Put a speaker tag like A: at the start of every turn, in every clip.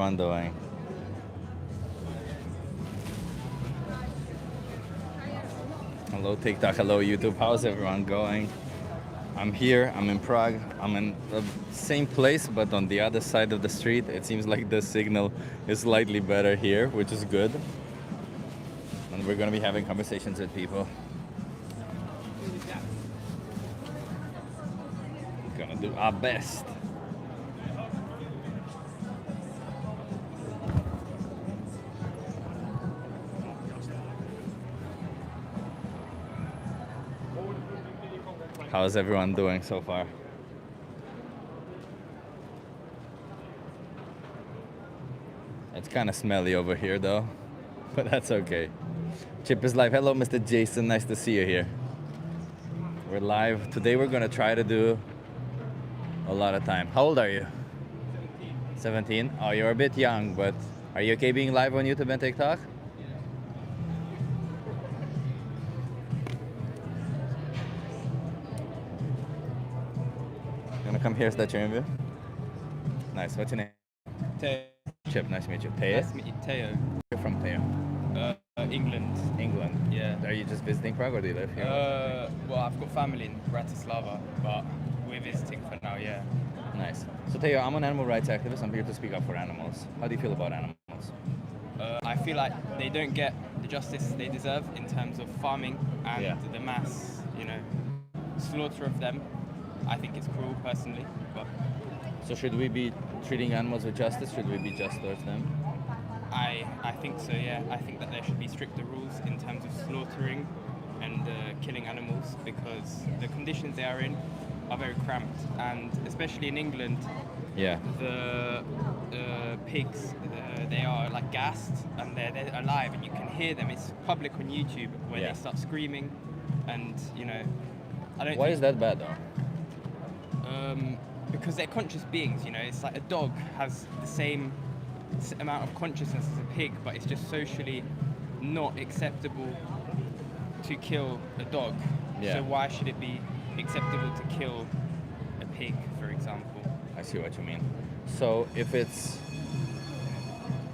A: Everyone doing? Hello TikTok, hello YouTube. How's everyone going? I'm here, I'm in Prague. I'm in the same place but on the other side of the street. It seems like the signal is slightly better here, which is good. And we're gonna be having conversations with people. Gonna do our best. How's everyone doing so far? It's kind of smelly over here though, but that's okay. Chip is live. Hello, Mr. Jason. Nice to see you here. We're live. Today we're gonna try to do a lot of time. How old are you? 17? Oh, you're a bit young, but are you okay being live on YouTube and TikTok? You wanna come here so that you're in view? Nice. What's your name?
B: Teo.
A: Chip. Nice to meet you. Teo?
B: Nice to meet you. Teo.
A: You're from Teo?
B: England.
A: England.
B: Yeah.
A: Are you just visiting Prague or do you live here?
B: Well, I've got family in Bratislava, but we're visiting for now, yeah.
A: Nice. So Teo, I'm an animal rights activist. I'm here to speak up for animals. How do you feel about animals?
B: I feel like they don't get the justice they deserve in terms of farming and the mass, slaughter of them. I think it's cruel, personally, but...
A: So should we be treating animals with justice? Should we be just towards them?
B: I think so, yeah. I think that there should be stricter rules in terms of slaughtering and killing animals, because the conditions they are in are very cramped, and especially in England, the pigs, they are like gassed and they're alive and you can hear them. It's public on YouTube where they start screaming, and I don't.
A: Why is that bad though?
B: Because they're conscious beings. It's like a dog has the same amount of consciousness as a pig, but it's just socially not acceptable to kill a dog. So why should it be acceptable to kill a pig, for example?
A: I see what you mean. So if it's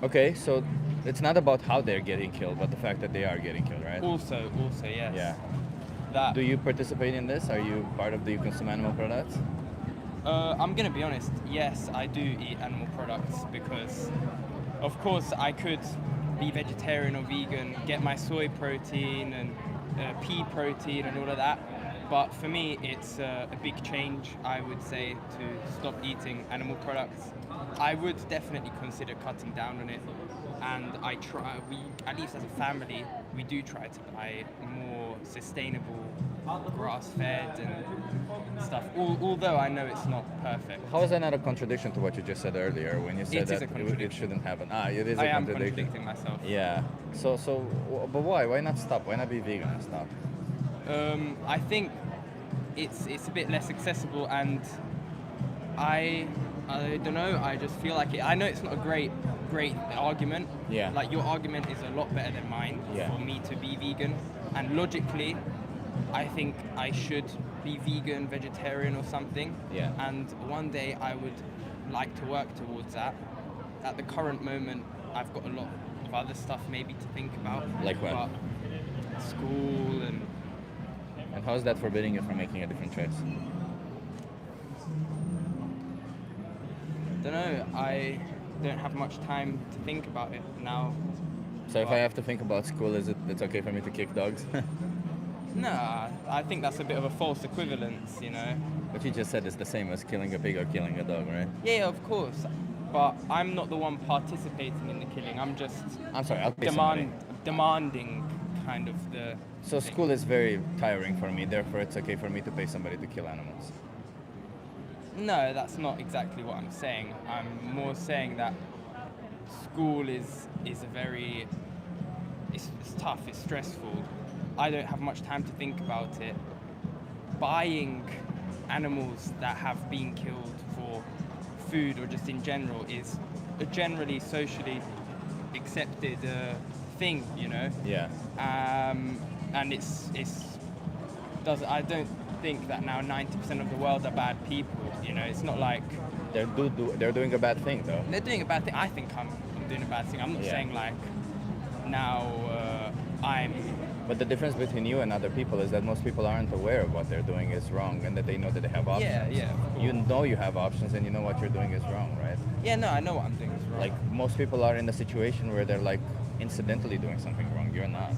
A: okay, so it's not about how they're getting killed, but the fact that they are getting killed, right?
B: Also, yes.
A: Yeah. Do you participate in this? Are you part of the consume animal products?
B: I'm gonna be honest, yes, I do eat animal products because, of course, I could be vegetarian or vegan, get my soy protein and pea protein and all of that, but for me it's a big change, I would say, to stop eating animal products. I would definitely consider cutting down on it, and we, at least as a family, we do try to buy more sustainable grass-fed and stuff, although I know it's not perfect.
A: How is that not a contradiction to what you just said earlier when you said that it shouldn't happen? It is a contradiction.
B: I am contradicting myself.
A: Yeah. But why? Why not stop? Why not be vegan and stop?
B: I think it's a bit less accessible, and I don't know. I just feel like it. I know it's not a great argument.
A: Yeah.
B: Like, your argument is a lot better than mine for me to be vegan, and logically, I think I should be vegan, vegetarian or something.
A: Yeah.
B: And one day I would like to work towards that. At the current moment, I've got a lot of other stuff maybe to think about.
A: Like what?
B: But school and...
A: And how is that forbidding you from making a different choice?
B: Don't know. I don't have much time to think about it now.
A: So if I have to think about school, it's okay for me to kick dogs?
B: No, I think that's a bit of a false equivalence,
A: What you just said is the same as killing a pig or killing a dog, right?
B: Yeah, of course. But I'm not the one participating in the killing. I'm just
A: I'll pay somebody.
B: demanding kind of the...
A: So
B: thing.
A: school is very tiring for me, therefore it's okay for me to pay somebody to kill animals.
B: No, that's not exactly what I'm saying. I'm more saying that school is a very... It's tough, it's stressful. I don't have much time to think about it. Buying animals that have been killed for food or just in general is a generally socially accepted thing,
A: Yeah.
B: And I don't think that now 90% of the world are bad people. It's not like
A: they're doing a bad thing though.
B: They're doing a bad thing. I think I'm doing a bad thing. I'm not
A: Yeah.
B: saying like now I'm.
A: But the difference between you and other people is that most people aren't aware of what they're doing is wrong, and that they know that they have options.
B: Yeah, of
A: You
B: course.
A: know you have options, and you know what you're doing is wrong, right?
B: Yeah, no, I know what I'm doing is wrong.
A: Like most people are in a situation where they're like incidentally doing something wrong. You're not.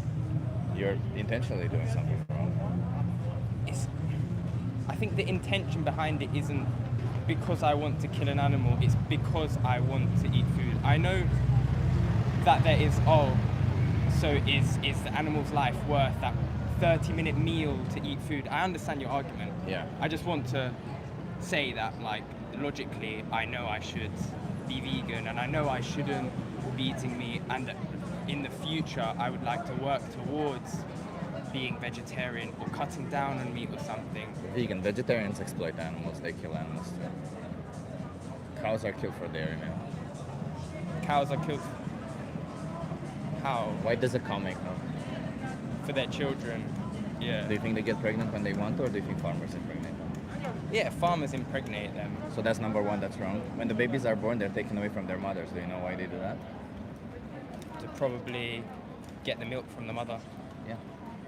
A: You're intentionally doing something wrong.
B: I think the intention behind it isn't because I want to kill an animal. It's because I want to eat food. I know that there is so is the animal's life worth that 30-minute meal to eat food? I understand your argument.
A: Yeah.
B: I just want to say that, like, logically, I know I should be vegan and I know I shouldn't be eating meat, and that in the future I would like to work towards being vegetarian or cutting down on meat or something.
A: Vegetarians exploit animals. They kill animals too. Cows are killed for dairy, man.
B: Cows are killed. How?
A: Why does a cow make milk?
B: For their children. Yeah.
A: Do you think they get pregnant when they want to, or do you think farmers impregnate them?
B: Yeah, farmers impregnate them.
A: So that's number one, that's wrong. When the babies are born, they're taken away from their mothers. Do you know why they do that?
B: To probably get the milk from the mother.
A: Yeah.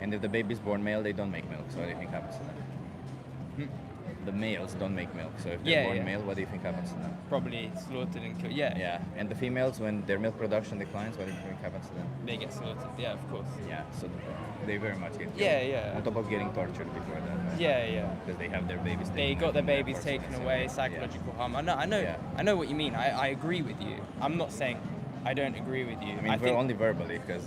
A: And if the baby's born male, they don't make milk. So what do you think happens to them? The males don't make milk. So if they're born male, what do you think happens to them?
B: Probably slaughtered and killed. Yeah.
A: Yeah. And the females, when their milk production declines, what do you think happens to them?
B: They get slaughtered. Yeah, of course.
A: Yeah. So they very much get killed.
B: Yeah.
A: On top of getting tortured before that. Right?
B: Yeah.
A: Because they have their babies taken
B: They
A: away
B: got their
A: from
B: babies
A: horses
B: taken
A: and
B: away,
A: stuff.
B: psychological harm. I know.
A: Yeah.
B: I know what you mean. I agree with you. I'm not saying I don't agree with you.
A: I mean,
B: think,
A: only verbally, because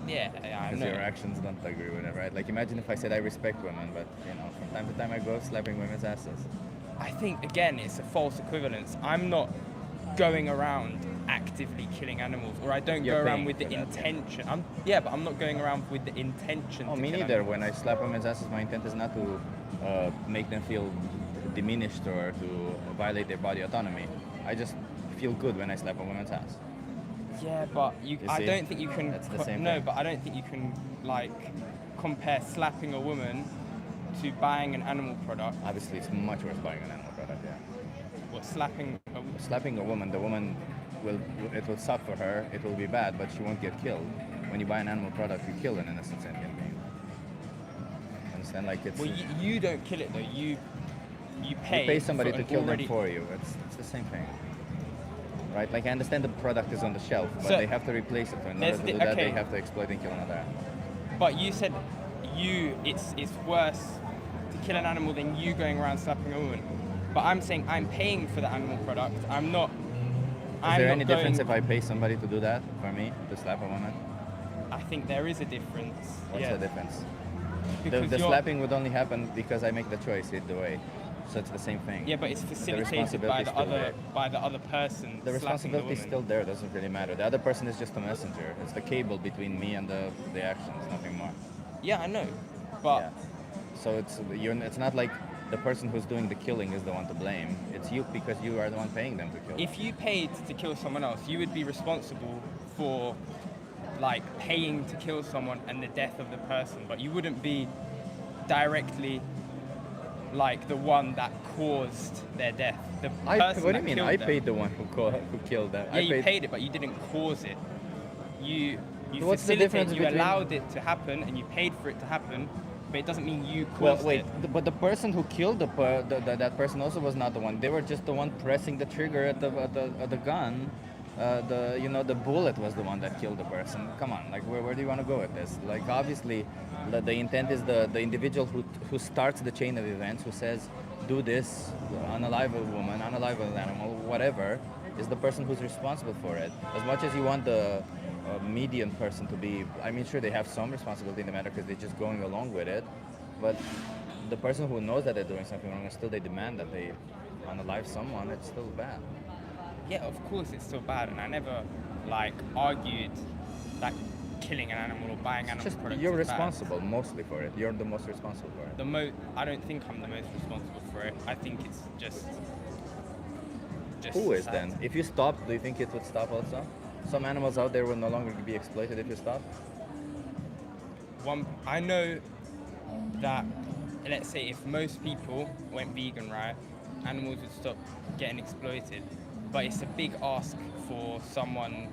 B: I know.
A: your actions don't agree with it, right? Like, imagine if I said I respect women, but, you know, from time to time I go slapping women's asses.
B: I think, again, it's a false equivalence. I'm not going around actively killing animals, or I don't
A: You're
B: go around
A: paying
B: with the
A: for that, yeah.
B: intention. But I'm not going around with the intention
A: Oh,
B: to
A: me
B: kill
A: neither.
B: animals.
A: When I slap women's asses, my intent is not to make them feel diminished or to violate their body autonomy. I just feel good when I slap a woman's ass.
B: Yeah, but I
A: see?
B: don't think you can.
A: That's the same
B: no,
A: thing.
B: but I don't think you can like compare slapping a woman to buying an animal product.
A: Obviously, it's much worse buying an animal product, yeah.
B: What slapping?
A: Slapping a woman, the woman it will suck for her, it will be bad, but she won't get killed. When you buy an animal product, you kill an innocent sentient being. Understand? Like, it's...
B: Well, you don't kill it though. You pay.
A: You pay somebody
B: for
A: to
B: an
A: kill
B: already...
A: them for you. It's the same thing. Right? Like, I understand the product is on the shelf, but
B: So,
A: they have to replace it. In order to do that, they have to exploit and kill another animal.
B: But you said it's worse to kill an animal than you going around slapping a woman. But I'm saying I'm paying for the animal product. I'm not.
A: Is there any difference if I pay somebody to do that for me, to slap a woman?
B: I think there is a difference.
A: What's the difference?
B: Because
A: The slapping would only happen because I make the choice either way. So it's the same thing.
B: Yeah, but it's facilitated by the other person.
A: The responsibility is
B: slapping the
A: still there. Doesn't really matter. The other person is just a messenger. It's the cable between me and the actions, nothing more.
B: Yeah, I know, but
A: Yeah. So it's not like the person who's doing the killing is the one to blame. It's you, because you are the one paying them to kill.
B: if you paid to kill someone else, you would be responsible for like paying to kill someone and the death of the person, but you wouldn't be directly like the one that caused their death. The person
A: What do
B: that
A: you mean?
B: killed
A: I
B: them.
A: paid the one who killed them.
B: Yeah, you paid it, but you didn't cause it. You
A: What's the
B: facilitated,
A: difference
B: you
A: between-
B: allowed it to happen, and you paid for it to happen, but it doesn't mean you
A: Well,
B: caused
A: wait,
B: it.
A: but the person who killed that person also was not the one. They were just the one pressing the trigger at the gun. The bullet was the one that killed the person. Come on, like where do you want to go with this? Like, obviously, the intent is the individual who starts the chain of events, who says, do this, unalive a woman, unalive an animal, whatever, is the person who's responsible for it. As much as you want the median person to be, I mean, sure, they have some responsibility in the matter because they're just going along with it, but the person who knows that they're doing something wrong and still they demand that they unalive someone, it's still bad.
B: Yeah, of course it's still bad, and I never like argued that killing an animal or buying animal
A: Just
B: products
A: you're
B: is bad.
A: responsible mostly for it. You're the most responsible for it.
B: I don't think I'm the most responsible for it. I think it's just
A: Who is
B: sad.
A: then? If you stop, do you think it would stop also? Some animals out there will no longer be exploited if you stop.
B: I know that, let's say if most people went vegan, right, animals would stop getting exploited. But it's a big ask for someone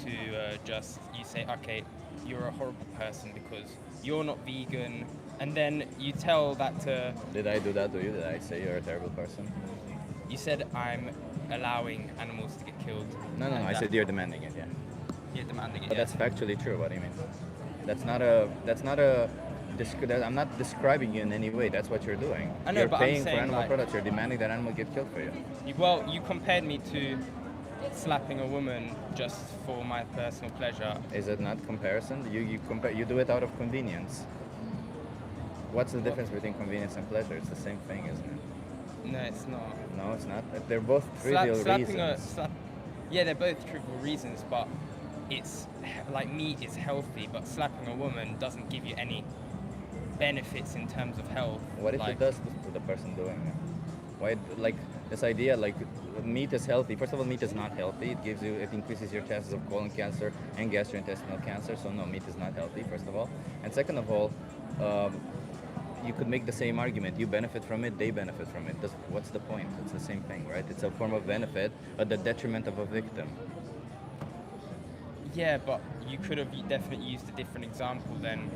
B: to just, you say, okay, you're a horrible person because you're not vegan, and then you tell that to,
A: Did I do that to you? Did I say you're a terrible person?
B: you said I'm allowing animals to get killed.
A: No,
B: and
A: I
B: that
A: said you're demanding it, yeah.
B: you're demanding it.
A: But
B: Yeah.
A: that's factually true. What do you mean? I'm not describing you in any way. That's what you're doing.
B: I know,
A: you're
B: but I'm
A: paying for
B: saying,
A: animal
B: like-
A: products. You're demanding that animal get killed for you.
B: Well, you compared me to slapping a woman just for my personal pleasure.
A: Is it not comparison? You do it out of convenience. What's the difference between convenience and pleasure? It's the same thing, isn't it?
B: No, it's not.
A: No, it's not. They're both trivial reasons.
B: Yeah, they're both trivial reasons, but it's like meat is healthy, but slapping a woman doesn't give you any benefits in terms of health.
A: What if
B: like,
A: it does to the person doing it? Why, like this idea, like meat is healthy. First of all, meat is not healthy. It increases your chances of colon cancer and gastrointestinal cancer. So no, meat is not healthy. First of all, and second of all, you could make the same argument. You benefit from it, they benefit from it. What's the point? It's the same thing, right? It's a form of benefit at the detriment of a victim.
B: Yeah, but you could have definitely used a different example then.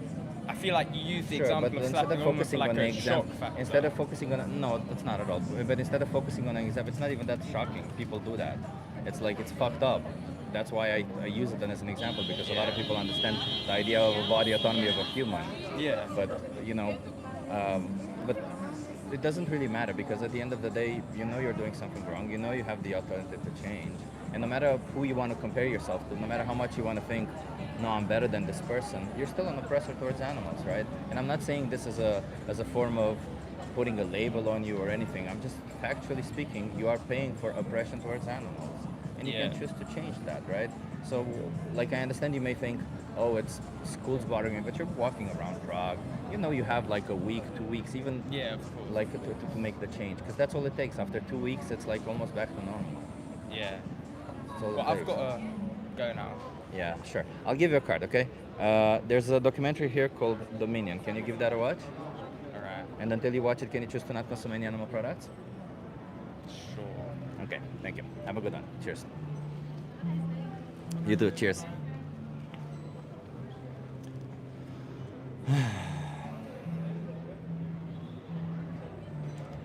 B: I feel like you used the
A: Sure,
B: example
A: but
B: of
A: instead
B: slapping
A: of
B: a woman for
A: focusing
B: like
A: on
B: a
A: an
B: shock
A: example,
B: factor.
A: instead of focusing on no, that's not at all. But instead of focusing on an example, it's not even that shocking. People do that. It's like it's fucked up. That's why I use it as an example because a lot of people understand the idea of a body autonomy of a human.
B: Yeah.
A: But but it doesn't really matter because at the end of the day, you know you're doing something wrong. You know you have the alternative to change. And no matter who you want to compare yourself to, no matter how much you want to think, no, I'm better than this person, you're still an oppressor towards animals, right? And I'm not saying this as a form of putting a label on you or anything. I'm just factually speaking, you are paying for oppression towards animals. And you can choose to change that, right? So, like, I understand you may think, oh, it's school's bothering me, but you're walking around Prague. You know you have like a week, 2 weeks, even
B: Yeah, of course.
A: like to make the change. Because that's all it takes. After 2 weeks, it's like almost back to normal.
B: Yeah.
A: That's all it
B: Well, I've
A: takes.
B: got to go now.
A: Yeah, sure. I'll give you a card, okay? There's a documentary here called Dominion. Can you give that a watch?
B: All right.
A: And until you watch it, can you choose to not consume any animal products?
B: Sure.
A: Okay, thank you. Have a good one. Cheers. You too. Cheers.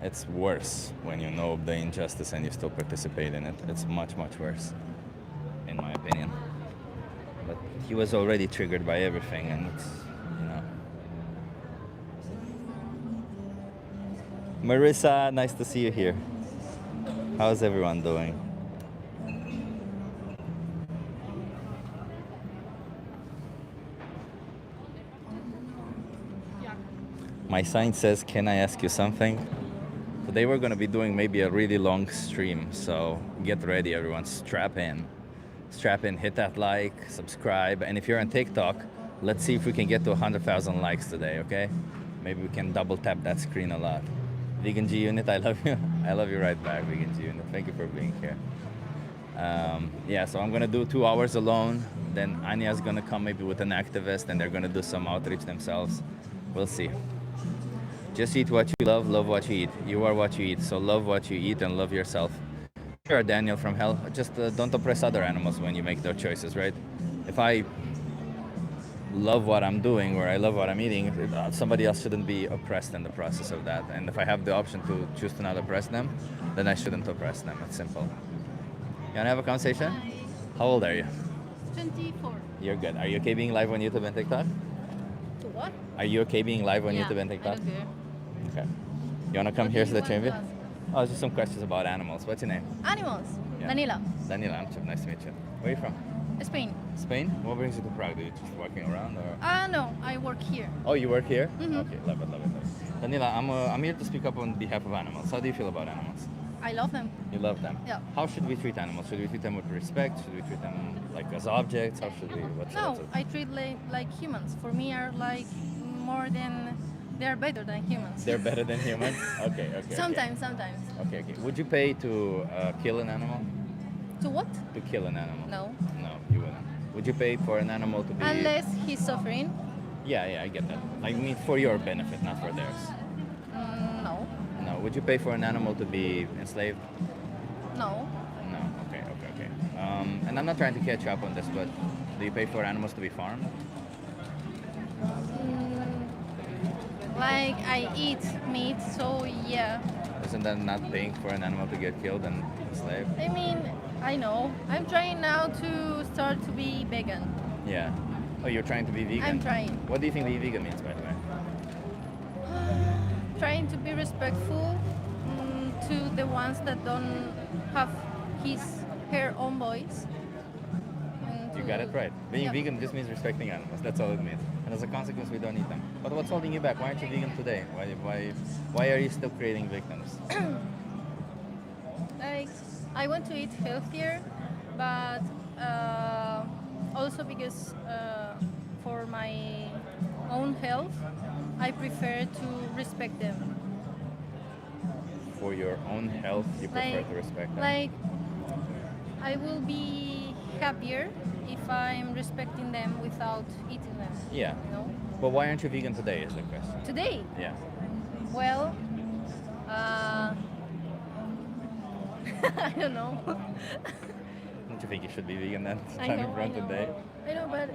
A: It's worse when you know the injustice and you still participate in it. It's much, much worse, in my opinion. But he was already triggered by everything, and it's, you know. Marissa, nice to see you here. How's everyone doing? My sign says, can I ask you something? Today we're going to be doing maybe a really long stream, so get ready everyone, strap in. Strap in, hit that like, subscribe, and if you're on TikTok, let's see if we can get to 100,000 likes today, okay? Maybe we can double tap that screen a lot. Vegan G Unit, I love you. I love you right back, Vegan G Unit. Thank you for being here. Yeah, so I'm gonna do 2 hours alone. Then Anya's gonna come maybe with an activist, and they're gonna do some outreach themselves. We'll see. Just eat what you love what you eat. You are what you eat, so love what you eat and love yourself. Sure, Daniel from hell. Just don't oppress other animals when you make their choices, right? If I love what I'm doing or I love what I'm eating, somebody else shouldn't be oppressed in the process of that. And if I have the option to choose to not oppress them, then I shouldn't oppress them. It's simple. You wanna have a conversation?
C: Hi.
A: How old are you?
C: 24.
A: You're good. Are you okay being live on YouTube and TikTok?
C: To what?
A: Are you okay being live on
C: Yeah,
A: YouTube and
C: I
A: TikTok?
C: don't care.
A: Okay. You wanna come
C: What
A: here
C: do
A: to the
C: you want
A: chamber?
C: to ask?
A: Oh, just some questions about animals. What's your name?
C: Animals.
A: Yeah.
C: Danila.
A: Daniel, I'm Chip. Nice to meet you. Where are you from?
C: Spain.
A: Spain? What brings you to Prague? Are you just walking around or?
C: No, I work here.
A: Oh, you work here?
C: Mhm.
A: Okay, love it, love it, love it. Daniela, I'm here to speak up on behalf of animals. How do you feel about animals?
C: I love them.
A: You love them?
C: Yeah.
A: How should we treat animals? Should we treat them with respect? Should we treat them like as objects? How should we?
C: No, I treat like humans. For me, are like more than they're better than humans.
A: They're better than humans? Okay, okay.
C: Sometimes.
A: Okay, okay. Would you pay to kill an animal?
C: To what?
A: To kill an animal?
C: No.
A: No, you wouldn't. Would you pay for an animal to be?
C: Unless he's suffering.
A: Yeah, I get that. I mean, for your benefit, not for theirs.
C: No.
A: No. would you pay for an animal to be enslaved?
C: No.
A: No. Okay. And I'm not trying to catch up on this, but do you pay for animals to be farmed?
C: Mm, like I eat meat, so yeah.
A: Isn't that not paying for an animal to get killed and enslaved?
C: I mean, I know. I'm trying now to start to be vegan.
A: Yeah. Oh, you're trying to be vegan?
C: I'm trying.
A: What do you think being vegan means, by the way?
C: Trying to be respectful to the ones that don't have her own voice. And
A: You
C: to-
A: got it right. Being
C: yeah.
A: vegan just means respecting animals. That's all it means. And as a consequence, we don't eat them. But what's holding you back? Why aren't you vegan today? Why are you still creating victims?
C: Like, I want to eat healthier, but also because for my own health, I prefer to respect them.
A: For your own health, you prefer to respect them.
C: Like, I will be happier if I'm respecting them without eating them.
A: Yeah.
C: You know?
A: But why aren't you vegan today is the question.
C: Today,
A: Yeah.
C: well, I don't know.
A: Don't you think you should be vegan then?
C: I
A: Starting
C: know,
A: from today?
C: I know, but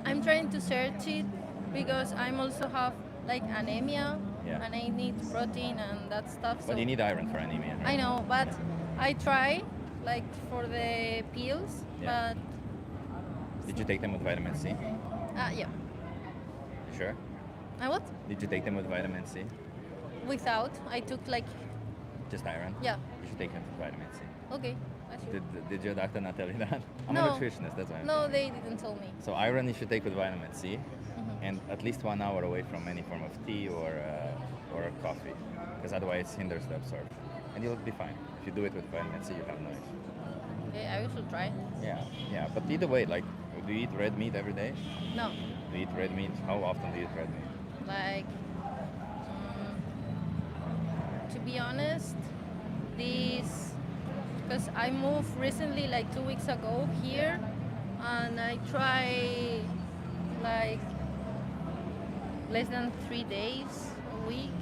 C: I'm trying to search it because I'm also have like anemia,
A: Yeah.
C: and I need protein and that stuff.
A: But
C: so
A: you need iron for anemia.
C: I know, but I try like for the pills,
A: Yeah. Did you take them with vitamin C?
C: but yeah.
A: You sure?
C: I what?
A: Did you take them with vitamin C?
C: Without, I took like
A: Just iron?
C: yeah.
A: You should take them with vitamin C.
C: Okay. I should.
A: Did your doctor not tell you that? I'm
C: No.
A: a nutritionist, that's why I'm
C: No,
A: telling
C: they didn't tell me.
A: you. So iron you should take with vitamin C,
C: Mhm.
A: and at least 1 hour away from any form of tea or coffee, because otherwise it hinders the absorption. And you'll be fine. If you do it with vitamin C, you have no issue.
C: Okay, I should try.
A: Yeah. But either way, like, do you eat red meat every day?
C: No,
A: Do you eat red meat? How often do you eat red meat?
C: like to be honest, this because I moved recently, like 2 weeks ago here, and I try like less than 3 days a week,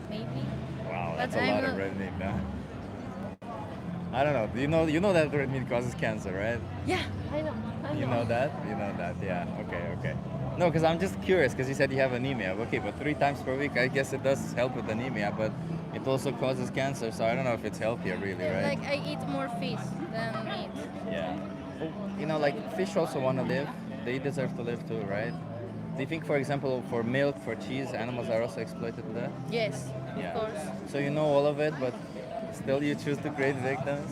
C: maybe.
A: Wow,
C: But
A: that's a lot
C: I'm
A: of
C: not-
A: red meat, man. I don't know. You know that red meat causes cancer, right?
C: Yeah, I know.
A: You know that? You know that, yeah. Okay. No, because I'm just curious, because you said you have anemia. Okay, but 3 times per week, I guess it does help with anemia, but it also causes cancer, so I don't know if it's healthier, really, right?
C: Like I eat more fish than meat.
A: Yeah. Well, you know, like fish also want to live. They deserve to live too, right? Do you think, for example, for milk, for cheese, animals are also exploited to that?
C: Yes,
A: Yeah.
C: of course.
A: So you know all of it, but still you choose to create victims?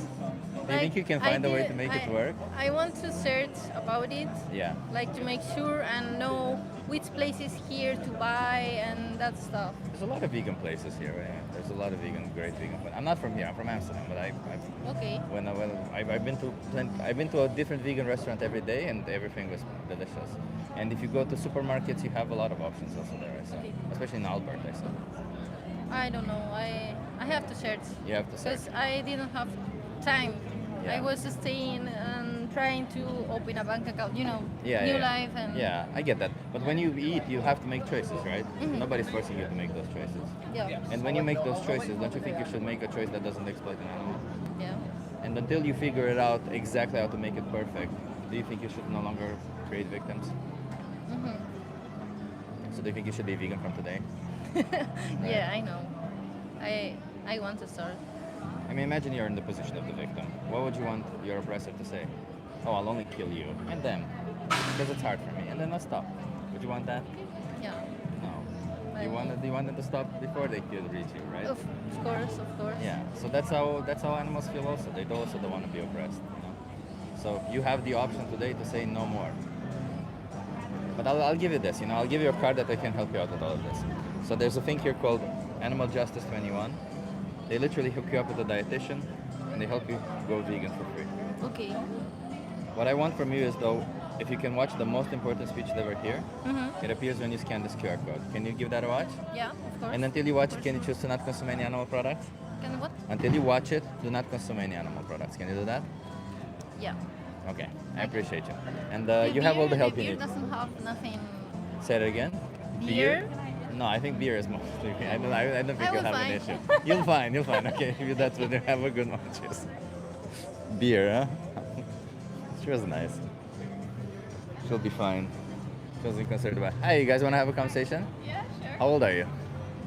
A: Do you think you can find a way to make it work?
C: I want to search about it,
A: Yeah.
C: like to make sure and know which places here to buy and that stuff.
A: There's a lot of vegan places here, right? There's a lot of great vegan food. I'm not from here. I'm from Amsterdam, but
C: Okay.
A: I've been to a different vegan restaurant every day, and everything was delicious. And if you go to supermarkets, you have a lot of options also there. I saw,
C: Okay.
A: especially in Albert. I saw.
C: I don't know. I have to search
A: You have to search.
C: because I didn't have time.
A: Yeah.
C: I was staying and trying to open a bank account. You know, new life and
A: Yeah, I get that. But when you eat, you have to make choices, right?
C: Mhm.
A: Nobody's forcing you to make those choices.
C: yeah.
A: And when you make those choices, don't you think you should make a choice that doesn't exploit an animal?
C: Yeah.
A: And until you figure it out exactly how to make it perfect, do you think you should no longer create victims?
C: Mhm.
A: So do you think you should be vegan from today?
C: Yeah, I know. I want to start.
A: I mean, imagine you're in the position of the victim. What would you want your oppressor to say? Oh, I'll only kill you and them because it's hard for me, and then I'll stop. Would you want that?
C: Yeah.
A: No.
C: I-
A: You want them to stop before they could reach you, right?
C: Of course, of course.
A: Yeah. So that's how animals feel also. They also don't want to be oppressed. You know? So you have the option today to say no more. But I'll give you this. I'll give you a card that I can help you out with all of this. So there's a thing here called Animal Justice 21. They literally hook you up with a dietitian, and they help you go vegan for free.
C: Okay.
A: What I want from you is, though, if you can watch the most important speech ever here,
C: Mm-hmm.
A: it appears when you scan this QR code. Can you give that a watch?
C: Yeah, of course.
A: And until you watch it, can you choose to not consume any animal products?
C: Can what?
A: Until you watch it, do not consume any animal products. Can you do that?
C: Yeah.
A: Okay, I appreciate you. And
C: The
A: you have all the
C: beer-
A: help you
C: beer
A: need.
C: doesn't have nothing.
A: Say it again.
C: Beer?
A: No, I think beer is mostly. I don't think
C: I
A: you'll
C: will
A: have an
C: find.
A: issue. You'll find. You'll find. Okay, if that's what you have a good one. Cheers. Beer, huh? She was nice. She'll be fine. She wasn't concerned about. Hi, you guys want to have a conversation?
D: Yeah, sure.
A: How old are you?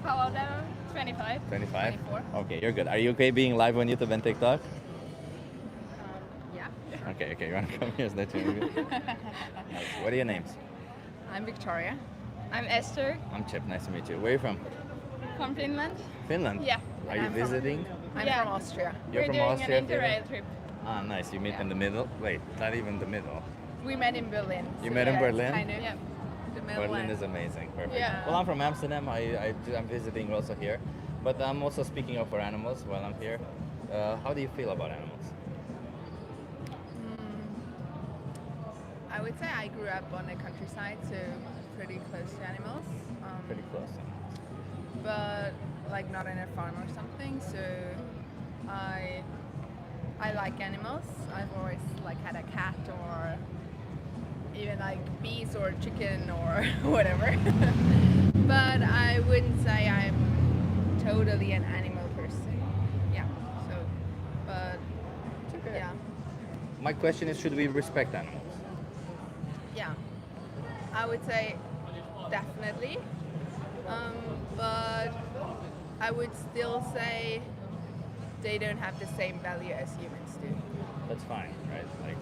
D: How old am I? 25.
A: 25.
D: 24.
A: Okay, you're good. Are you okay being live on YouTube and TikTok?
D: Yeah.
A: Okay. You want to come here? Is that you? Nice. What are your names?
D: I'm Victoria. I'm Esther
A: I'm Chip. Nice to meet you. Where are you from?
D: from Finland.
A: Finland.
D: Yeah.
A: Are you
D: I'm from-
A: visiting?
D: I'm from Austria.
A: You're
D: We're
A: from
D: doing
A: Austria,
D: an interrail trip.
A: Ah, nice. You meet
D: Yeah.
A: in the middle. Wait, not even the middle.
D: We met in Berlin.
A: You met in
D: that's
A: Berlin?
D: Kind of, yeah. The middle
A: Berlin
D: one.
A: is amazing. Perfect.
D: Yeah.
A: Well, I'm from Amsterdam. I'm visiting also here, but I'm also speaking up for animals while I'm here. How do you feel about animals?
D: I would say I grew up on the countryside, so pretty close to animals.
A: Pretty close.
D: But like not in a farm or something. So I like animals. I've always like had a cat or even like bees or chicken or whatever. But I wouldn't say I'm totally an animal person. Yeah. So, but yeah,
A: My question is, should we respect animals?
D: yeah. I would say definitely. But I would still say they don't have the same value as humans do.
A: That's fine, right? Like,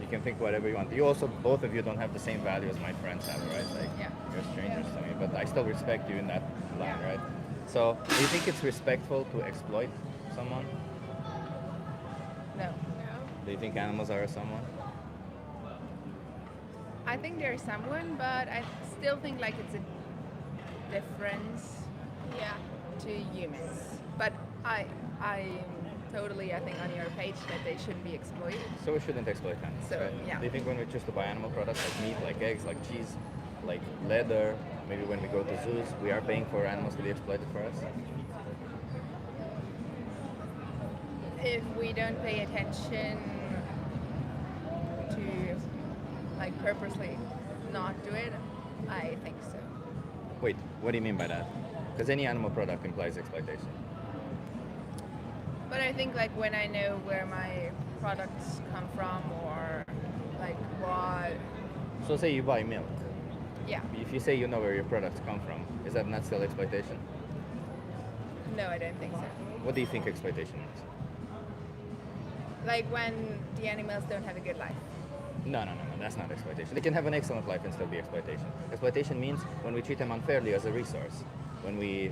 A: you can think whatever you want. You also, both of you don't have the same value as my friends have, right? Like,
D: Yeah.
A: you're strangers to me, but I still respect you in that line,
D: Yeah.
A: right? So, do you think it's respectful to exploit someone?
D: No.
A: Do you think animals are someone?
D: I think there's someone, but I still think like it's a difference to humans. But I totally I think on your page that they shouldn't be exploited.
A: So we shouldn't exploit animals,
D: So,
A: right?
D: yeah.
A: Do you think when we choose to buy animal products like meat, like eggs, like cheese, like leather, maybe when we go to zoos, we are paying for animals to be exploited for us?
D: If we don't pay attention to like purposely not do it, I think so.
A: Wait, what do you mean by that? Because any animal product implies exploitation.
D: But I think like when I know where my products come from or like what,
A: So say you buy milk.
D: yeah.
A: If you say you know where your products come from, is that not still exploitation?
D: No, I don't think so.
A: What do you think exploitation means?
D: Like when the animals don't have a good life.
A: No, that's not exploitation. They can have an excellent life and still be exploitation. Exploitation means when we treat them unfairly as a resource. When we,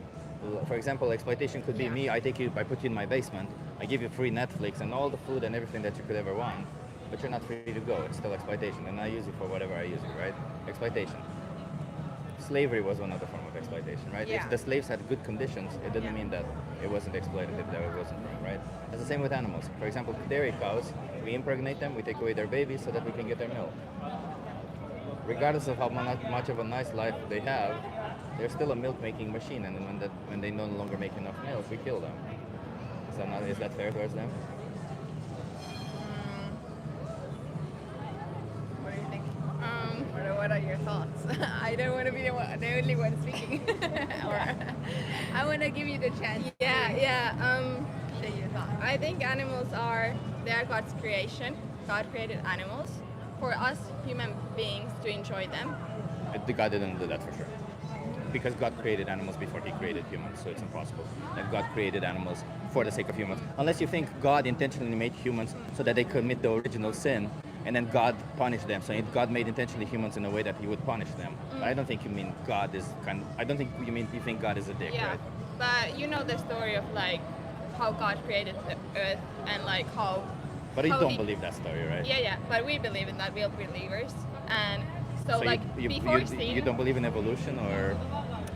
A: for example, exploitation could be
D: Yeah.
A: me, I put you in my basement, I give you free Netflix and all the food and everything that you could ever want, but you're not free to go. It's still exploitation, and I use you for whatever I use you, right? Exploitation. Slavery was another form of exploitation, right?
D: Yeah.
A: If the slaves had good conditions, it didn't
D: Yeah.
A: mean that it wasn't exploitative, that it wasn't wrong, right? It's the same with animals. For example, dairy cows, we impregnate them, we take away their babies so that we can get their milk. Regardless of how much of a nice life they have, they're still a milk-making machine, and when they no longer make enough milk, we kill them. Is that fair towards them?
D: What do you think? What are your thoughts? I don't want to be the only one speaking. Or I want to give you the chance.
E: Yeah.
D: To say your thoughts.
E: I think they are God's creation. God created animals for us human beings to enjoy them.
A: God didn't do that for sure. Because God created animals before he created humans, so it's impossible that God created animals for the sake of humans. Unless you think God intentionally made humans so that they commit the original sin, and then God punished them. So God made intentionally humans in a way that he would punish them. I don't think you mean God is I don't think you think God is a dick,
E: Yeah.
A: right?
E: But you know the story of like how God created the earth and like how.
A: But you
E: how
A: don't
E: he-
A: believe that story, right?
E: Yeah. But we believe in that. We're believers, and so,
A: So
E: like before
A: you
E: sin,
A: don't believe in evolution, or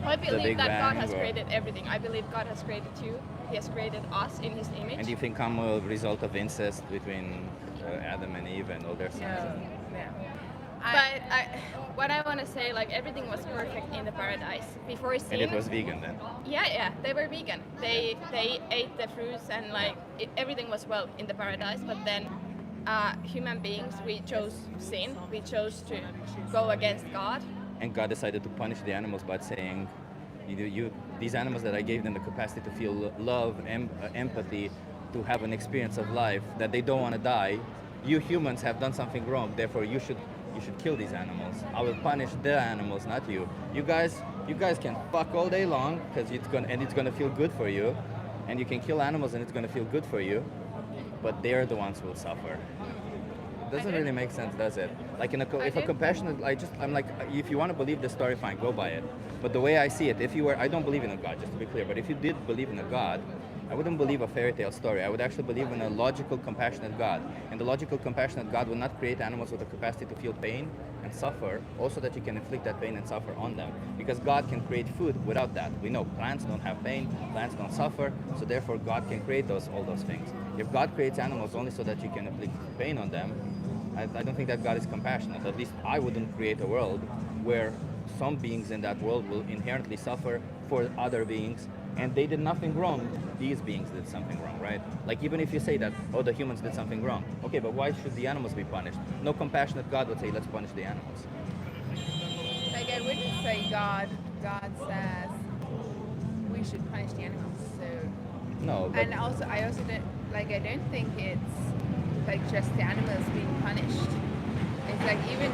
E: I
A: the
E: believe
A: Big
E: that God
A: Bang,
E: has
A: or-
E: created everything. I believe God has created you. He has created us in His image.
A: and do you think I'm a result of incest between Adam and Eve and all their sons?
D: No.
E: But what I want to say, like everything was perfect in the paradise before sin.
A: And it was vegan then.
E: Yeah, they were vegan. They ate the fruits and like everything was well in the paradise. But then, human beings, we chose sin. We chose to go against God.
A: And God decided to punish the animals by saying, These animals that I gave them the capacity to feel love, empathy, to have an experience of life, that they don't want to die. You humans have done something wrong, therefore you should kill these animals. I will punish the animals, not you. You guys can fuck all day long because it's gonna feel good for you, and you can kill animals and it's gonna feel good for you, but they're the ones who will suffer. Doesn't really make sense, does it? Like if a compassionate, I'm like, if you want to believe the story, fine, go by it. But the way I see it, I don't believe in a God, just to be clear. But if you did believe in a God, I wouldn't believe a fairy tale story. I would actually believe in a logical, compassionate God. And the logical, compassionate God would not create animals with the capacity to feel pain and suffer, also that you can inflict that pain and suffer on them. Because God can create food without that. We know plants don't have pain, plants don't suffer, so therefore God can create all those things. If God creates animals only so that you can inflict pain on them, I don't think that God is compassionate. At least I wouldn't create a world where some beings in that world will inherently suffer for other beings, and they did nothing wrong. These beings did something wrong, right? Like even if you say that, oh, the humans did something wrong. Okay, but why should the animals be punished? No compassionate God would say, let's punish the animals.
D: Like I wouldn't say God says we should punish the animals. So
A: No, but
D: and also I don't think it's like just the animals being punished. It's like even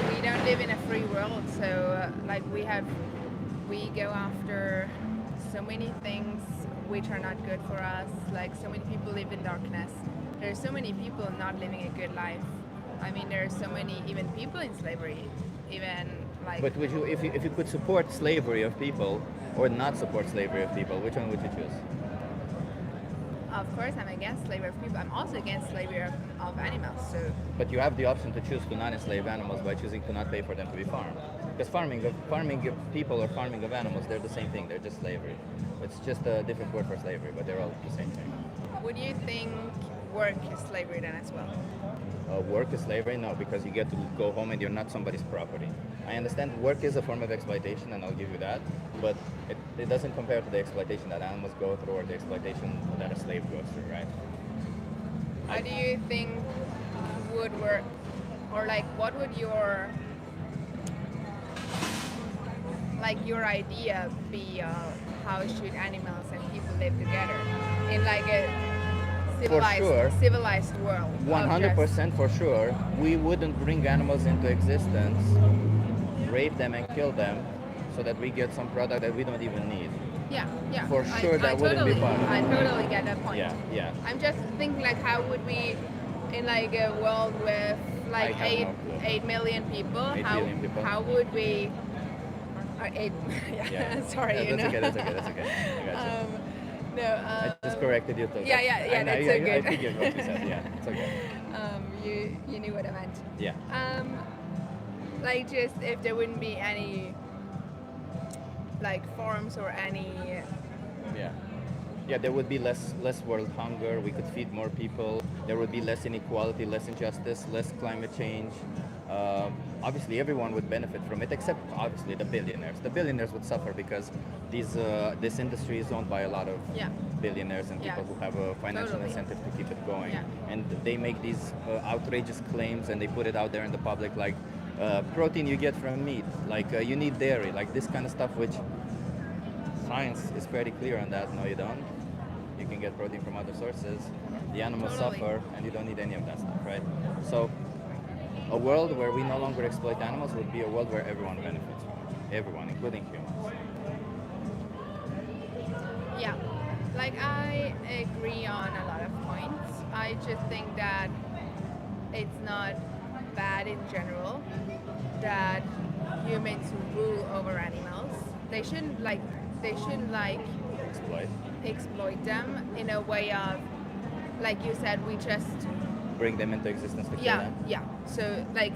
D: we don't live in a free world, so like we go after so many things which are not good for us. Like so many people live in darkness. There's so many people not living a good life. I mean, there are so many even people in slavery, even like.
A: But would you, if you could support slavery of people or not support slavery of people, which one would you choose?
D: Of course, I'm against slavery of people. I'm also against slavery of animals. So.
A: But you have the option to choose to not enslave animals by choosing to not pay for them to be farmed. Because farming of people or farming of animals, they're the same thing. They're just slavery. It's just a different word for slavery, but they're all the same thing.
D: Would you think work is slavery then as well?
A: Work is slavery? No, because you get to go home and you're not somebody's property. I understand work is a form of exploitation, and I'll give you that, but it doesn't compare to the exploitation that animals go through or the exploitation that a slave goes through, right?
D: How do you think would work, or like what would your idea be of how should animals and people live together in like a civilized world?
A: 100% for sure. We wouldn't bring animals into existence, rape them and kill them, so that we get some product that we don't even need.
D: Yeah.
A: For sure, that wouldn't be part of it.
D: I totally get that point.
A: Yeah.
D: I'm just thinking like how would we, in like a world with like 8 million people,
A: 8 billion people.
D: how would we? Eight.
A: Yeah.
D: Sorry,
A: Yeah,
D: you know.
A: That's okay. I got you.
D: No.
A: I just corrected you. Too.
D: Yeah. That's so good.
A: I figured what you said. Yeah, it's okay.
D: You knew what I meant.
A: Yeah.
D: Like just if there wouldn't be any like farms or any.
A: Yeah, there would be less world hunger. We could feed more people. There would be less inequality, less injustice, less climate change. Obviously, everyone would benefit from it, except obviously the billionaires. The billionaires would suffer because this industry is owned by a lot of billionaires and people who have a financial incentive to keep it going.
D: Yeah.
A: And they make these outrageous claims and they put it out there in the public, like protein you get from meat, like you need dairy, like this kind of stuff, which science is pretty clear on that. No, you don't. You can get protein from other sources. The animals suffer, and you don't need any of that stuff, right? So, a world where we no longer exploit animals would be a world where everyone benefits from it. Everyone, including humans.
D: Yeah, like I agree on a lot of points. I just think that it's not bad in general that humans rule over animals. They shouldn't exploit them in a way of, like you said, we just
A: bring them into existence to kill them.
D: Yeah. So like.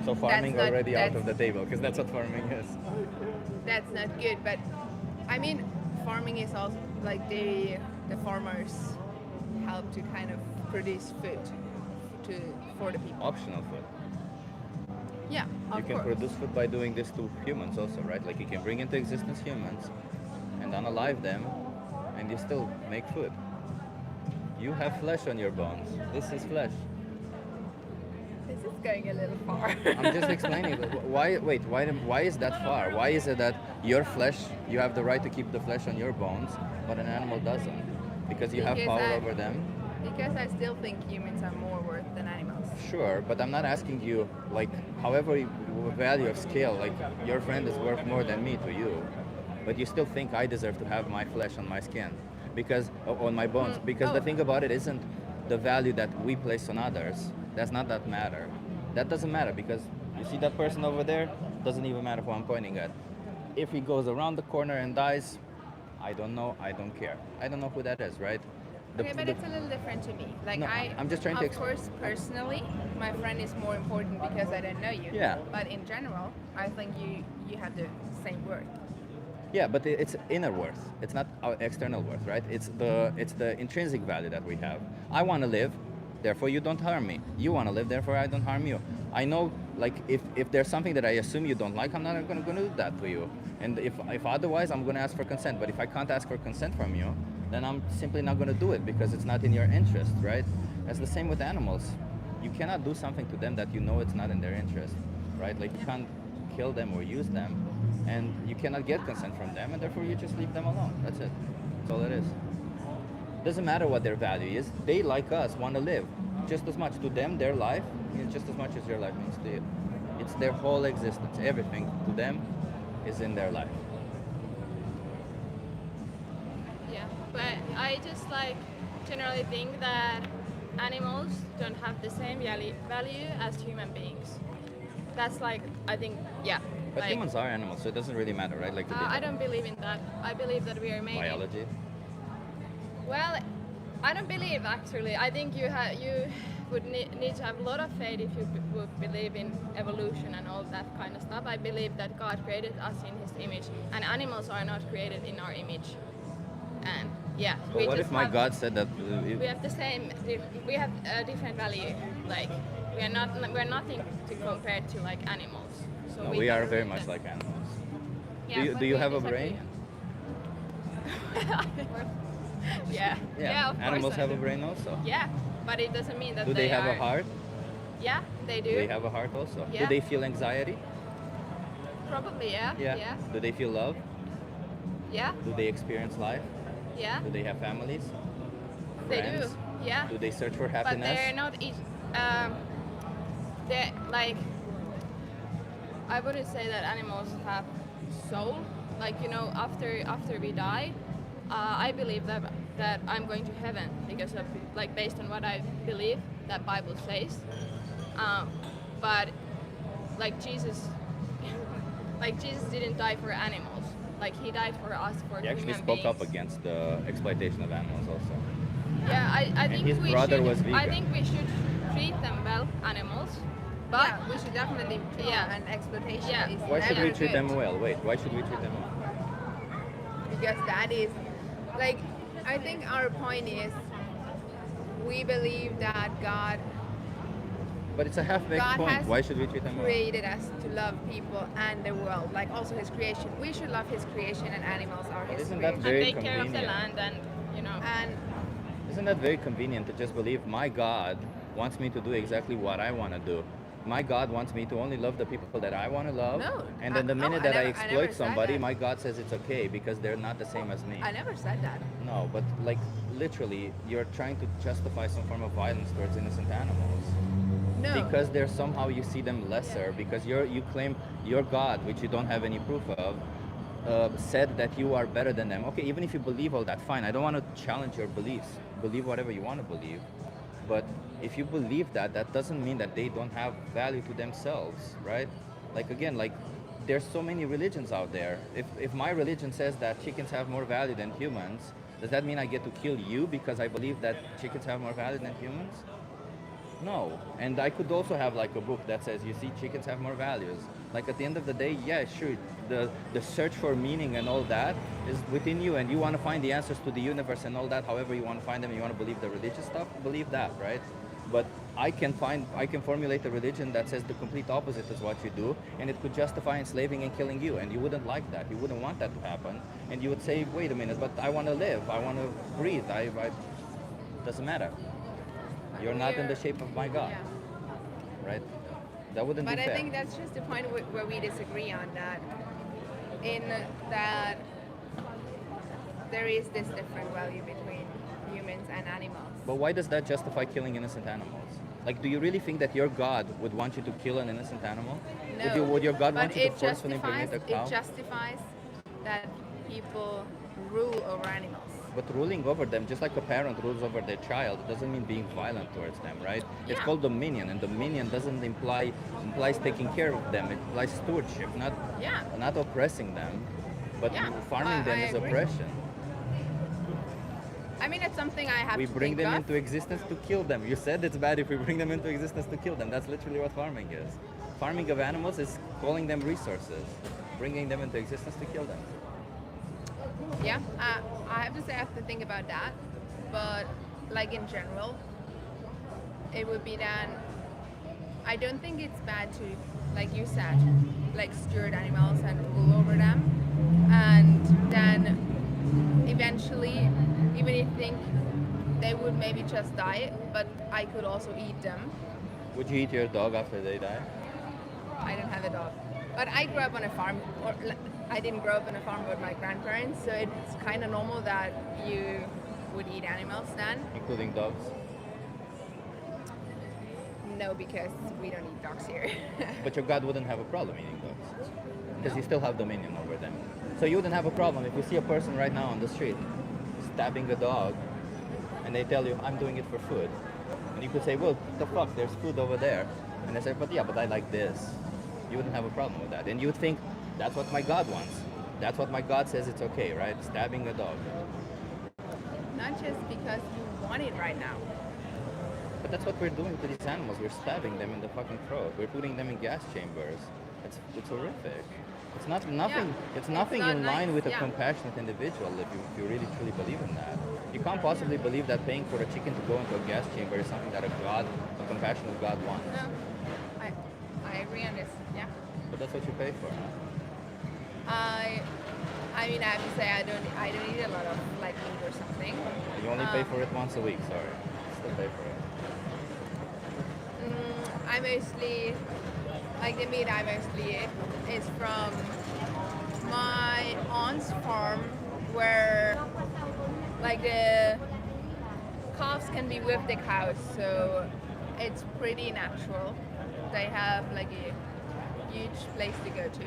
A: So farming already out of the table, because that's what farming is.
D: That's not good, but I mean, farming is also like the farmers help to kind of produce food for the people.
A: Optional food.
D: Yeah,
A: you can produce food by doing this to humans also, right? Like you can bring into existence humans and unalive them, and you still make food. You have flesh on your bones. This is flesh.
D: This is going a little far.
A: I'm just explaining. Why is that far? Why is it that your flesh, you have the right to keep the flesh on your bones, but an animal doesn't? Because you have
D: Because
A: power
D: I-
A: over them?
D: Because I still think humans are more worth than animals.
A: Sure, but I'm not asking you, like, however you value of scale, like, your friend is worth more than me to you, but you still think I deserve to have my flesh on my skin, because, on my bones, because the
D: Oh.
A: thing about it isn't the value that we place on others. That's not that matter. That doesn't matter, because you see that person over there, doesn't even matter who I'm pointing at. If he goes around the corner and dies, I don't know, I don't care. I don't know who that is, right?
D: Okay, but it's a little different to me. Like
A: No, I'm just trying to
D: of course, personally, my friend is more important because I don't know you.
A: Yeah.
D: But in general, I think you have the same worth.
A: Yeah, but it's inner worth. It's not our external worth, right? It's the intrinsic value that we have. I want to live, therefore you don't harm me. You want to live, therefore I don't harm you. I know, like, if there's something that I assume you don't like, I'm not going to do that to you. And if otherwise, I'm going to ask for consent. But if I can't ask for consent from you, then I'm simply not going to do it because it's not in your interest, right? It's the same with animals. You cannot do something to them that you know it's not in their interest, right? Like, you can't kill them or use them, and you cannot get consent from them, and therefore you just leave them alone. That's it. That's all it is. Doesn't matter what their value is. They, like us, want to live just as much. To them, their life means just as much as your life means to you. It's their whole existence. Everything to them is in their life.
E: Yeah, but I just like generally think that animals don't have the same value as human beings. That's like, I think, yeah.
A: But
E: like,
A: humans are animals, so it doesn't really matter, right? Like,
E: I don't believe in that. I believe that we are made.
A: biology.
E: Well, I don't believe actually. I think you would need to have a lot of faith if you would believe in evolution and all that kind of stuff. I believe that God created us in His image, and animals are not created in our image. And yeah,
A: But what if my God said that?
E: we have the same. We have a different value. Like we're nothing to compare to like animals. So
A: No, we are
E: can
A: very
E: read
A: much
E: that.
A: like animals.
E: Yeah,
A: Do you
E: but
A: have
E: we
A: a brain?
E: disagree. Yeah, of course
A: Animals
E: I
A: have a
E: do.
A: brain also.
E: Yeah, but it doesn't mean that
A: Do they have
E: are,
A: a heart?
E: Yeah, they do.
A: Do they have a heart also?
E: Yeah.
A: Do they feel anxiety?
E: Probably, yeah. Yeah.
A: Do they feel love?
E: Yeah.
A: Do they experience life?
E: Yeah.
A: Do they have families?
E: They
A: Friends?
E: do. Yeah.
A: Do they search for
E: But
A: happiness?
E: they're not each. They like. I wouldn't say that animals have soul. Like after we die, I believe that I'm going to heaven because of like based on what I believe that Bible says. But like Jesus, like Jesus didn't die for animals. Like he died for us, for
A: He actually
E: human
A: spoke up
E: beings.
A: against the exploitation of animals also.
E: Yeah, I think
A: his
E: we
A: brother
E: should.
A: was
E: I
A: vegan.
E: think we should treat them well, animals. But
D: Yeah, we should definitely treat
E: Yeah.
D: them, and exploitation
E: Yeah.
D: is
A: Why should
D: never
A: we treat
D: good.
A: them well? Wait, why should we treat them well?
D: Because that is like I think our point is we believe that God
A: But it's a half-baked
D: God
A: point.
D: has
A: Why should we treat them well?
D: created us to love people and the world, like also His creation. We should love His creation, and animals are His
A: Isn't that
D: creation.
A: very
E: and take care of the
A: convenient?
E: land and
D: And
A: Isn't that very convenient to just believe my God wants me to do exactly what I want to do? My God wants me to only love the people that I want to love.
D: No,
A: And then the
D: no,
A: minute
D: I
A: that I
D: never- I
A: exploit
D: never said
A: somebody,
D: that.
A: my God says it's okay because they're not the same as me.
D: I never said that.
A: No, but like literally, you're trying to justify some form of violence towards innocent animals.
D: No.
A: Because they're somehow you see them lesser because you claim your God, which you don't have any proof of, said that you are better than them. Okay, even if you believe all that, fine. I don't want to challenge your beliefs. Believe whatever you want to believe. But if you believe that, that doesn't mean that they don't have value to themselves, right? Like again, like there's so many religions out there. If my religion says that chickens have more value than humans, does that mean I get to kill you because I believe that chickens have more value than humans? No. And I could also have like a book that says, you see, chickens have more values. Like at the end of the day, yeah, sure, the search for meaning and all that is within you, and you want to find the answers to the universe and all that, however you want to find them. You want to believe the religious stuff, believe that, right? But I can formulate a religion that says the complete opposite is what you do, and it could justify enslaving and killing you, and you wouldn't like that. You wouldn't want that to happen, and you would say, wait a minute, but I want to live, I want to breathe, I doesn't matter. You're not in the shape of my God,
D: Yeah.
A: right? That wouldn't
D: But
A: be
D: I
A: fair.
D: think that's just the point where we disagree on that. In that there is this different value between humans and animals.
A: But why does that justify killing innocent animals? Like, do you really think that your God would want you to kill an innocent animal?
D: No.
A: Would your God
D: but
A: want you to
D: it
A: forcefully
D: justifies,
A: impregnate a cow?
D: it justifies that people rule over animals.
A: But ruling over them, just like a parent rules over their child, it doesn't mean being violent towards them, right? It's
D: Yeah.
A: called dominion, and dominion doesn't implies taking care of them. It implies stewardship,
D: Yeah.
A: not oppressing them, but
D: Yeah,
A: farming them
D: I
A: is
D: agree.
A: oppression.
D: I mean, it's something I have
A: We
D: to
A: bring
D: think
A: them
D: of.
A: into existence to kill them. You said it's bad if we bring them into existence to kill them. That's literally what farming is. Farming of animals is calling them resources, bringing them into existence to kill them.
D: Yeah, I have to say I have to think about that. But like in general, it would be then. I don't think it's bad to, like you said, like steward animals and rule over them, and then eventually, even if you think they would maybe just die, but I could also eat them.
A: Would you eat your dog after they die?
D: I don't have a dog, but I grew up on a farm. I didn't grow up on a farm with my grandparents, so it's kind of normal that you would eat animals then.
A: Including dogs?
D: No, because we don't eat dogs here.
A: But your God wouldn't have a problem eating dogs because you still have dominion over them. So you wouldn't have a problem if you see a person right now on the street stabbing a dog and they tell you, I'm doing it for food. And you could say, well, the fuck, there's food over there. And they say, but yeah, but I like this. You wouldn't have a problem with that. And you would think, that's what my God wants. That's what my God says it's okay, right? Stabbing a dog.
D: Not just because you want it right now.
A: But that's what we're doing to these animals. We're stabbing them in the fucking throat. We're putting them in gas chambers. It's horrific. It's not nothing.
D: Yeah.
A: It's nothing
D: It's not
A: in line
D: nice,
A: with a
D: yeah.
A: compassionate individual. If you really truly believe in that, you can't possibly believe that paying for a chicken to go into a gas chamber is something that a compassionate God wants.
D: No, I agree on this. Yeah.
A: But that's what you pay for.
D: I mean, I have to say I don't eat a lot of like meat or something.
A: You only pay for it once a week. Sorry, still pay for it.
D: I mostly like the meat I mostly eat is from my aunt's farm, where like the calves can be with the cows, so it's pretty natural. They have like a huge place to go to.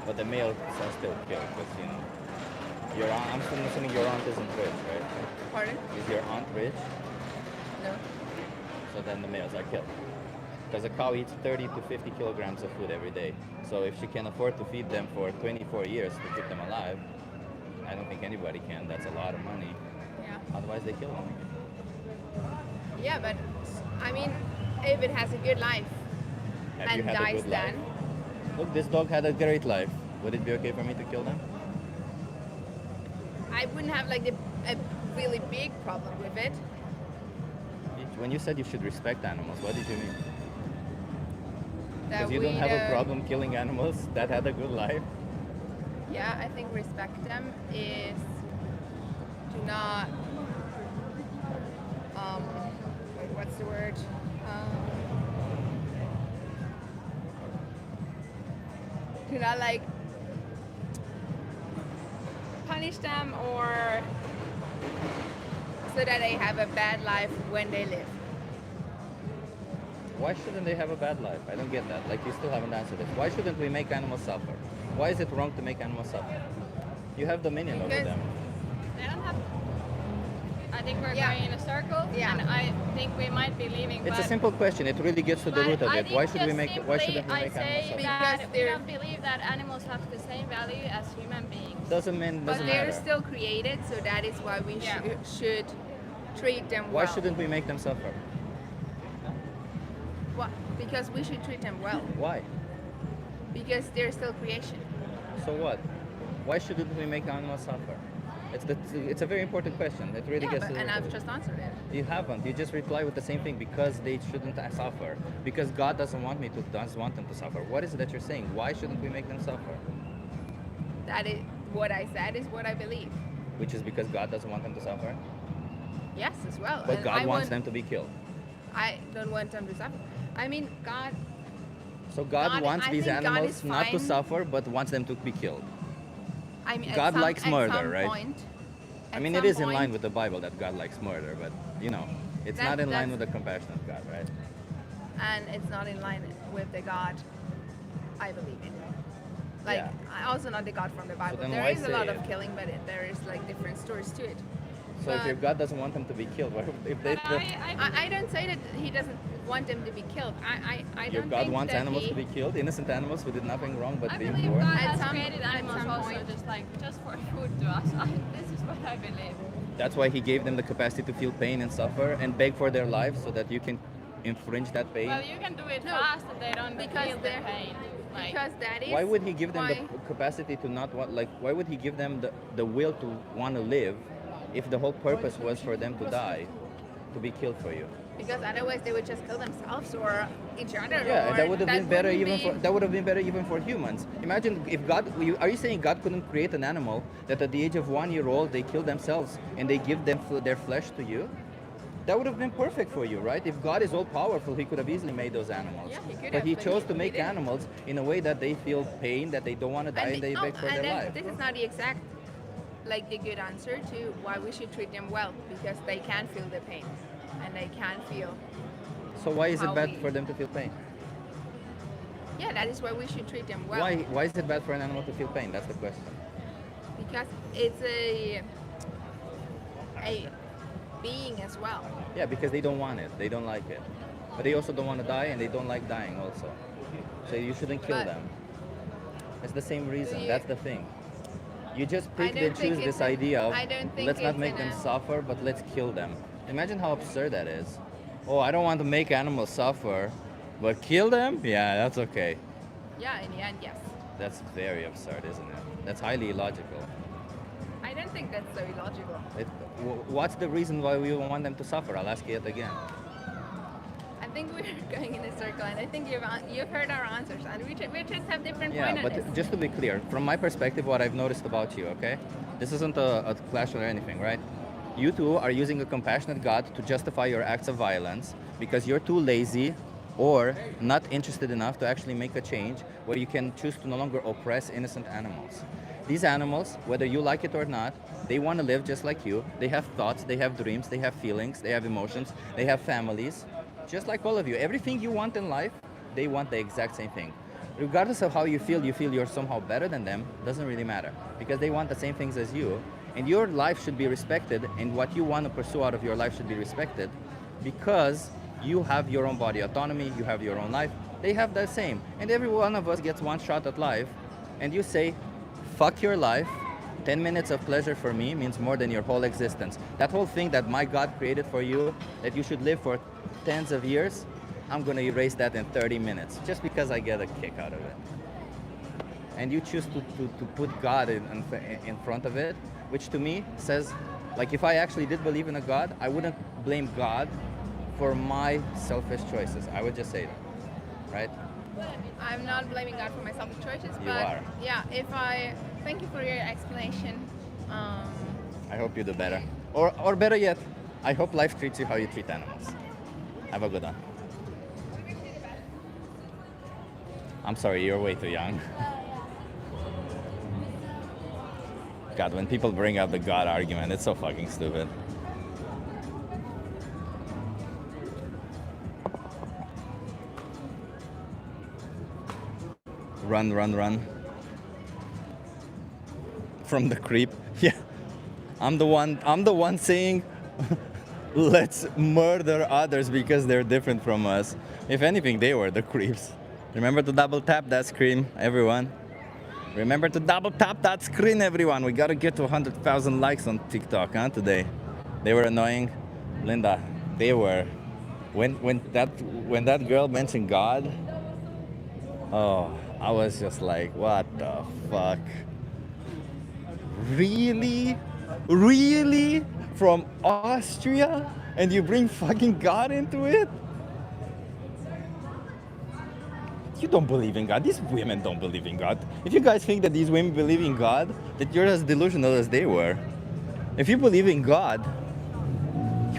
A: But the males are still killed because your aunt. I'm still assuming your aunt isn't rich, right?
D: Pardon?
A: Is your aunt rich?
D: No.
A: So then the males are killed. Because a cow eats 30 to 50 kilograms of food every day. So if she can afford to feed them for 24 years to keep them alive, I don't think anybody can. That's a lot of money.
D: Yeah.
A: Otherwise they kill them.
D: Yeah, but I mean, if it has a good life
A: Have you
D: and
A: had a
D: dies
A: good life?
D: then,
A: Look, this dog had a great life. Would it be okay for me to kill them?
D: I wouldn't have like a really big problem with it.
A: When you said you should respect animals, what did you mean?
D: That
A: Because you don't
D: we
A: have a
D: don't-
A: problem killing animals that had a good life?
D: Yeah, I think respect them is to not. Wait, what's the word? To not like punish them or so that they have a bad life when they live.
A: Why shouldn't they have a bad life? I don't get that. Like, you still haven't answered it. Why shouldn't we make animals suffer? Why is it wrong to make animals suffer? You have dominion over
D: Because-
A: them.
E: They don't have. I think we're
D: Yeah.
E: going in a circle,
D: Yeah.
E: and I think we might be leaving.
A: It's
E: but
A: a simple question. It really gets to the
E: but
A: root of
E: I
A: it.
E: think
A: Why should we
E: just
A: make? Why shouldn't we
E: simply
A: make
E: I
A: animals
E: say
A: suffer?
E: that
D: Because
E: we
D: they're-
E: don't believe that animals have the same value as human beings.
A: Doesn't mean
D: But
A: doesn't
D: they're
A: matter.
D: still created, so that is why we
E: Yeah.
D: should treat them
A: Why
D: well.
A: shouldn't we make them suffer?
D: What? Because we should treat them well.
A: Why?
D: Because they're still creation.
A: So what? Why shouldn't we make animals suffer? It's a very important question. It really
D: Yeah,
A: gets
D: but,
A: to the
D: and
A: root of
D: I've
A: it.
D: just answered it.
A: You haven't. You just reply with the same thing because they shouldn't suffer. Because God doesn't want them to suffer. What is it that you're saying? Why shouldn't we make them suffer?
D: That is what I said is what I believe.
A: Which is because God doesn't want them to suffer.
D: Yes, as well.
A: But
D: And
A: God
D: I
A: wants
D: want-
A: them to be killed.
D: I don't want them to suffer. I mean, God.
A: So God wants
D: I
A: these
D: think God
A: animals
D: is
A: not to
D: fine.
A: suffer, but wants them to be killed.
D: I mean,
A: God likes murder,
D: at some
A: right?
D: point.
A: I
D: At
A: mean, it
D: some
A: is in line
D: point,
A: with the Bible that God likes murder, but you know, it's
D: That-
A: not in line
D: that's-
A: with the compassion of God, right?
D: and it's not in line with the God I believe in. Like,
A: Yeah.
D: I also not the God from the Bible.
A: then
D: There
A: why
D: is a lot
A: say
D: of
A: it?
D: killing, but there is like different stories to it.
A: So if
D: But-
A: your God doesn't want them to be killed, why if they?
E: But
D: I don't say that he doesn't want them to be killed. I
A: Your
D: don't
A: God
D: think
A: wants
D: that
A: animals
D: he,
A: to be killed, innocent animals who did nothing wrong but
E: I
A: being
E: believe
A: born.
E: God
D: At
E: has
D: some-
E: created
D: at
E: animals
D: some
E: also
D: point.
E: just for food to us. This is what I believe.
A: That's why He gave them the capacity to feel pain and suffer and beg for their lives, so that you can infringe that pain.
E: Well, you can do it
D: No,
E: fast and they don't
D: because
E: feel the
D: they're-
E: pain. Like,
D: because that is
A: Why would He give them
D: why,
A: the capacity to not want? Like, why would He give them the will to want to live, if the whole purpose was for them to die, to be killed for you?
D: because otherwise they would just kill themselves or each other.
A: Yeah,
D: or
A: and that would have been better
D: wouldn't
A: even
D: be-
A: for that would have been better even for humans. Imagine if God. Are you saying God couldn't create an animal that at the age of 1 year old they kill themselves and they give them their flesh to you? That would have been perfect for you, right? If God is all powerful, He could have easily made those animals.
D: Yeah, He could
A: but
D: have,
A: He
D: but
A: chose
D: he-
A: to
D: he
A: make
D: didn't.
A: animals in a way that they feel pain, that they don't want to die, and they beg for their
D: then
A: life.
D: this is not the exact, like the good answer to why we should treat them well, because they can feel the pain, and they can feel.
A: So why is it
D: how
A: bad
D: we-
A: for them to feel pain?
D: Yeah, that is why we should treat them well.
A: Why is it bad for an animal to feel pain? That's the question.
D: Because it's a being as well.
A: Yeah, because they don't want it. They don't like it. But they also don't want to die, and they don't like dying also. So you shouldn't kill
D: But-
A: them. It's the same reason.
D: you-
A: That's the thing. You just
D: I
A: pick
D: don't
A: and
D: think
A: choose
D: it's
A: this
D: a-
A: idea of
D: I don't think
A: let's not
D: it's
A: make
D: in
A: them
D: a-
A: suffer, but let's kill them. Imagine how absurd that is. Oh, I don't want to make animals suffer, but kill them? Yeah, that's okay.
D: Yeah, in the end, yes.
A: That's very absurd, isn't it? That's highly illogical.
D: I don't think that's so illogical.
A: What's the reason why we want them to suffer? I'll ask you it again.
D: I think we're going in a circle, and I think you've heard our answers, and we just have different
A: Yeah,
D: point on
A: but
D: this.
A: just to be clear, from my perspective, what I've noticed about you, okay? This isn't a clash or anything, right? You two are using a compassionate God to justify your acts of violence because you're too lazy or not interested enough to actually make a change where you can choose to no longer oppress innocent animals. These animals, whether you like it or not, they want to live just like you. They have thoughts, they have dreams, they have feelings, they have emotions, they have families, just like all of you. Everything you want in life, they want the exact same thing. Regardless of how you feel you're somehow better than them, doesn't really matter because they want the same things as you. And your life should be respected, and what you want to pursue out of your life should be respected because you have your own body autonomy, you have your own life, they have the same. And every one of us gets one shot at life, and you say, fuck your life, 10 minutes of pleasure for me means more than your whole existence. That whole thing that my God created for you, that you should live for tens of years, I'm gonna erase that in 30 minutes, just because I get a kick out of it. And you choose to put God in front of it, which to me says, like if I actually did believe in a God, I wouldn't blame God for my selfish choices. I would just say that, right?
D: I'm not blaming God for my selfish choices,
A: You
D: but
A: are.
D: yeah, thank you for your explanation.
A: I hope you do better. Or better yet, I hope life treats you how you treat animals. Have a good one. I'm sorry, you're way too young. God, when people bring up the God argument, it's so fucking stupid. Run, run, run. From the creep. Yeah. I'm the one saying let's murder others because they're different from us. If anything, they were the creeps. Remember to double tap that screen, everyone. Remember to double tap that screen, everyone. We gotta get to 100,000 likes on TikTok, huh, today. They were annoying. Linda, they were. When that girl mentioned God, oh, I was just like, what the fuck? Really? Really? From Austria? And you bring fucking God into it? You don't believe in God. These women don't believe in God. If you guys think that these women believe in God, that you're as delusional as they were. If you believe in God,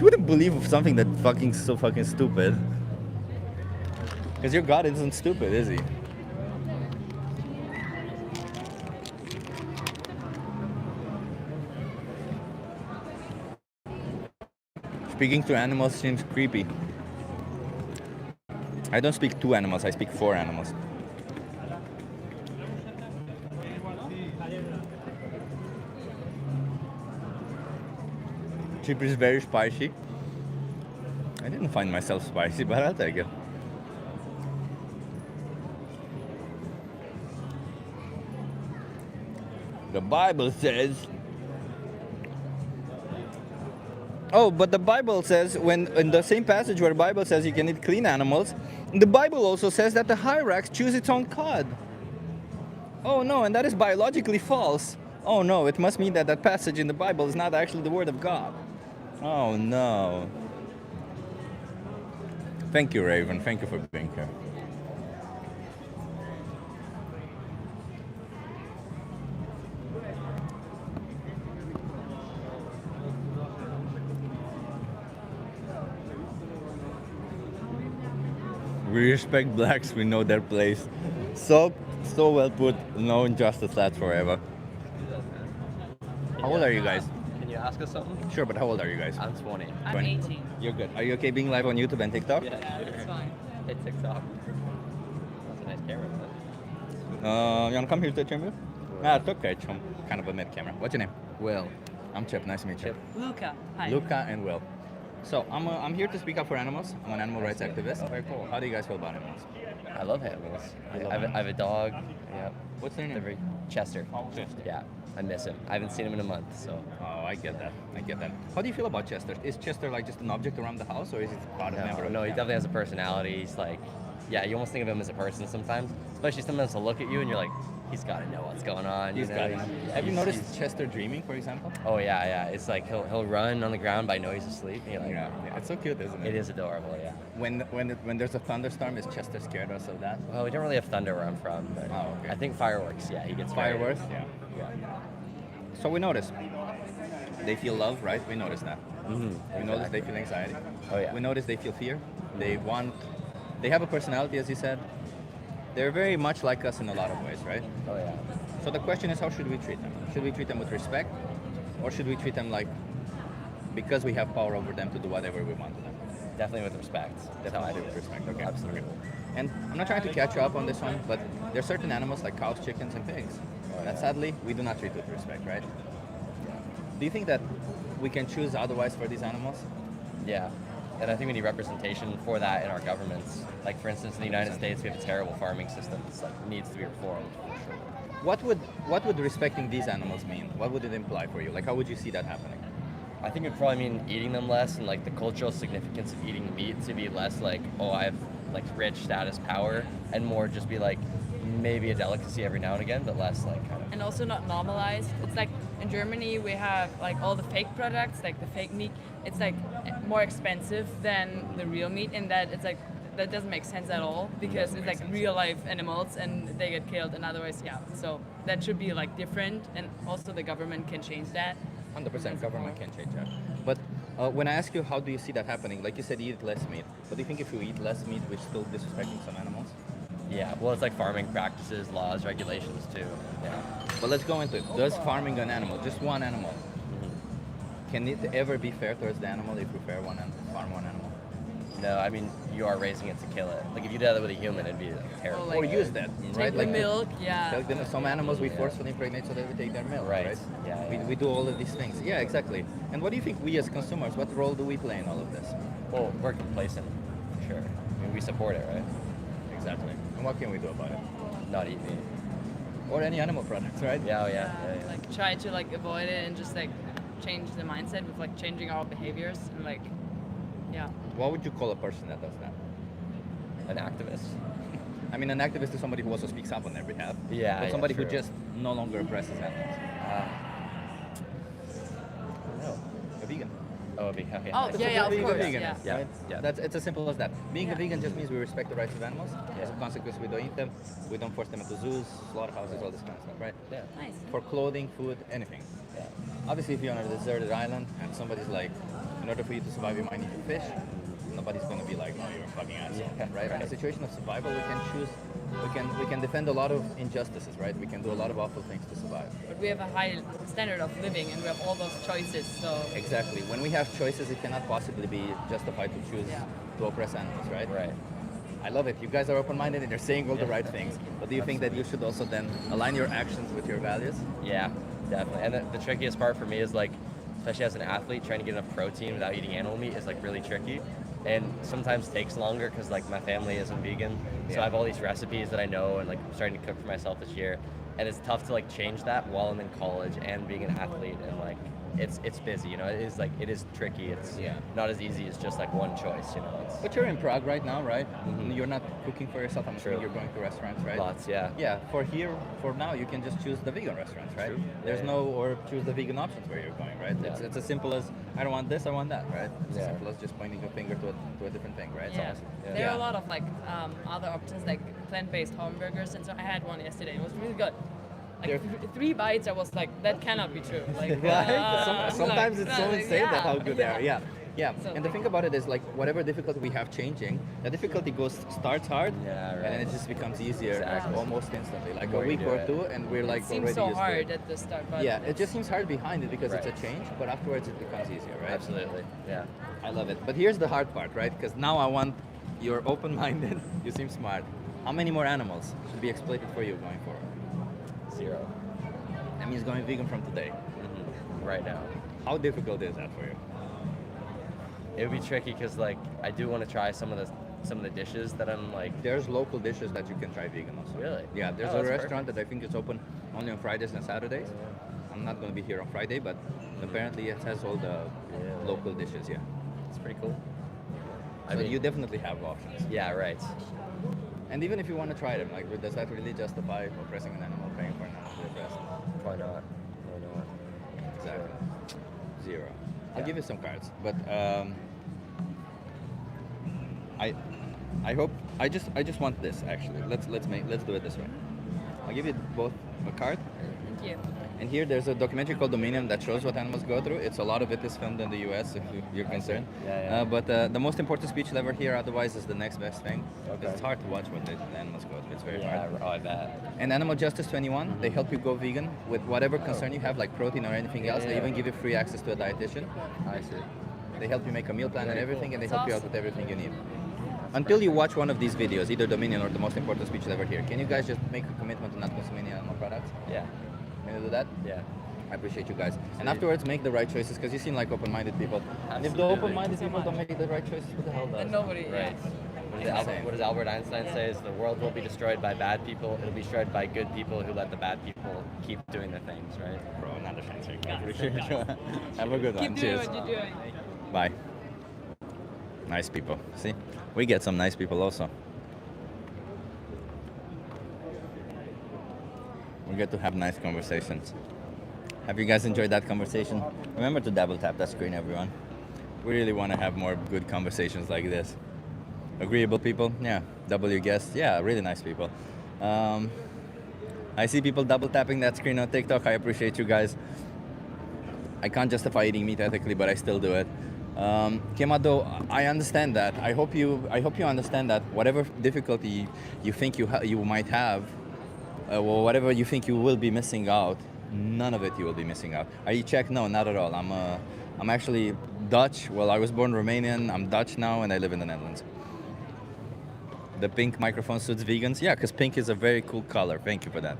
A: You wouldn't believe something that fucking so fucking stupid. Because your God isn't stupid, is he? Speaking to animals seems creepy. I don't speak to animals, I speak for animals. Chip is very spicy. I didn't find myself spicy, but I'll take it. The Bible says. Oh, but the Bible says, when in the same passage where the Bible says you can eat clean animals, the Bible also says that the hyrax chews its own cud. Oh no, and that is biologically false. Oh no, it must mean that that passage in the Bible is not actually the word of God. Oh no. Thank you, Raven. Thank you for being here. We respect blacks, we know their place. So well put, no injustice lasts forever. How old are you guys?
F: Can you ask us something?
A: Sure, but how old are you guys?
F: I'm 20.
G: I'm
A: 20.
G: 18.
A: You're good. Are you okay being live on YouTube and TikTok?
F: Yeah,
G: That's fine.
F: Hey, TikTok. That's a nice camera.
A: You wanna come here to the chamber? Ah, it's okay, chum. Kind of a mid camera. What's your name?
F: Will.
A: I'm Chip. Nice to meet you.
F: Chip.
G: Luca. Hi.
A: Luca and Will. So I'm here to speak up for animals. I'm an animal rights activist. Very cool. How do you guys feel about animals?
F: I love animals.
A: You love
F: I have a dog. Yeah.
A: What's their
F: They're
A: name?
F: very Chester.
A: Chester.
F: Yeah. I miss him. I haven't seen him in a month, so.
A: Oh, I get that. I get that. How do you feel about Chester? Is Chester like just an object around the house, or is it part of member
F: No,
A: of
F: no,
A: the
F: he
A: family?
F: definitely has a personality. He's like, yeah, you almost think of him as a person sometimes. Especially sometimes he'll look at you and you're like, he's got to know what's going on.
A: He's
F: you
A: got
F: know?
A: it.
F: He's-
A: Have you
F: he's-
A: noticed Chester dreaming, for example?
F: Oh yeah, yeah. It's like he'll run on the ground, but I know he's asleep. And you're like,
A: Yeah, it's so cute, isn't it?
F: It is adorable, yeah.
A: When there's a thunderstorm, is Chester scared us of that?
F: Well, we don't really have thunder where I'm from, but
A: Oh, okay.
F: I think fireworks. Yeah, he gets very-
A: Fireworks? Yeah.
F: Yeah.
A: So we notice they feel love, right? We notice that.
F: Mm-hmm.
A: We notice they feel anxiety.
F: Oh yeah.
A: We notice they feel fear. They have a personality, as you said. They're very much like us in a lot of ways, right?
F: Oh yeah.
A: So the question is, how should we treat them? Should we treat them with respect, or should we treat them like because we have power over them to do whatever we want to them?
F: Definitely with respect. That's how I do
A: With
F: it.
A: respect. Okay.
F: Absolutely.
A: Okay. And I'm not trying to catch you up on this one, but there are certain animals like cows, chickens, and pigs that sadly we do not treat with respect, right? Do you think that we can choose otherwise for these animals?
F: Yeah. And I think we need representation for that in our governments. Like for instance, in the United
A: 100%.
F: States, we have a terrible farming system. It's like needs to be reformed for sure.
A: What would respecting these animals mean? What would it imply for you? Like, how would you see that happening?
F: I think it'd probably mean eating them less, and like the cultural significance of eating meat to be less like, oh, I have like rich status power, and more just be like maybe a delicacy every now and again, but less like kind of.
G: And also not normalized. It's like in Germany we have like all the fake products, like the fake meat. It's like more expensive than the real meat, in that it's like that doesn't make sense at all because it's like real life animals and they get killed, and otherwise, yeah. So that should be like different, and also the government can change that.
A: 100% government can change that. But when I ask you how do you see that happening, like you said, eat less meat. But do you think if you eat less meat, we're still disrespecting some animals?
F: Yeah, well, it's like farming practices, laws, regulations too. Yeah.
A: But let's go into it. Does farming an animal, just one animal, can it ever be fair towards the animal if we farm one animal?
F: No, I mean you are raising it to kill it. Like if you did that with a human, it'd be terrible.
G: Like,
A: Or use that,
G: Take
A: right?
G: the
A: Like
G: milk, yeah.
A: like some animals we forcefully impregnate so that we take their milk,
F: Right.
A: right?
F: Yeah, yeah.
A: We do all of these things. Yeah, exactly. And what do you think we as consumers, what role do we play in all of this?
F: Well, we're complacent, for sure. I mean, we support it, right?
A: Exactly. And what can we do about it?
F: Not eat meat.
A: Or any animal products, right?
F: Yeah, oh yeah, yeah.
G: Like try to like avoid it and just like change the mindset with like changing our behaviors and like, yeah.
A: What would you call a person that does that?
F: An activist.
A: I mean, an activist is somebody who also speaks up on their behalf.
F: Yeah,
A: But
F: yeah,
A: somebody who
F: true.
A: just no longer oppresses animals.
F: No.
A: A vegan.
F: Oh, it'd be okay.
G: Oh,
A: It's
G: yeah,
A: a
G: yeah, of
A: being a
G: course,
A: vegan,
G: yeah.
F: Yeah,
A: right?
F: yeah.
A: It's as simple as that. Being a
G: Yeah.
A: vegan just means we respect the rights of animals.
F: Yeah.
A: As a consequence, we don't eat them. We don't force them into zoos, slaughterhouses, all this kind of stuff, right?
F: Yeah.
G: Nice.
A: For clothing, food, anything.
F: Yeah.
A: Obviously, if you're on a deserted island and somebody's like, in order for you to survive, you might need to fish. Nobody's going to be like, no, you're a fucking asshole, right? In a situation of survival, we can choose, we can defend a lot of injustices, right? We can do a lot of awful things to survive.
G: But we have a high standard of living, and we have all those choices. So
A: Exactly. When we have choices, it cannot possibly be justified to choose to oppress animals, right?
F: Right.
A: I love it. You guys are open-minded and you're saying all the right things. But do you think that you should also then align your actions with your values?
F: Yeah, definitely. And the trickiest part for me is like, especially as an athlete, trying to get enough protein without eating animal meat is like really tricky. And sometimes takes longer because like my family isn't vegan. So I have all these recipes that I know and like I'm starting to cook for myself this year. And it's tough to like change that while I'm in college and being an athlete and like it's busy, you know, it is tricky. It's not as easy as just like one choice, you know.
A: But you're in Prague right now, right?
F: Mhm.
A: You're not cooking for yourself. I'm sure
F: True.
A: you're going to restaurants, right?
F: Lots, yeah.
A: Yeah, for now, you can just choose the vegan restaurants, right?
F: True.
A: There's
F: Yeah,
A: no, or choose the vegan options where you're going, right?
F: Yeah.
A: It's as simple as, I don't want this, I want that, right? It's as
F: Yeah.
A: simple as just pointing a finger to a different thing, right? It's
G: yeah,
A: almost-
G: there are a lot of like other options like plant-based hamburgers, and so I had one yesterday. It was really good. Like
A: They're-
G: 3 bites, I was like, that cannot be true. Like,
A: Right? Sometimes
G: like,
A: it's so
G: like,
A: insane that how good they
G: yeah.
A: are. Yeah. Yeah.
G: So-
A: And the thing about it is like whatever difficulty we have changing, the difficulty starts hard
F: Yeah, right.
A: and then it just becomes easier
F: Exactly.
A: almost instantly. Like a
F: More you
A: week
F: do
A: or
F: it.
A: two and we're like
G: It seems
A: already
G: so
A: used to
G: hard
A: it.
G: at the start, but
A: Yeah, it just seems hard behind it because it's
F: Right.
A: a change, but afterwards it becomes easier, right?
F: Absolutely. Yeah.
A: I love it. But here's the hard part, right? Because now I want you're open-minded, you seem smart. How many more animals should be exploited for you going forward?
F: 0.
A: That means going vegan from today.
F: Right now.
A: How difficult is that for you?
F: It would be tricky because like I do want to try some of the dishes that I'm like.
A: There's local dishes that you can try vegan also.
F: Really?
A: Yeah, there's
F: Oh,
A: a
F: that's
A: restaurant that I think is open only on Fridays and Saturdays. I'm not going to be here on Friday, but apparently it has all the local dishes, yeah.
F: It's pretty cool.
A: So you definitely have options.
F: Yeah, right.
A: And even if you want to try them, like, does that really justify oppressing an animal, paying for an animal to be oppressed?
F: Why not? Why not?
A: Exactly. 0. I'll
F: Yeah.
A: give you some cards, but I hope I just want this actually. Let's do it this way. I'll give you both a card.
G: Thank you.
A: And here there's a documentary called Dominion that shows what animals go through. It's a lot of it is filmed in the US if you're concerned.
F: Yeah.
A: But the most important speech you'll ever hear otherwise is the next best thing.
F: Okay.
A: It's hard to watch what the animals go through. It's very
F: Yeah,
A: hard.
F: I bet.
A: And Animal Justice 21, they help you go vegan with whatever concern you have, like protein or anything else. They
F: Yeah.
A: even give you free access to a dietitian.
F: I see.
A: They help you make a meal plan and everything, and they
G: That's
A: help you out
G: awesome.
A: with everything you need. Until you watch one of these videos, either Dominion or the most important speech you'll ever hear, can you guys just make a commitment to not consume any animal products?
F: Yeah.
A: Can you do that?
F: Yeah.
A: I appreciate you guys. And
F: Sweet.
A: afterwards, make the right choices because you seem like open-minded people. And if the
F: Absolutely.
A: open-minded
G: Thank you so
A: people don't
G: much.
A: make the right choices, who the hell does?
G: And nobody,
F: Right.
A: Insane.
F: What does Albert Einstein say? Is the world will be destroyed by bad people. It'll be destroyed by good people who let the bad people keep doing their things, right?
A: Bro, another fancy. I appreciate you. Have a good one.
G: Keep doing
A: Cheers.
G: what you're doing.
A: Bye. Nice people. See, we get some nice people also. We get to have nice conversations. Have you guys enjoyed that conversation? Remember to double tap that screen, everyone. We really want to have more good conversations like this. Agreeable people? Yeah. W guests? Yeah, really nice people. I see people double tapping that screen on TikTok. I appreciate you guys. I can't justify eating meat ethically, but I still do it. Kemado, I understand that. I hope you understand that whatever difficulty you think you might have, or whatever you think you will be missing out, none of it you will be missing out. Are you Czech? No, not at all. I'm actually Dutch. Well, I was born Romanian. I'm Dutch now, and I live in the Netherlands. The pink microphone suits vegans. Yeah, because pink is a very cool color. Thank you for that.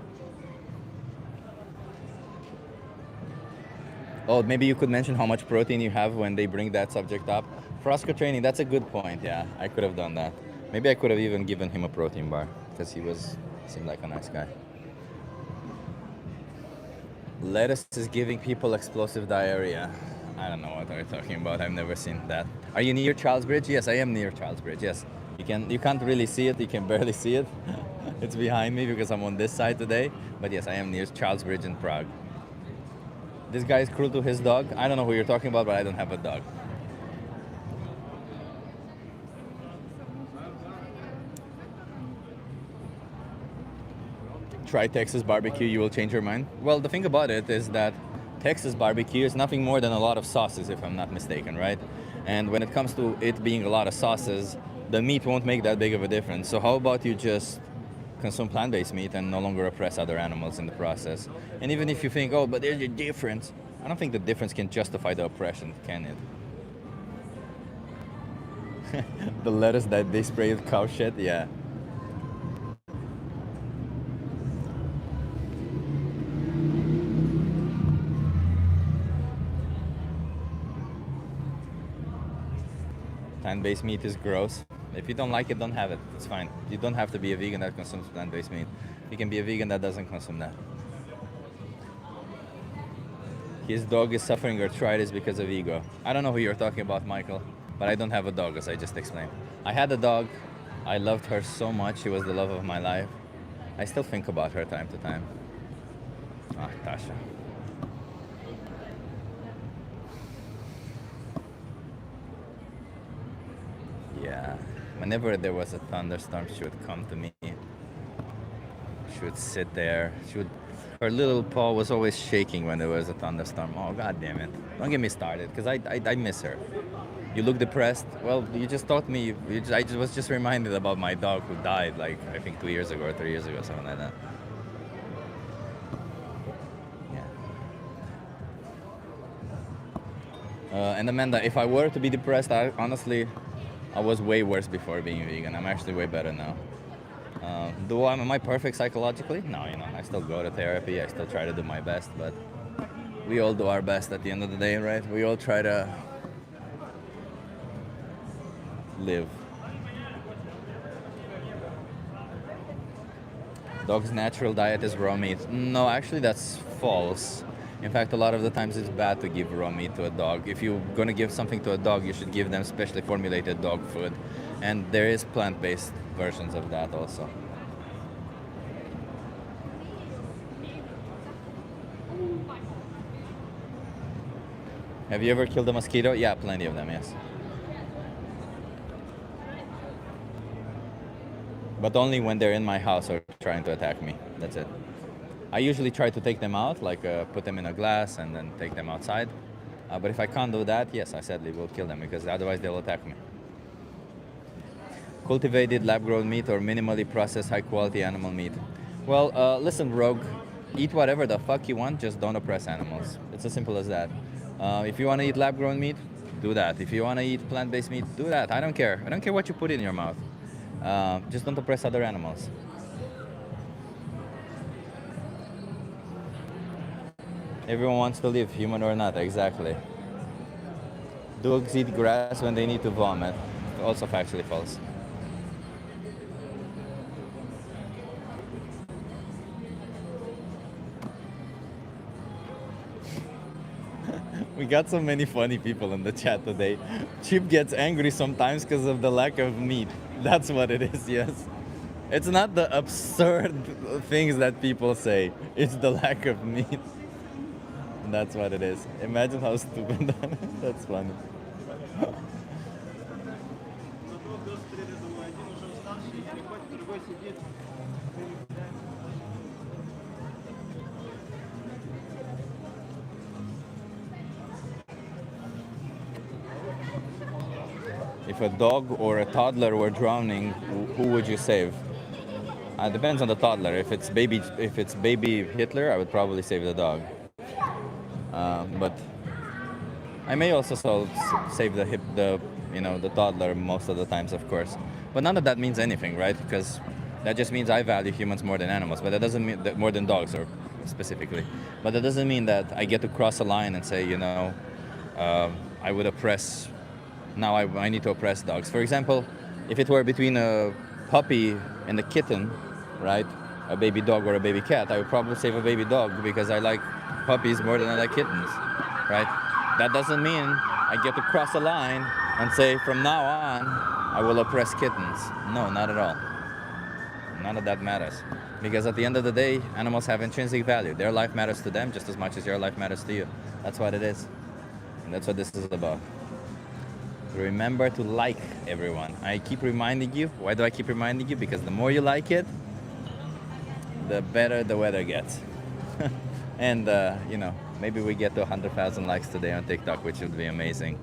A: Oh, maybe you could mention how much protein you have when they bring that subject up. Frosco training, that's a good point. Yeah, I could have done that. Maybe I could have even given him a protein bar because seemed like a nice guy. Lettuce is giving people explosive diarrhea. I don't know what they're talking about. I've never seen that. Are you near Charles Bridge? Yes, I am near Charles Bridge. Yes, you can't really see it. You can barely see it. It's behind me because I'm on this side today. But yes, I am near Charles Bridge in Prague. This guy is cruel to his dog. I don't know who you're talking about, but I don't have a dog. Try Texas barbecue, you will change your mind. Well, the thing about it is that Texas barbecue is nothing more than a lot of sauces, if I'm not mistaken, right? And when it comes to it being a lot of sauces, the meat won't make that big of a difference. So how about you just consume plant-based meat and no longer oppress other animals in the process? And even if you think, oh, but there's a difference, I don't think the difference can justify the oppression, can it? The lettuce that they spray with cow shit, yeah. Plant-based meat is gross. If you don't like it, don't have it. It's fine. You don't have to be a vegan that consumes plant-based meat. You can be a vegan that doesn't consume that. His dog is suffering arthritis because of ego. I don't know who you're talking about, Michael, but I don't have a dog, as I just explained. I had a dog. I loved her so much. She was the love of my life. I still think about her time to time. Ah, Tasha. Yeah. Whenever there was a thunderstorm, she would come to me. She would sit there. Her little paw was always shaking when there was a thunderstorm. Oh, God damn it. Don't get me started, because I miss her. You look depressed? Well, you just taught me, I was just reminded about my dog who died, like, I think 2 years ago or 3 years ago, something like that. Yeah. And Amanda, if I were to be depressed, honestly, I was way worse before being vegan. I'm actually way better now. Am I perfect psychologically? No, I still go to therapy. I still try to do my best, but we all do our best at the end of the day, right? We all try to live. Dog's natural diet is raw meat. No, actually that's false. In fact, a lot of the times it's bad to give raw meat to a dog. If you're going to give something to a dog, you should give them specially formulated dog food. And there is plant-based versions of that also. Have you ever killed a mosquito? Yeah, plenty of them, yes. But only when they're in my house or trying to attack me. That's it. I usually try to take them out, like put them in a glass and then take them outside. But if I can't do that, yes, I sadly will kill them because otherwise they'll attack me. Cultivated lab-grown meat or minimally processed high-quality animal meat? Well, listen, Rogue, eat whatever the fuck you want, just don't oppress animals. It's as simple as that. If you want to eat lab-grown meat, do that. If you want to eat plant-based meat, do that. I don't care. I don't care what you put in your mouth. Just don't oppress other animals. Everyone wants to live, human or not, exactly. Dogs eat grass when they need to vomit. Also factually false. We got so many funny people in the chat today. Chip gets angry sometimes because of the lack of meat. That's what it is, yes. It's not the absurd things that people say. It's the lack of meat. That's what it is. Imagine how stupid that is. That's funny. If a dog or a toddler were drowning, who would you save? Depends on the toddler. If it's baby Hitler, I would probably save the dog. But I may also save the toddler most of the times, of course. But none of that means anything, right? Because that just means I value humans more than animals. But that doesn't mean that more than dogs, or specifically. But that doesn't mean that I get to cross a line and say, I would oppress. Now I need to oppress dogs. For example, if it were between a puppy and a kitten, right? A baby dog or a baby cat, I would probably save a baby dog because I like puppies more than I like kittens, right? That doesn't mean I get to cross a line and say from now on I will oppress kittens. No, not at all. None of that matters. Because at the end of the day, animals have intrinsic value. Their life matters to them just as much as your life matters to you. That's what it is. And that's what this is about. Remember to like everyone. I keep reminding you. Why do I keep reminding you? Because the more you like it, the better the weather gets. And, Maybe we get to 100,000 likes today on TikTok, which would be amazing.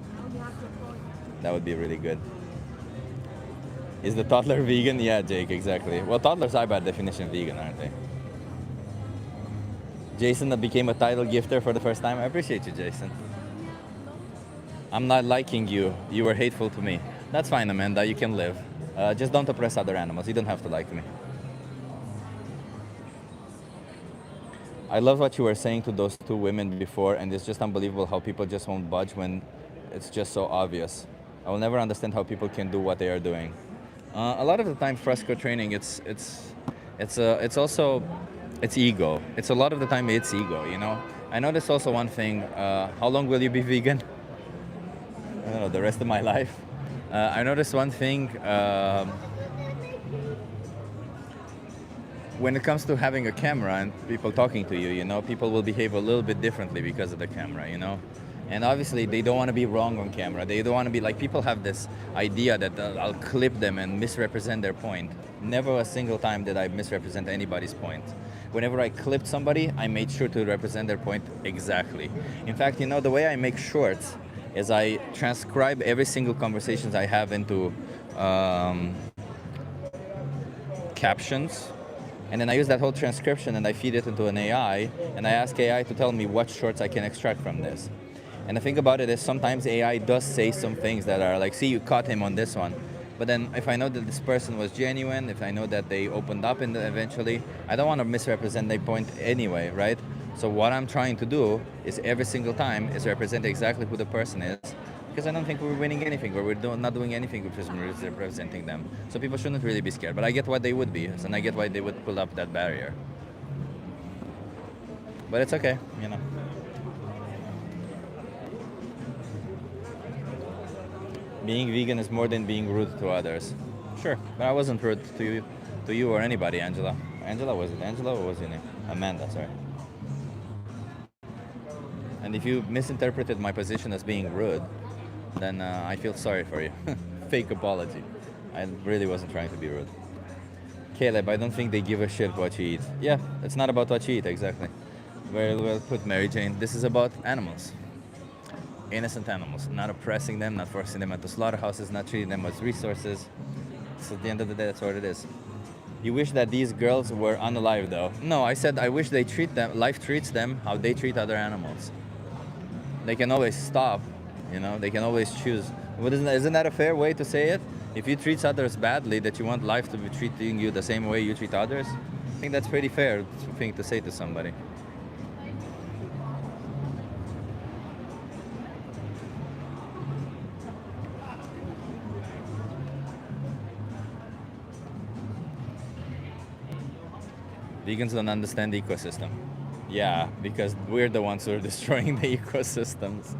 A: That would be really good. Is the toddler vegan? Yeah, Jake, exactly. Well, toddlers are by definition vegan, aren't they? Jason that became a title gifter for the first time. I appreciate you, Jason. I'm not liking you. You were hateful to me. That's fine, Amanda. You can live. Just don't oppress other animals. You don't have to like me. I love what you were saying to those two women before, and it's just unbelievable how people just won't budge when it's just so obvious. I will never understand how people can do what they are doing. A lot of the time, fresco training, it's also it's ego. It's a lot of the time it's ego. You know. I noticed also one thing. How long will you be vegan? I don't know, the rest of my life. I noticed one thing. When it comes to having a camera and people talking to you, you know, people will behave a little bit differently because of the camera, you know. And obviously, they don't want to be wrong on camera. They don't want to be like, people have this idea that I'll clip them and misrepresent their point. Never a single time did I misrepresent anybody's point. Whenever I clipped somebody, I made sure to represent their point exactly. In fact, you know, the way I make shorts is I transcribe every single conversations I have into captions. And then I use that whole transcription and I feed it into an AI, and I ask AI to tell me what shorts I can extract from this. And the thing about it is sometimes AI does say some things that are like, see, you caught him on this one. But then if I know that this person was genuine, if I know that they opened up eventually, I don't want to misrepresent their point anyway, right? So what I'm trying to do is every single time is represent exactly who the person is, because I don't think we're winning anything, or we're not doing anything with representing them. So people shouldn't really be scared. But I get why they would be, and I get why they would pull up that barrier. But it's okay, you know. Being vegan is more than being rude to others. Sure, but I wasn't rude to you or anybody, Angela. Angela, was it Angela or was your name? Amanda, sorry. And if you misinterpreted my position as being rude, then I feel sorry for you. Fake apology. I really wasn't trying to be rude. Caleb, I don't think they give a shit what you eat. Yeah, it's not about what you eat, exactly. Very well put, Mary Jane. This is about animals. Innocent animals. Not oppressing them, not forcing them into slaughterhouses, not treating them as resources. So at the end of the day, that's what it is. You wish that these girls were unalive, though. No, I said I wish they treat them, life treats them how they treat other animals. They can always stop, you know, they can always choose. But isn't that a fair way to say it? If you treat others badly, that you want life to be treating you the same way you treat others, I think that's pretty fair thing to say to somebody. Vegans don't understand the ecosystem. Yeah, because we're the ones who are destroying the ecosystems.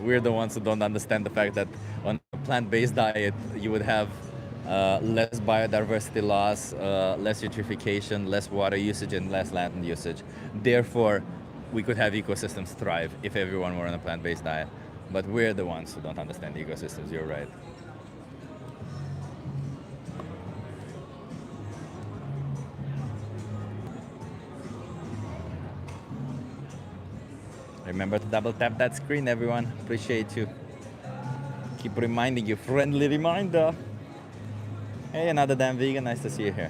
A: We're the ones who don't understand the fact that on a plant-based diet, you would have less biodiversity loss, less eutrophication, less water usage, and less land usage. Therefore, we could have ecosystems thrive if everyone were on a plant-based diet. But we're the ones who don't understand the ecosystems, you're right. Remember to double tap that screen, everyone. Appreciate you. Keep reminding you, friendly reminder. Hey, another damn vegan. Nice to see you here.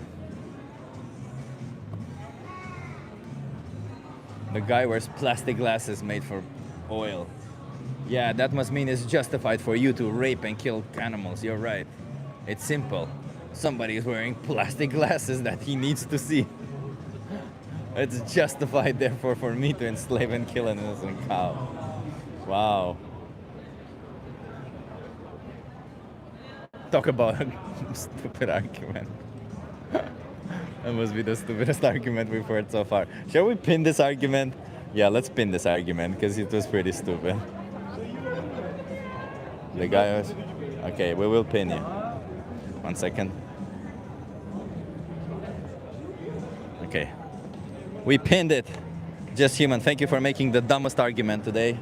A: The guy wears plastic glasses made for oil. Yeah, that must mean it's justified for you to rape and kill animals. You're right. It's simple. Somebody is wearing plastic glasses that he needs to see. It's justified, therefore, for me to enslave and kill an innocent cow. Wow. Talk about a stupid argument. That must be the stupidest argument we've heard so far. Shall we pin this argument? Yeah, let's pin this argument, because it was pretty stupid. The guy was... Okay, we will pin you. 1 second. Okay. We pinned it. Just human. Thank you for making the dumbest argument today.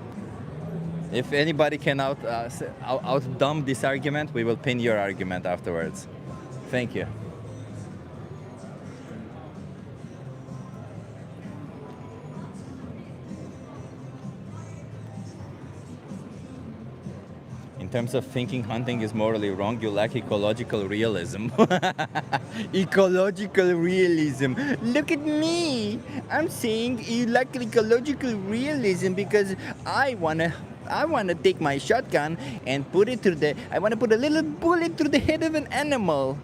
A: If anybody can out-dumb this argument, we will pin your argument afterwards. Thank you. terms of thinking hunting is morally wrong, you lack ecological realism. Ecological realism. Look at me. I'm saying you lack ecological realism because I wanna take my shotgun and put it through I wanna put a little bullet through the head of an animal.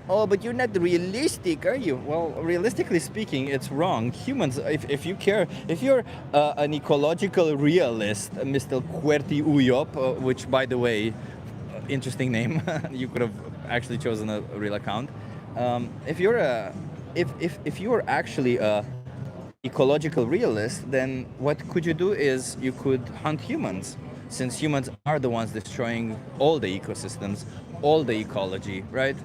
A: Oh, but you're not realistic, are you? Well, realistically speaking, it's wrong. Humans, if you care, if you're an ecological realist, Mr. Querti Uyop, which, by the way, interesting name. You could have actually chosen a real account. If you're if you are actually a ecological realist, then what could you do is you could hunt humans, since humans are the ones destroying all the ecosystems, all the ecology, right?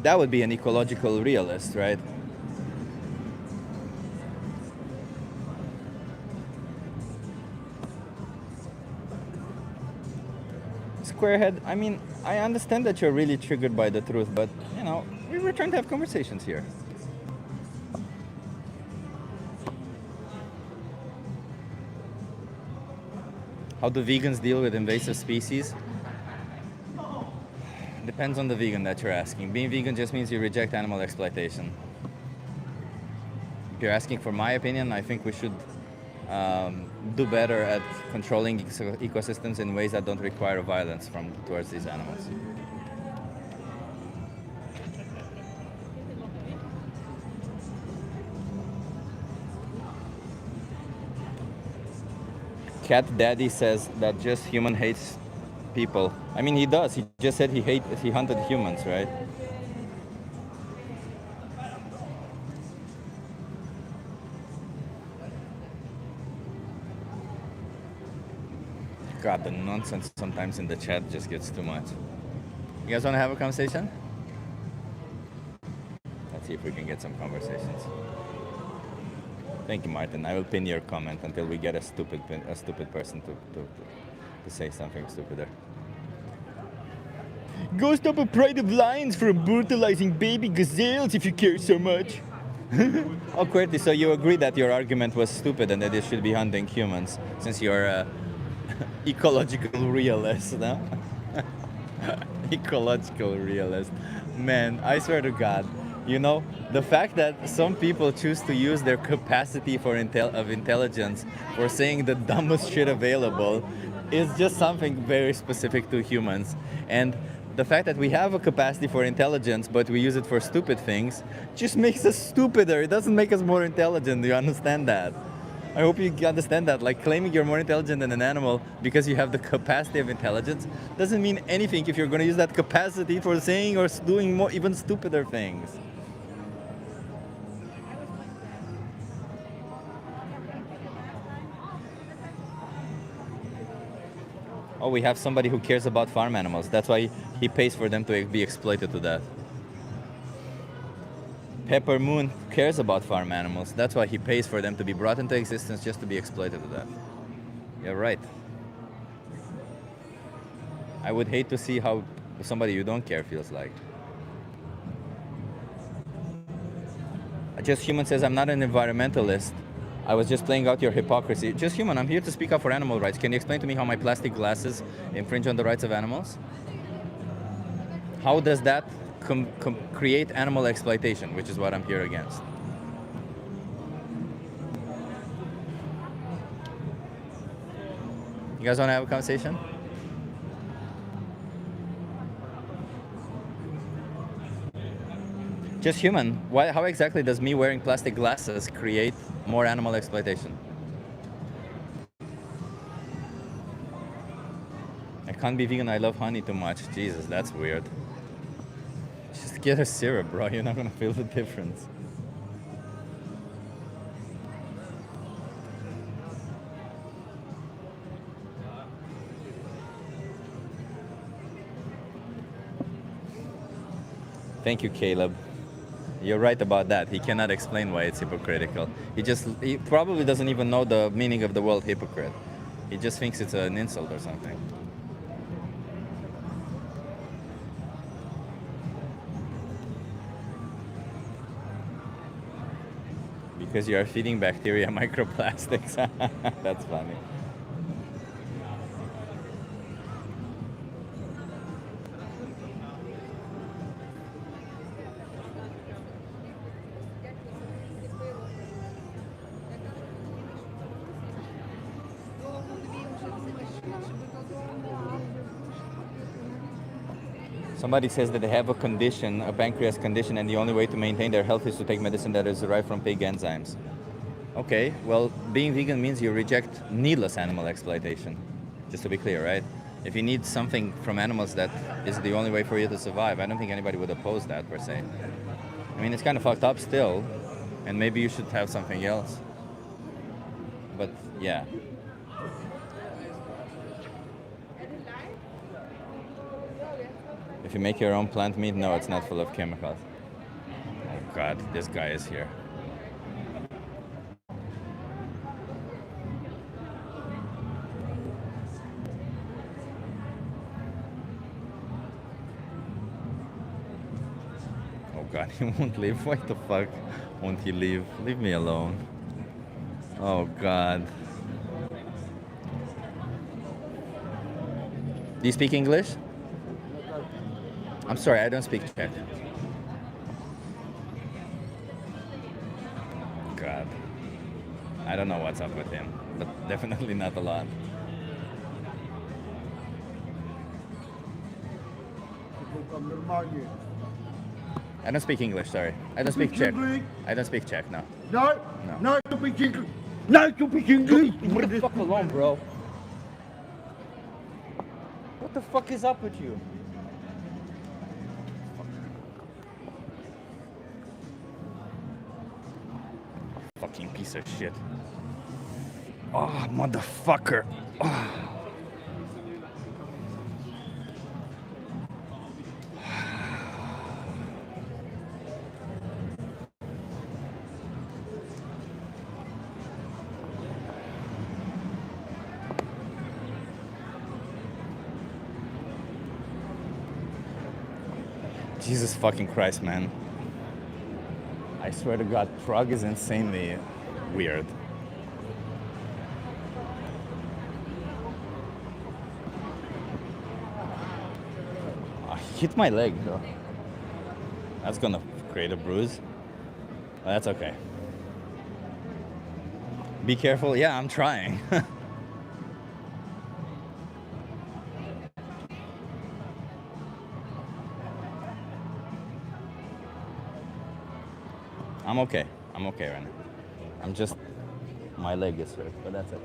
A: That would be an ecological realist, right? Squarehead, I mean, I understand that you're really triggered by the truth, but, you know, we were trying to have conversations here. How do vegans deal with invasive species? Depends on the vegan that you're asking. Being vegan just means you reject animal exploitation. If you're asking for my opinion, I think we should do better at controlling ecosystems in ways that don't require violence towards these animals. Cat Daddy says that just human hates people. I mean, he does. He just said he hunted humans, right? God, the nonsense sometimes in the chat just gets too much. You guys want to have a conversation? Let's see if we can get some conversations. Thank you, Martin. I will pin your comment until we get a stupid person to say something stupider. Go stop a pride of lions from brutalizing baby gazelles if you care so much. Oh, Qwerty, so you agree that your argument was stupid and that they should be hunting humans, since you're a ecological realist, no? Ecological realist. Man, I swear to God, you know, the fact that some people choose to use their capacity of intelligence for saying the dumbest shit available is just something very specific to humans. And the fact that we have a capacity for intelligence, but we use it for stupid things, just makes us stupider. It doesn't make us more intelligent. Do you understand that? I hope you understand that. Like, claiming you're more intelligent than an animal because you have the capacity of intelligence doesn't mean anything if you're going to use that capacity for saying or doing more, even stupider things. Oh, we have somebody who cares about farm animals. That's why he pays for them to be exploited to death. Pepper Moon cares about farm animals. That's why he pays for them to be brought into existence just to be exploited to death. You're right. I would hate to see how somebody you don't care feels like. Just Human says, I'm not an environmentalist. I was just playing out your hypocrisy. Just Human, I'm here to speak up for animal rights. Can you explain to me how my plastic glasses infringe on the rights of animals? How does that create animal exploitation, which is what I'm here against? You guys want to have a conversation? Just Human, how exactly does me wearing plastic glasses create more animal exploitation? I can't be vegan, I love honey too much. Jesus, that's weird. Just get a syrup, bro. You're not gonna feel the difference. Thank you, Caleb. You're right about that. He cannot explain why it's hypocritical. He probably doesn't even know the meaning of the word hypocrite. He just thinks it's an insult or something. Because you are feeding bacteria microplastics. That's funny. Somebody says that they have a condition, a pancreas condition, and the only way to maintain their health is to take medicine that is derived from pig enzymes. Okay, well, being vegan means you reject needless animal exploitation. Just to be clear, right? If you need something from animals that is the only way for you to survive, I don't think anybody would oppose that per se. I mean, it's kind of fucked up still, and maybe you should have something else. But yeah. If you make your own plant meat, no, it's not full of chemicals. Oh god, this guy is here. Oh god, he won't leave. What the fuck won't he leave? Leave me alone. Oh god. Do you speak English? I'm sorry, I don't speak Czech. God. I don't know what's up with him, but definitely not a lot. I don't speak English, sorry. I don't speak Czech. I don't speak Czech, no.
H: No,
A: No.
H: no, don't speak English. No, don't speak English.
A: Leave the fuck alone, bro. What the fuck is up with you? Fucking piece of shit. Oh, motherfucker. Oh. Jesus fucking Christ, man. I swear to God, Prague is insanely weird. I hit my leg though. That's gonna create a bruise. But that's okay. Be careful. Yeah, I'm trying. I'm okay. I'm okay right now. I'm just, my leg is hurt, but that's okay.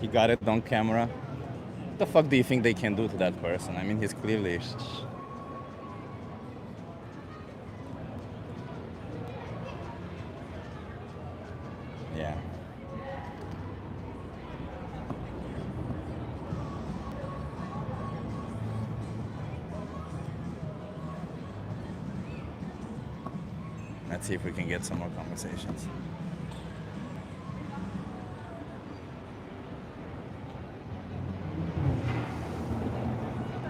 A: He got it on camera. What the fuck do you think they can do to that person? I mean, he's clearly... Yeah. Let's see if we can get some more conversations.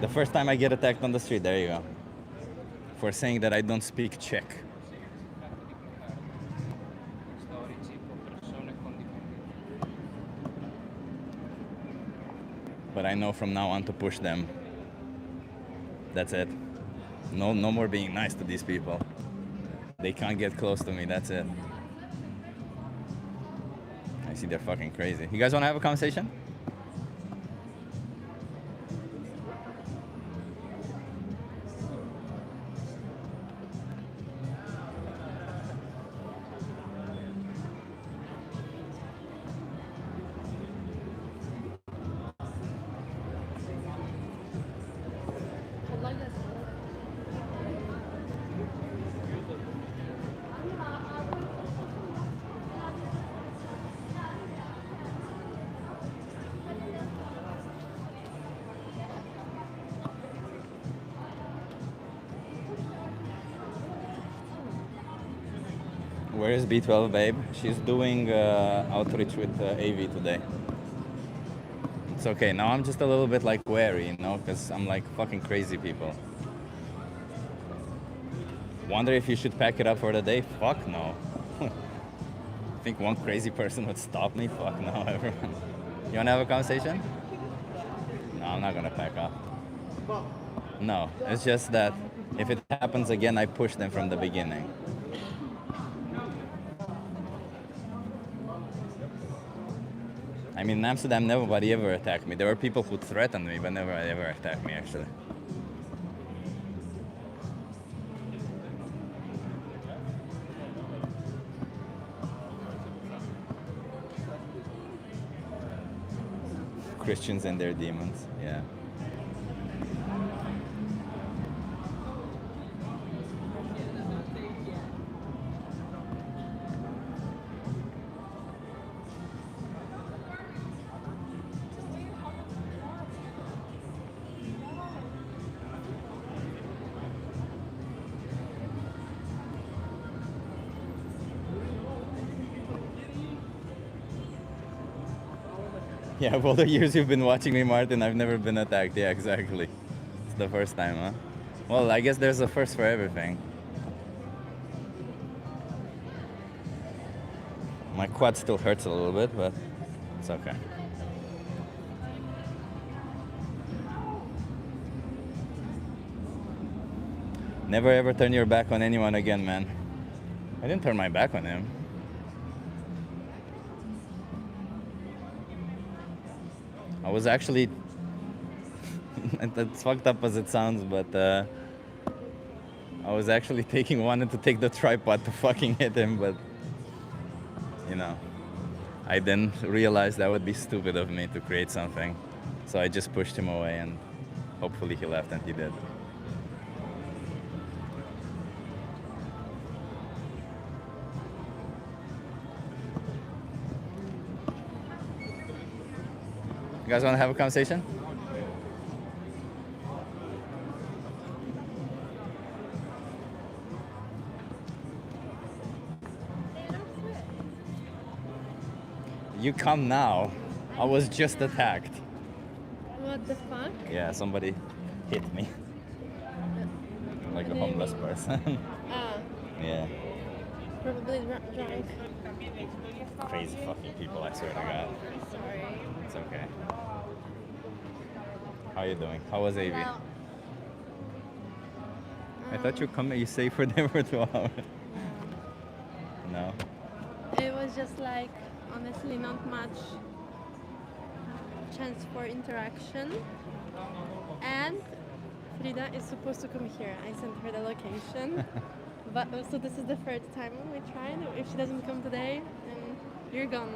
A: The first time I get attacked on the street, there you go. For saying that I don't speak Czech. But I know from now on to push them. That's it. No more being nice to these people. They can't get close to me, that's it. I see they're fucking crazy. You guys wanna have a conversation? Where is B12 babe? She's doing outreach with AV today. It's okay. Now I'm just a little bit like wary, you know, because I'm like fucking crazy people. Wonder if you should pack it up for the day? Fuck no. Think one crazy person would stop me? Fuck no, everyone. You wanna have a conversation? No, I'm not gonna pack up. No, it's just that If it happens again, I push them from the beginning. I mean, in Amsterdam, nobody ever attacked me. There were people who threatened me, but never ever attacked me, actually. Christians and their demons, yeah. Yeah, of all the years you've been watching me, Martin, I've never been attacked. Yeah, exactly. It's the first time, huh? Well, I guess there's a first for everything. My quad still hurts a little bit, but it's okay. Never ever turn your back on anyone again, man. I didn't turn my back on him. I was actually, it's fucked up as it sounds, but I was actually wanted to take the tripod to fucking hit him, but you know, I then realized that would be stupid of me to create something. So I just pushed him away and hopefully he left, and he did. You guys want to have a conversation? You come now. I was just attacked.
C: What the fuck?
A: Yeah, somebody hit me. Like a homeless person.
C: Ah,
A: Yeah.
C: probably drunk.
A: Crazy fucking people, I swear to God.
C: Sorry.
A: It's okay. How you doing? How was AV?
C: Well,
A: I thought you stay for there for 2 hours. No?
C: it was just like, honestly, not much chance for interaction. And Frida is supposed to come here. I sent her the location. But so this is the third time we tried. If she doesn't come today, then you're gone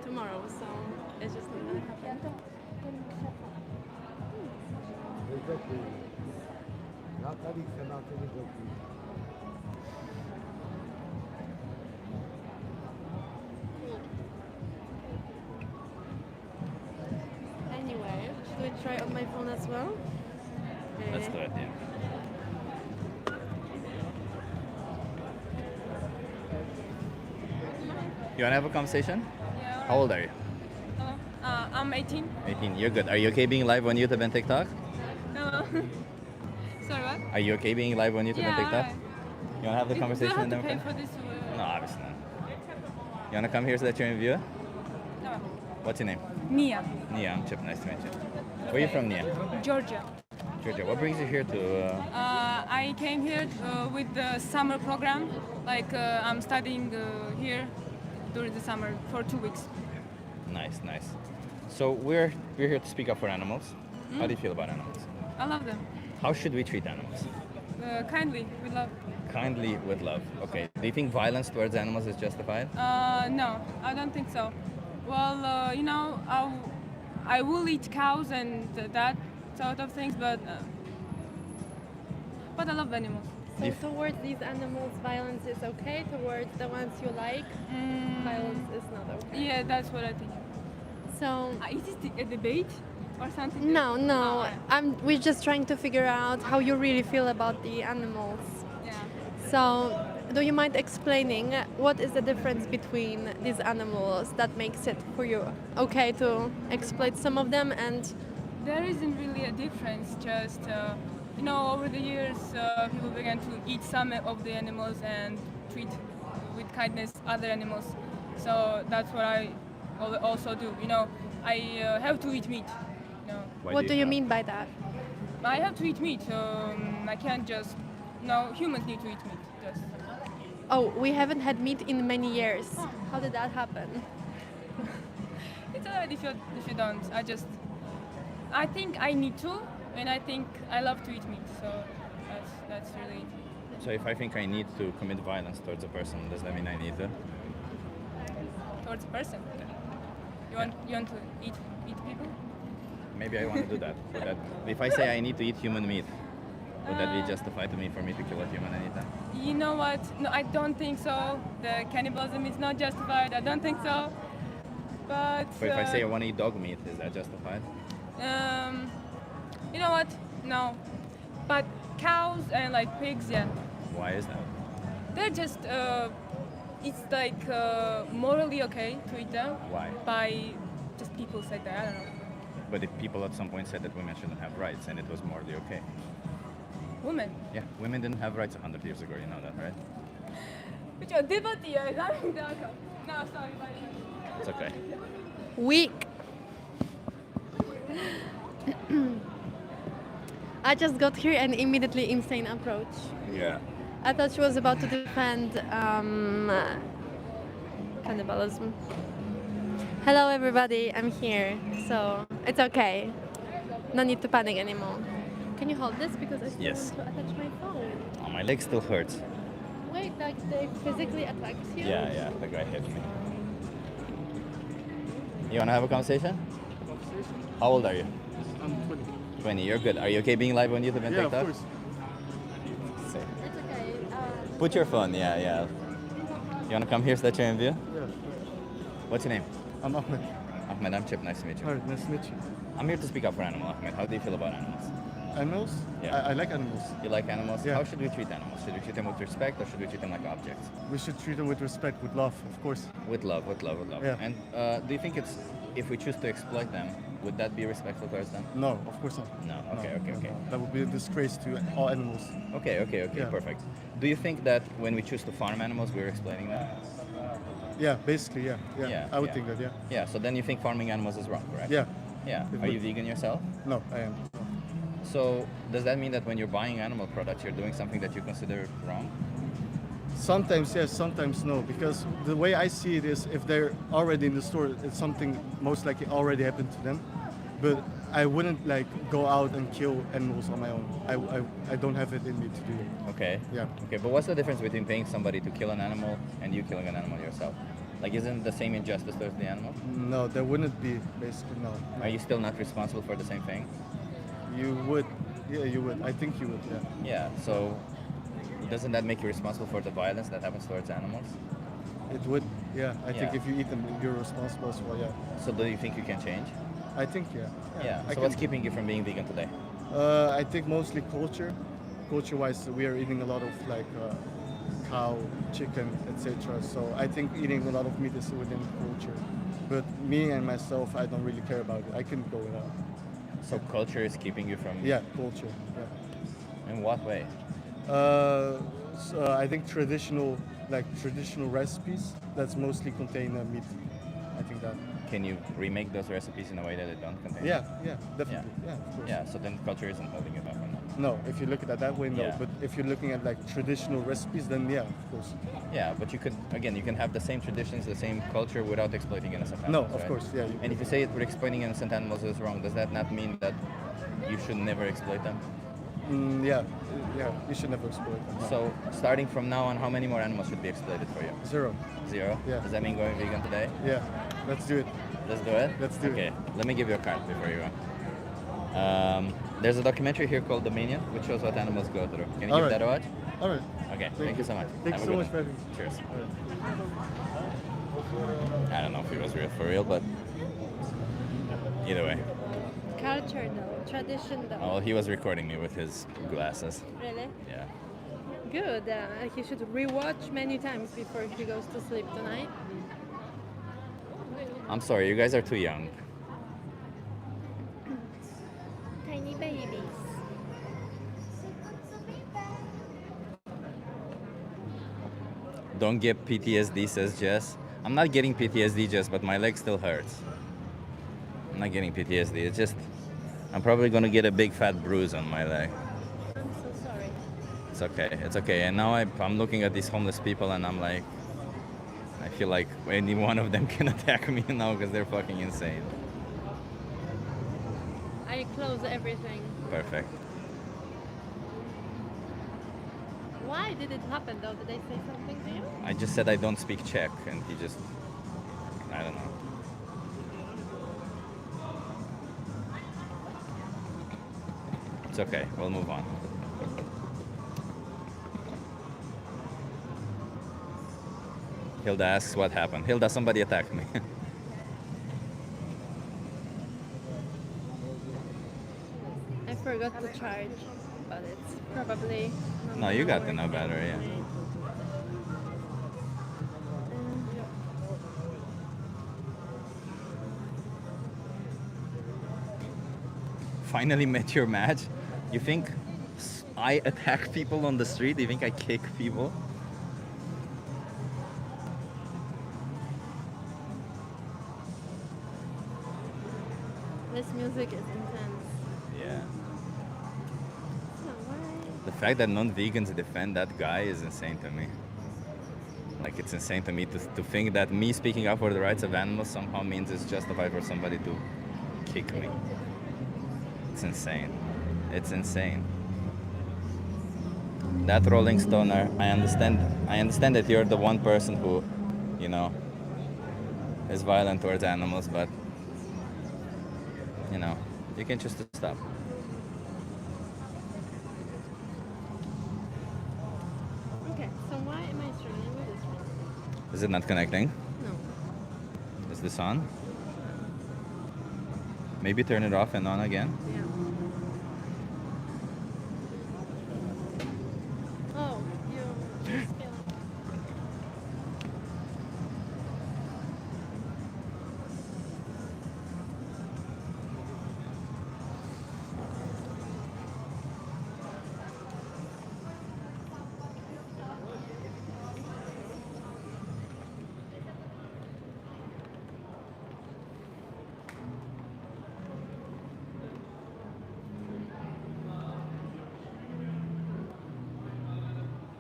C: tomorrow. So it's just not gonna happen. Anyway, should we try on my phone as well?
A: Let's do it, yeah. You wanna have a conversation?
G: Yeah.
A: How old are you?
G: Hello. I'm 18.
A: 18. You're good. Are you okay being live on YouTube and TikTok?
G: Hello. Sorry, what?
A: Are you okay being live on YouTube and TikTok?
G: alright.
A: You wanna have the conversation
G: Do I
A: and
G: have
A: then
G: to pay for this?
A: No, obviously not. You wanna come here so that you're in view?
G: No.
A: What's your name?
G: Mia.
A: Nia, I'm Chip. Nice to meet you. Where are you from, Nia?
G: Georgia.
A: Georgia. What brings you here to?
G: I came here with the summer program. Like I'm studying here during the summer for 2 weeks.
A: Nice, nice. So we're here to speak up for animals. How do you feel about animals?
G: I love them.
A: How should we treat animals?
G: Kindly, with love.
A: Kindly, with love. Okay. Do you think violence towards animals is justified?
G: No, I don't think so. Well, you know, I will eat cows and that sort of things, but I love animals.
C: So
A: If-
C: towards these animals, violence is okay. Towards the ones you like, violence is not okay.
G: Yeah, that's what I think.
C: So
G: Is this a debate or something?
C: no, no.
G: Oh,
C: We're just trying to figure out how you really feel about the animals.
G: yeah.
C: So, do you mind explaining what is the difference between these animals that makes it for you okay to exploit some of them and
G: There isn't really a difference, just, you know, over the years, people began to eat some of the animals and treat with kindness other animals. So that's what I also do. You know, I have to eat meat. You know.
A: Why
C: what do you
A: not?
C: mean by that?
G: I have to eat meat. I can't just
I: No, humans need to eat meat. Just.
J: Oh, we haven't had meat in many years. How did that happen?
I: It's alright if you don't. I think I need to, and I think I love to eat meat. So that's really.
A: So if I think I need to commit violence towards a person, does that mean I need to?
I: Towards a person. You want to eat people?
A: Maybe I want to do that. If I say I need to eat human meat, would that be justified to me for me to kill a human anytime?
I: You know what? No, I don't think so. The cannibalism is not justified. I don't think so. But
A: If I say I want to eat dog meat, is that justified?
I: you know what? No. But cows and like pigs, yeah.
A: Why is that?
I: They're just it's like morally okay to eat them.
A: Why?
I: By just people say that. I don't know.
A: But if people at some point said that women shouldn't have rights and it was morally okay.
I: Women.
A: Yeah, women didn't have rights 100 years ago, you know that, right?
I: No, sorry.
A: It's okay.
J: Weak. I just got here and immediately insane approach.
A: Yeah.
J: I thought she was about to defend cannibalism. Hello everybody, I'm here, so it's okay. No need to panic anymore. Can you hold this because I still
A: Yes.
J: want to attach my phone?
A: Oh, my leg still hurts.
J: Wait, like they physically attacked you?
A: Yeah, the guy hit me. You wanna have a conversation? How old are you?
K: I'm 20.
A: 20, you're good. Are you okay being live on YouTube and
K: Yeah,
A: TikTok?
K: of course.
A: So,
J: It's okay.
A: put your phone, yeah. You wanna come here so that you're in view?
K: Yeah.
A: What's your name?
K: I'm Ahmed.
A: Ahmed, I'm Chip, nice to meet you.
K: Hi, nice to meet you.
A: I'm here to speak up for animal, Ahmed. How do you feel about animals?
K: Animals?
A: Yeah.
K: I like animals.
A: You like animals?
K: Yeah.
A: How should we treat animals? Should we treat them with respect or should we treat them like objects?
K: We should treat them with respect, with love, of course.
A: With love.
K: Yeah.
A: And do you think if we choose to exploit them, would that be respectful towards them?
K: No, of course not.
A: No. Okay.
K: That would be a disgrace to all animals.
A: Okay,
K: Yeah.
A: perfect. Do you think that when we choose to farm animals, we're exploiting them?
K: Yeah, basically, yeah. I would think that, yeah.
A: Yeah, so then you think farming animals is wrong, correct?
K: Yeah.
A: Yeah.
K: It
A: Are you
K: would.
A: vegan yourself?
K: No, I am.
A: So does that mean that when you're buying animal products, you're doing something that you consider wrong?
K: Sometimes yes, sometimes no. Because the way I see it is, if they're already in the store, it's something most likely already happened to them. But I wouldn't like go out and kill animals on my own. I don't have it in me to do it.
A: Okay.
K: Yeah.
A: Okay, but what's the difference between paying somebody to kill an animal and you killing an animal yourself? Like, isn't it the same injustice towards the animal?
K: No, there wouldn't be, basically, no.
A: Are you still not responsible for the same thing?
K: You would. Yeah, you would. I think you would, yeah.
A: Yeah, so doesn't that make you responsible for the violence that happens towards animals?
K: It would, yeah. I think
A: Yeah.
K: if you eat them, you're responsible as well, yeah.
A: So do you think you can change?
K: I think, yeah.
A: Yeah.
K: I
A: So what's
K: can-
A: keeping you from being vegan today?
K: I think mostly culture. Culture-wise, we are eating a lot of like cow, chicken, etc. So I think eating a lot of meat is within culture. But me and myself, I don't really care about it. I can go without.
A: So culture is keeping you from...
K: Yeah, culture. Yeah.
A: In what way?
K: I think traditional recipes that's mostly contain meat. I think that.
A: Can you remake those recipes in a way that it don't contain?
K: Yeah, definitely. Yeah, of course.
A: Yeah, so then culture isn't holding you back on that.
K: No, if you look at it that way, no.
A: Yeah.
K: But if you're looking at like traditional recipes, then yeah, of course.
A: Yeah, but you can have the same traditions, the same culture without exploiting innocent
K: No,
A: animals.
K: of
A: right?
K: course, yeah.
A: And if you say we're exploiting innocent animals is wrong, does that not mean that you should never exploit them?
K: Yeah, you should never exploit them. no.
A: So starting from now on, how many more animals should be exploited for you?
K: 0.
A: 0?
K: Yeah.
A: Does that mean going vegan today?
K: Yeah, let's do it.
A: Let's do it?
K: Let's do it.
A: Okay, let me give you a card before you go. There's a documentary here called Dominion, which shows what animals go through. Can you
K: All
A: give
K: right.
A: that a watch?
K: All right.
A: Okay, thank you so much.
K: Thank
A: Have
K: you
A: a
K: so
A: good
K: much
A: one.
K: for having me.
A: Cheers.
K: All right.
A: I don't know if it was real for real, but either way.
J: Culture though, tradition though.
A: Oh, he was recording me with his glasses.
J: Really?
A: Yeah.
J: Good. He should rewatch many times before he goes to sleep tonight.
A: I'm sorry, you guys are too young.
J: Tiny babies.
A: Don't get PTSD, says Jess. I'm not getting PTSD, Jess, but my leg still hurts. I'm not getting PTSD. It's just, I'm probably gonna get a big fat bruise on my leg.
J: I'm so sorry.
A: It's It's okay. It's okay. And now I'm looking at these homeless people and I'm like, I feel like any one of them can attack me now because they're fucking insane.
J: I close everything.
A: Perfect.
J: Why did it happen though? Did they say something to you?
A: I just said I don't speak Czech and he just, I don't know. It's okay. We'll move on. Hilda asks what happened. Hilda, somebody attacked me.
J: I forgot to charge, but it's probably not
A: No, you
J: gonna
A: got the
J: work
A: no battery, yeah.
J: anyway.
A: Finally met your match. You think I attack people on the street? You think I kick people?
J: This music is intense.
A: Yeah.
J: So why?
A: The fact that non-vegans defend that guy is insane to me. Like, it's insane to me to think that me speaking up for the rights of animals somehow means it's justified for somebody to kick me. It's insane. It's insane. That Rolling Stoner, I understand that you're the one person who, you know, is violent towards animals, but, you know, you can choose to stop.
J: Okay, so why am I struggling with this one?
A: Is it not connecting?
J: No.
A: Is this on? Maybe turn it off and on again?
J: Yeah. Oh, you just feel it.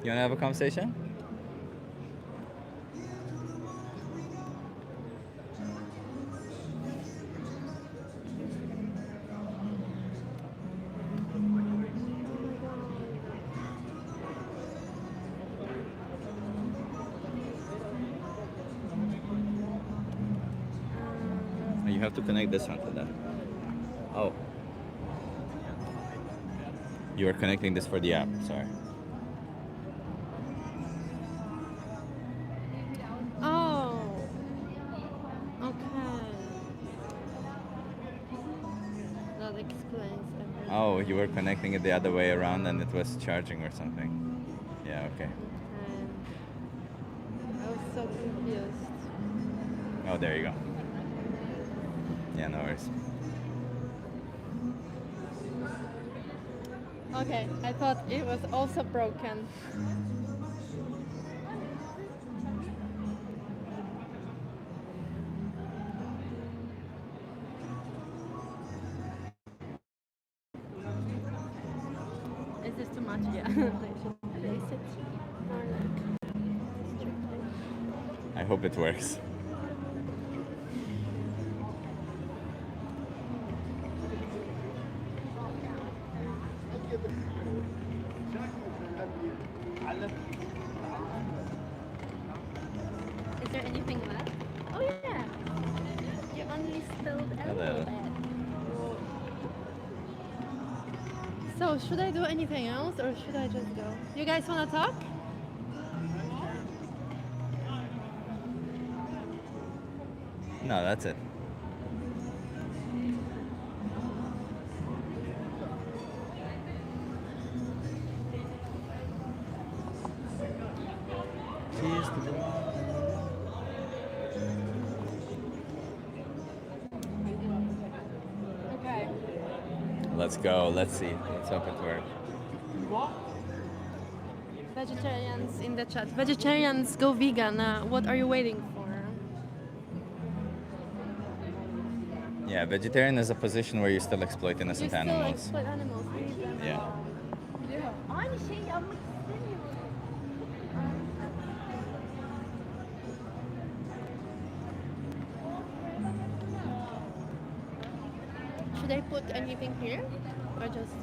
A: You wanna have a conversation? You have to connect this one to that. Oh. You are connecting this for the app, sorry.
J: Oh. Okay. That explains everything.
A: Oh, you were connecting it the other way around and it was charging or something. Yeah, okay.
J: I was so confused.
A: Oh, there you go. Yeah, no worries.
J: Okay, I thought it was also broken. Is this too much? Yeah. I should place it more like strictly.
A: I hope it works.
J: Is there anything left? Oh yeah. You only spilled a
A: Hello.
J: little bit. So should I do anything else or should I just go? You guys wanna talk?
A: No, that's it. Cheers to the
J: Okay.
A: Let's go. Let's see. Let's hope it works.
J: Vegetarians in the chat. Vegetarians go vegan. What are you waiting for?
A: Yeah, vegetarian is a position where you still exploit
J: You
A: innocent
J: still
A: animals.
J: exploit animals. Leave them
A: Yeah.
J: alone. Aynı şeyi yapmak Should I put anything here, or just?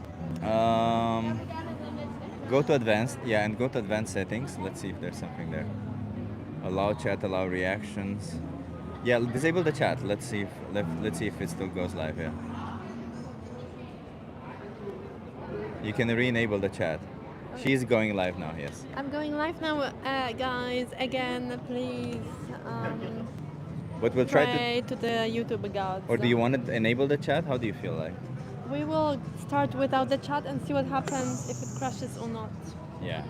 A: Go to advanced, yeah, and go to advanced settings. Let's see if there's something there. Allow chat, allow reactions. Yeah, disable the chat. Let's see if it still goes live here. You can re-enable the chat. She's going live now. Yes.
J: I'm going live now, guys. Again, please.
A: But we'll try
J: Pray to the YouTube gods.
A: Or do you want to enable the chat? How do you feel like?
J: We will start without the chat and see what happens if it crashes or not.
A: Yeah.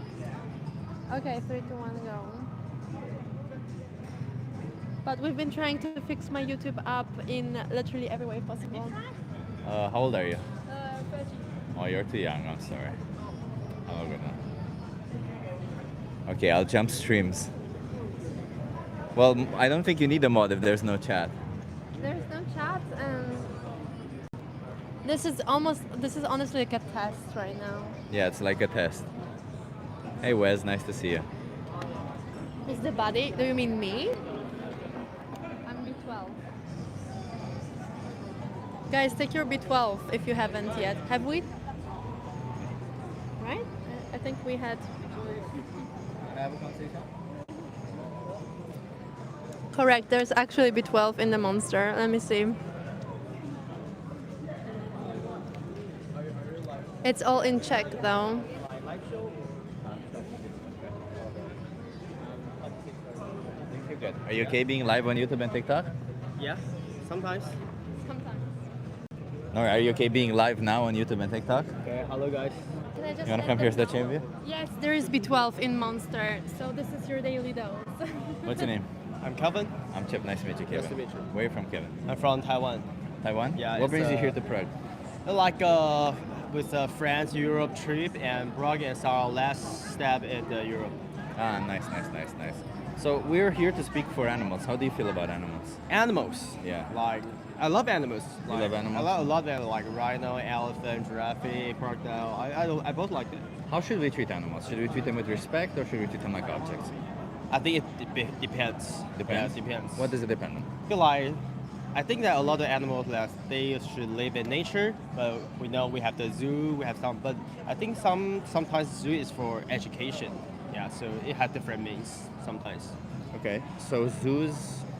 J: Okay, 3, 2, 1, go. But we've been trying to fix my YouTube app in literally every way possible.
A: How old are you?
I: 30.
A: Oh, you're too young. I'm sorry. Oh, good now. Okay, I'll jump streams. Well, I don't think you need a mod if there's no chat.
J: There's no chat, and this is honestly like a test right now.
A: Yeah, it's like a test. Hey Wes, nice to see you.
J: Who's the body? Do you mean me? I'm B12. Guys, take your B12 if you haven't yet. Have we? Right? I think we had.
A: Have a conversation?
J: Correct, there's actually B12 in the monster. Let me see. It's all in check though.
A: Good. Are you okay being live on YouTube and TikTok?
L: Yeah, sometimes.
J: Sometimes.
A: No, are you okay being live now on YouTube and TikTok?
L: Okay, hello guys.
J: Can I just
A: You wanna
J: let
A: come here
J: them
A: to the
J: know?
A: chamber?
J: Yes, there is B12 in Monster, so this is your daily dose.
A: What's your name?
L: I'm Kevin.
A: I'm Chip. Nice to meet you, Kevin.
L: Nice to meet you.
A: Where are you from, Kevin?
L: I'm from Taiwan.
A: Taiwan?
L: Yeah,
A: What
L: it's,
A: brings you here to Prague?
L: Like with a France Europe trip, and Prague is our last step in Europe.
A: Ah, nice. So we're here to speak for animals. How do you feel about animals?
L: Animals.
A: Yeah.
L: Like I love animals.
A: You
L: Like,
A: love animals?
L: I love them, like rhino, elephant, giraffe, crocodile. I both like it.
A: How should we treat animals? Should we treat them with respect or should we treat them like objects?
L: I think it depends.
A: Depends?
L: Yeah, depends.
A: What does it depend on?
L: I feel like I think that a lot of animals that they should live in nature, but we know we have the zoo, we have some, but I think sometimes zoo is for education. Yeah, so it has different means sometimes.
A: Okay. So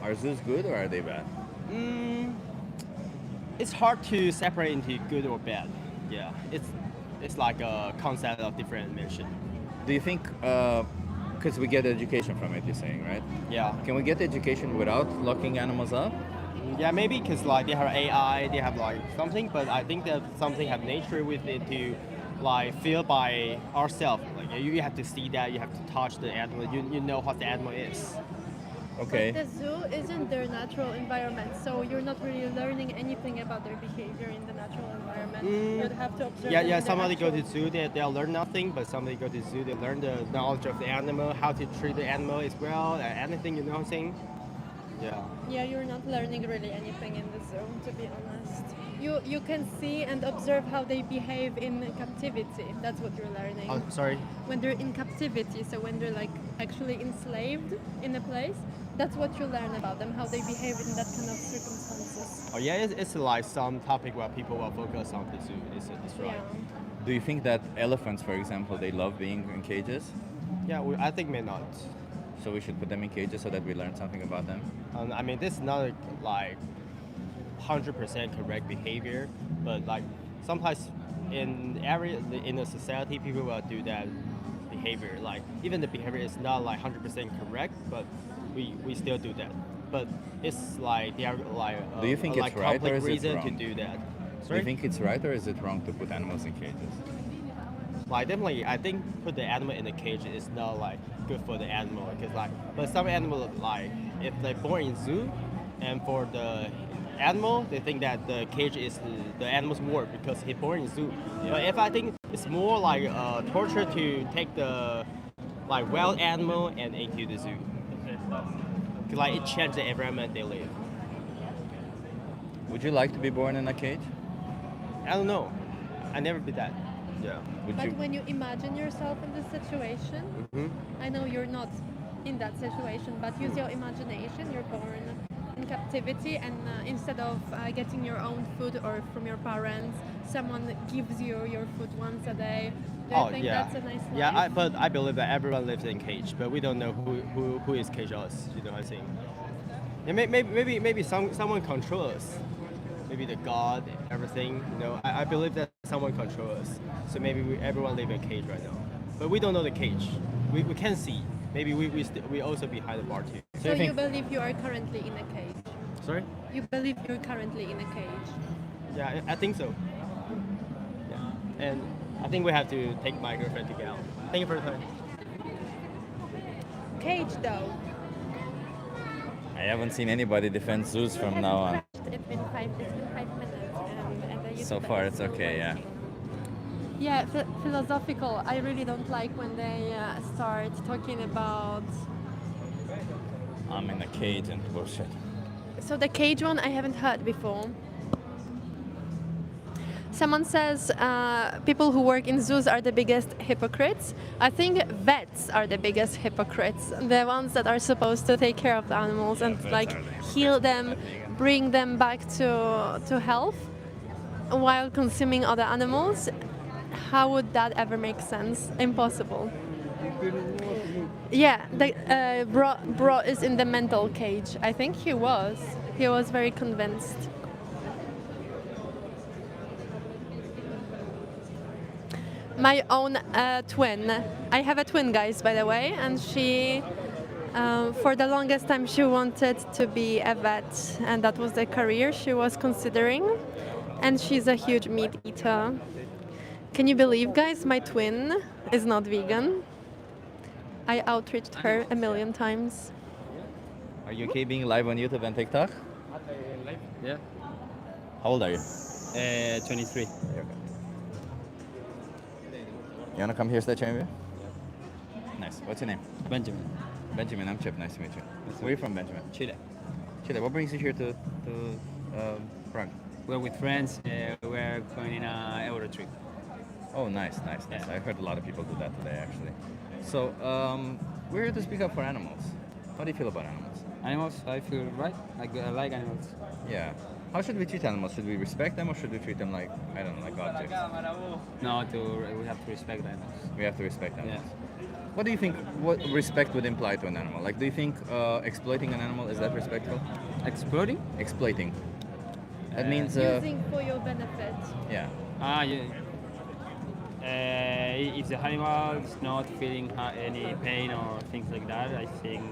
A: are zoos good or are they bad?
L: It's hard to separate into good or bad. Yeah, it's like a concept of different dimension.
A: Do you think, because we get education from it, you're saying, right?
L: Yeah.
A: Can we get education without locking animals up?
L: Yeah, maybe because like they have AI, they have like something, but I think that something have nature with it to like feel by ourselves. Like you have to see that, you have to touch the animal, you know what the animal is.
A: Okay.
J: But the zoo isn't their natural environment, so you're not really learning anything about their behavior in the natural environment. You'd have to observe.
L: Yeah,
J: them
L: yeah.
J: in their
L: Somebody go to
J: actual-
L: zoo, they'll learn nothing, but somebody go to zoo, they learn the knowledge of the animal, how to treat the animal as well, anything. You know what I'm saying? Yeah.
J: Yeah, you're not learning really anything in the zoo, to be honest. You can see and observe how they behave in captivity. That's what you're learning.
L: Oh, sorry.
J: When they're in captivity, so when they're like actually enslaved in a place, that's what you learn about them, how they behave in that kind of circumstances.
L: Oh yeah, it's like some topic where people will focus on the zoo. It's right.
J: Yeah.
A: Do you think that elephants, for example, they love being in cages?
L: Yeah, I think may not.
A: So we should put them in cages so that we learn something about them?
L: I mean, this is not like 100% correct behavior, but like sometimes in a society, people will do that behavior. Like even the behavior is not like 100% correct, but we still do that. But it's like they are like
A: Do you think
L: like
A: it's right or
L: complex
A: is it
L: reason
A: wrong?
L: to do that.
A: Do
L: Sorry?
A: you think it's right or is it wrong to put animals in cages?
L: Like definitely, I think put the animal in a cage is not like good for the animal because like, but some animals like if they're born in zoo, and for the animal they think that the cage is the animal's work because he's born in zoo. But if I think it's more like torture to take the like wild animal and into the zoo, because like it changes the environment they live.
A: Would you like to be born in a cage?
L: I don't know. I never did that. Yeah.
A: Would
J: But
A: you?
J: when you imagine yourself in this situation, I know you're not in that situation, but use your imagination. You're born in captivity and instead of getting your own food or from your parents, someone gives you your food once a day. Do you think that's a nice life?
L: Yeah, but I believe that everyone lives in cage, but we don't know who is cage us. You know, I think. Yeah, maybe someone controls us. Maybe the God, everything. You know, I believe that someone controls us. So maybe everyone live in cage right now, but we don't know the cage. We can see. Maybe we also behind the bar too.
J: So you believe you are currently in a cage?
L: Sorry?
J: You believe you're currently in a cage?
L: Yeah, I think so. Yeah, and I think we have to take my girlfriend to get out. Thank you for the time.
J: Cage though.
A: I haven't seen anybody defend zoos from now on.
J: It's been 5 minutes and the
A: So
J: YouTuber
A: far,
J: is
A: it's
J: still
A: okay, yeah.
J: working. Yeah, philosophical. I really don't like when they start talking about.
A: I'm in a cage and bullshit.
J: So the cage one I haven't heard before. Someone says people who work in zoos are the biggest hypocrites. I think vets are the biggest hypocrites. The ones that are supposed to take care of the animals and like heal them, bring them back to health while consuming other animals. How would that ever make sense? Impossible. Yeah, the bro is in the mental cage. I think he was. He was very convinced. My own twin. I have a twin, guys, by the way, and she, for the longest time, she wanted to be a vet, and that was the career she was considering. And she's a huge meat eater. Can you believe, guys, my twin is not vegan? I outreached her a million times.
A: Are you okay being live on YouTube and TikTok?
M: Yeah.
A: How old are you?
M: 23.
A: You wanna come here, stage interview? Nice. What's your name?
M: Benjamin.
A: Benjamin, I'm Chip. Nice to meet you. Where are you from, Benjamin?
M: Chile.
A: Chile. What brings you here to Prague?
M: We're with friends. We're going in a Euro trip.
A: Oh, nice.
M: Yeah.
A: I heard a lot of people do that today, actually. So, we're here to speak up for animals. How do you feel about animals?
M: Animals, I feel right. I like animals.
A: Yeah. How should we treat animals? Should we respect them or should we treat them like, I don't know, like objects?
M: No, we have to respect animals.
A: We have to respect animals. What do you think, what respect would imply to an animal? Like, do you think exploiting an animal, is that respectful?
M: Exploiting?
A: Exploiting. That means...
J: Using for your benefit.
A: Yeah.
M: Yeah. If the animal is not feeling any pain or things like that, I think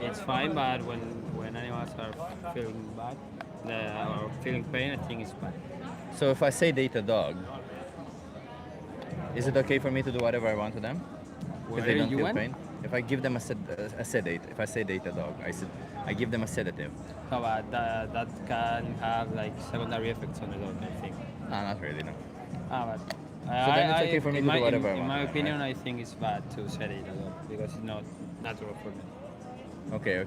M: it's fine. But when animals are feeling bad or feeling pain, I think it's bad.
A: So if I sedate a dog, is it okay for me to do whatever I want to them? If they don't feel pain? If I give them a sedate, if I sedate a dog, I give them a sedative.
M: How about that can have like secondary effects on the dog, I think.
A: Not really, no.
M: But
A: So then it's okay for me to do whatever I want.
M: In my opinion, I think it's bad to sedate a dog because it's not natural for me.
A: Okay.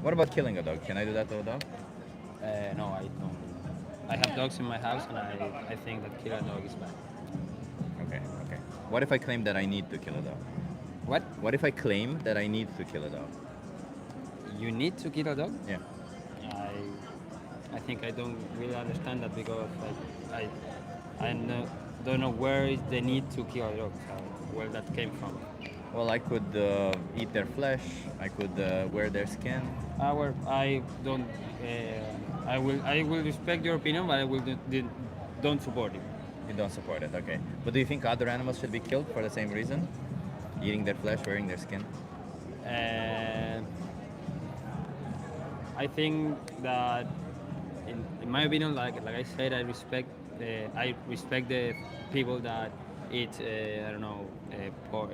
A: What about killing a dog? Can I do that to a dog?
M: No, I don't. I have dogs in my house, and I think that killing a dog is bad.
A: Okay. What if I claim that I need to kill a dog?
M: What?
A: What if I claim that I need to kill a dog?
M: You need to kill a dog?
A: Yeah.
M: I think I don't really understand that because I don't know where is the need to kill a dog, where that came from.
A: Well, I could eat their flesh. I could wear their skin.
M: Well, I don't. I will respect your opinion, but I don't support it.
A: You don't support it, okay. But do you think other animals should be killed for the same reason? Eating their flesh, wearing their skin?
M: I think that, in my opinion, like I said, I respect the people that eat I don't know pork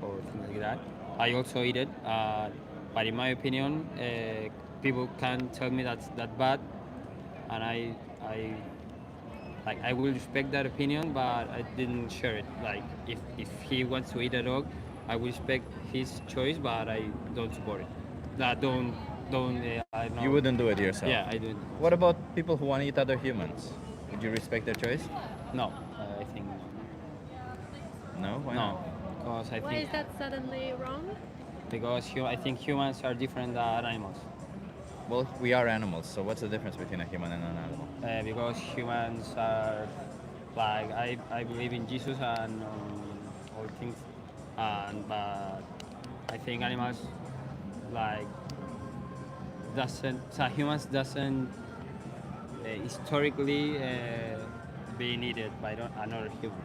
M: or things like that. I also eat it, but in my opinion, people can tell me that's bad, and I will respect that opinion, but I didn't share it. Like if he wants to eat a dog, I will respect his choice, but I don't support it. That don't. I don't know.
A: You wouldn't do it yourself?
M: Yeah, I do.
A: What about people who want to eat other humans? Would you respect their choice?
M: No, I think
A: no. Why
M: no,
A: not?
M: because I
J: Why
M: think
J: is that suddenly wrong?
M: because I think humans are different than animals.
A: Well, we are animals, so what's the difference between a human and an animal?
M: Because humans are like I believe in Jesus and all things, and but I think animals like doesn't so humans doesn't historically be needed by another human.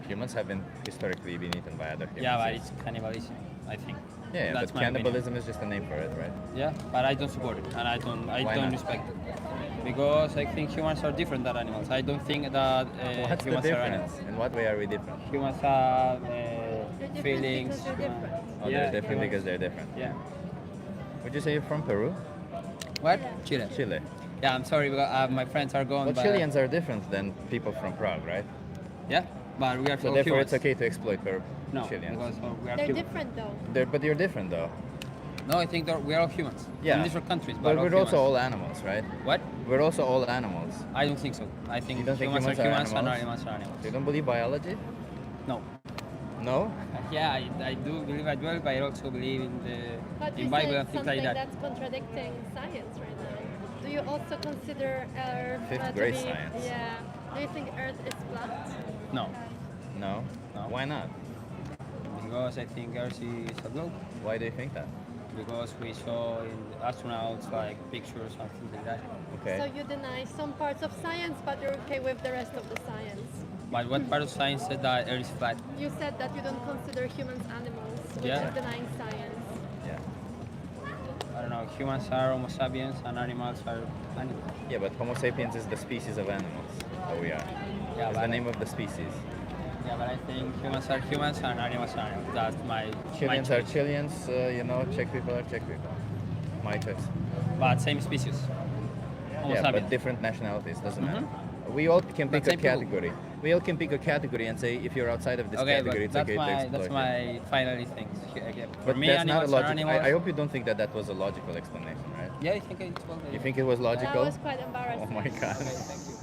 A: Humans have been historically been eaten by other humans.
M: Yeah, but it's cannibalism, I think.
A: Yeah,
M: That's
A: but
M: my opinion.
A: cannibalism is just a name for it, right?
M: Yeah, but I don't support it, and I
A: Why
M: don't
A: not?
M: respect it because I think humans are different than animals. I don't think that
A: What's the
M: humans are animals.
A: difference? In what way are we different?
M: Humans have
C: different
M: feelings.
C: because they're different.
A: Oh,
M: Yeah,
A: they're different
M: humans-
A: because they're different.
M: Yeah.
A: Would you say you're from Peru?
M: What? Chile.
A: Chile.
M: Yeah, I'm sorry, because my friends are gone.
A: Well,
M: but
A: Chileans are different than people from Prague, right?
M: Yeah, but we are
A: So
M: all
A: therefore,
M: humans.
A: it's okay to exploit
M: No,
A: Chileans.
M: because we are
C: They're
M: humans.
C: different though.
A: But you're different, though.
M: No, I think that we are all humans.
A: Yeah.
M: In different countries,
A: But
M: all
A: we're also
M: humans.
A: all animals, right?
M: What?
A: We're also all animals.
M: I don't think so. I think
A: You don't think
M: humans
A: humans
M: are
A: are
M: humans and
A: animals?
M: animals are animals.
A: You don't believe biology?
M: No.
A: No?
M: Yeah, I do believe as well, but I also believe in
C: But
M: the
C: you
M: Bible
C: said
M: and things
C: something
M: like that.
C: that's contradicting science right now. Do you also consider Earth
A: Fifth
C: to
A: grade
C: be?
A: science.
C: Yeah. Do you think Earth is flat?
M: No,
A: No?
M: No.
A: Why not?
M: because I think Earth is a globe.
A: Why do you think that?
M: Because we saw in astronauts like pictures and things like that.
A: Okay.
C: So you deny some parts of science, but you're okay with the rest of the science.
M: But what part of science said that Earth is flat?
C: You said that you don't consider humans animals, which
M: Yeah.
C: is denying science.
A: Yeah.
M: I don't know. Humans are Homo sapiens and animals are animals.
A: Yeah, but Homo sapiens is the species of animals that we are.
M: Yeah,
A: It's
M: but
A: the name of the species.
M: Yeah, but I think humans are humans and animals are animals. That's my
A: Chileans
M: my
A: are
M: choice.
A: Chileans, Czech people are Czech people. My choice.
M: But same species. Homo
A: Yeah,
M: sapiens.
A: but different nationalities, doesn't matter. We all can pick a
M: same people.
A: category. We all can pick a category and say if you're outside of this
M: Okay,
A: category,
M: but
A: it's
M: that's
A: okay to
M: my
A: exploit
M: that's
A: you.
M: my finally things. For
A: But
M: me,
A: that's not a
M: animals are
A: logical.
M: animals.
A: I hope you don't think that that was a logical explanation, right?
M: Yeah, I think it's well.
A: You think it was logical?
C: That was quite embarrassing.
A: Oh my god.
M: Thank you.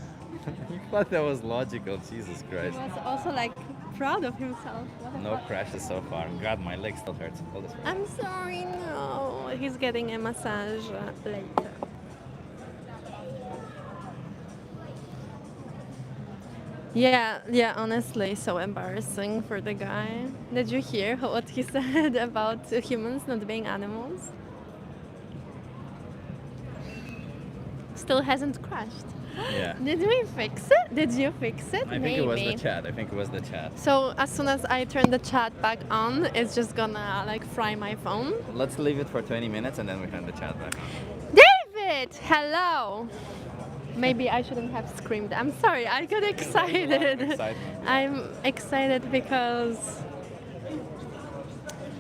A: You thought that was logical? Jesus
C: He
A: Christ.
C: was also like proud of himself. What the
A: No
C: fuck?
A: crashes so far. God, my leg still hurts. Hold this.
J: I'm sorry, no. He's getting a massage later. Yeah, honestly, so embarrassing for the guy. Did you hear what he said about humans not being animals? Still hasn't crashed.
A: Yeah.
J: Did we fix it? Did you fix it?
A: I think it was the chat. I think it was the chat.
J: So as soon as I turn the chat back on, it's just gonna like fry my phone.
A: Let's leave it for 20 minutes and then we turn the chat back on.
J: David, hello. Maybe I shouldn't have screamed. I'm sorry. I got excited.
A: excitement.
J: I'm excited because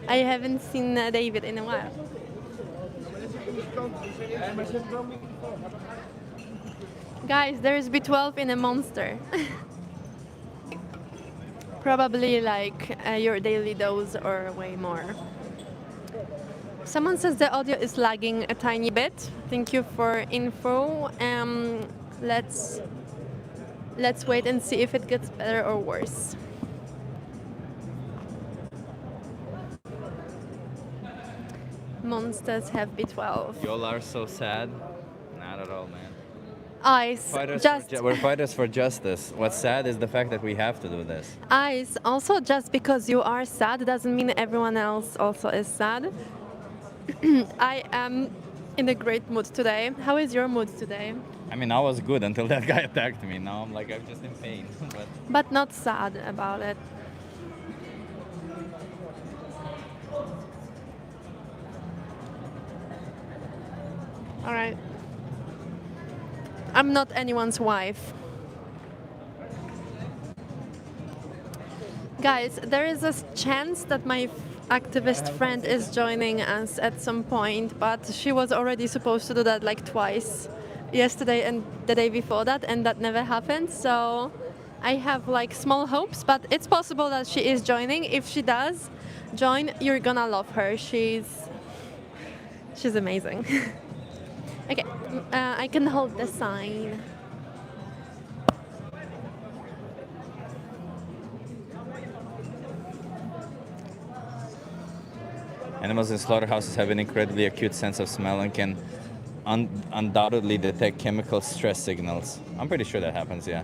J: I haven't seen David in a while. Guys, there's B12 in a monster. Probably like your daily dose or way more. Someone says the audio is lagging a tiny bit. Thank you for info. Let's wait and see if it gets better or worse. Monsters have B12.
A: Y'all are so sad. Not at all, man.
J: Ice,
A: We're fighters for justice. What's sad is the fact that we have to do this.
J: Ice. Also, just because you are sad doesn't mean everyone else also is sad. I am in a great mood today. How is your mood today?
A: I mean, I was good until that guy attacked me. Now I'm just in pain.
J: But not sad about it. All right. I'm not anyone's wife. Guys, there is a chance that my activist friend is joining us at some point, but she was already supposed to do that like twice, yesterday and the day before that, and that never happened. So I have like small hopes, but it's possible that she is joining. If she does join, you're gonna love her. She's amazing. Okay, I can hold the sign.
A: Animals in slaughterhouses have an incredibly acute sense of smell and can undoubtedly detect chemical stress signals. I'm pretty sure that happens, yeah.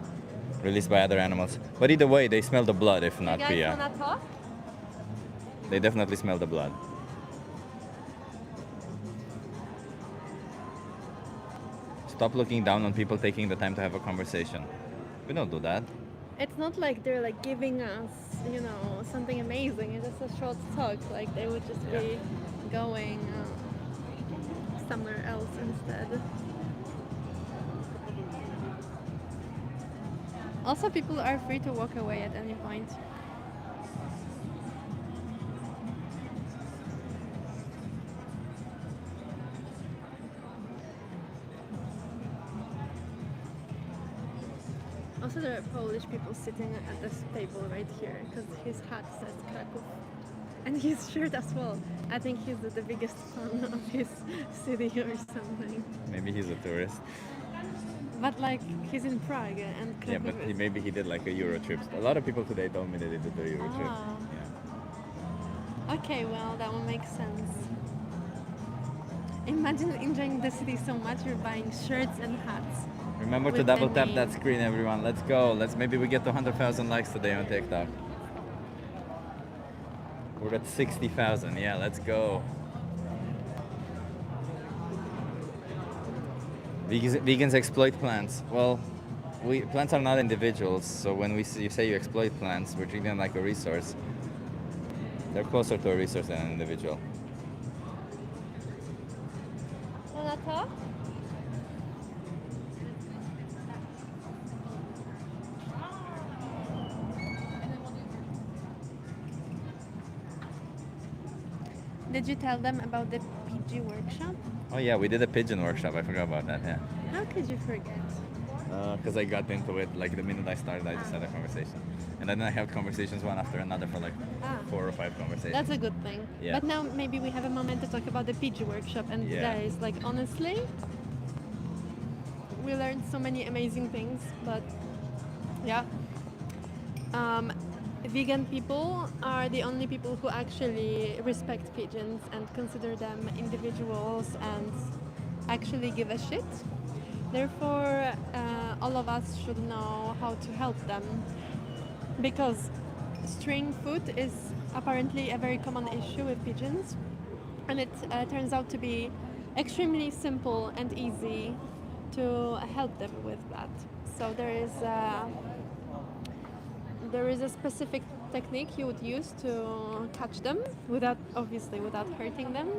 A: Released by other animals. But either way, they smell the blood if not
J: You guys
A: Pia.
J: wanna talk?
A: They definitely smell the blood. Stop looking down on people taking the time to have a conversation. We don't do that.
J: It's not like they're like giving us, you know, something amazing. It's just a short talk. Like they would just be going somewhere else instead. Also, people are free to walk away at any point. Also, there are Polish people sitting at this table right here because his hat says Kraków. And his shirt as well. I think he's the biggest fan of his city or something.
A: Maybe he's a tourist.
J: But like, he's in Prague and Kraków
A: Yeah, but
J: is...
A: maybe he did like a Euro trip. A lot of people today told me that they did the Euro trip.
J: Ah.
A: Yeah.
J: Okay, well, that one makes sense. Imagine enjoying the city so much you're buying shirts and hats.
A: Remember to
J: with
A: double
J: the
A: tap
J: name.
A: that screen, everyone. Let's go. Maybe we get to 100,000 likes today on TikTok. We're at 60,000. Yeah, let's go. Vegans exploit plants. Well, plants are not individuals, so when you say you exploit plants, we're treating them like a resource. They're closer to a resource than an individual.
J: Wanna talk? Did you tell them about the PG workshop?
A: Oh yeah, we did a pigeon workshop. I forgot about that. Yeah.
J: How could you forget?
A: Because I got into it like the minute I started, I just had a conversation, and then I have conversations one after another for like 4 or 5 conversations.
J: That's a good thing.
A: Yeah.
J: But now maybe we have a moment to talk about the PG workshop. And
A: Yeah.
J: guys, like honestly, we learned so many amazing things. But yeah, vegan people are the only people who actually respect pigeons and consider them individuals and actually give a shit. Therefore, all of us should know how to help them, because string food is apparently a very common issue with pigeons, and it turns out to be extremely simple and easy to help them with that. So there is a specific technique you would use to catch them without hurting them,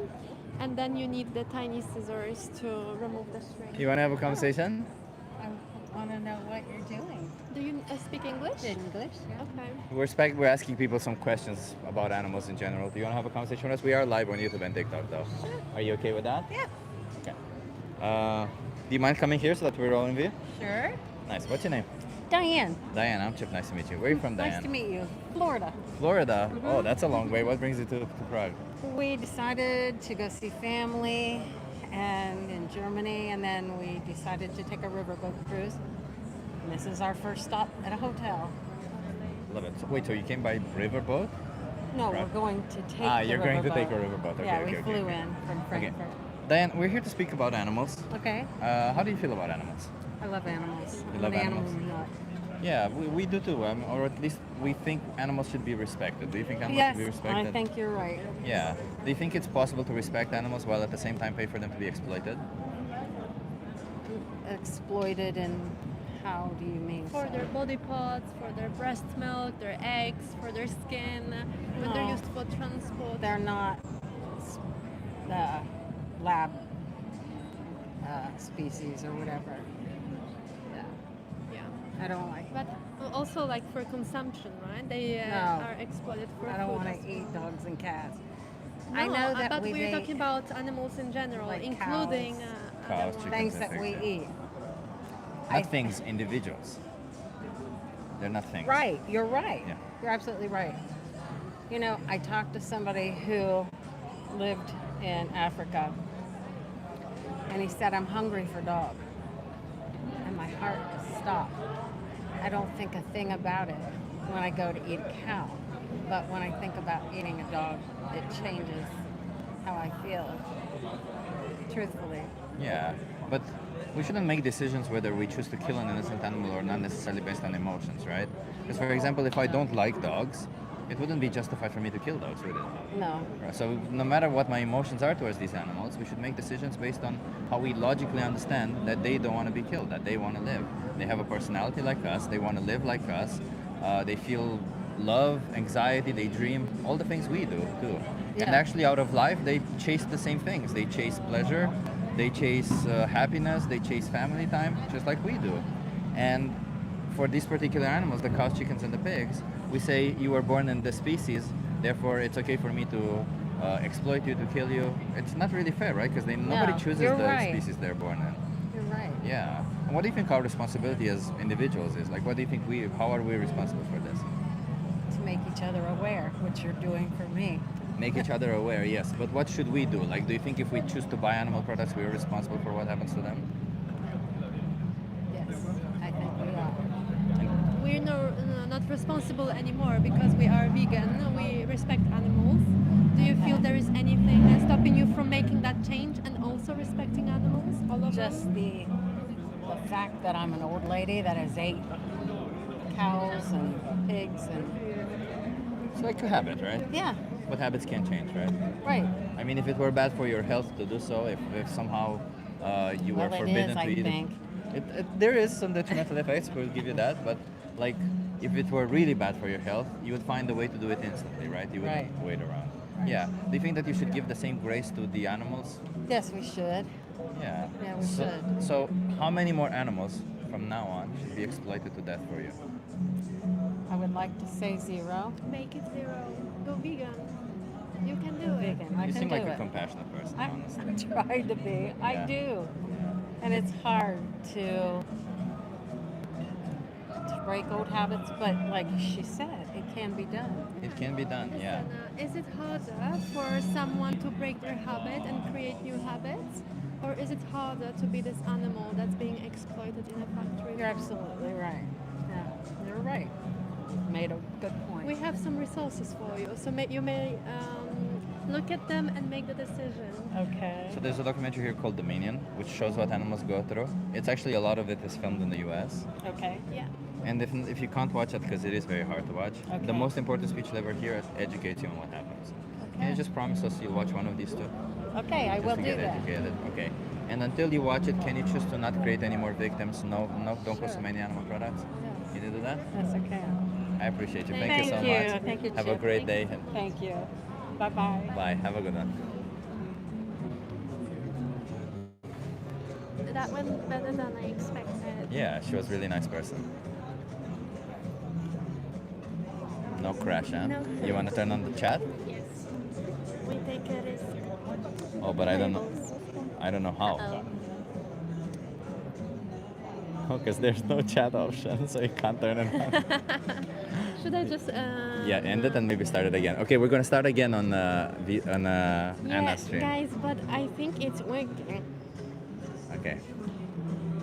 J: and then you need the tiny scissors to remove the string.
A: You want to have a conversation?
N: I want to know what you're doing.
J: Do you speak English?
N: English, yeah.
J: Okay.
A: We're asking people some questions about animals in general. Do you want to have a conversation with us? We are live on YouTube and TikTok, though.
N: Sure.
A: Are you okay with that?
N: Yeah.
A: Okay. Do you mind coming here so that we're all in view?
N: Sure.
A: Nice. What's your name?
N: Diane.
A: Diane. I'm Chip. Nice to meet you. Where are you from, Diane?
N: Nice to meet you. Florida.
A: Florida.
N: Mhm.
A: Oh, that's a long way. What brings you to Prague?
N: We decided to go see family and in Germany, and then we decided to take a riverboat cruise. And this is our first stop at a hotel.
A: Love it. So, wait, so you came by riverboat?
N: No,
A: Right.
N: we're going to take
A: Ah,
N: the
A: you're going to
N: riverboat.
A: take a riverboat. Okay,
N: yeah,
A: okay,
N: we
A: okay,
N: flew
A: okay.
N: in from
A: Okay.
N: Frankfurt.
A: Diane, we're here to speak about animals.
N: Okay.
A: How do you feel about animals?
N: I love animals.
A: You
N: I'm
A: love
N: an
A: animals?
N: animal nut.
A: Yeah, we do too. Or at least we think animals should be respected. Do you think animals
N: Yes,
A: should be respected?
N: I think you're right.
A: Yeah. Do you think it's possible to respect animals while at the same time pay for them to be exploited?
N: Exploited, and how do you mean?
J: For
N: so?
J: their body parts, for their breast milk, their eggs, for their skin, when they're
N: No.
J: used for transport.
N: They're not the lab species or whatever.
J: Yeah.
N: I don't like.
J: But also like for consumption, right? They
N: No.
J: are exploited for
N: I don't
J: food
N: want
J: as
N: to
J: well.
N: eat dogs and cats.
J: No,
N: I know that
J: but
N: we
J: we're
N: ate
J: talking about animals in general,
N: like
J: including
N: cows.
J: other
A: Cows,
J: ones.
A: chickens,
N: things
A: and
N: that we
A: things,
N: eat.
A: Not things, individuals. They're not things.
N: Right, you're right.
A: Yeah.
N: You're absolutely right. You know, I talked to somebody who lived in Africa, and he said, "I'm hungry for dog," and my heart stopped. I don't think a thing about it when I go to eat a cow, but when I think about eating a dog, it changes how I feel, truthfully.
A: Yeah, but we shouldn't make decisions whether we choose to kill an innocent animal or not necessarily based on emotions, right? Because, for example, if I don't like dogs, it wouldn't be justified for me to kill dogs, would it?
N: No.
A: Right, so no matter what my emotions are towards these animals, we should make decisions based on how we logically understand that they don't want to be killed, that they want to live. They have a personality like us, they want to live like us, they feel love, anxiety, they dream, all the things we do too. And
N: Yeah.
A: actually out of life, they chase the same things. They chase pleasure, they chase happiness, they chase family time, just like we do. And for these particular animals, the cows, chickens, and the pigs, we say you were born in this species, therefore it's okay for me to exploit you, to kill you. It's not really fair, right? Because nobody
N: No,
A: chooses
N: you're
A: the
N: right.
A: species they're born in.
N: You're right.
A: Yeah. And what do you think our responsibility as individuals is? Like, what do you think how are we responsible for this?
N: To make each other aware, which you're doing for me.
A: Make each other aware, yes. But what should we do? Like, do you think if we choose to buy animal products, we are responsible for what happens to them?
N: Yes, I think we are.
J: We're not responsible anymore because we are vegan. We respect animals. Do you feel there is anything stopping you from making that change and also respecting animals? All of
N: Just
J: them?
N: the fact that I'm an old lady that has 8 cows and pigs and
A: It's like a habit, right?
N: yeah,
A: But habits can change, right?
N: right.
A: I mean, if it were bad for your health to do so, if somehow you were
N: Well, it
A: forbidden
N: is,
A: to
N: I
A: eat
N: think.
A: there is some detrimental effects, we'll give you that, but like, if it were really bad for your health, you would find a way to do it instantly, right? You wouldn't
N: Right.
A: wait around. Yeah. Do you think that you should give the same grace to the animals?
N: Yes, we should.
A: Yeah.
N: Yeah, we
A: so,
N: should.
A: So, how many more animals from now on should be exploited to death for you?
N: I would like to say 0.
J: Make it 0. Go vegan. You can do it.
N: Vegan. I
A: You
N: can
A: seem
N: do
A: like
N: it.
A: a compassionate person, honestly.
N: I'm trying to be. I
A: Yeah.
N: do. And it's hard to break old habits, but like she said, it can be done.
A: It can be done, yeah.
J: Is it harder for someone to break their habit and create new habits? Or is it harder to be this animal that's being exploited in a factory?
N: You're absolutely right. Yeah, you're right. You've made a good point.
J: We have some resources for you, so you may look at them and make the decision.
N: Okay.
A: So there's a documentary here called Dominion, which shows what animals go through. It's actually, a lot of it is filmed in the US.
N: Okay.
J: Yeah.
A: And if you can't watch it, because it is very hard to watch,
N: Okay.
A: the most important speech you'll ever hear educates you on what happens. Can you just promise us you'll watch one of these two?
N: Okay, I
A: Just
N: will
A: to
N: do
A: get
N: that.
A: educated. Okay. And until you watch it, can you choose to not create any more victims? No, don't
N: Sure.
A: consume any animal products?
N: Yes.
A: Can you do that?
N: Yes, okay.
A: I appreciate you. Thank
N: Thank
A: you so
N: you.
A: much.
N: Thank you,
A: Have a
N: Chip.
A: great day.
N: Thank you. Bye-bye.
A: Bye. Have a good one.
J: That went better than I expected.
A: Yeah, she was a really nice person. No crash, huh?
J: No.
A: You want to turn on the chat?
J: Yes. We take a risk.
A: Oh, but I don't know.
J: Labels.
A: I don't know how.
J: Uh-oh.
A: Oh, because there's no chat option, so you can't turn it on.
J: Should I just?
A: Yeah, end it and maybe start it again. Okay, we're gonna start again on Anna's stream.
J: Guys, but I think it's working.
A: Okay.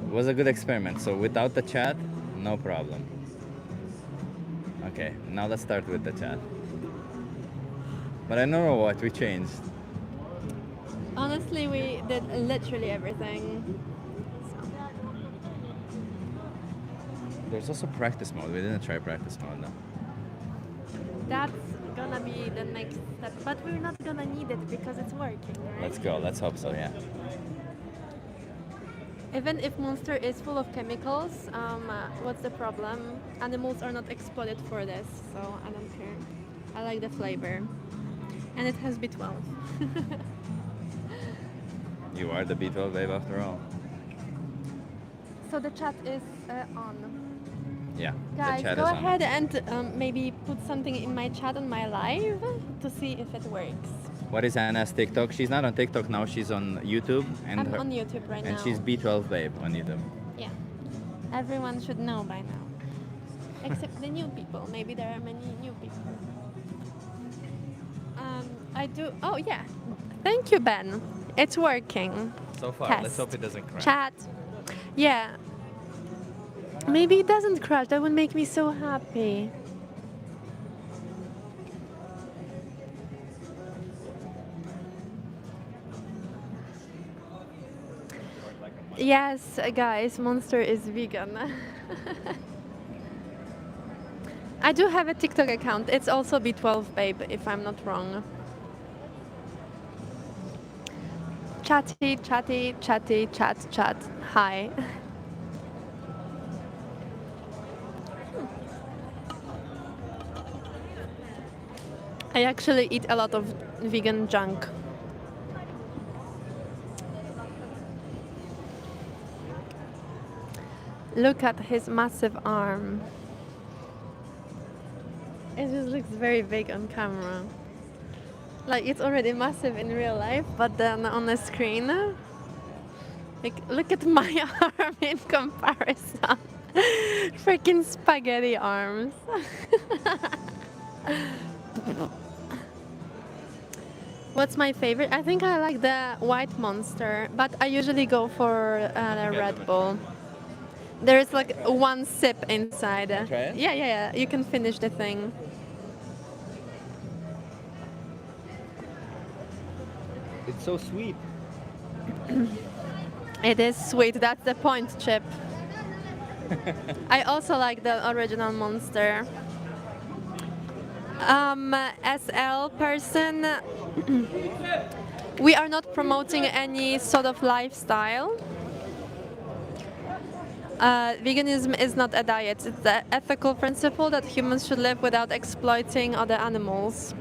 A: It was a good experiment. So without the chat, no problem. Okay, now let's start with the chat. But I don't know what we changed.
J: Honestly, we did literally everything.
A: There's also practice mode. We didn't try practice mode though.
J: That's gonna be the next step, but we're not gonna need it because it's working, right?
A: Let's go. Let's hope so. Yeah.
J: Even if Monster is full of chemicals, what's the problem? Animals are not exploited for this, so I don't care. I like the flavor. And it has B12.
A: You are the B12 babe after all.
J: So the chat is on.
A: Yeah.
J: Guys,
A: the chat
J: go
A: is on.
J: ahead and maybe put something in my chat on my live to see if it works.
A: What is Anna's TikTok? She's not on TikTok now. She's on YouTube. And
J: I'm on YouTube right
A: and
J: now.
A: she's B12 babe on YouTube.
J: Yeah. Everyone should know by now. Except the new people. Maybe there are many new people. I do. Oh, yeah. Thank you, Ben. It's working.
A: So far,
J: Test.
A: let's hope it doesn't crash.
J: Chat. Yeah. Maybe it doesn't crash. That would make me so happy. Yes, guys, Monster is vegan. I do have a TikTok account. It's also B12 Babe, if I'm not wrong. Chatty, chatty, chatty, chat, chat. Hi. I actually eat a lot of vegan junk. Look at his massive arm. It just looks very big on camera. Like it's already massive in real life, but then on the screen, like look at my arm in comparison. Freaking spaghetti arms. What's my favorite? I think I like the white Monster, but I usually go for the Red Bull. There is like one sip inside.
A: Try it?
J: Yeah. You can finish the thing.
A: It's so sweet.
J: It is sweet. That's the point, Chip. I also like the original Monster. SL person, we are not promoting any sort of lifestyle. Veganism is not a diet. It's the ethical principle that humans should live without exploiting other animals.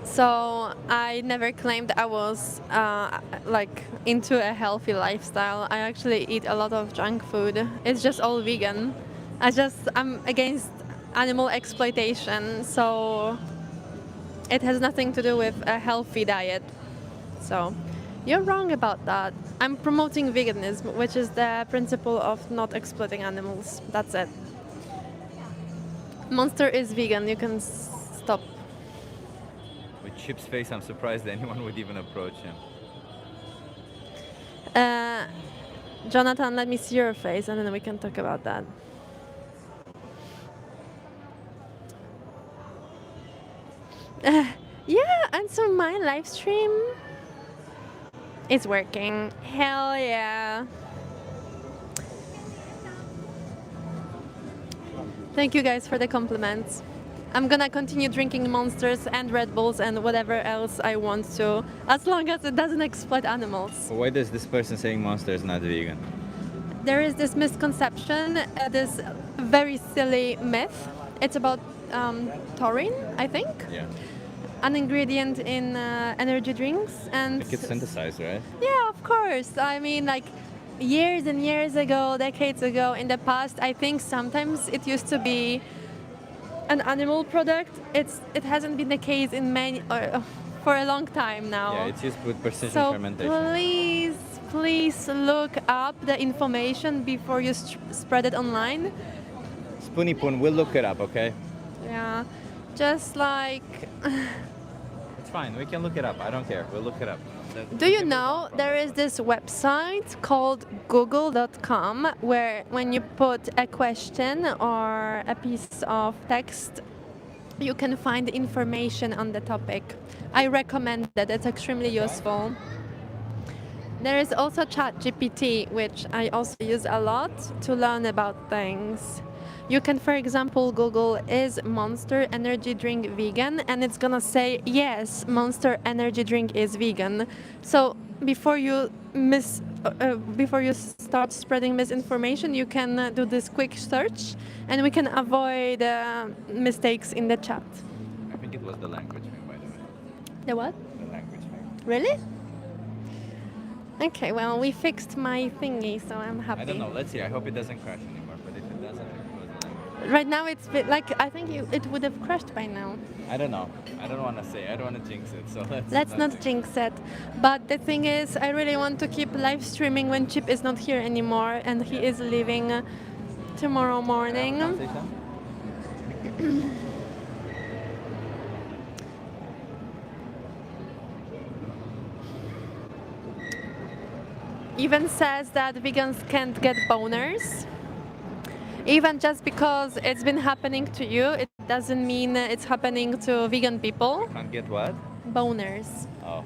J: So I never claimed I was like into a healthy lifestyle. I actually eat a lot of junk food. It's just all vegan. I'm against animal exploitation, so it has nothing to do with a healthy diet. So you're wrong about that. I'm promoting veganism, which is the principle of not exploiting animals. That's it. Monster is vegan. You can stop.
A: With Chip's face, I'm surprised anyone would even approach him.
J: Jonathan, let me see your face and then we can talk about that. Yeah, and so my live stream is working. Hell yeah. Thank you guys for the compliments. I'm gonna continue drinking Monsters and Red Bulls and whatever else I want to, as long as it doesn't exploit animals.
A: Why does this person saying Monster is not vegan?
J: There is this misconception, this very silly myth. It's about taurine, I think.
A: Yeah.
J: An ingredient in energy drinks, and
A: It gets synthesized, right?
J: yeah, of course. I mean, like years and years ago, decades ago, in the past, I think sometimes it used to be an animal product. It hasn't been the case in many for a long time now.
A: Yeah, it's used with precision
J: So
A: fermentation.
J: please look up the information before you spread it online.
A: Spoony Poon, we'll look it up, okay?
J: Yeah, just like.
A: It's fine, we can look it up. I don't care. We'll look it up.
J: Do you know there is this website called google.com where when you put a question or a piece of text, you can find information on the topic. I recommend that. It's extremely useful. There is also ChatGPT, which I also use a lot to learn about things. You can, for example, Google, is Monster energy drink vegan? And it's gonna say, yes, Monster energy drink is vegan. So before you start spreading misinformation, you can do this quick search, and we can avoid mistakes in the chat.
A: I think it was the language thing, by the way.
J: The what?
A: The language thing.
J: Really? Okay, well, we fixed my thingy, so I'm happy.
A: I don't know. Let's see. I hope it doesn't crash anymore. But if it doesn't, it was the language.
J: Right now, it's like I think it would have crashed by now.
A: I don't know. I don't want to say. I don't want to jinx it. So
J: Let's not jinx it. But the thing is, I really want to keep live streaming when Chip is not here anymore, and he is leaving tomorrow morning. Even says that vegans can't get boners. Even just because it's been happening to you, it doesn't mean it's happening to vegan people.
A: Can't get what?
J: Boners.
A: Oh.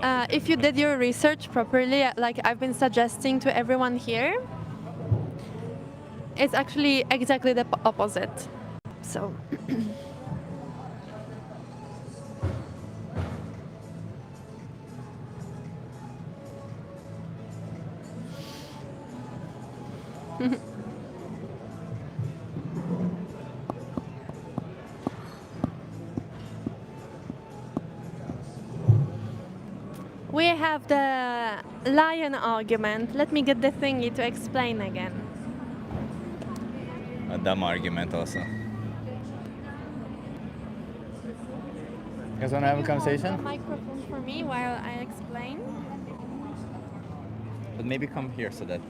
J: if you did your research properly, like I've been suggesting to everyone here, it's actually exactly the opposite. So. We have the lion argument. Let me get the thingy to explain again.
A: A dumb argument also. You guys want to have a conversation?
J: Hold the microphone for me while I explain.
A: But maybe come here so that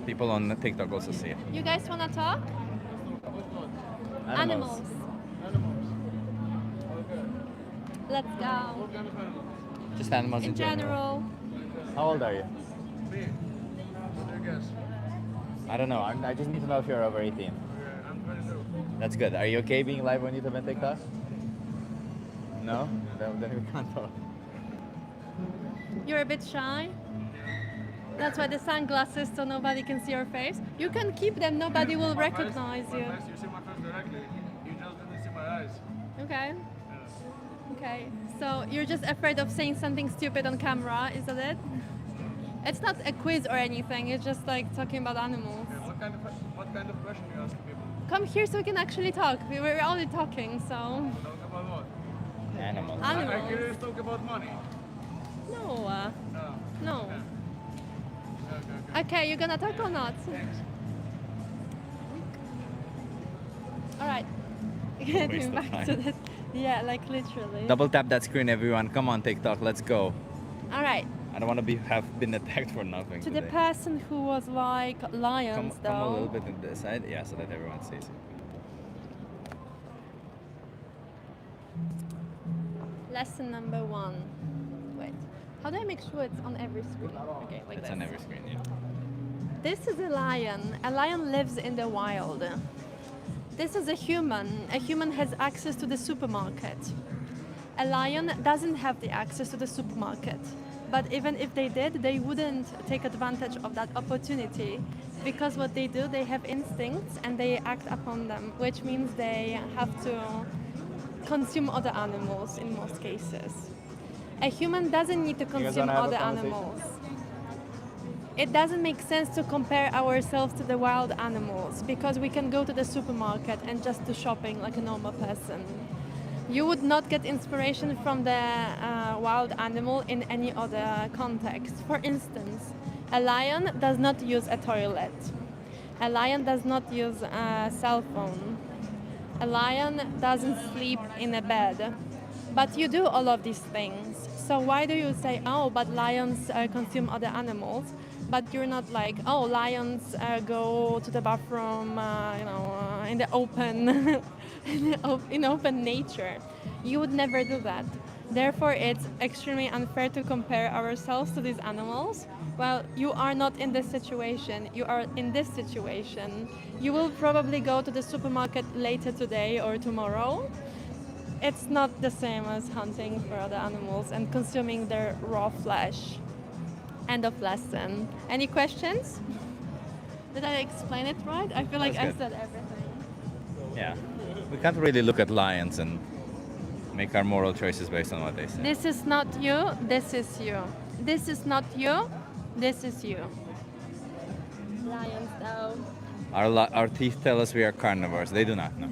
A: people on TikTok also see it.
J: You guys want to talk? Animals. Let's go.
A: Just animals in
J: general.
A: How old are you? I don't know. I just need to know if you're over 18. That's good. Are you okay being live on YouTube and TikTok? No? Then we can't talk.
J: You're a bit shy. That's why the sunglasses, so nobody can see your face. You can keep them, nobody will recognize you.
O: You see my face directly. You just didn't see my eyes.
J: Okay. Okay. So you're just afraid of saying something stupid on camera, is that it? It's not a quiz or anything, it's just like talking about animals.
O: Okay, what kind of question you asking people?
J: Come here so we can actually talk. We were already talking, so.
O: Talk about what?
A: Animals.
J: Animals.
O: I curious talk about money.
J: No.
O: No.
J: No.
O: Okay.
J: Okay, you're gonna talk or not?
O: Thanks.
J: All right.
A: Waste
J: Getting
A: of
J: back
A: time.
J: to this. Yeah, like literally.
A: Double tap that screen, everyone. Come on, TikTok. Let's go.
J: All right.
A: I don't want to have been attacked for nothing
J: To
A: today.
J: the person who was like lions,
A: Come a little
J: though.
A: bit in this side. Yeah, so that everyone sees it.
J: Lesson number 1. Wait. How do I make sure it's on every screen? Okay, like
A: It's
J: this.
A: on every screen, yeah.
J: This is a lion. A lion lives in the wild. This is a human. A human has access to the supermarket. A lion doesn't have the access to the supermarket. But even if they did, they wouldn't take advantage of that opportunity because what they do, they have instincts and they act upon them, which means they have to consume other animals in most cases. A human doesn't need to
A: guys
J: consume
A: wanna have a
J: other
A: conversation?
J: animals. It doesn't make sense to compare ourselves to the wild animals because we can go to the supermarket and just do shopping like a normal person. You would not get inspiration from the wild animal in any other context. For instance, a lion does not use a toilet. A lion does not use a cell phone. A lion doesn't sleep in a bed. But you do all of these things. So why do you say, oh, but lions consume other animals? But you're not like, oh, lions go to the bathroom, in the open, in open nature. You would never do that. Therefore, it's extremely unfair to compare ourselves to these animals. Well, you are not in this situation. You are in this situation. You will probably go to the supermarket later today or tomorrow. It's not the same as hunting for other animals and consuming their raw flesh. End of lesson. Any questions? Did I explain it right? I feel like I
A: That's good.
J: said everything.
A: Yeah. We can't really look at lions and make our moral choices based on what they say.
J: This is not you, this is you. This is not you, this is you. Lions, though.
A: Our teeth tell us we are carnivores. They do not, no.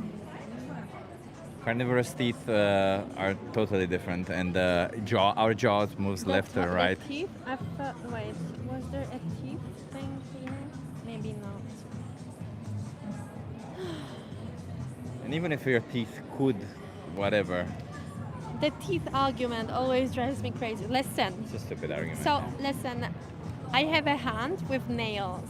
A: Carnivorous teeth are totally different, and our jaws moves left or right.
J: Teeth? I thought, wait, was there a teeth thing here? Maybe not.
A: And even if your teeth could, whatever,
J: The teeth argument always drives me crazy. Listen.
A: it's a stupid argument.
J: So, listen, I have a hand with nails.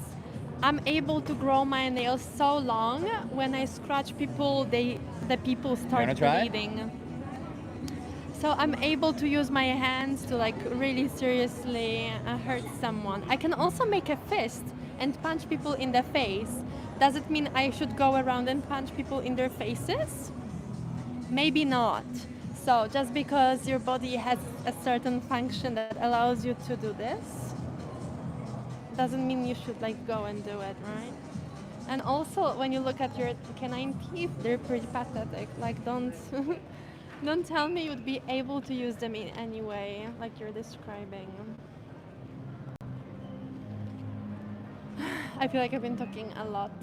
J: I'm able to grow my nails so long when I scratch people, the people start
A: wanna try?
J: bleeding. So I'm able to use my hands to like really seriously hurt someone. I can also make a fist and punch people in the face. Does it mean I should go around and punch people in their faces? Maybe not. So just because your body has a certain function that allows you to do this, doesn't mean you should like go and do it, right? And also, when you look at your canine teeth, they're pretty pathetic. Like, don't don't tell me you'd be able to use them in any way, like you're describing. I feel like I've been talking a lot.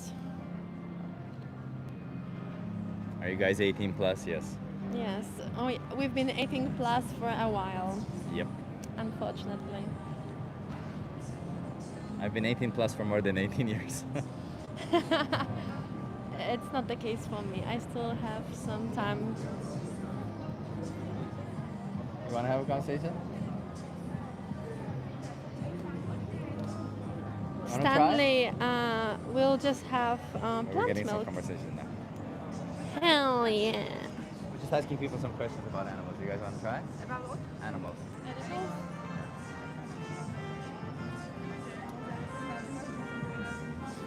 A: Are you guys 18 plus? Yes.
J: Yes, we've been 18 plus for a while,
A: Yep.
J: unfortunately.
A: I've been 18 plus for more than 18 years.
J: It's not the case for me. I still have some time.
A: You want to have a conversation? Wanna try?
J: Stanley, we'll just have
A: We're
J: plant
A: getting some
J: milk.
A: conversation now.
J: Hell yeah.
A: We're just asking people some questions about animals. You guys want to try?
D: About what?
A: Animals.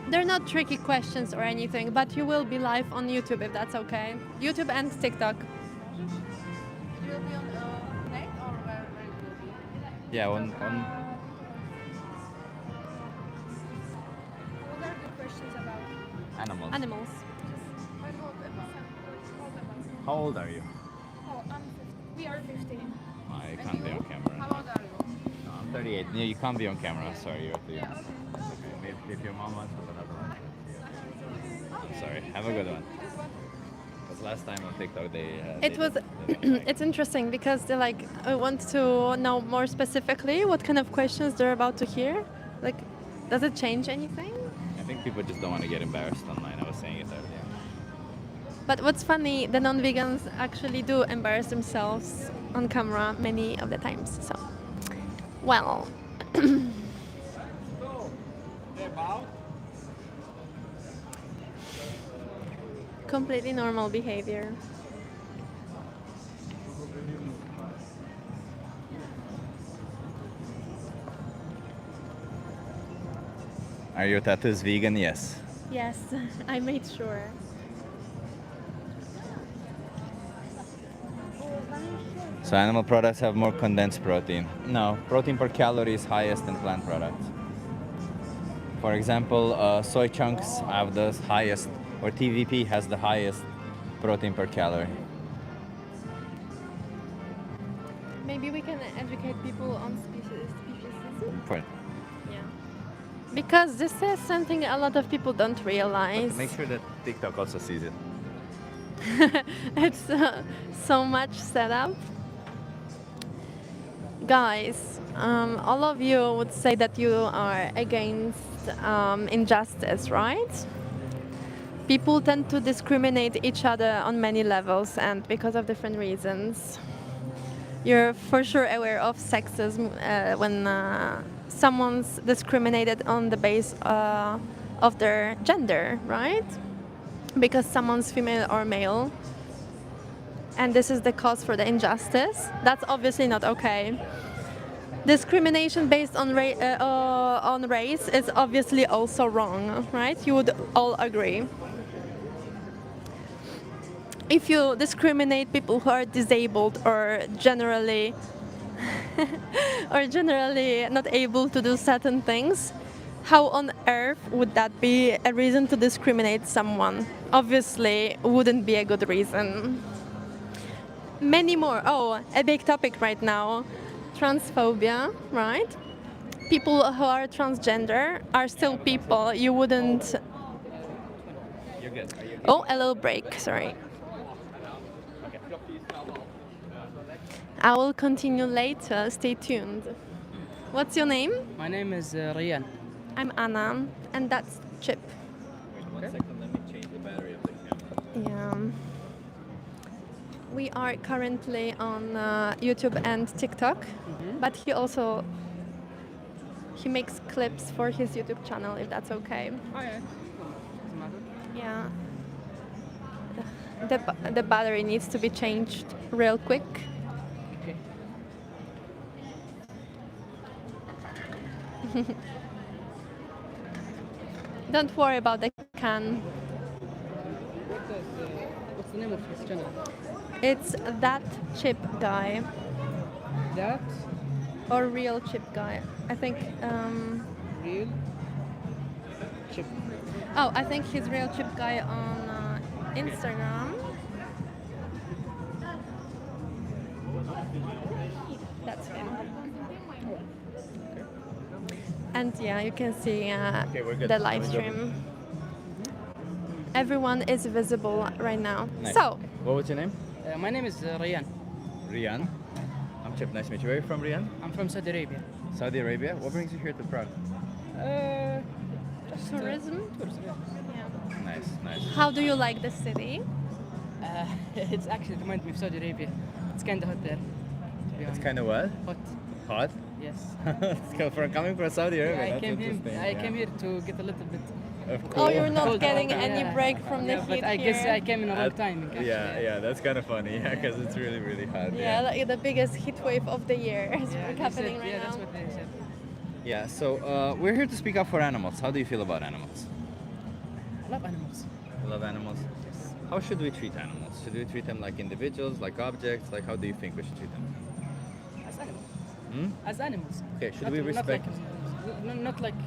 J: They're not tricky questions or anything, but you will be live on YouTube if that's okay. YouTube and TikTok.
D: You will be on net or where you will be?
A: Yeah,
I: What are the questions about?
A: animals.
J: Animals.
A: How old are you?
I: Oh, we are 15.
A: I can't be on camera.
D: How old are you?
A: No, I'm 38. No, you can't be on camera. Sorry, you're too young. Okay, maybe if your mom wants to put another one. Sorry. Have a good one. Because last time on TikTok
J: It was. It's interesting because they like want to know more specifically what kind of questions they're about to hear. Like, does it change anything?
A: I think people just don't want to get embarrassed online. I was saying it earlier.
J: But what's funny, the non-vegans actually do embarrass themselves on camera many of the times. So, well. Completely normal behavior.
A: Are your tattoos vegan? Yes.
J: Yes, I made sure.
A: So animal products have more condensed protein. No, protein per calorie is highest in plant products. For example, soy chunks have the highest, or TVP has the highest protein per calorie.
J: Maybe we can educate people on speciesism.
A: Point.
J: Yeah. Because this is something a lot of people don't realize.
A: Make sure that TikTok also sees it.
J: It's so much setup. Guys, all of you would say that you are against injustice, right? People tend to discriminate each other on many levels and because of different reasons. You're for sure aware of sexism when someone's discriminated on the base of their gender, right? Because someone's female or male. And this is the cause for the injustice. That's obviously not okay. Discrimination based on race is obviously also wrong, right? You would all agree. If you discriminate people who are disabled or generally not able to do certain things, how on earth would that be a reason to discriminate someone? Obviously, wouldn't be a good reason. Many more. Oh, a big topic right now. Transphobia, right? People who are transgender are still people. You wouldn't...
A: You're good. Are you
J: Oh, a little break, sorry. I will continue later. Stay tuned. What's your name?
P: My name is Ryan.
J: I'm Anna, and that's Chip.
A: Wait 1 second, let me change the battery of the camera.
J: Yeah. We are currently on YouTube and TikTok, but he makes clips for his YouTube channel, if that's okay.
P: Oh yeah. Doesn't matter.
J: Yeah. The battery needs to be changed real quick.
P: Okay.
J: Don't worry about the can.
P: What's the name of this channel?
J: It's that chip guy.
P: That
J: Or real chip guy. I think.
P: real chip.
J: Oh, I think he's real chip guy on Instagram. That's him. And yeah, you can see
A: Okay, we're good.
J: the live
A: We're good.
J: stream. Everyone is visible right now.
A: Nice.
J: So,
A: What was your name?
P: My name is Rayan.
A: Rian. I'm Chip. Nice to meet you. Where are you from, Rian?
P: I'm from Saudi Arabia.
A: Saudi Arabia. What brings you here to Prague?
P: Just
J: tourism?
P: Tourism, yeah.
A: Nice, nice.
J: how do you like the city?
P: It's actually reminds me of Saudi Arabia. It's kind of hot there. To be
A: It's
P: honest.
A: kind of what?
P: Hot.
A: Hot?
P: Yes.
A: From coming from Saudi Arabia.
P: I
A: that's
P: came here.
A: interesting,
P: I
A: yeah.
P: came here to get a little bit.
A: Of
J: Oh,
A: course.
J: you're not
P: Cold.
J: getting any
P: Yeah.
J: break from the
P: Yeah,
J: heat
P: but I guess
J: here.
P: I came in a wrong time. Actually.
A: Yeah, that's kind of funny. Yeah, because it's really, really hot.
J: Yeah, like the biggest heat wave of the year is
P: Yeah, they
J: happening
P: said-
J: right
P: yeah,
J: now.
P: that's what they said.
A: Yeah. So we're here to speak up for animals. How do you feel about animals?
P: I love animals.
A: You love animals.
P: Yes.
A: How should we treat animals? Should we treat them like individuals, like objects? Like, how do you think we should treat them?
P: As animals.
A: Hmm?
P: As animals.
A: Okay. Should
P: Not-
A: we
P: not
A: respect?
P: like, not like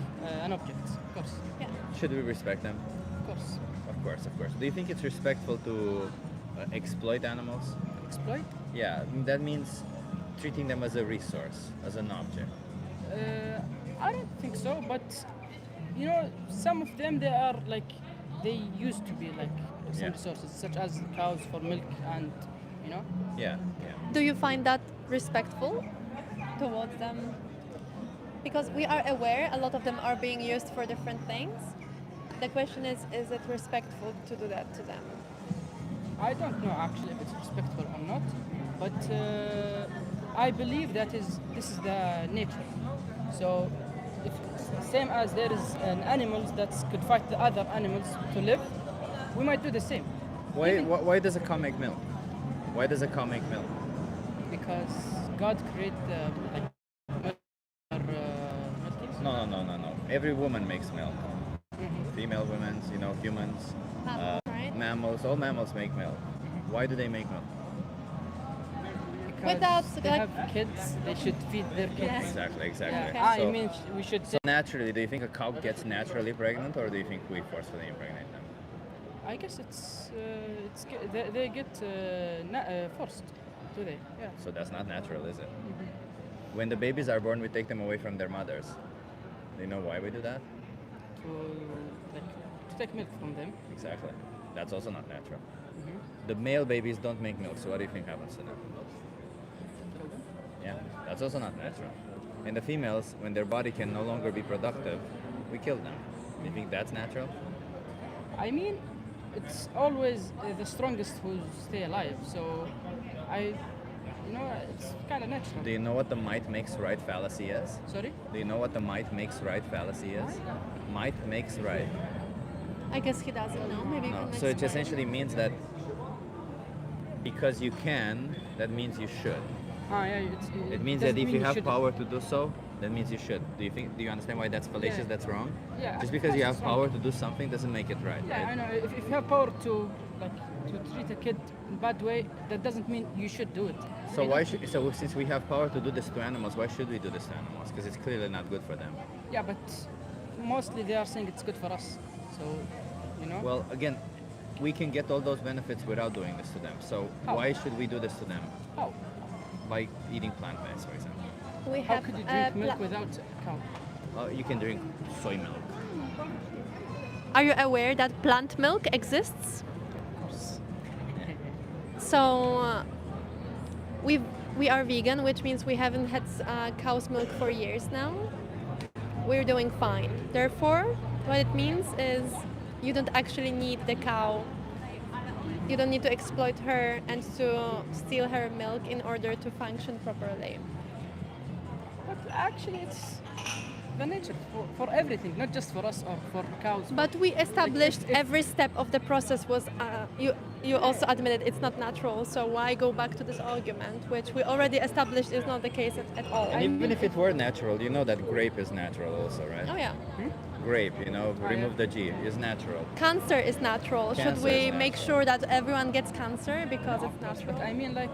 P: an object, of course.
J: Yeah.
A: Should we respect them?
P: Of course.
A: Of course, of course. Do you think it's respectful to exploit animals?
P: Exploit?
A: Yeah, that means treating them as a resource, as an object.
P: I don't think so, but you know, some of them they are like they used to be like some
A: Yeah.
P: resources, such as cows for milk and you know.
A: Yeah, yeah.
J: Do you find that respectful towards them? Because we are aware a lot of them are being used for different things. The question is it respectful to do that to them?
P: I don't know actually if it's respectful or not, but I believe this is the nature. So, if same as there is an animals that could fight the other animals to live, we might do the same.
A: Why does a cow make milk? Why does a cow make milk?
P: Because God created like milk or milk.
A: No. Every woman makes milk. Female women, humans,
J: Mammals, right?
A: mammals, all mammals make milk. Why do they make milk?
P: Because
J: Without,
P: they
J: like-
P: have kids, they should feed their kids.
A: Exactly.
P: Yeah.
A: So,
P: I mean, we should.
A: so naturally, do you think a cow gets naturally pregnant, or do you think we forcefully impregnate them?
P: I guess they get forced, do they? Yeah.
A: So that's not natural, is it? When the babies are born, we take them away from their mothers. Do you know why we do that?
P: To take milk from them.
A: Exactly. That's also not natural. The male babies don't make milk, so what do you think happens to them? Yeah, that's also not natural. And the females, when their body can no longer be productive, we kill them. Do you think that's natural?
P: I mean, it's always the strongest who stay alive. So, it's kind of natural.
A: Do you know what the might makes right fallacy is?
P: Sorry?
A: Do you know what the might makes right fallacy is? Might makes right.
J: I guess he doesn't know. Maybe you
A: No.
J: can
A: So it
J: explain.
A: essentially means that because you can, that means you should. It means that
P: doesn't
A: if
P: mean
A: you have
P: shouldn't.
A: power to do so, that means you should. Do you understand why that's fallacious?
P: Yeah.
A: That's wrong.
P: Yeah,
A: Just
P: of
A: because you
P: course
A: have
P: it's wrong.
A: power to do something doesn't make it right.
P: Yeah,
A: right?
P: I know. If you have power to treat a kid in bad way, that doesn't mean you should do it.
A: So
P: You
A: why
P: know?
A: should? So since we have power to do this to animals, why should we do this to animals? Because it's clearly not good for them.
P: Yeah, but mostly they are saying it's good for us. So, you know.
A: Well, again, we can get all those benefits without doing this to them. So
P: How?
A: why should we do this to them?
P: How?
A: By eating plant-based, for example.
J: We
P: How
J: have
P: could you
J: a
P: drink milk
J: pla-
P: without cow?
A: You can drink soy milk.
J: Are you aware that plant milk exists? So we are vegan, which means we haven't had cow's milk for years now. We're doing fine. Therefore, what it means is you don't actually need the cow. You don't need to exploit her and to steal her milk in order to function properly.
P: But actually, it's the nature for everything, not just for us or for cows.
J: But we established every step of the process was, you also admitted it's not natural, so why go back to this argument, which we already established is not the case at all.
A: And even if it were natural, you know that grape is natural also, right?
J: Oh yeah.
A: grape, you know, remove the G, is natural.
J: Cancer is natural. Should
A: Cancer
J: we
A: is
J: make
A: natural.
J: sure that everyone gets cancer because it's natural?
P: But I mean, like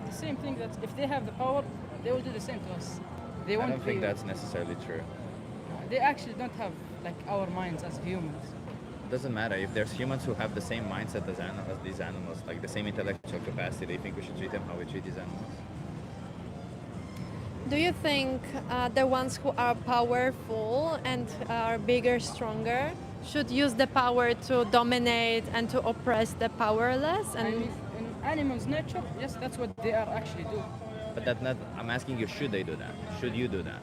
P: the same thing that if they have the power, they will do the same to us. They
A: I
P: won't
A: don't think
P: be-
A: that's necessarily true.
P: They actually don't have like our minds as humans.
A: It doesn't matter if there's humans who have the same mindset as these animals, like the same intellectual capacity. Do you think we should treat them how we treat these animals?
J: Do you think the ones who are powerful and are bigger, stronger, should use the power to dominate and to oppress the powerless?
P: I
J: And
P: mean, in animals' nature, yes, that's what they are actually doing.
A: But that not. I'm asking you, should they do that? Should you do that?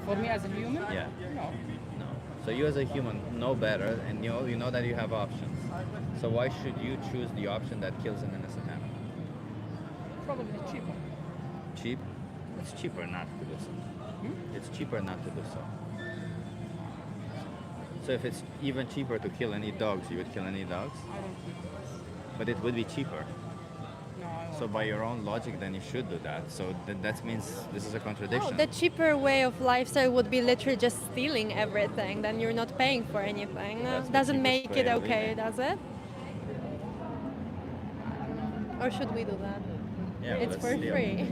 P: For me as a human,
A: Yeah.
P: no.
A: No. So you as a human know better, and you know that you have options. So why should you choose the option that kills an innocent animal?
P: Probably cheaper.
A: Cheap? It's cheaper not to do so. It's cheaper not to do so. So if it's even cheaper to kill any dogs, you would kill any dogs?
P: I don't think.
A: But it would be cheaper.
P: No, I won't.
A: So by your own logic, then you should do that. So that means this is a
J: no,
A: contradiction.
J: the cheaper way of lifestyle would be literally just stealing everything. Then you're not paying for anything.
A: That's the
J: Doesn't
A: cheapest
J: make
A: way
J: it
A: of
J: okay,
A: living.
J: does it? Or should we do that?
A: Yeah,
J: It's
A: let's
J: for
A: steal.
J: free.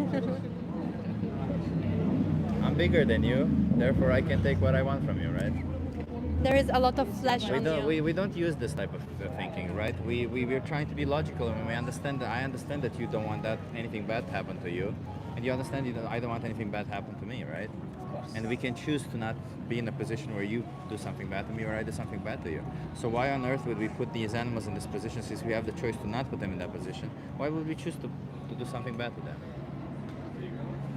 A: I'm bigger than you, therefore I can take what I want from you, right?
J: There is a lot of flesh on you.
A: We don't use this type of thinking, right? We're trying to be logical, and we understand that I understand that you don't want that anything bad to happen to you, and you understand I don't want anything bad to happen to me, right? And we can choose to not be in a position where you do something bad to me or I do something bad to you. So why on earth would we put these animals in this position since we have the choice to not put them in that position? Why would we choose to do something bad to them?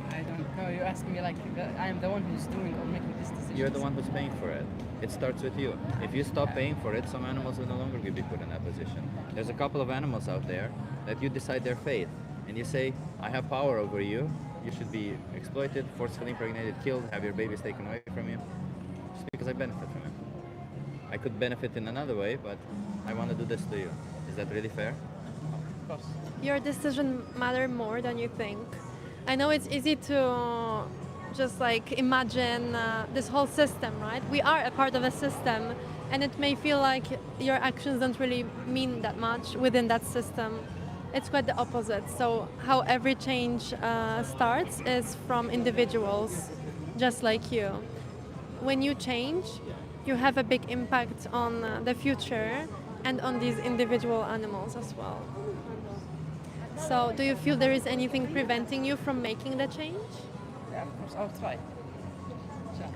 P: I don't know. You're asking me like I'm the one who's doing or making this decision.
A: You're the one who's paying for it. It starts with you. If you stop paying for it, some animals will no longer be put in that position. There's a couple of animals out there that you decide their fate, and you say, I have power over you. You should be exploited, forcefully impregnated, killed, have your babies taken away from you, just because I benefit from it. I could benefit in another way, but I want to do this to you. Is that really fair?
P: Of course.
J: Your decision matter more than you think. I know it's easy to just like imagine this whole system, right? We are a part of a system, and it may feel like your actions don't really mean that much within that system. It's quite the opposite. So how every change starts is from individuals, just like you. When you change, you have a big impact on the future and on these individual animals as well. So do you feel there is anything preventing you from making the change?
P: Yeah, of course. I'll try. Sure.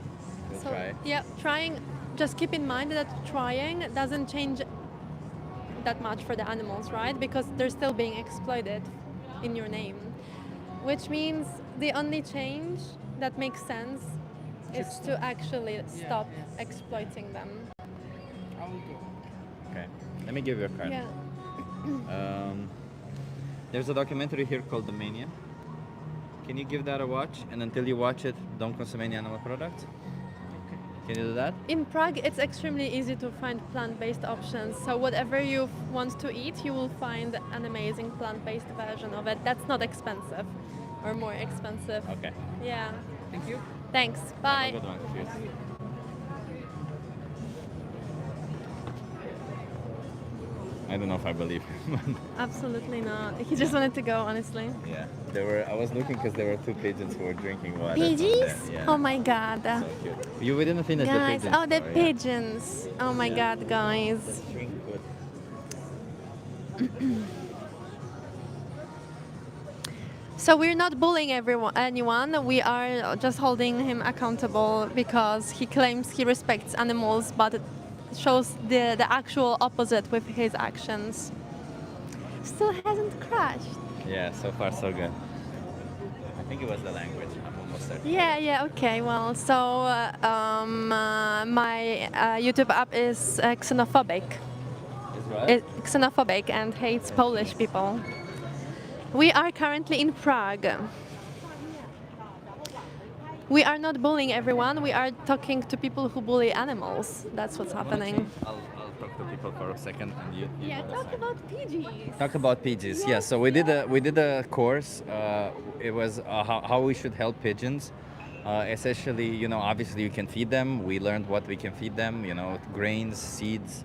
A: We'll
J: So,
A: try.
J: yeah, trying, just keep in mind that trying doesn't change that much for the animals, right? Because they're still being exploited in your name. Which means the only change that makes sense is to actually stop exploiting them.
P: I will do.
A: Okay. Let me give you a card.
J: Yeah.
A: There's a documentary here called The Mania. Can you give that a watch? And until you watch it, don't consume any animal products? Can you do that?
J: In Prague, it's extremely easy to find plant-based options. So whatever you want to eat, you will find an amazing plant-based version of it. That's not expensive or more expensive.
A: Okay.
J: Yeah.
P: Thank you.
J: Thanks. Bye.
A: Have a good one. Cheers. I don't know if I believe him.
J: Absolutely not. He just wanted to go, honestly.
A: Yeah. I was looking because there were two pigeons who were drinking water. from
J: Pigeons?
A: there. Yeah.
J: Oh my god.
A: So cute. We didn't finish the
J: Guys,
A: pigeons.
J: oh, the
A: so, yeah.
J: pigeons. Oh my
A: Yeah.
J: god, guys.
A: Just drink good.
J: So we're not bullying anyone. We are just holding him accountable because he claims he respects animals, but it shows the actual opposite with his actions. Still hasn't crashed.
A: Yeah, so far so good. I think it was the language. I'm almost certain.
J: Yeah, okay. Well, so my YouTube app is xenophobic.
A: Is what?
J: Xenophobic and hates Polish people. We are currently in Prague. We are not bullying everyone. We are talking to people who bully animals. That's what's happening.
A: I'll talk to people for a second. And you
J: Yeah,
A: do the
J: talk
A: same.
J: about PGs.
A: Talk about pigeons. Yeah. So we did a course. It was how we should help pigeons. Essentially, you know, obviously you can feed them. We learned what we can feed them, you know, grains, seeds.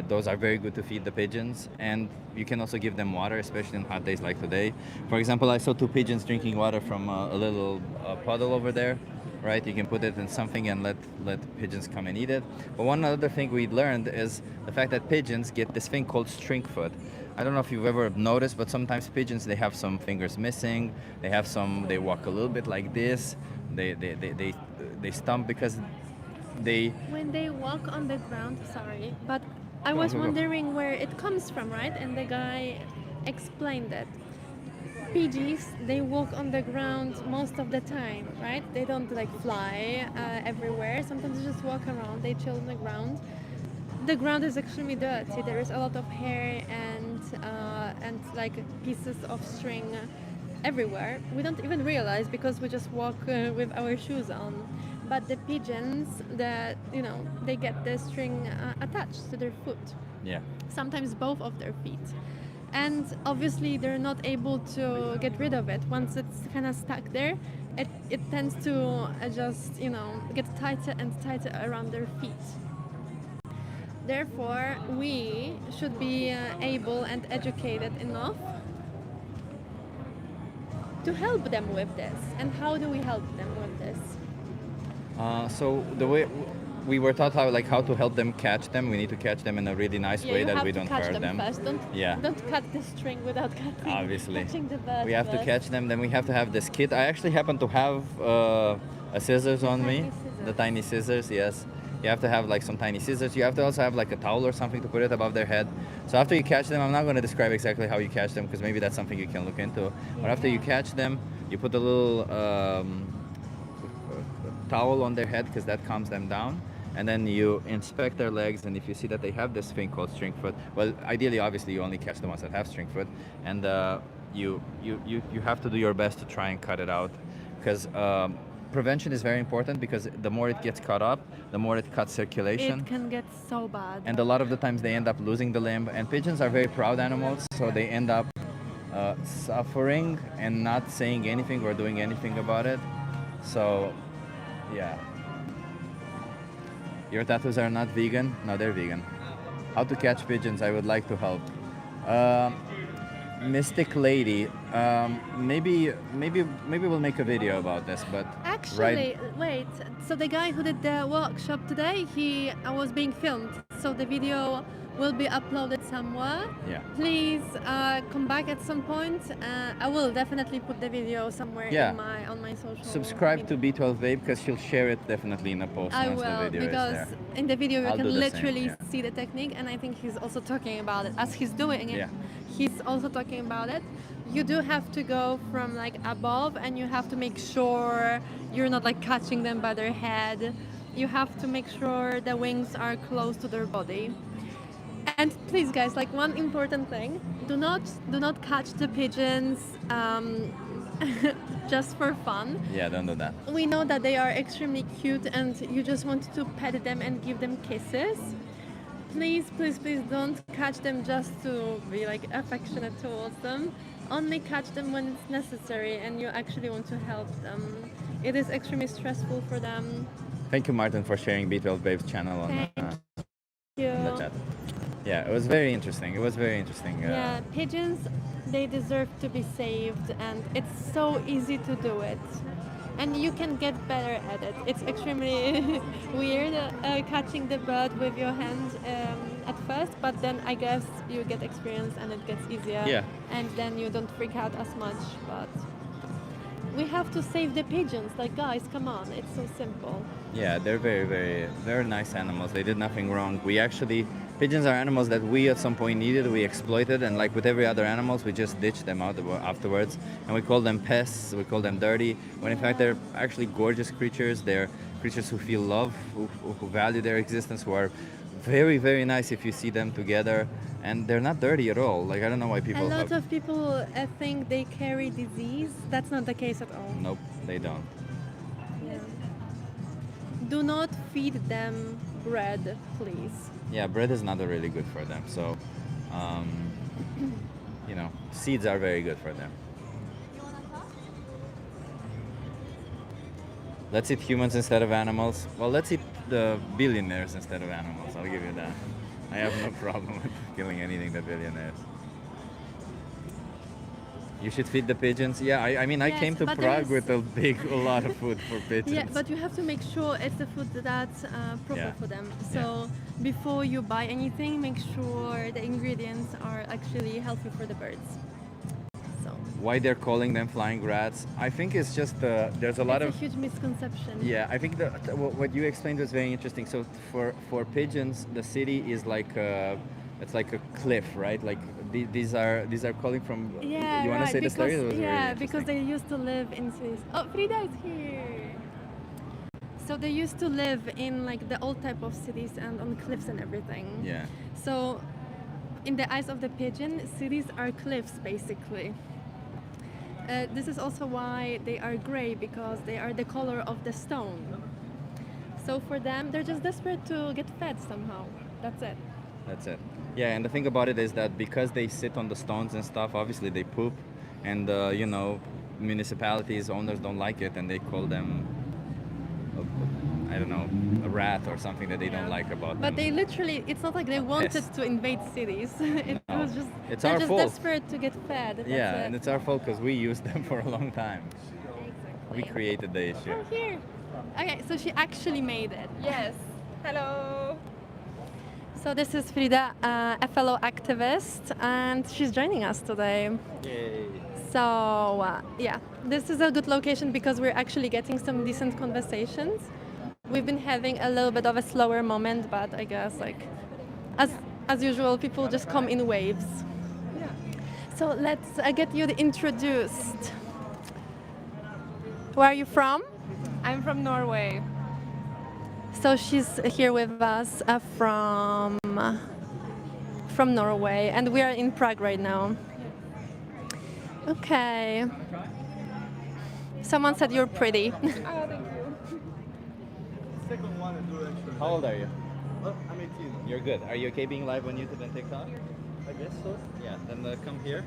A: Those are very good to feed the pigeons. And you can also give them water, especially on hot days like today. For example, I saw 2 pigeons drinking water from a little puddle over there, right? You can put it in something and let pigeons come and eat it. But one other thing we learned is the fact that pigeons get this thing called string foot. I don't know if you've ever noticed, but sometimes pigeons, they have some fingers missing. They walk a little bit like this. They stump because they...
J: When they walk on the ground, sorry, but I
A: Go,
J: was
A: go, go.
J: wondering where it comes from, right? And the guy explained that pigeons, they walk on the ground most of the time, right? They don't like fly everywhere. Sometimes they just walk around, they chill on the ground. The ground is extremely dirty. There is a lot of hair and like pieces of string everywhere. We don't even realize because we just walk with our shoes on. But the pigeons, that you know, they get the string attached to their foot.
A: Yeah.
J: Sometimes both of their feet. And obviously they're not able to get rid of it. Once it's kind of stuck there, it tends to just, you know, get tighter and tighter around their feet. Therefore, we should be able and educated enough to help them with this. And how do we help them with this?
A: So the way we were taught how to help them catch them, we need to catch them in a really nice way that we don't hurt them.
J: First. Don't cut the string without catching the bird.
A: We have to catch them, then we have to have this kit. I actually happen to have a scissors on me, the tiny scissors, yes. You have to have like some tiny scissors. You have to also have like a towel or something to put it above their head. So after you catch them, I'm not going to describe exactly how you catch them because maybe that's something you can look into. But after you catch them, you put a little towel on their head because that calms them down. And then you inspect their legs, and if you see that they have this thing called string foot, well, ideally, obviously, you only catch the ones that have string foot, and you have to do your best to try and cut it out, because prevention is very important, because the more it gets cut up, the more it cuts circulation.
J: It can get so bad.
A: And a lot of the times they end up losing the limb, and pigeons are very proud animals, so they end up suffering and not saying anything or doing anything about it. So, yeah. Your tattoos are not vegan? No, they're vegan. How to catch pigeons? I would like to help. Mystic Lady. Maybe we'll make a video about this. But
J: actually, wait. So the guy who did the workshop today, he was being filmed. So the video will be uploaded somewhere.
A: Yeah.
J: Please come back at some point. I will definitely put the video somewhere on my social.
A: Subscribe to B12 Babe because she'll share it definitely in a post once the video is there.
J: Because in the video you
A: I'll
J: can
A: do the
J: literally
A: same,
J: see the technique, and I think he's also talking about it as he's doing it.
A: Yeah.
J: He's also talking about it. You do have to go from like above, and you have to make sure you're not like catching them by their head. You have to make sure the wings are close to their body. And please, guys, like one important thing: do not catch the pigeons just for fun.
A: Yeah, don't do that.
J: We know that they are extremely cute, and you just want to pet them and give them kisses. Please, please, please don't catch them just to be like affectionate towards them. Only catch them when it's necessary and you actually want to help them. It is extremely stressful for them.
A: Thank you, Martin, for sharing B12 Babe's channel on the chat. Yeah, it was very interesting. It was very interesting.
J: Yeah, pigeons, they deserve to be saved, and it's so easy to do it. And you can get better at it. It's extremely weird catching the bird with your hand at first, but then I guess you get experience and it gets easier.
A: Yeah.
J: And then you don't freak out as much. But we have to save the pigeons. Like, guys, come on, it's so simple.
A: Yeah, they're very nice animals. They did nothing wrong. Pigeons are animals that we at some point needed, we exploited, and like with every other animals, we just ditched them out afterwards. And we call them pests, we call them dirty, when in fact they're actually gorgeous creatures. They're creatures who feel love, who value their existence, who are very, very nice if you see them together. And they're not dirty at all. Like, I don't know why people...
J: A lot of people think they carry disease. That's not the case at all.
A: Nope, they don't.
J: Yeah. Do not feed them bread, please.
A: Yeah, bread is not really good for them. So, seeds are very good for them. Let's eat humans instead of animals. Well, let's eat the billionaires instead of animals. I'll give you that. I have no problem with killing anything but billionaires. You should feed the pigeons. Yeah, I mean, I
J: Yes,
A: came to
J: but there
A: Prague
J: is-
A: with a lot of food for pigeons.
J: Yeah, but you have to make sure it's the food that's proper
A: Yeah.
J: for them. So before you buy anything, make sure the ingredients are actually healthy for the birds. So
A: Why they're calling them flying rats? I think it's just there's a lot
J: it's
A: of
J: a huge misconception.
A: yeah. I think what you explained was very interesting. So for pigeons, the city is like it's like a cliff, right? Like these are calling from.
J: Yeah,
A: You want to
J: right,
A: say the story? It was
J: because,
A: very
J: yeah, because
A: interesting.
J: they used to live in cities. Oh, Frida is here. So they used to live in like the old type of cities and on cliffs and everything.
A: Yeah.
J: So in the eyes of the pigeon, cities are cliffs basically. This is also why they are gray, because they are the color of the stone. So for them, they're just desperate to get fed somehow. That's it.
A: That's it. Yeah, and the thing about it is that because they sit on the stones and stuff, obviously they poop, and you know, municipalities owners don't like it, and they call them, I don't know, a rat or something that they don't like about
J: But
A: them.
J: they literally, it's not like they wanted
A: pest.
J: to invade cities. It
A: No,
J: was just,
A: it's
J: they're
A: our
J: just
A: fault.
J: desperate to get fed. That's
A: Yeah,
J: it.
A: and it's our fault because we used them for a long time. We
J: Exactly.
A: created the issue.
J: Come here. Okay, so she actually made it.
D: Yes. Hello.
J: So this is Frida, a fellow activist, and she's joining us today.
A: Yay.
J: So yeah, this is a good location because we're actually getting some decent conversations. We've been having a little bit of a slower moment, but I guess like as usual, people just come in waves. So let's get you introduced. Where are you from?
Q: I'm from Norway.
J: So she's here with us from Norway, and we are in Prague right now. Okay. Someone said you're pretty.
Q: Oh, thank you.
K: Second one I do actually.
A: How old are you?
K: Well, I'm 18.
A: You're good. Are you okay being live on YouTube and TikTok?
K: I guess so.
A: Yeah, then come here.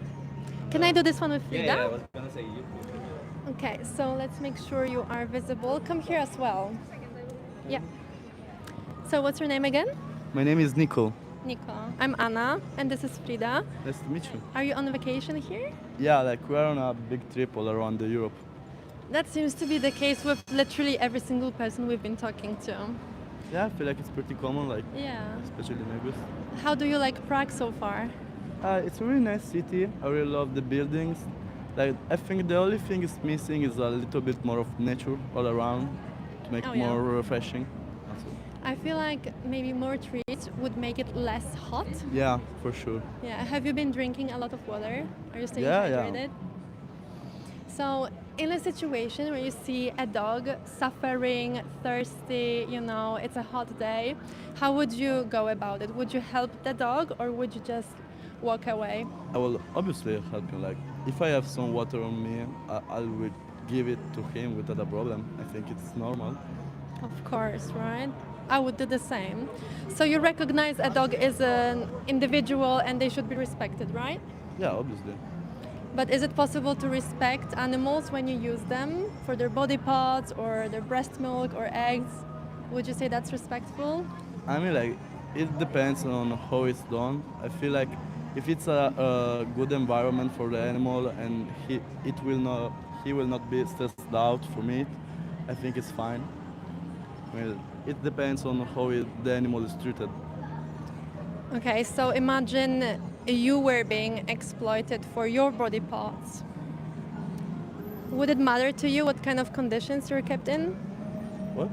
J: Can I do this one with
A: Yeah,
J: Frida?
A: yeah, I was gonna say you.
J: Okay, so let's make sure you are visible. Come here as well. Yeah. So what's your name again?
K: My name is Nico.
J: Nico. I'm Anna, and this is Frida.
K: Nice to meet you.
J: Are you on vacation here?
K: Yeah, like we're on a big trip all around the Europe.
J: That seems to be the case with literally every single person we've been talking to.
K: Yeah, I feel like it's pretty common, like
J: Yeah.
K: especially in August.
J: How do you like Prague so far?
K: It's a really nice city. I really love the buildings. Like I think the only thing is missing is a little bit more of nature all around to make
J: Oh,
K: it
J: yeah.
K: more refreshing. That's all.
J: I feel like maybe more trees would make it less hot.
K: Yeah, for sure.
J: Yeah. Have you been drinking a lot of water? Are you staying
K: Yeah, yeah.
J: hydrated? So, in a situation where you see a dog suffering, thirsty, you know, it's a hot day, how would you go about it? Would you help the dog or would you just walk away?
K: I will obviously help him. Like if I have some water on me, I will give it to him without a problem. I think it's normal.
J: Of course, right? I would do the same. So you recognize a dog is an individual and they should be respected, right?
K: Yeah, obviously.
J: But is it possible to respect animals when you use them for their body parts or their breast milk or eggs? Would you say that's respectful?
K: I mean, like it depends on how it's done. I feel like if it's a good environment for the animal and he will not be stressed out from it, I think it's fine. Well, it depends on how the animal is treated.
J: Okay, so imagine you were being exploited for your body parts. Would it matter to you what kind of conditions you're kept in?
K: What?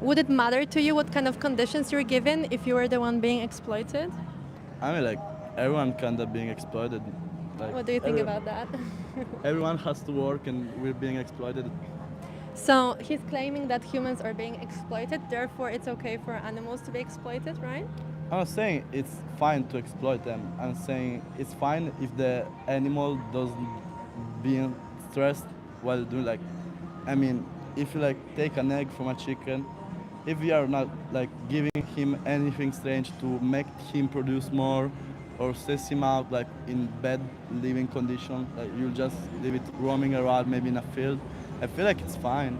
J: Would it matter to you what kind of conditions you're given if you were the one being exploited?
K: I mean, like everyone kind of being exploited. Like,
J: What do you think about that?
K: Everyone has to work, and we're being exploited.
J: So he's claiming that humans are being exploited, therefore it's okay for animals to be exploited, right?
K: I'm not saying it's fine to exploit them. I'm saying it's fine if the animal doesn't being stressed while doing like, I mean, if you like take an egg from a chicken, if we are not like giving him anything strange to make him produce more or stress him out like in bad living condition, like you'll just leave it roaming around maybe in a field, I feel like it's fine.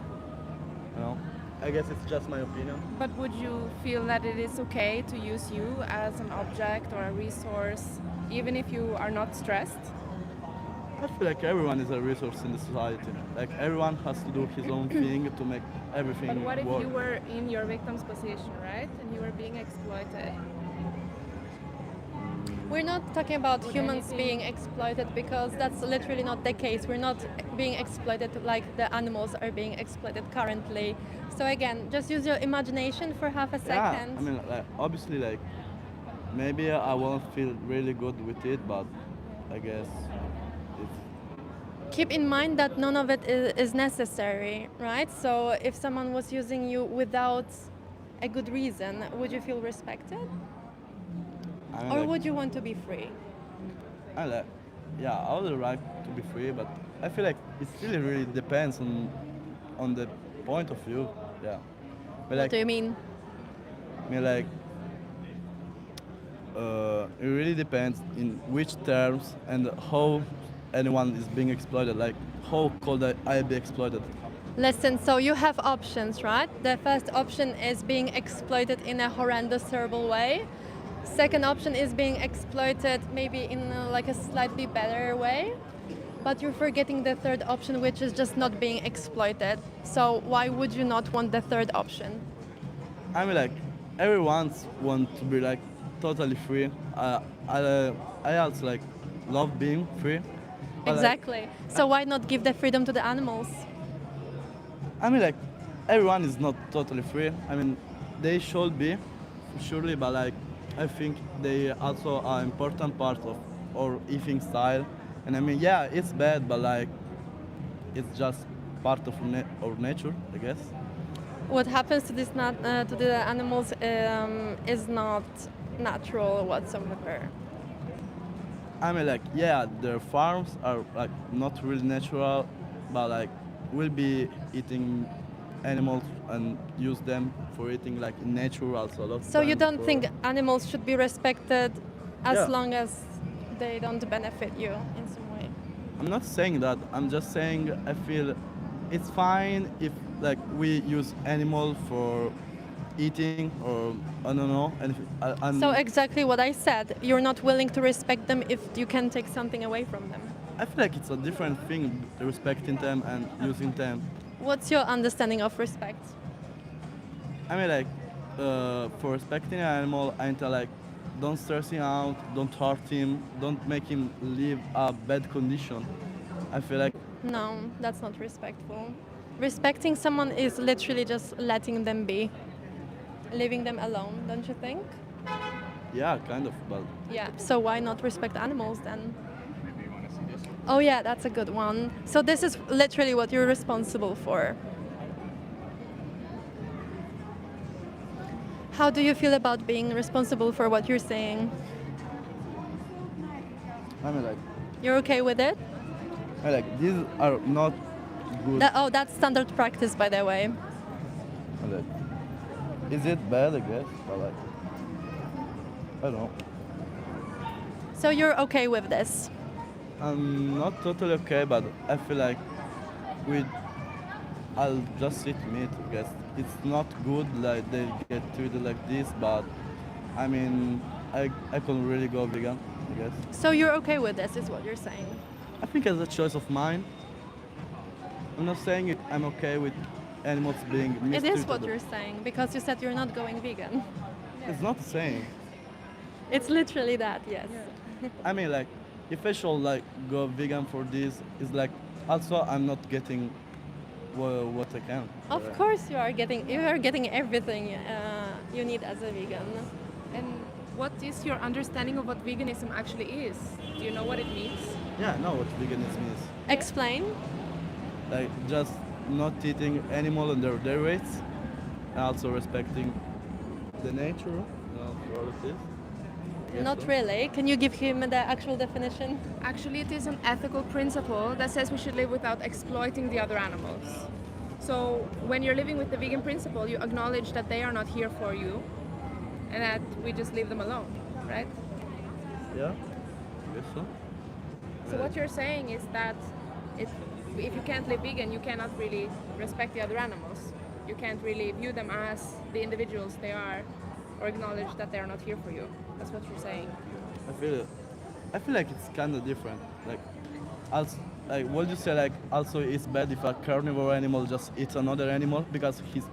K: You know, I guess it's just my opinion.
Q: But would you feel that it is okay to use you as an object or a resource, even if you are not stressed?
K: I feel like everyone is a resource in the society. Like everyone has to do his own thing to make everything
Q: But what if
K: work.
Q: you were in your victim's position, right? And you were being exploited?
J: We're not talking about
Q: Would
J: humans
Q: anything-
J: being exploited because that's literally not the case. We're not being exploited like the animals are being exploited currently. So again, just use your imagination for half a second.
K: Yeah, I mean, like, obviously, like maybe I won't feel really good with it, but I guess it's
J: Keep in mind that none of it is necessary, right? So if someone was using you without a good reason, would you feel respected?
K: I mean,
J: Or
K: like,
J: would you want to be free?
K: I like, yeah, I would like to be free, but I feel like it still really depends on the point of view. Yeah, but
J: What
K: like,
J: do you mean?
K: I mean, like, it really depends in which terms and how anyone is being exploited. Like, how could I be exploited?
J: Listen, so you have options, right? The first option is being exploited in a horrendous, terrible way. Second option is being exploited maybe in like a slightly better way. But you're forgetting the third option, which is just not being exploited. So why would you not want the third option?
K: I mean, like, everyone wants to be like totally free. I also like love being free. but, like,
J: Exactly. So why not give the freedom to the animals?
K: I mean, like, everyone is not totally free. I mean, they should be, surely, but like, I think they also are important part of our eating style. And I mean, yeah, it's bad, but like, it's just part of our nature, I guess.
J: What happens to to the animals is not natural whatsoever.
K: I mean, like, yeah, their farms are like not really natural, but like, we'll be eating animals and use them for eating like in nature also. A lot of
J: So you
K: times
J: don't
K: for-
J: think animals should be respected as
K: Yeah.
J: long as they don't benefit you in some way?
K: I'm not saying that. I'm just saying I feel it's fine if like we use animal for eating or I don't know. And
J: So exactly what I said. You're not willing to respect them if you can take something away from them.
K: I feel like it's a different thing respecting them and using them.
J: What's your understanding of respect?
K: I mean, like, for respecting an animal, I mean, like, don't stress him out, don't hurt him, don't make him live a bad condition. I feel like,
J: No, that's not respectful. Respecting someone is literally just letting them be, leaving them alone, don't you think?
K: yeah, kind of, but
J: Yeah, so why not respect animals then? Oh yeah, that's a good one. So this is literally what you're responsible for. How do you feel about being responsible for what you're saying?
K: I mean, like,
J: You're okay with it?
K: these are not good.
J: Oh, that's standard practice, by the way.
K: Like, is it bad? I guess, but like, I don't know.
J: So you're okay with this?
K: I'm not totally okay, but I feel like I'll just eat meat. I guess it's not good like they get treated like this, but I mean, I can really go vegan. I guess.
J: So you're okay with this, is what you're saying?
K: I think it's a choice of mine. I'm not saying I'm okay with animals being
J: It
K: mistreated.
J: is what you're saying, because you said you're not going vegan.
K: It's not the same.
J: It's literally that, yes.
K: I mean, like, if I should like go vegan for this, it's like also I'm not getting what I can.
J: Of course you are getting everything you need as a vegan.
Q: And what is your understanding of what veganism actually is? Do you know what it means?
K: Yeah, I know what veganism is.
J: Explain.
K: Like just not eating animal and their derivates, and also respecting the nature, for all of this. Yes,
J: Not
K: so.
J: really. Can you give him the actual definition?
Q: Actually, it is an ethical principle that says we should live without exploiting the other animals. So when you're living with the vegan principle, you acknowledge that they are not here for you and that we just leave them alone, right?
K: Yeah, I guess so.
Q: So what you're saying is that if you can't live vegan, you cannot really respect the other animals. you can't really view them as the individuals they are, or acknowledge that they are not here for you. That's what you're saying.
R: I feel like it's kind of different. Like, also, like, would you say like also it's bad if a carnivore animal just eats another animal because he's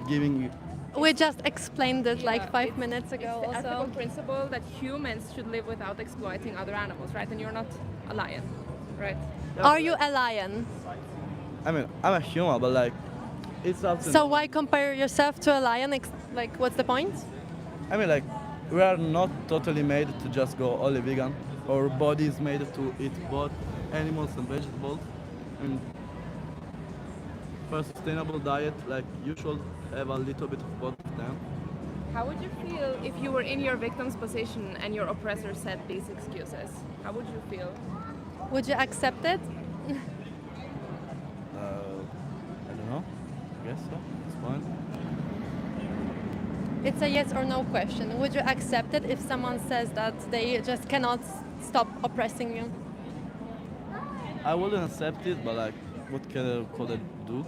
R: giving you?
J: We just explained it like 5 minutes
Q: It's
J: ago
Q: the ethical
J: also.
Q: principle that humans should live without exploiting other animals, right? And you're not a lion, right?
J: Are you a lion?
R: I mean, I'm a human, but like, it's also.
J: So why compare yourself to a lion? Like, what's the point?
R: I mean, like, we are not totally made to just go only vegan. Our body is made to eat both animals and vegetables. And for a sustainable diet, like, you should have a little bit of both of them.
Q: How would you feel if you were in your victim's position and your oppressor said these excuses? How would you feel?
J: Would you accept it?
R: I don't know. I guess so. It's fine.
J: It's a yes or no question. Would you accept it if someone says that they just cannot stop oppressing you?
R: I wouldn't accept it, but like, what could I do?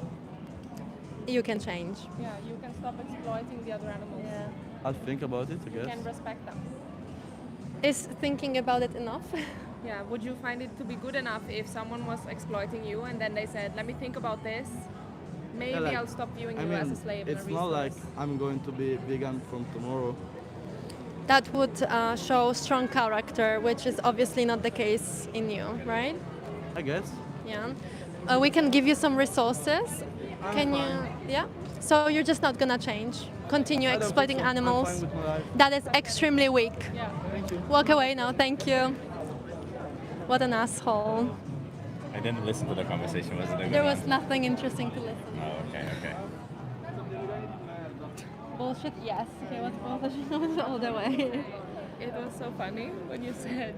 J: You can change.
Q: Yeah, you can stop exploiting the other animals. Yeah.
R: I'll think about it, I
Q: You
R: guess.
Q: can respect them.
J: Is thinking about it enough?
Q: Yeah, would you find it to be good enough if someone was exploiting you and then they said, let me think about this, maybe
R: Yeah, like,
Q: I'll stop viewing
R: I
Q: you
R: mean,
Q: as a slave and a
R: it's not like
Q: resource?
R: I'm going to be vegan from tomorrow.
J: That would show strong character, which is obviously not the case in you, right?
R: I guess.
J: Yeah. We can give you some resources. Can you? Yeah. So you're just not gonna change. Continue
R: I don't
J: exploiting
R: think so. I'm
J: animals.
R: fine with my life.
J: That is extremely weak.
Q: Yeah.
R: Thank you.
J: Walk away now. Thank you. What an asshole.
A: I didn't listen to the conversation. Was it a good
J: There
A: one?
J: was nothing interesting to listen.
A: Oh, okay, okay.
J: Bullshit. Yes. Okay. What's bullshit? All the way.
Q: It was so funny when you said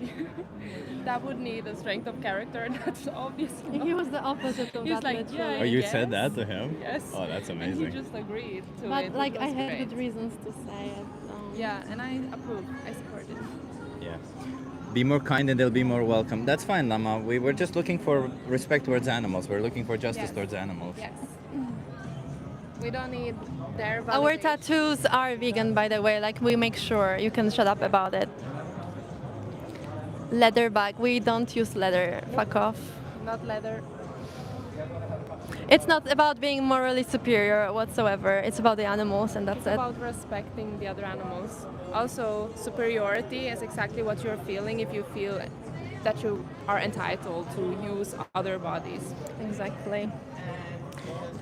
Q: that would need a strength of character, and that's obviously
J: He was the opposite of
Q: He's
J: that.
Q: like,
J: literally.
Q: yeah,
A: Oh, you
Q: yes.
A: said that to him?
Q: Yes.
A: Oh, that's
Q: And
A: amazing.
Q: he just agreed to
J: But
Q: it.
J: like
Q: It
J: I
Q: was
J: had
Q: great.
J: good reasons to say it. So.
Q: Yeah, and I approve. I support it.
A: Yeah. Be more kind and they'll be more welcome. That's fine, Lama. We were just looking for respect towards animals. We're looking for justice
Q: Yes.
A: towards animals.
Q: Yes. We don't need their
J: Our
Q: validation.
J: tattoos are vegan, by the way. Like we make sure you can shut up about it. Leather bag. We don't use leather. Fuck off.
Q: Not leather.
J: It's not about being morally superior whatsoever. It's about the animals, and that's
Q: It's
J: it.
Q: about respecting the other animals. Also, superiority is exactly what you're feeling if you feel that you are entitled to use other bodies.
J: Exactly.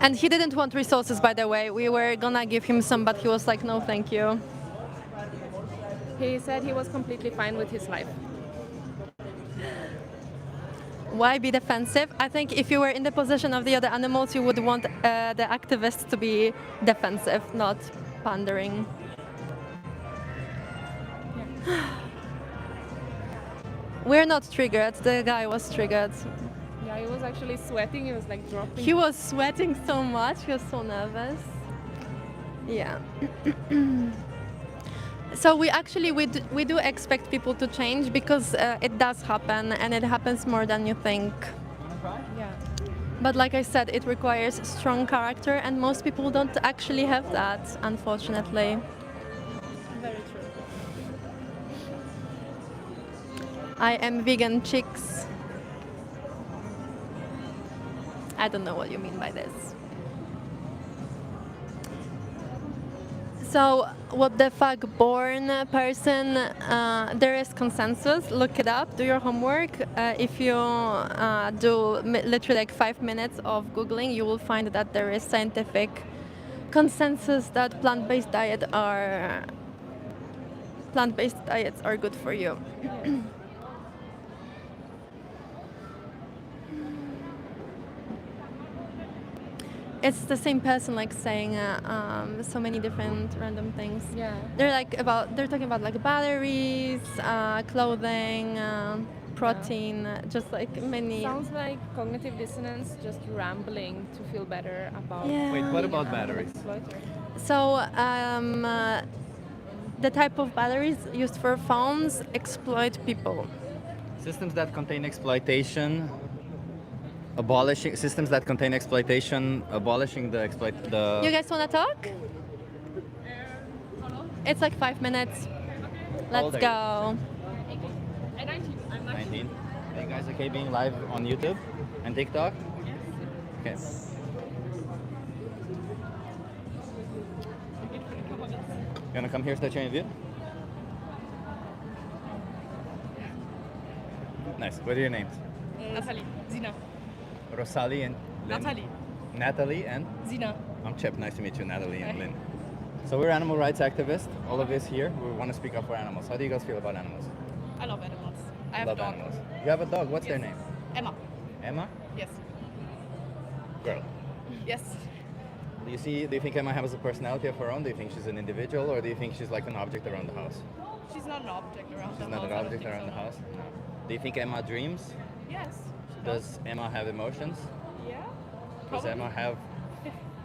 J: And he didn't want resources, by the way. We were gonna give him some, but he was like, no, thank you.
Q: He said he was completely fine with his life.
J: Why be defensive? I think if you were in the position of the other animals, you would want the activists to be defensive, not pandering. We're not triggered. The guy was triggered.
Q: Yeah, he was actually sweating. He was like dropping.
J: He was sweating so much. He was so nervous. Yeah. So we do expect people to change because it does happen, and it happens more than you think.
Q: Yeah.
J: But like I said, it requires strong character, and most people don't actually have that, unfortunately.
Q: Very true.
J: I am vegan, chicks. I don't know what you mean by this. So, what the fuck born person, there is consensus, look it up, do your homework. If you do literally like 5 minutes of Googling, you will find that there is scientific consensus that plant-based diets are good for you. It's the same person like saying so many different random things.
Q: Yeah.
J: They're talking about like batteries, clothing, protein, just like many.
Q: Sounds like cognitive dissonance, just rambling to feel better about.
J: Yeah.
A: Wait, what
Q: being
A: about
Q: an animal
A: batteries?
Q: exploiter.
J: So the type of batteries used for phones exploit people.
A: Systems that contain exploitation. abolishing systems that contain exploitation, abolishing the
J: You guys want to talk? It's like 5 minutes.
A: How old
J: Let's
A: are you?
J: go.
I: I'm 19. I'm
A: 19. Are you guys okay being live on YouTube and TikTok? Okay. You wanna come here, start your interview? Nice. What are your names?
I: Natalie. Zina.
A: Rosali and Lynn.
I: Natalie.
A: Natalie and?
I: Zina.
A: I'm Chip. Nice to meet you, Natalie and Lynn. So we're animal rights activists. All of us here, we want to speak up for animals. How do you guys feel about animals?
I: I love animals. I have
A: Love
I: a dog.
A: animals. You have a dog. What's their name?
I: Emma.
A: Emma?
I: Yes.
A: Girl.
I: Yes.
A: Do you think Emma has a personality of her own? Do you think she's an individual, or do you think she's like an object around the house?
I: She's not an object around the
A: She's
I: house.
A: not an
I: I don't
A: object
I: think
A: around
I: so.
A: the house? No. Do you think Emma dreams?
I: Yes.
A: Does Emma have emotions?
I: Yeah.
A: Does
I: Probably.
A: Emma have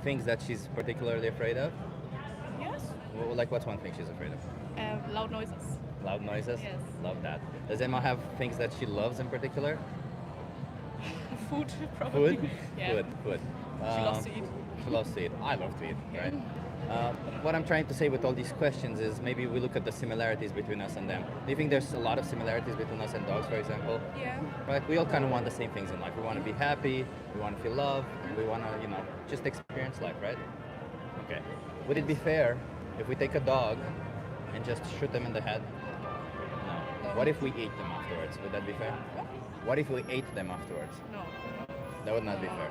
A: things that she's particularly afraid of?
I: Yes.
A: Well, like what's one thing she's afraid of?
I: Loud noises.
A: Loud noises?
I: Yes.
A: Love that. Does Emma have things that she loves in particular?
I: Food, probably.
A: Food?
I: Yeah.
A: Food.
I: She loves to eat.
A: She loves to eat. I love to eat, right? What I'm trying to say with all these questions is maybe we look at the similarities between us and them. Do you think there's a lot of similarities between us and dogs, for example?
I: Yeah.
A: Right? We all kind of want the same things in life. We want to be happy, we want to feel love, and we want to, just experience life, right? Okay. Would it be fair if we take a dog and just shoot them in the head? No. What if we ate them afterwards? Would that be fair? What if we ate them afterwards?
I: No.
A: That would not be fair.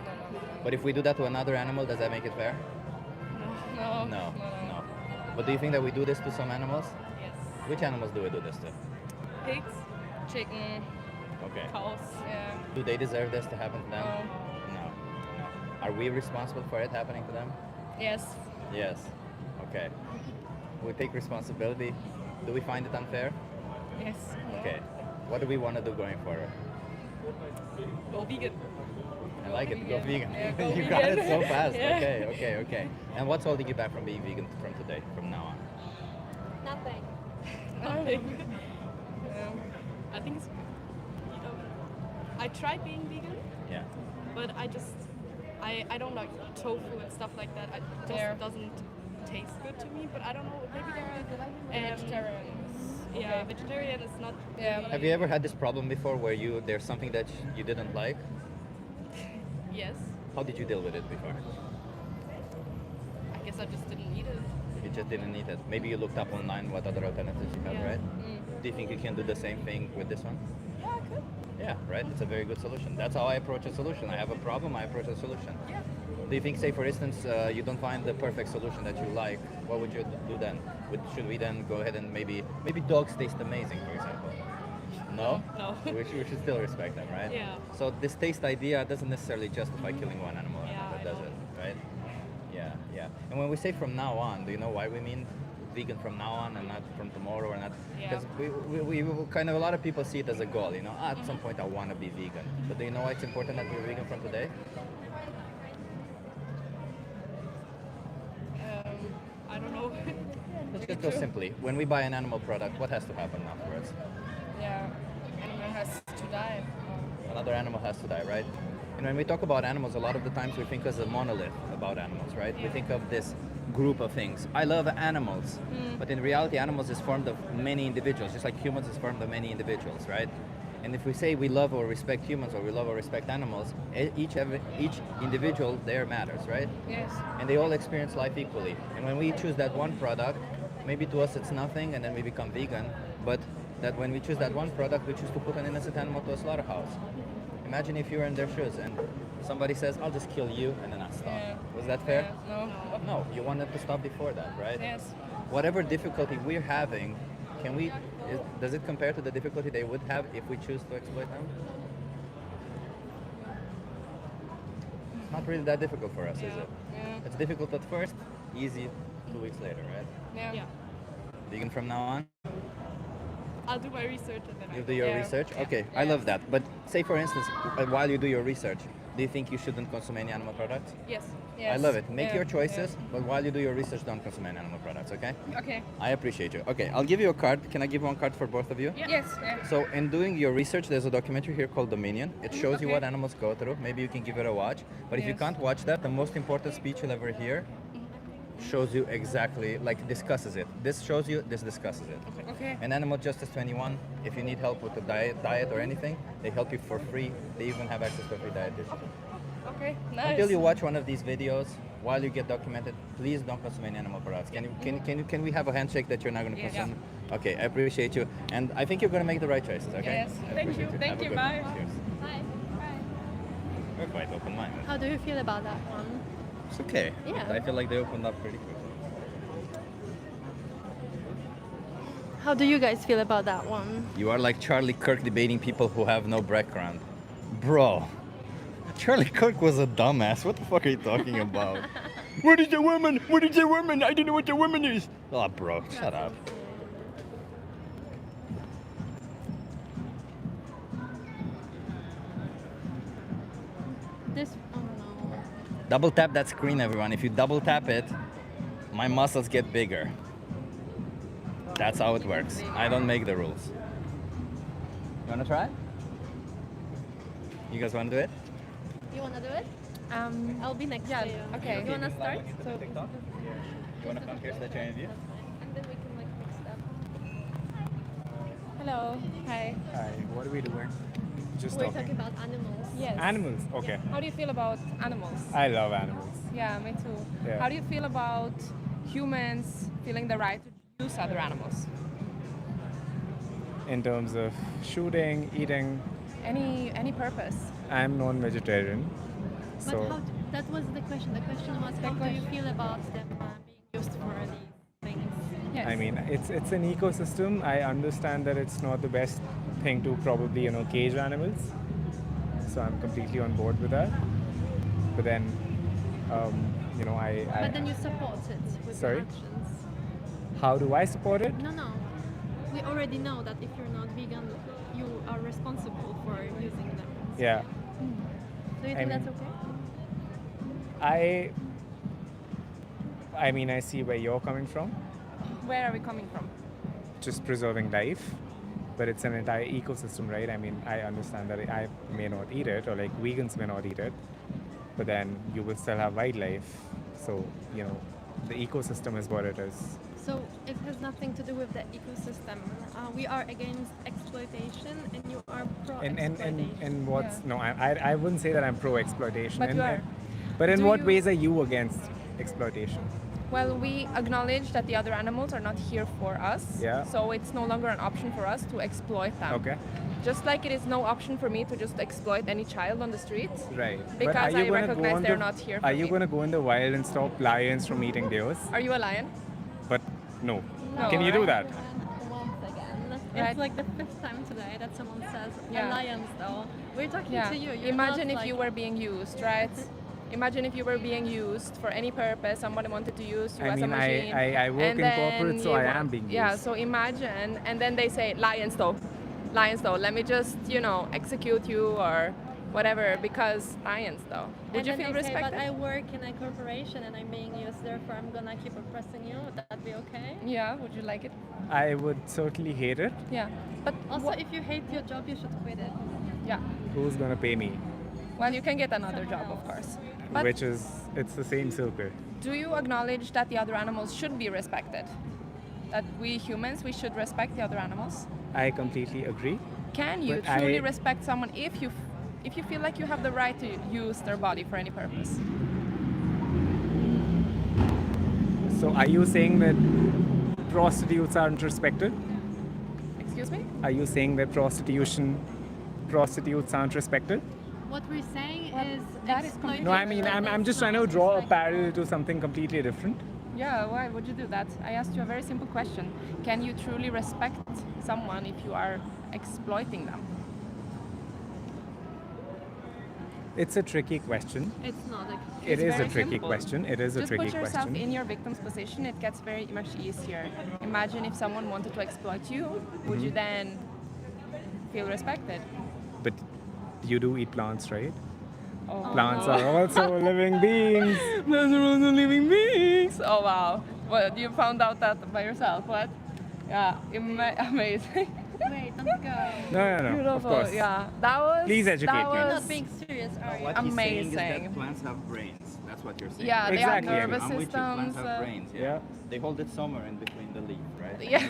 A: But if we do that to another animal, does that make it fair?
I: No.
A: No. But do you think that we do this to some animals?
I: Yes.
A: Which animals do we do this to?
I: Pigs, chicken,
A: Okay.
I: cows. Yeah.
A: Do they deserve this to happen to them? No. Are we responsible for it happening to them?
I: Yes.
A: Yes. Okay. We take responsibility. Do we find it unfair?
I: Yes.
A: Okay. What do we want to do going forward?
I: Go vegan.
A: I like it. Go vegan.
I: Yeah, go
A: You got it
I: vegan.
A: so fast.
I: Yeah.
A: Okay. And what's holding you back from being vegan from today, from now on?
J: Nothing.
I: I think it's, I tried being vegan,
A: Yeah.
I: but I don't like tofu and stuff like that. It just doesn't taste good to me. But I don't know. Maybe there are vegetarians. Yeah, vegetarian is not. Yeah.
A: Have you ever had this problem before where there's something that you didn't like?
I: Yes.
A: How did you deal with it before?
I: I guess I just didn't eat it.
A: You just didn't eat it. Maybe you looked up online what other alternatives you have,
I: Yeah.
A: right? Do you think you can do the same thing with this one?
I: Yeah, I could.
A: Yeah, right? It's a very good solution. That's how I approach a solution. I have a problem, I approach a solution.
I: Yeah.
A: Do you think, say for instance, you don't find the perfect solution that you like, what would you do then? Should we then go ahead and maybe dogs taste amazing, for example? No?
I: No.
A: we should still respect them, right?
I: Yeah.
A: So this taste idea doesn't necessarily justify killing one animal, does it? Right? Yeah. And when we say from now on, do you know why we mean vegan from now on and not from tomorrow or not?
I: Yeah.
A: Because we kind of, a lot of people see it as a goal, at some point I want to be vegan. But do you know why it's important that we're vegan from today?
I: I don't know.
A: Let's just go simply. When we buy an animal product, what has to happen afterwards?
I: Yeah. Animal has to die.
A: Another animal has to die, right? And when we talk about animals, a lot of the times we think as a monolith about animals, right? We think of this group of things. I love animals, but in reality, animals is formed of many individuals, just like humans is formed of many individuals, right? And if we say we love or respect humans or we love or respect animals, each individual there matters, right?
I: Yes.
A: And they all experience life equally. And when we choose that one product, maybe to us it's nothing, and then we become vegan, but that when we choose that one product, we choose to put an innocent animal to a slaughterhouse. Imagine if you were in their shoes and somebody says, I'll just kill you, and then I stop.
I: Yeah.
A: Was that fair?
I: No.
A: No, you wanted to stop before that, right?
I: Yes.
A: Whatever difficulty we're having, does it compare to the difficulty they would have if we choose to exploit them? It's not really that difficult for us, is it?
I: Yeah.
A: It's difficult at first, easy 2 weeks later, right?
I: Yeah.
A: Vegan from now on?
I: I'll do my research and then
A: You do your research? Okay, I love that. But say for instance, while you do your research, do you think you shouldn't consume any animal products?
I: Yes.
A: I love it. Make your choices, but while you do your research, don't consume any animal products, okay?
I: Okay.
A: I appreciate you. Okay, I'll give you a card. Can I give one card for both of you?
I: Yes. Yeah.
A: So in doing your research, there's a documentary here called Dominion. It shows you
I: Okay.
A: what animals go through. Maybe you can give it a watch. But if you
I: Yes.
A: can't watch that, the most important speech you'll ever hear shows you exactly, like discusses it. This shows you, this discusses it.
I: Okay.
A: And Animal Justice 21, if you need help with the diet or anything, they help you for free. They even have access to a free dietitian.
I: Okay. Nice.
A: Until you watch one of these videos, while you get documented, please don't consume any animal products. Can we have a handshake that you're not going to
I: Yes.
A: consume? Okay, I appreciate you, and I think you're going to make the right choices. Okay.
I: Yes.
A: I
I: Thank
A: appreciate
I: you.
A: Have
I: Thank
A: a
I: you.
A: good
I: Bye.
A: one. Cheers.
C: Bye.
A: We're quite open-minded.
J: How do you feel about that one?
A: It's okay.
J: Yeah.
A: I feel like they opened up pretty quickly.
J: How do you guys feel about that one?
A: You are like Charlie Kirk debating people who have no background. Bro, Charlie Kirk was a dumbass. What the fuck are you talking about? What is a woman? What is a woman? I don't know what a woman is. Oh, bro, shut up.
J: This, oh no.
A: Double tap that screen, everyone. If you double tap it, my muscles get bigger. That's how it works. I don't make the rules. You wanna try? You guys wanna do it?
J: You wanna do it? I'll be next
I: yeah,
J: to you.
I: okay.
J: You wanna start?
A: So, TikTok? You wanna come here so that you're in view?
J: And then we can like mix it up.
I: Hello. Hi.
S: Hi, what are we doing? Just
J: We're talking about animals.
I: Yes.
S: Animals, okay.
I: How do you feel about animals?
S: I love animals.
I: Yeah, me too.
S: Yeah.
I: How do you feel about humans feeling the right to use other animals?
S: In terms of shooting, eating,
I: Any purpose?
S: I'm non-vegetarian,
J: But
S: so
J: how that was the question. The question was, how do you feel about them being used for these things?
I: Yes.
S: I mean it's an ecosystem. I understand that it's not the best thing to probably cage animals, so I'm completely on board with that. But then I
J: But then you support it with
S: Sorry?
J: your actions.
S: how do I support it?
J: No. We already know that if you're not vegan, you are responsible for using them.
S: Yeah.
J: Do you
S: I
J: think
S: mean-
J: that's okay?
S: I mean I see where you're coming from.
I: Where are we coming from?
S: Just preserving life, but it's an entire ecosystem, right? I mean, I understand that I may not eat it, or like vegans may not eat it, but then you will still have wildlife. So, the ecosystem is what it is.
J: So it has nothing to do with the ecosystem. We are against exploitation, and you are pro-exploitation.
S: And what's
J: Yeah.
S: no, I wouldn't say that I'm pro exploitation.
I: But you are.
S: But in
I: Do
S: what
I: you-
S: ways are you against exploitation?
I: Well, we acknowledge that the other animals are not here for us.
S: Yeah.
I: So it's no longer an option for us to exploit them.
S: Okay.
I: Just like it is no option for me to just exploit any child on the street.
S: Right.
I: Because
S: but are you
I: I
S: gonna
I: recognize
S: go on
I: they're
S: the,
I: not here
S: Are
I: for
S: you
I: me.
S: going to go in the wild and stop lions from eating deers?
I: Are you a lion?
S: But no.
I: No,
S: Can you do
I: right?
S: that?
J: Once again.
I: Right.
J: It's like the fifth time today that someone says
I: Yeah.
J: alliance though. We're talking
I: Yeah.
J: to you. You're
I: Imagine
J: not
I: if you
J: like-
I: were being used, right? Imagine if you were being used for any purpose, somebody wanted to use you
S: I
I: as a
S: mean,
I: machine.
S: I work
I: and
S: in
I: then
S: corporate, so
I: you
S: I
I: want-
S: am being
I: Yeah,
S: used.
I: so imagine, and then they say, lions though, let me just, execute you or whatever, because lions though. Would
J: And
I: you
J: then
I: feel
J: they say,
I: respected?
J: but I work in a corporation and I'm being used, therefore I'm gonna keep oppressing you. Would that be okay?
I: Yeah, would you like it?
S: I would certainly hate it.
I: Yeah. But
J: Also, if you hate your job, you should quit it.
I: yeah.
S: Who's going to pay me?
I: Well, you can get another job, of course. But
S: Which is, it's the same circle.
I: do you acknowledge that the other animals should be respected? That we humans, we should respect the other animals?
S: I completely agree.
I: Can you
S: But
I: truly
S: I-
I: respect someone if you feel like you have the right to use their body for any purpose?
S: So are you saying that prostitutes aren't respected?
I: Excuse me?
S: Are you saying that prostitutes aren't respected?
J: What we're saying is
I: that is
J: exploitation.
S: No, I mean, I'm just trying to draw a parallel to something completely different.
I: Yeah, why would you do that? I asked you a very simple question. Can you truly respect someone if you are exploiting them?
S: It's a tricky question.
J: It's not a
S: It is a
I: very
S: tricky
I: simple.
S: question. It is a
I: Just
S: tricky
I: put yourself
S: question.
I: in your victim's position, it gets very much easier. Imagine if someone wanted to exploit you, would you
S: Mhm.
I: then feel respected?
S: But you do eat plants, right? Plants are also living beings.
G: Plants are also living beings. Oh wow! Well, you found out that by yourself. What? Yeah, amazing.
C: Wait, don't go.
S: No, of
G: Beautiful.
S: course.
G: Yeah, that was.
S: Please educate
G: that
S: me.
C: You're
G: was
C: not being serious, are you?
A: What he's saying is
G: Amazing.
A: that plants have brains. That's what you're saying.
G: Yeah, they have
S: Exactly.
G: nervous
A: I'm with you. Plants
G: systems.
A: have brains.
S: Yeah.
A: They hold it somewhere in between the leaf, right?
G: Yeah.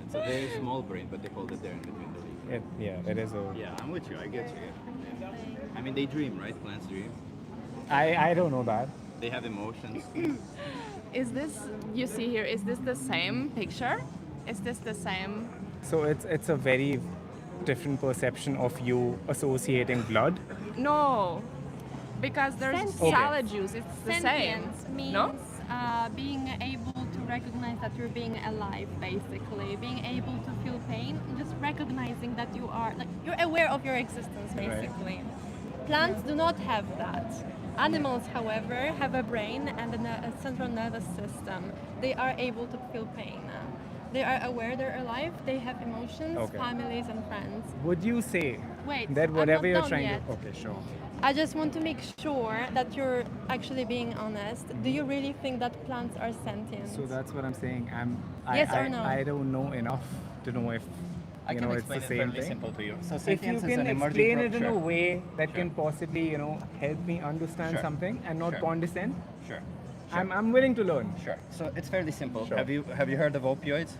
A: It's a very small brain, but they hold it there in between the leaf.
S: It is a.
A: Yeah, I'm with you. I get you. Yeah. I mean, they dream, right? Plants dream.
S: I don't know that.
A: They have emotions.
Q: Is this you see here? Is this the same picture? Is this the same?
S: So it's a very different perception of you associating blood.
Q: No, because there's
C: Sentience.
Q: salad juice. It's the same.
C: Sentience means
Q: No?
C: being able to recognize that you're being alive, basically. Being able to feel pain, just recognizing that you are, like, you're aware of your existence, basically. Plants do not have that. Animals, however, have a brain and a central nervous system. They are able to feel pain. They are aware they're alive, they have emotions,
S: Okay.
C: families and friends.
S: Would you say
C: Wait,
S: that
C: I'm
S: whatever
C: not
S: you're
C: done
S: trying
C: yet.
S: to? Okay, sure.
C: I just want to make sure that you're actually being honest. Do you really think that plants are sentient?
S: So that's what I'm saying.
C: Yes or no?
S: I don't know enough to know if
A: I
S: you
A: can
S: know it's the
A: explain it
S: same
A: fairly
S: thing.
A: simple to you. So
S: If you
A: sentience is
S: can
A: an emerging
S: explain it in a
A: sure.
S: way that can possibly help me understand
A: Sure.
S: something and not
A: Sure.
S: condescend,
A: Sure.
S: I'm willing to learn.
A: Sure. So it's fairly simple.
S: Sure.
A: Have you heard of opioids?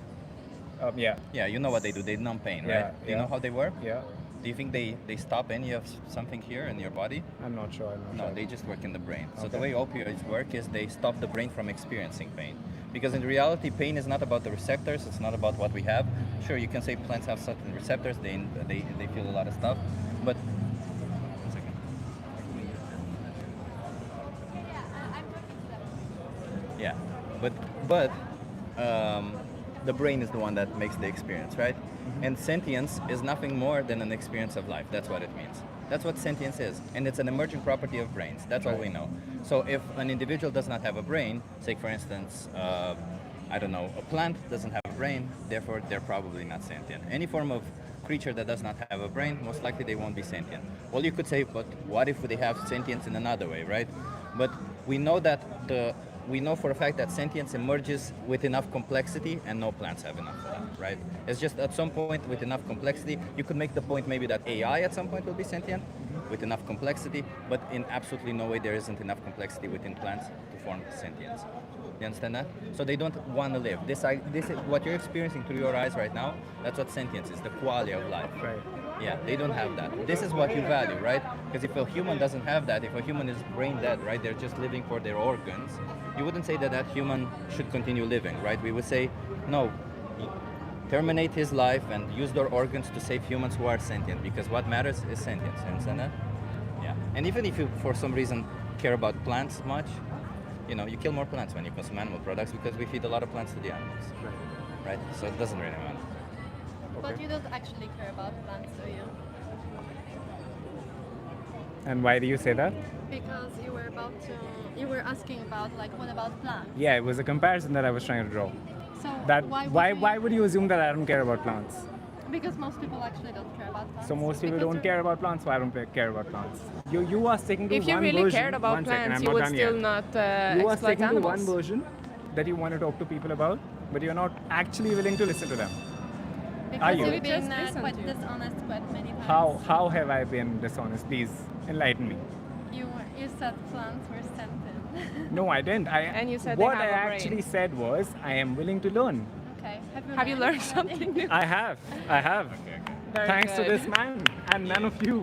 S: Yeah.
A: Yeah, you know what they do. They numb pain,
S: Yeah,
A: right? Do you
S: yeah.
A: know how they work?
S: Yeah.
A: Do you think they stop any of something here in your body?
S: I'm not sure.
A: No, they just work in the brain. So the
S: Okay.
A: way opioids work is they stop the brain from experiencing pain. Because in reality, pain is not about the receptors. It's not about what we have. Sure, you can say plants have certain receptors. They feel a lot of stuff, but. One second. Yeah, but the brain is the one that makes the experience, right? And sentience is nothing more than an experience of life. That's what it means. That's what sentience is, and it's an emerging property of brains. That's all we know. So if an individual does not have a brain, say for instance, I don't know, a plant doesn't have a brain, therefore they're probably not sentient. Any form of creature that does not have a brain, most likely they won't be sentient. Well, you could say, but what if they have sentience in another way, right? But we know that we know for a fact that sentience emerges with enough complexity, and no plants have enough of that, right? It's just at some point with enough complexity, you could make the point maybe that AI at some point will be sentient with enough complexity, but in absolutely no way there isn't enough complexity within plants to form sentience. You understand that? So they don't want to live. This is what you're experiencing through your eyes right now. That's what sentience is, the quality of life.
S: Right.
A: Yeah, they don't have that. This is what you value, right? Because if a human doesn't have that, if a human is brain dead, right, they're just living for their organs, you wouldn't say that that human should continue living, right? We would say, no, terminate his life and use their organs to save humans who are sentient, because what matters is sentience. You understand that? Yeah. And even if you, for some reason, care about plants much, you kill more plants when you consume animal products, because we feed a lot of plants to the animals. Right? So it doesn't really matter.
C: But you don't actually care about plants, do you?
S: And why do you say that?
C: Because you were asking about, like, what about plants?
S: Yeah, it was a comparison that I was trying to draw.
C: So
S: That
C: why
S: why would you assume that I don't care about plants?
C: Because most people actually don't care about plants.
S: So most people
C: Because
S: don't care about plants, so I don't care about plants. You are sticking to
Q: If you
S: one
Q: really
S: version.
Q: cared about
S: One second,
Q: plants,
S: I'm
Q: you
S: not
Q: would
S: done
Q: still
S: yet.
Q: not
S: You are
Q: exploit
S: sticking to one
Q: animals.
S: version that you want to talk to people about, but you're not actually willing to listen to them.
C: Because
S: Are you?
C: you've been
Q: Just listen
C: quite
Q: to you.
C: dishonest quite many times.
S: How have I been dishonest? Please enlighten me.
C: You said plants were sentient.
S: No, I didn't.
Q: And you said they
S: what
Q: have
S: I
Q: a brain.
S: actually said was I am willing to learn.
C: Okay.
Q: Have you learned something new?
S: I have.
Q: Very
S: Thanks to
Q: good.
S: this man and none of you.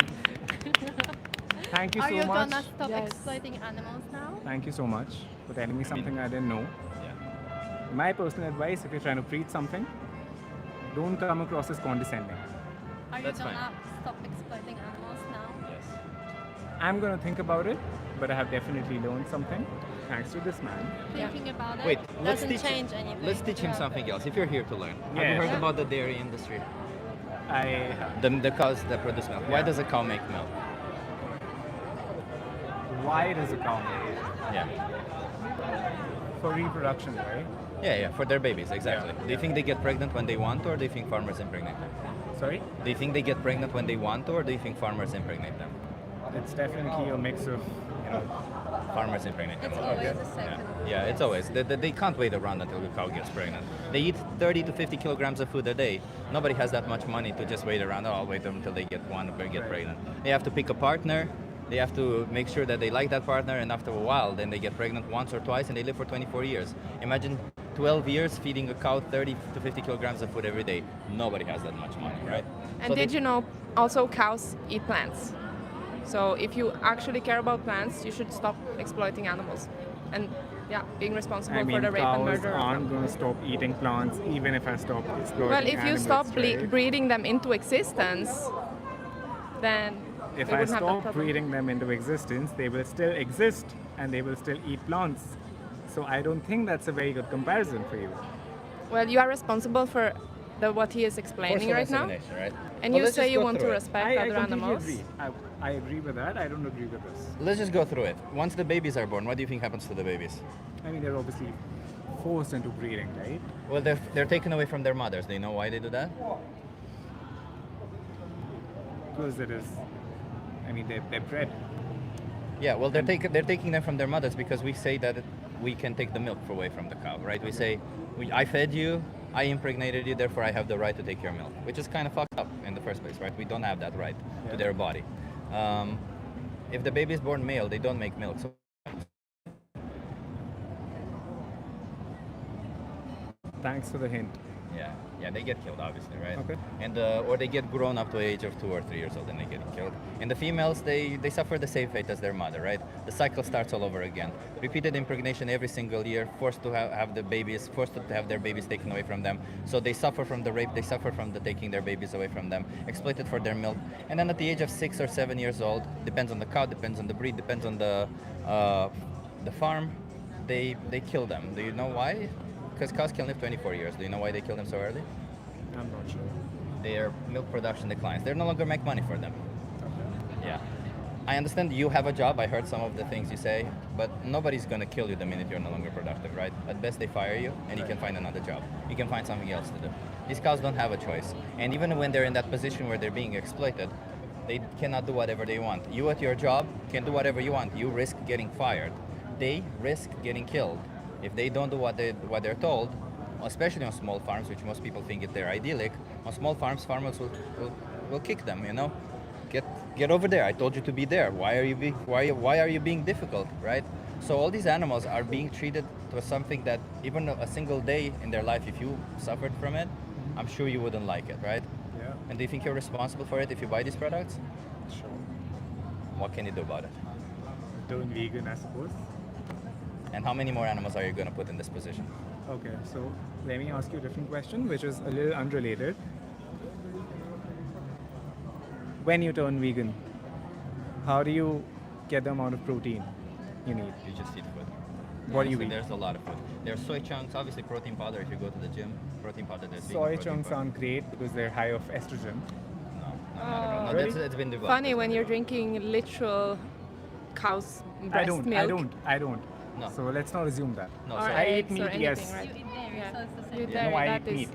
S: Thank you
C: Are
S: so
C: you
S: much.
C: gonna stop
Q: Yes.
C: exploiting animals now?
S: Thank you so much for telling me something I didn't know. My personal advice, if you're trying to preach something, don't come across as condescending.
C: Are you
A: That's
C: gonna
A: fine.
C: stop exploiting animals now?
A: Yes.
S: I'm going to think about it, but I have definitely learned something thanks to this man.
C: Thinking about it
A: Wait, let's
C: doesn't
A: teach
C: change anything.
A: Let's teach him something else. If you're here to learn, have you
S: Yeah.
A: heard about the dairy industry?
S: I
A: The cows that produce milk. Why does a cow make milk?
S: Why does a cow make?
A: Yeah.
S: For reproduction, right?
A: Yeah, for their babies, exactly.
S: Yeah,
A: Do you think they get pregnant when they want to, or do you think farmers impregnate them?
S: Sorry?
A: Do you think they get pregnant when they want to, or do you think farmers impregnate them?
S: it's definitely a mix of,
A: Farmers impregnate
C: It's
A: animals.
C: always the second.
A: Yeah, it's always. They can't wait around until the cow gets pregnant. They eat 30 to 50 kilograms of food a day. Nobody has that much money to just wait around. Oh, I'll wait until they get one or get pregnant. They have to pick a partner. They have to make sure that they like that partner, and after a while, then they get pregnant once or twice, and they live for 24 years. Imagine 12 years feeding a cow 30 to 50 kilograms of food every day. Nobody has that much money, right?
Q: And
A: So
Q: did
A: they-
Q: you know also cows eat plants? So if you actually care about plants, you should stop exploiting animals. And yeah, being responsible
S: I mean,
Q: for the rape and
S: cows
Q: murder of
S: aren't
Q: them.
S: going to stop eating plants even if I stop exploiting
Q: Well, if you
S: animals,
Q: stop
S: right?
Q: breeding them into existence, then
S: If
Q: we
S: I
Q: wouldn't have that
S: stop
Q: problem.
S: breeding them into existence, they will still exist and they will still eat plants. So I don't think that's a very good comparison for you.
Q: Well, you are responsible for what he is explaining right now.
A: Right?
Q: And
A: Well,
Q: you
A: let's
Q: say
A: just
Q: you
A: go
Q: want to
A: through it.
Q: respect
S: I
Q: other
S: completely
Q: animals.
S: agree. I agree with that. I don't agree with this.
A: Let's just go through it. Once the babies are born, what do you think happens to the babies?
S: I mean, they're obviously forced into breeding, right?
A: Well, they're taken away from their mothers. Do you know why they do that?
S: Because it is, I mean, they're bred.
A: Yeah, well, they're taking them from their mothers because we say that we can take the milk away from the cow, right? We say, I fed you, I impregnated you, therefore I have the right to take your milk, which is kind of fucked up in the first place, right? We don't have that right to their body. If the baby is born male, they don't make milk. So
S: Thanks for the hint.
A: Yeah, they get killed, obviously, right?
S: Okay.
A: And or they get grown up to the age of 2 or 3 years old and they get killed. And the females, they suffer the same fate as their mother, right? The cycle starts all over again. Repeated impregnation every single year, forced to have the babies, forced to have their babies taken away from them. So they suffer from the rape, they suffer from the taking their babies away from them, exploited for their milk. And then at the age of 6 or 7 years old, depends on the cow, depends on the breed, depends on the farm, they kill them. Do you know why? Because cows can live 24 years. Do you know why they kill them so early?
S: I'm not sure.
A: Their milk production declines. They no longer make money for them. Yeah. I understand you have a job. I heard some of the things you say, but nobody's going to kill you the minute you're no longer productive, right? At best, they fire you and you can find another job. You can find something else to do. These cows don't have a choice. And even when they're in that position where they're being exploited, they cannot do whatever they want. You at your job can do whatever you want. You risk getting fired. They risk getting killed. If they don't do what they're told, especially on small farms, which most people think they're idyllic, on small farms, farmers will kick them. You know, get over there. I told you to be there. Why are you being difficult, right? So all these animals are being treated to something that even a single day in their life, if you suffered from it, I'm sure you wouldn't like it, right?
S: Yeah.
A: And do you think you're responsible for it if you buy these products?
S: Sure.
A: What can you do about it?
S: Turn vegan, I suppose.
A: And how many more animals are you going to put in this position?
S: Okay, so let me ask you a different question, which is a little unrelated. When you turn vegan, how do you get the amount of protein you need?
A: You just eat food.
S: What do you
A: Honestly,
S: eat?
A: There's a lot of food. There's soy chunks, obviously protein powder if you go to the gym. Protein powder, there's vegan
S: Soy
A: protein
S: chunks
A: powder.
S: aren't great because they're high of estrogen.
A: No,
S: Really?
A: it's been developed.
Q: Funny when you're drinking literal cow's breast milk.
S: I don't.
A: No.
S: So let's not assume that.
A: No,
Q: Or
A: so
S: I eat
Q: eggs
S: meat,
Q: or anything,
S: yes.
Q: right?
C: You eat dairy,
Q: Yeah.
C: so it's the
Q: You
C: same.
Q: eat
S: No,
Q: dairy,
S: I
Q: that
S: eat
Q: is-
S: meat.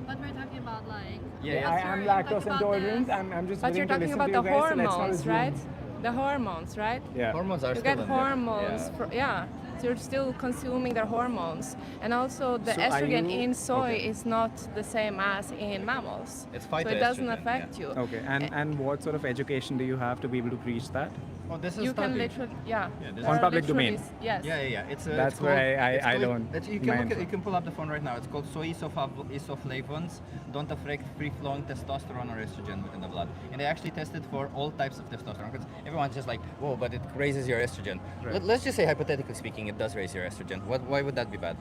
C: But we're talking about like.
A: Yeah,
S: I am lactose intolerant. I'm just
Q: But you're
S: willing to
Q: talking
S: listen
Q: about
S: to
Q: the
S: you guys, so let's not
Q: hormones,
S: assume.
Q: right? The hormones, right?
S: Yeah.
A: Hormones are
Q: You
A: still
Q: get
A: in there.
Q: hormones,
A: Yeah.
Q: so you're still consuming their hormones. And also the
S: So are
Q: estrogen
S: you-
Q: in soy
S: okay.
Q: is not the same as in mammals.
A: It's
Q: so it doesn't affect you.
S: Okay, and what sort of education do you have to be able to preach that?
A: Oh, this is
Q: You can
A: studied.
Q: literally, yeah.
A: Yeah, this
Q: there
S: On
Q: are
S: public
Q: literally
S: domain?
Q: Yes.
A: Yeah. It's
S: That's
A: it's
S: where
A: called- it's
S: I
A: called-
S: don't
A: You can
S: mind.
A: you can pull up the phone right now. It's called soy isoflavones don't affect free-flowing testosterone or estrogen within the blood. And they actually tested for all types of testosterone. Because everyone's just like, whoa, but it raises your estrogen.
S: Right.
A: Let's just say, hypothetically speaking, it does raise your estrogen. Why would that be bad?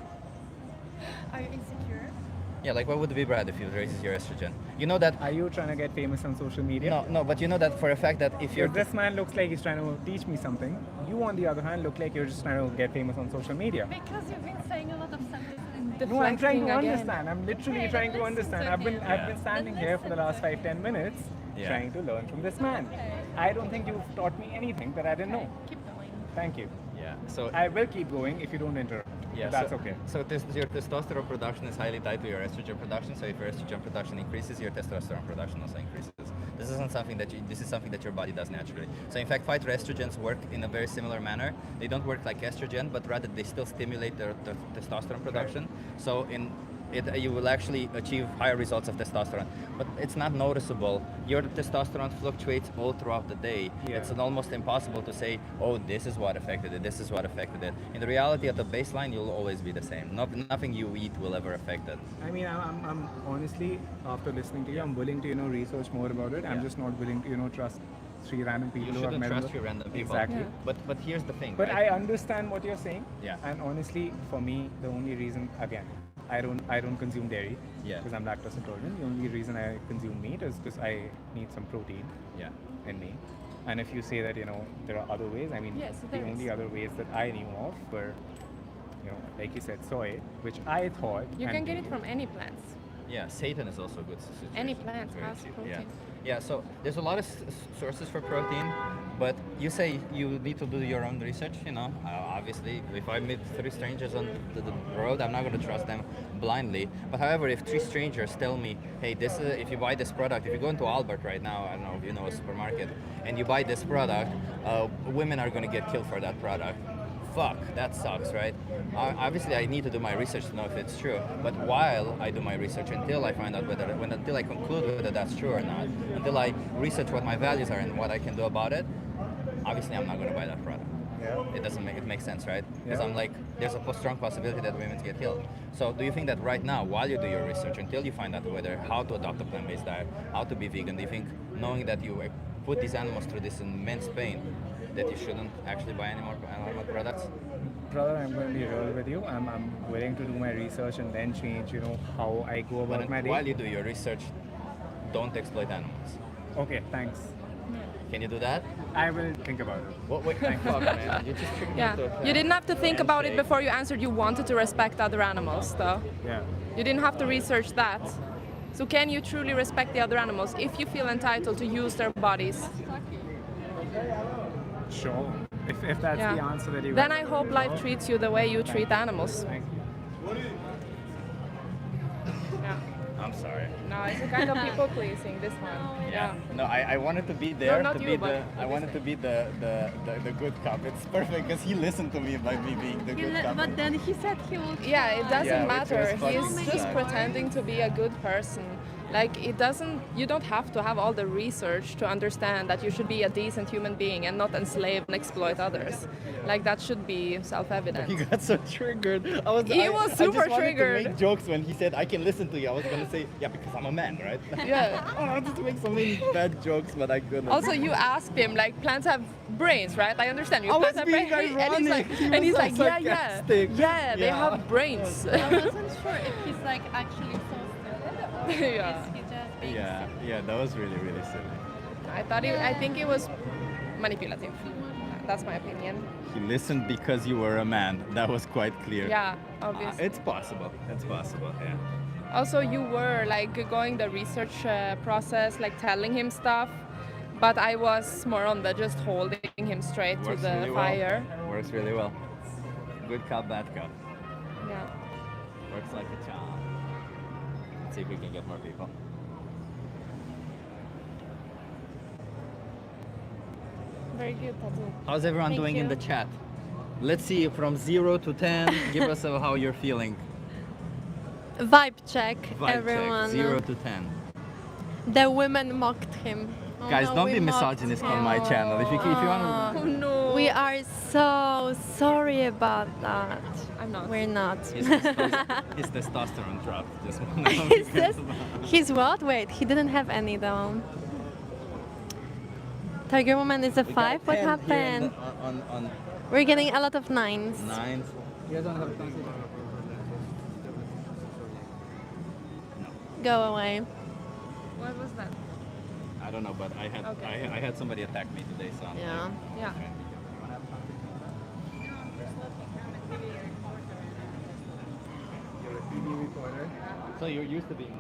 I: Are you insecure?
A: Yeah, like why would it be bad if it raises your estrogen? You know that.
S: Are you trying to get famous on social media?
A: No, but you know that for a fact that if you're
S: If this man looks like he's trying to teach me something, you on the other hand look like you're just trying to get famous on social media.
I: Because you've been saying a lot of sentences.
S: No, I'm trying to
Q: Deflecting again.
S: understand. I'm literally
I: Okay,
S: trying
I: then
S: to
I: listen
S: understand.
I: to
S: I've been
I: him.
S: standing
I: Then
S: here for the
I: listen
S: last
I: to
S: 5-10 minutes
A: Yeah.
S: trying to learn from this man. I don't think you've taught me anything that I didn't know.
I: Keep going.
S: Thank you.
A: Yeah. So
S: I will keep going if you don't interrupt.
A: yeah,
S: That's
A: so,
S: okay.
A: So your testosterone production is highly tied to your estrogen production. So if your estrogen production increases, your testosterone production also increases. Does This isn't something that this is something that your body does naturally. So in fact, phytoestrogens work in a very similar manner. They don't work like estrogen, but rather they still stimulate the testosterone production. So you will actually achieve higher results of testosterone, but it's not noticeable. Your testosterone fluctuates all throughout the day.
S: Yeah.
A: It's almost impossible to say, oh, this is what affected it, this is what affected it. In the reality, at the baseline, you'll always be the same. Nothing you eat will ever affect it.
S: I mean, I'm honestly, after listening to you, I'm willing to, research more about it. I'm just not willing to, trust 3 random people
A: You
S: who I've
A: shouldn't
S: met.
A: trust 3 random people.
S: Exactly.
A: Yeah. But here's the thing.
S: But
A: right?
S: I understand what you're saying.
A: Yeah.
S: And honestly, for me, the only reason, again, I don't consume dairy.
A: Yeah.
S: Because I'm lactose intolerant. The only reason I consume meat is because I need some protein.
A: Yeah.
S: In me. And if you say that, there are other ways, I mean,
Q: Yes,
S: the
Q: there
S: only
Q: is.
S: other ways that I knew of were, like you said, soy, which I thought.
Q: You
S: and
Q: can get it
S: dairy.
Q: from any plants.
A: Yeah, seitan is also a good situation.
Q: Any plant
A: Very
Q: has
A: cheap.
Q: protein.
A: Yeah, so there's a lot of sources for protein, but you say you need to do your own research, obviously, if I meet 3 strangers on the road, I'm not going to trust them blindly. But however, if 3 strangers tell me, hey, this is, if you buy this product, if you go into Albert right now, I don't know if you know a supermarket, and you buy this product, women are going to get killed for that product. Fuck, that sucks, right? Obviously, I need to do my research to know if it's true. But while I do my research, until I find out until I conclude whether that's true or not, until I research what my values are and what I can do about it, obviously I'm not going to buy that product.
S: Yeah.
A: It makes sense, right? Because
S: Yeah.
A: I'm like, there's a strong possibility that women get killed. So do you think that right now, while you do your research, until you find out how to adopt a plant-based diet, how to be vegan, do you think, knowing that you put these animals through this immense pain, that you shouldn't actually buy any more animal products?
S: Brother, I'm going to be real with you. I'm willing to do my research and then change, how I go about
A: But
S: my day.
A: while you do your research, don't exploit animals.
S: Okay, thanks.
A: Can you do that?
S: I will think about it.
A: Wait, thank fuck, man. You just tricked me
Q: Yeah,
A: into a
Q: you didn't have to think about it
A: handshake.
Q: before you answered. You wanted to respect other animals, though.
S: Yeah.
Q: You didn't have to research that. So can you truly respect the other animals if you feel entitled to use their bodies?
S: Sure. If that's
Q: Yeah.
S: the answer that you
Q: Then
S: want.
Q: I hope life treats you the way you treat animals.
S: Thank you.
A: I'm sorry.
Q: No, it's a kind of people pleasing, this one. Yeah.
A: No, I wanted to be there
Q: not
A: to
Q: you,
A: be
Q: but
A: I wanted to be the good cop. It's perfect because he listened to me by me being the good cop.
J: But then he said he will.
Q: Yeah, it doesn't
A: Yeah, which
Q: matter.
A: was
Q: He's
A: fucking
Q: just
A: sad.
Q: pretending to be a good person. Like, you don't have to have all the research to understand that you should be a decent human being and not enslave and exploit others. Like, that should be self-evident.
A: He got so triggered.
Q: He was super
A: I just wanted
Q: triggered.
A: to make jokes when he said, I can listen to you. I was going to say, yeah, because I'm a man, right?
Q: Yeah.
A: I wanted to make so many bad jokes, but I couldn't.
Q: Also, you asked him, like, plants have brains, right? I understand. You
A: I was
Q: plants have
A: being
Q: brains. And he's like,
A: ironic. He was so sarcastic.
Q: yeah, they
A: Yeah.
Q: have brains.
J: I wasn't sure if he's like actually so stupid or
Q: Yeah.
J: is he just being
A: Yeah, that was really, really silly.
Q: I think it was manipulative. That's my opinion.
A: He listened because you were a man. That was quite clear.
Q: Yeah, obviously.
A: It's possible. It's possible, yeah.
Q: Also, you were like going the research process, like telling him stuff, but I was more on the just holding him straight to the
A: really
Q: fire.
A: well. Works really well. Good cop, bad cop.
Q: Yeah.
A: Works like a charm. Let's see if we can get more people.
Q: Very good tattoo.
A: How's everyone
Q: Thank
A: doing in
Q: you.
A: the chat? Let's see from 0 to 10. Give us how you're feeling.
J: Vibe check,
A: Vibe
J: everyone.
A: check. 0 to 10.
J: The women mocked him. Oh,
A: Guys,
J: no,
A: don't
J: we
A: be
J: mocked
A: misogynist
J: him.
A: on my channel. If you want
Q: Oh no.
J: We are so sorry about that.
Q: I'm not.
J: We're not.
A: to, his testosterone dropped. Just
J: Is this? He's what? Wait, he didn't have any though. Tiger Woman is a 5. What happened?
A: On
J: We're getting a lot of 9s.
A: 9.
J: Go away.
Q: What was that?
A: I don't know, but I had
Q: Okay.
A: I had somebody attack me today, so I'm
J: Yeah.
Q: Yeah.
A: So you're used to being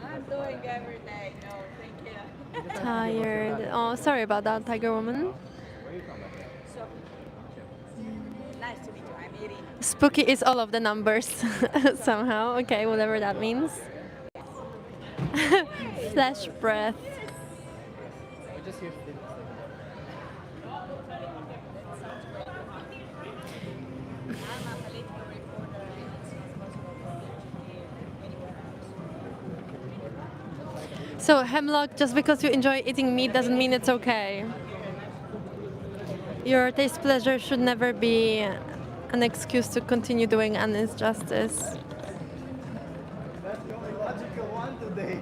D: I'm doing every day. No, thank you.
J: Tired. Oh, sorry about that, Tiger Woman.
D: Nice to meet you. I'm eating.
J: Spooky is all of the numbers somehow. Okay, whatever that means. Flesh breath. So Hemlock, just because you enjoy eating meat doesn't mean it's okay. Your taste pleasure should never be an excuse to continue doing an injustice.
K: That's the only logical one today.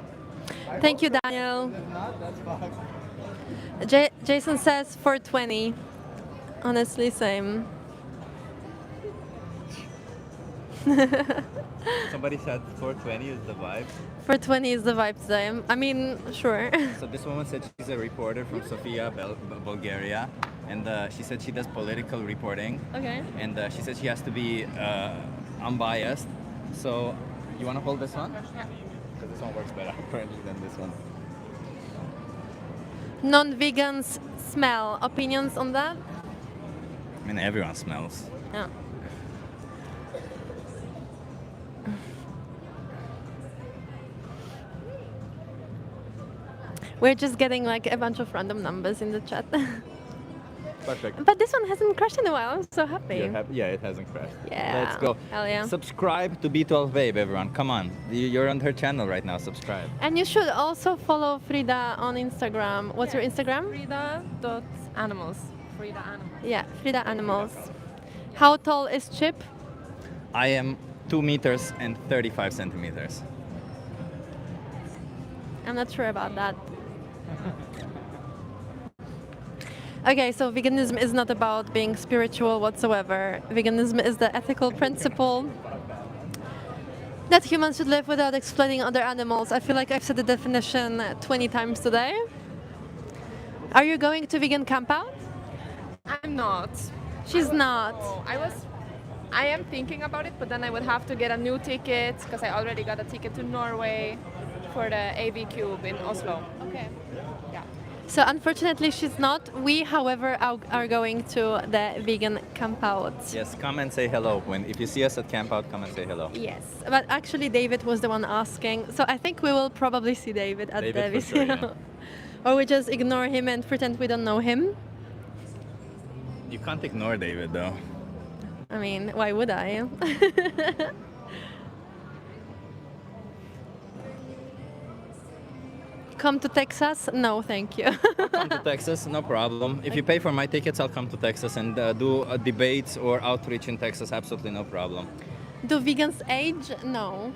J: Thank you, Daniel. Jason says 420. Honestly, same.
A: Somebody said 420 is the vibe.
J: 420 is the vibe today. I mean, sure.
A: So this woman said she's a reporter from Sofia, Bulgaria, and she said she does political reporting.
J: Okay.
A: And she said she has to be unbiased. So you want to hold this one?
J: Yeah.
A: Because this one works better apparently than this one.
J: Non-vegans smell. Opinions on that?
A: I mean, everyone smells.
J: Yeah. We're just getting like a bunch of random numbers in the chat.
A: Perfect.
J: But this one hasn't crashed in a while. I'm so happy.
A: Yeah, it hasn't crashed.
J: Yeah.
A: Let's go.
J: Hell yeah.
A: Subscribe to B12 Babe, everyone. Come on. You're on her channel right now. Subscribe.
J: And you should also follow Frida on Instagram. What's your Instagram?
Q: Frida.animals. Frida Animals.
J: Yeah, Frida Animals. How tall is Chip?
A: I am 2 meters and 35 centimeters.
J: I'm not sure about that. Okay, so veganism is not about being spiritual whatsoever. Veganism is the ethical principle that humans should live without exploiting other animals. I feel like I've said the definition 20 times today. Are you going to vegan camp out?
Q: I'm not.
J: She's not.
Q: No, I am thinking about it, but then I would have to get a new ticket because I already got a ticket to Norway for the AV Cube in Oslo. Okay. Yeah.
J: So unfortunately she's not. We, however, are going to the vegan camp out.
A: Yes, come and say hello. If you see us at camp out, come and say hello.
J: Yes, but actually David was the one asking. So I think we will probably see David at
A: David
J: the
A: for sure,
J: VCO. Or we just ignore him and pretend we don't know him.
A: You can't ignore David though.
J: I mean, why would I? Come to Texas? No, thank you.
A: Come to Texas, no problem. If you pay for my tickets, I'll come to Texas and do debates or outreach in Texas. Absolutely no problem.
J: Do vegans age? No,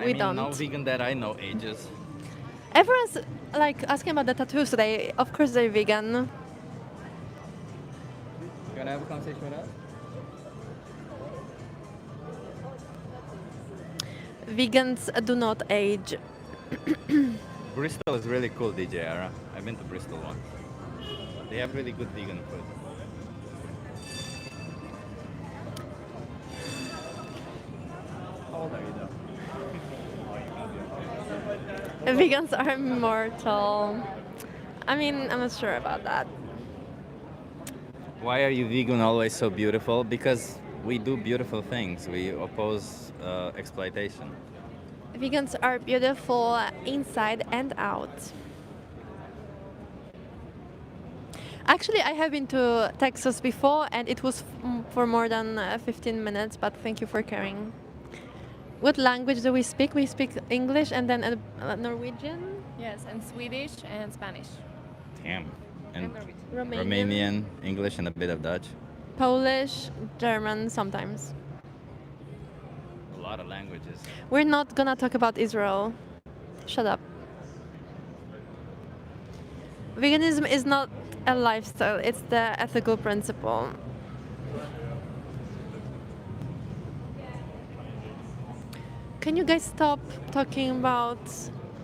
J: we don't.
A: No vegan that I know ages.
J: Everyone's like asking about the tattoos today. Of course they're vegan.
A: You wanna have a conversation with us?
J: Vegans do not age.
A: Bristol is really cool, DJ Ara. I've been to Bristol once. They have really good vegan food. How old are you though?
J: Vegans are immortal. I mean, I'm not sure about that.
A: Why are you vegan always so beautiful? Because we do beautiful things. We oppose exploitation.
J: Vegans are beautiful inside and out. Actually, I have been to Texas before and it was for more than 15 minutes, but thank you for caring. What language do we speak? We speak English and then Norwegian?
Q: Yes, and Swedish and Spanish.
A: Damn. And
J: Romanian.
A: Romanian, English, and a bit of Dutch.
J: Polish, German sometimes.
A: A lot of languages.
J: We're not gonna talk about Israel. Shut up. Veganism is not a lifestyle, it's the ethical principle. Can you guys stop talking about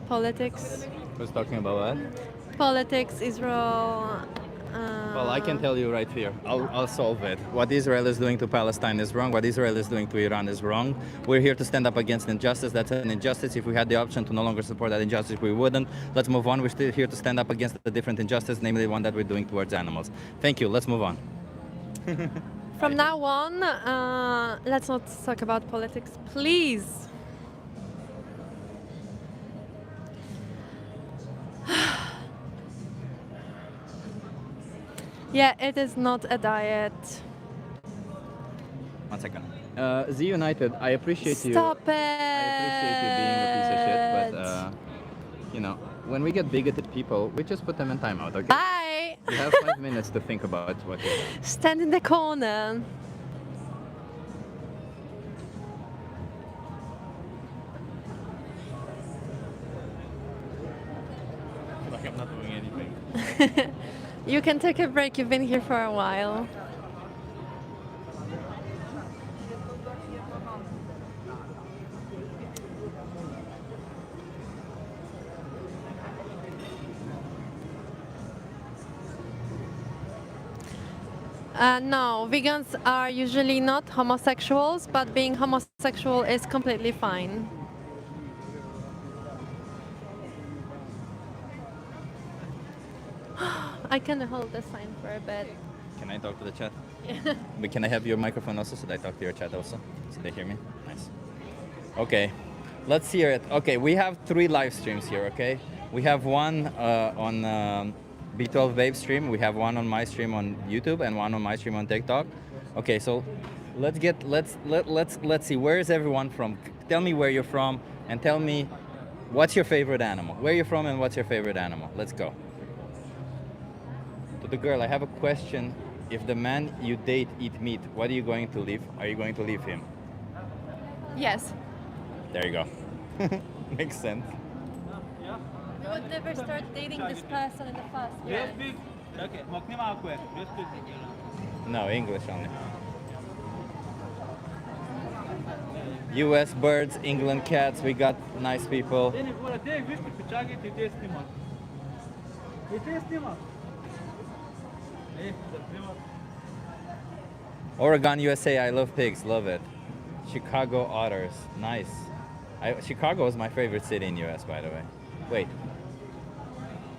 J: politics?
A: Who's talking about what?
J: Politics, Israel.
A: Well, I can tell you right here. I'll solve it. What Israel is doing to Palestine is wrong. What Israel is doing to Iran is wrong. We're here to stand up against injustice. That's an injustice. If we had the option to no longer support that injustice, we wouldn't. Let's move on. We're still here to stand up against the different injustice, namely the one that we're doing towards animals. Thank you. Let's move on.
J: From now on, let's not talk about politics, please. Yeah, it is not a diet.
A: 1 second. Z United, I appreciate you.
J: Stop it!
A: I appreciate you being a piece of shit, but you know, when we get bigoted people, we just put them in timeout, okay?
J: Bye!
A: You have 5 minutes to think about what you're doing.
J: Stand in the corner.
A: I feel like I'm not doing anything.
J: You can take a break, you've been here for a while. No, vegans are usually not homosexuals, but being homosexual is completely fine. I can hold the sign for a bit.
A: Can I talk to the chat? But can I have your microphone also so that I talk to your chat also? So they hear me? Nice. Okay, let's hear it. Okay, we have 3 live streams here, okay? We have one on B12 Babe stream, we have one on my stream on YouTube and one on my stream on TikTok. Okay, so let's see, where is everyone from? Tell me where you're from and tell me what's your favorite animal. Where you're from and what's your favorite animal. Let's go. To the girl, I have a question. If the man you date eat meat, what are you going to leave? Are you going to leave him?
Q: Yes.
A: There you go. Makes sense.
J: We would never start dating this person in the first place.
A: No, English only. US birds, England cats, we got nice people. Oregon, USA, I love pigs, love it. Chicago otters, nice. Chicago is my favorite city in US, by the way. Wait.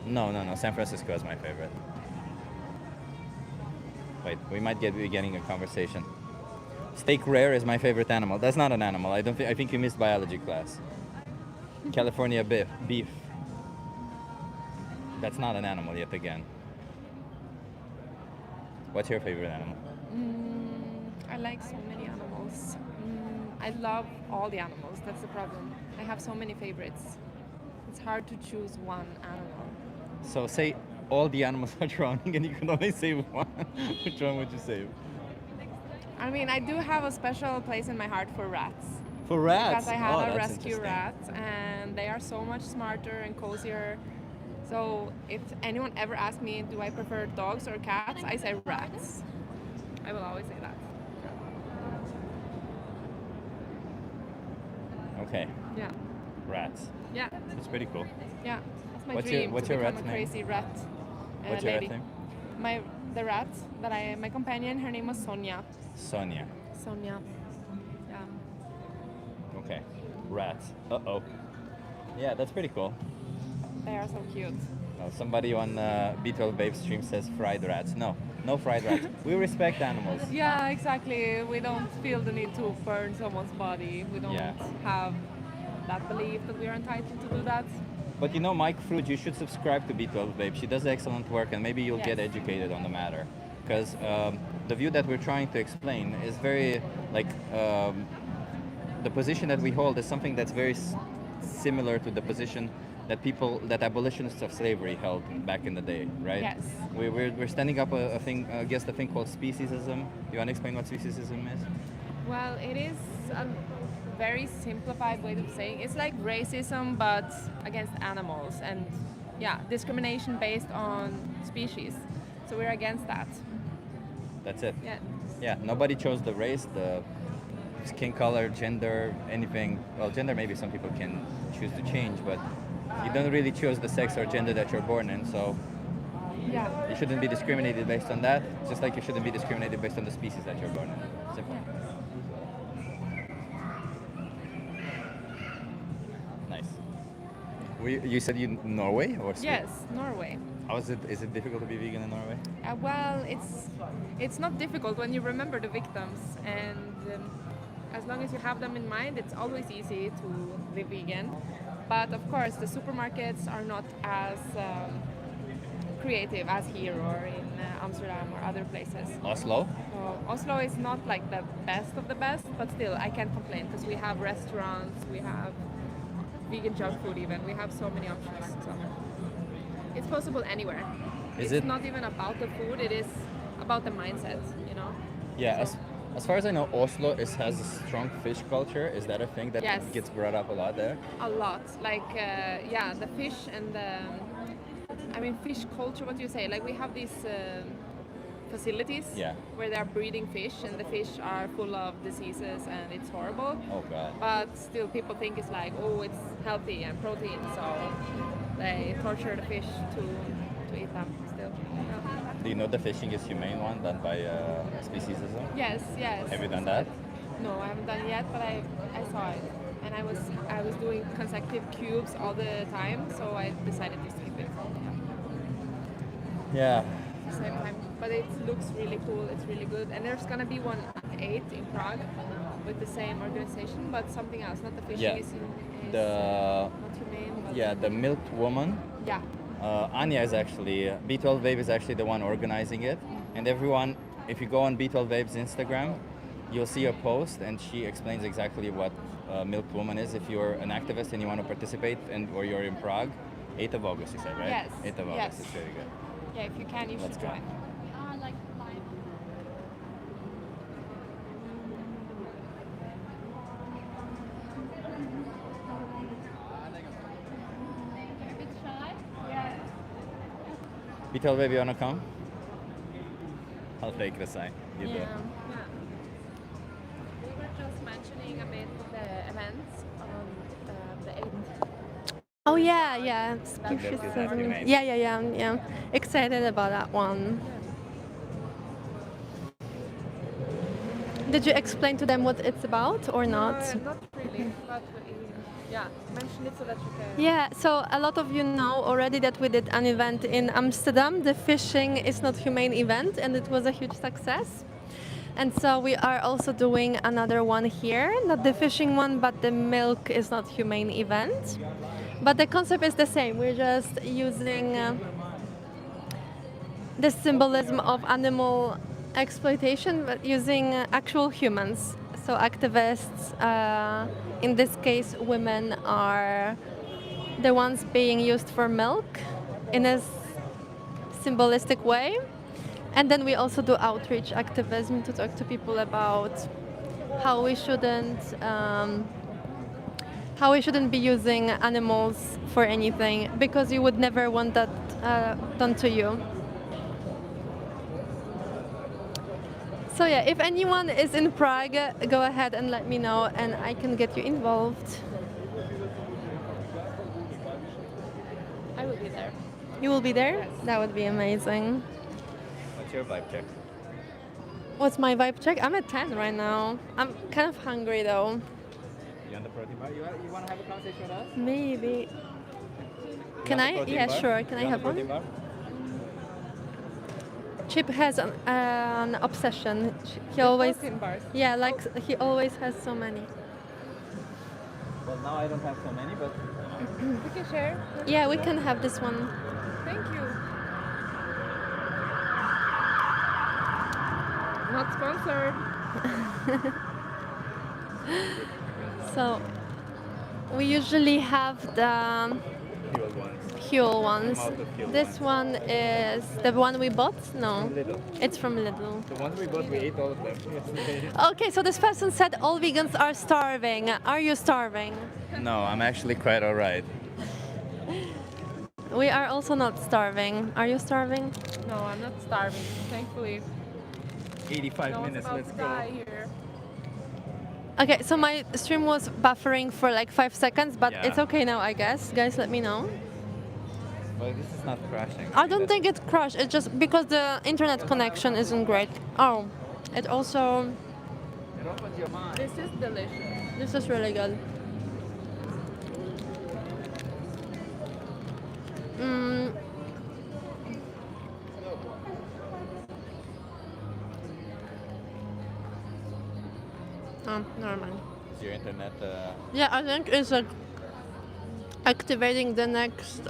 A: No, San Francisco is my favorite. Wait, we might be getting a conversation. Steak rare is my favorite animal. That's not an animal. I think you missed biology class. California beef. That's not an animal yet again. What's your favorite animal?
I: I like so many animals. I love all the animals. That's the problem. I have so many favorites. It's hard to choose one animal.
A: So say all the animals are drowning and you can only save one. Which one would you save?
I: I mean, I do have a special place in my heart for rats.
A: For rats?
I: Because I had a
A: that's
I: rescue
A: interesting.
I: rat, and they are so much smarter and cozier. So if anyone ever asks me, do I prefer dogs or cats, I say rats. I will always say that.
A: Okay.
I: Yeah.
A: Rats.
I: Yeah.
A: It's pretty cool.
I: Yeah. That's my
A: What's
I: dream.
A: what's
I: to
A: your
I: become
A: rat's
I: a
A: name?
I: crazy rat.
A: What's your
I: lady.
A: rat's name?
I: The rat that my companion, her name was Sonia.
A: Sonia.
I: Sonia. Yeah.
A: Okay. Rats. Uh-oh. Yeah, that's pretty cool.
I: They are so cute.
A: Oh, somebody on B12 Babe stream says fried rats. No fried rats. We respect animals.
I: Yeah, exactly. We don't feel the need to burn someone's body. We don't have that belief that we are entitled to do that.
A: But you know, Mike Fruit, you should subscribe to B12 Babe. She does excellent work and maybe you'll get
I: Yes.
A: educated on the matter. Because the view that we're trying to explain is very, like, the position that we hold is something that's very similar to the position that abolitionists of slavery held back in the day, right?
I: Yes.
A: We're standing up a thing against a thing called speciesism. You want to explain what speciesism is?
I: Well, it is a very simplified way of saying it's like racism but against animals and discrimination based on species. So we're against that.
A: That's it.
I: Yeah.
A: Yeah, nobody chose the race, the skin color, gender, anything. Well, gender maybe some people can choose to change, but you don't really choose the sex or gender that you're born in, so you shouldn't be discriminated based on that, just like you shouldn't be discriminated based on the species that you're born in. Simple. Nice. You said you Norway or Sweden?
I: Yes, Norway.
A: How is it? Is it difficult to be vegan in Norway?
I: Well, it's not difficult when you remember the victims, and as long as you have them in mind, it's always easy to live vegan. But of course, the supermarkets are not as creative as here or in
Q: Amsterdam or other places.
A: Oslo?
Q: So Oslo is not like the best of the best, but still I can't complain because we have restaurants, we have vegan junk food even. We have so many options. So it's possible anywhere.
A: Is
Q: It's
A: it-
Q: not even about the food, it is about the mindset, you know?
A: Yeah,
Q: So-
A: as far as I know, Oslo has a strong fish culture. Is that a thing that
Q: Yes.
A: gets brought up a lot there?
Q: A lot. Like, yeah, the fish and the, I mean, fish culture, what do you say? Like, we have these facilities
A: Yeah.
Q: where they are breeding fish, and the fish are full of diseases, and it's horrible.
A: Oh, God.
Q: But still, people think it's like, oh, it's healthy and protein, so they torture the fish to eat them still. Yeah.
A: Do you know the fishing is humane one done by speciesism?
Q: Yes, yes.
A: Have you done that?
Q: No, I haven't done it yet, but I saw it, and I was doing consecutive cubes all the time, so I decided to skip it.
A: Yeah.
Q: At the same time, but it looks really cool. It's really good, and there's gonna be one at 8 in Prague with the same organization, but something else. Not the fishing.
A: Yeah.
Q: Is
A: The
Q: not humane. But
A: yeah, the milked woman.
Q: Yeah.
A: Anya is actually B12 Vape is actually the one organizing it, and everyone, if you go on B12 Vape's Instagram, you'll see a post, and she explains exactly what milked woman is. If you're an activist and you want to participate, or you're in Prague, 8th of August, you said, right?
Q: Yes,
A: 8th of
Q: yes.
A: August. It's very good.
Q: Yeah, if you can, you
A: Let's
Q: should
A: go.
Q: join.
A: B12 Vape, you wanna come? I'll take the sign. You do.
Q: Yeah. We were just mentioning a bit the events on the 8th.
J: Oh yeah, yeah.
Q: That
J: Species
Q: is
J: seven.
Q: amazing.
J: Yeah. Excited about that one. Did you explain to them what it's about or not?
Q: Not really, but yeah, mention it so that you can.
J: Yeah, so a lot of you know already that we did an event in Amsterdam, the Fishing is Not Humane event, and it was a huge success. And so we are also doing another one here, not the fishing one, but the Milk is Not Humane event. But the concept is the same, we're just using the symbolism of animal exploitation, but using actual humans. So activists, in this case women, are the ones being used for milk in a symbolistic way. And then we also do outreach activism to talk to people about how we shouldn't be using animals for anything, because you would never want that done to you. So yeah, if anyone is in Prague, go ahead and let me know and I can get you involved.
Q: I will be there.
J: You will be there? That would be amazing.
A: What's your vibe check?
J: What's my vibe check? I'm at 10 right now. I'm kind of hungry though.
A: You on the protein bar? You want to have a conversation with us?
J: Maybe. Can
A: want the
J: I?
A: protein
J: Yeah,
A: bar?
J: sure. Can I
A: You want
J: have
A: the protein
J: one?
A: bar?
J: Chip has an obsession. He always,
Q: protein bars?
J: yeah, like he always has so many.
A: Well, now I don't have so many, but
Q: We can share.
J: Yeah, we can have this one.
Q: Thank you. Not sponsored.
J: So we usually have the
A: fuel ones.
J: Huel ones.
A: I'm out of Huel
J: This one is the one we bought? No,
A: From Lidl.
J: it's from Lidl.
A: The ones we bought, we ate all of them yesterday.
J: Okay, so this person said all vegans are starving. Are you starving?
A: No, I'm actually quite alright.
J: We are also not starving. Are you starving?
Q: No, I'm not starving, thankfully.
A: 85
Q: No one's
A: minutes,
Q: about
A: let's
Q: to
A: go.
Q: die here.
J: Okay, so my stream was buffering for like 5 seconds, but
A: Yeah.
J: it's okay now, I guess. Guys, let me know.
A: But this is not crashing.
J: I don't think it crashed. It's just because the internet connection isn't great. Oh, it also.
A: It opens your mind.
Q: This is delicious.
J: This is really good. Mm. Oh, never mind.
A: Is your internet?
J: Yeah, I think it's like activating the next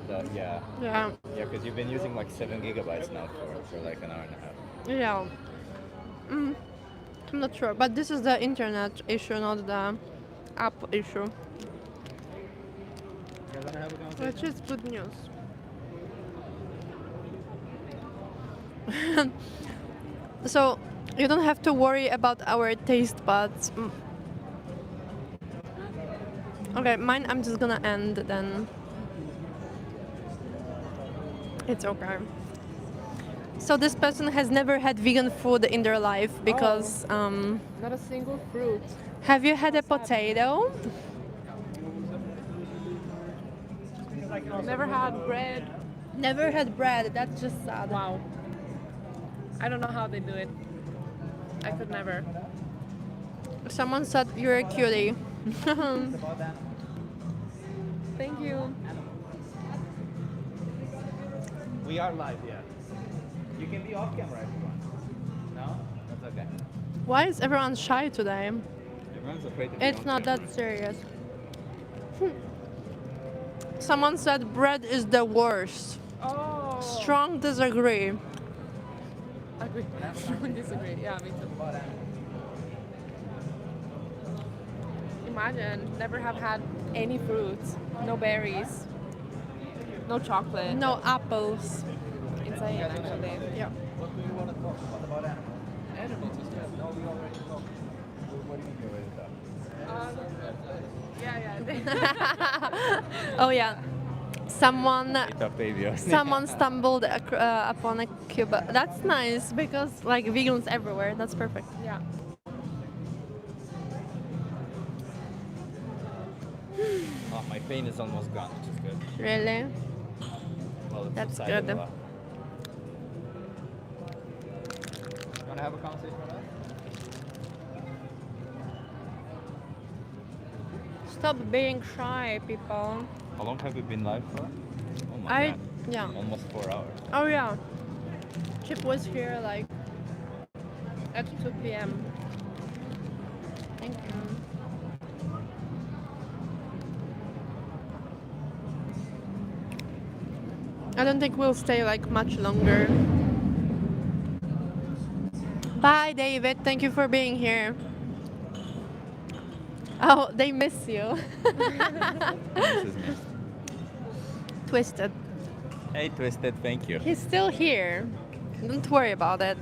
A: The Yeah.
J: Yeah.
A: Yeah, because you've been using like 7 gigabytes now for like an hour and a half.
J: Yeah. Mm, I'm not sure, but this is the internet issue, not the app issue. Which is good news. So you don't have to worry about our taste buds. Okay, mine I'm just gonna end then. It's okay. So this person has never had vegan food in their life because
Q: Not a single fruit.
J: have you had a potato?
Q: Never had bread.
J: Never had bread. That's just sad.
Q: Wow. I don't know how they do it. I could never.
J: Someone said you're a cutie.
Q: Thank you.
A: We are live, yeah. You can be off camera if you want. No? That's okay.
J: Why is everyone shy today?
A: Everyone's afraid to be
J: It's
A: on
J: not
A: camera.
J: that serious. Someone said bread is the worst.
Q: Oh.
J: Strong disagree.
Q: Agree. Strong disagree. Yeah, me too. Imagine, never have had any fruits, no berries, no chocolate.
J: No apples.
Q: Insane, actually.
J: Yeah.
A: What do you want to talk about animals? No, we already talked. What do you mean you already talked?
Q: Yeah.
J: Oh yeah. Someone
A: Baby.
J: someone stumbled upon a Cuba. That's nice because like vegans everywhere. That's perfect.
Q: Yeah.
A: Oh, my pain is almost gone, which is good.
J: Really?
A: Well, it's
J: That's
A: subsided
J: good.
A: a lot. You want to have a conversation with us?
J: Stop being shy, people.
A: How long have we been live for? Oh my god.
J: Yeah.
A: Almost 4 hours.
J: Oh yeah. Chip was here like at 2 p.m. Thank you. I don't think we'll stay like much longer. Bye, David. Thank you for being here. Oh, they miss you. Twisted.
A: Hey, Twisted, thank you.
J: He's still here. Don't worry about it.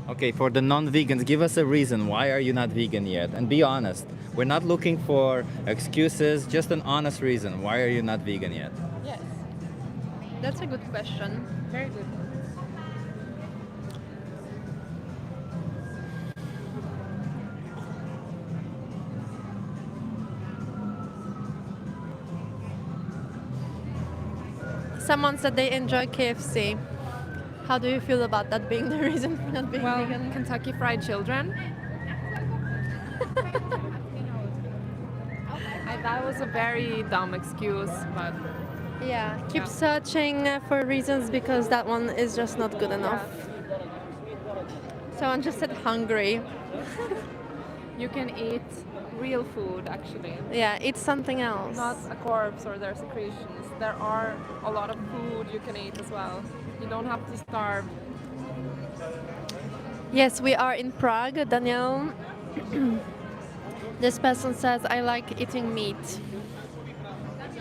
A: Okay, for the non-vegans, give us a reason. Why are you not vegan yet? And be honest. We're not looking for excuses, just an honest reason. Why are you not vegan yet?
J: Yes. That's a good question.
Q: Very good.
J: Someone said they enjoy KFC. How do you feel about that being the reason for not being
Q: Well,
J: vegan?
Q: Kentucky Fried Children. That was a very dumb excuse, but
J: Yeah, keep searching for reasons because that one is just not good enough. Someone just said hungry.
Q: you can eat real food actually.
J: Yeah, eat something else.
Q: Not a corpse or their secretions. There are a lot of food you can eat as well. You don't have to starve.
J: Yes, we are in Prague, Daniel. This person says, I like eating meat.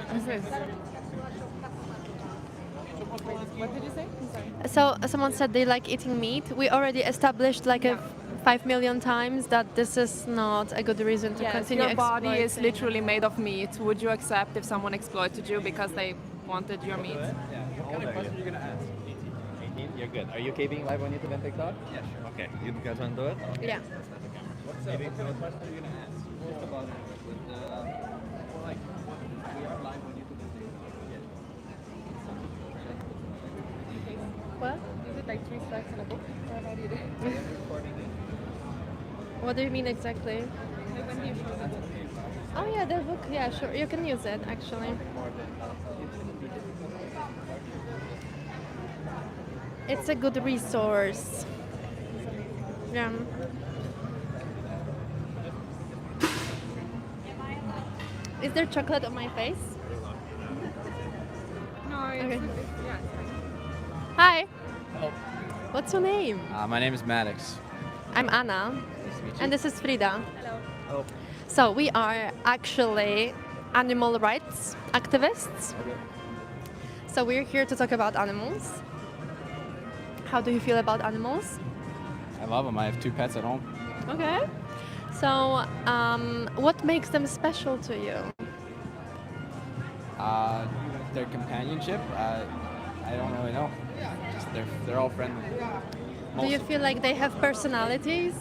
Q: What's this? What did you say? I'm sorry.
J: So someone said they like eating meat. We already established like a 5 million times that this is not a good reason to
Q: Yes,
J: continue
Q: your body is
J: exploiting.
Q: literally made of meat. Would you accept if someone exploited you because they wanted your meat?
A: What kind of question are you going to ask? 18? You're good. Are you okay being live on YouTube and TikTok? Yeah, sure. Okay, you guys want to do it?
J: Yeah.
A: What kind of question are you going to ask? Just about like, we are live on YouTube and TikTok.
J: What?
Q: Is it like 3 stacks in a book? Or how do you do it?
J: What do you mean exactly?
Q: Like when do you show that?
J: Oh yeah, the book. Yeah, sure. You can use it actually. It's a good resource. Yeah. Is there chocolate on my face?
T: No, it's,
J: Okay.
T: yeah, it's fine.
J: Hi. What's your name?
U: My name is Maddox.
J: I'm Anna.
U: Nice to meet you.
J: And this is Frida.
U: Hello.
J: So we are actually animal rights activists.
U: Okay.
J: So we're here to talk about animals. How do you feel about animals?
U: I love them. I have 2 pets at home.
J: Okay. So what makes them special to you?
U: Their companionship. I don't really know. Just they're all friendly.
J: Do you feel like they have personalities?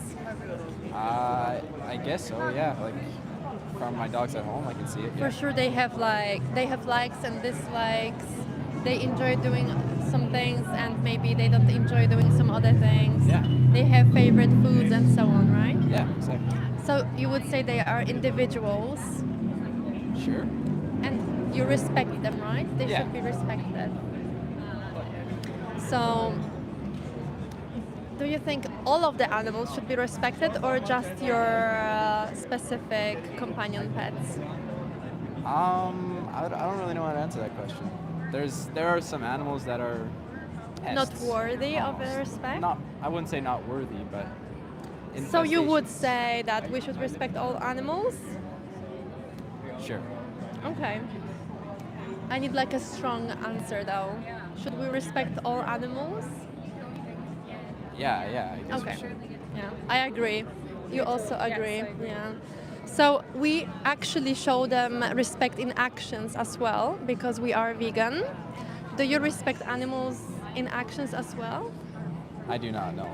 U: I guess so. Yeah. Like from my dogs at home, I can see it.
J: For
U: Yeah.
J: sure they have likes and dislikes. They enjoy doing some things and maybe they don't enjoy doing some other things.
U: Yeah.
J: They have favorite foods and so on, right?
U: Yeah. Exactly.
J: So you would say they are individuals
U: Sure.
J: and you respect them, right? They
U: Yeah.
J: should be respected. So do you think all of the animals should be respected or just your specific companion pets?
U: I don't really know how to answer that question. There are some animals that are
J: Not
U: pests,
J: worthy of
U: almost.
J: respect?
U: Not, I wouldn't say not worthy, but
J: So you would
U: infestations.
J: say that we should respect all animals?
U: Sure.
J: Okay. I need like a strong answer though. Should we respect all animals?
U: Yeah, I guess
J: Okay.
U: we should.
J: Yeah, I agree. You also agree. Yeah. So we actually show them respect in actions as well because we are vegan. Do you respect animals in actions as well?
U: I do not know.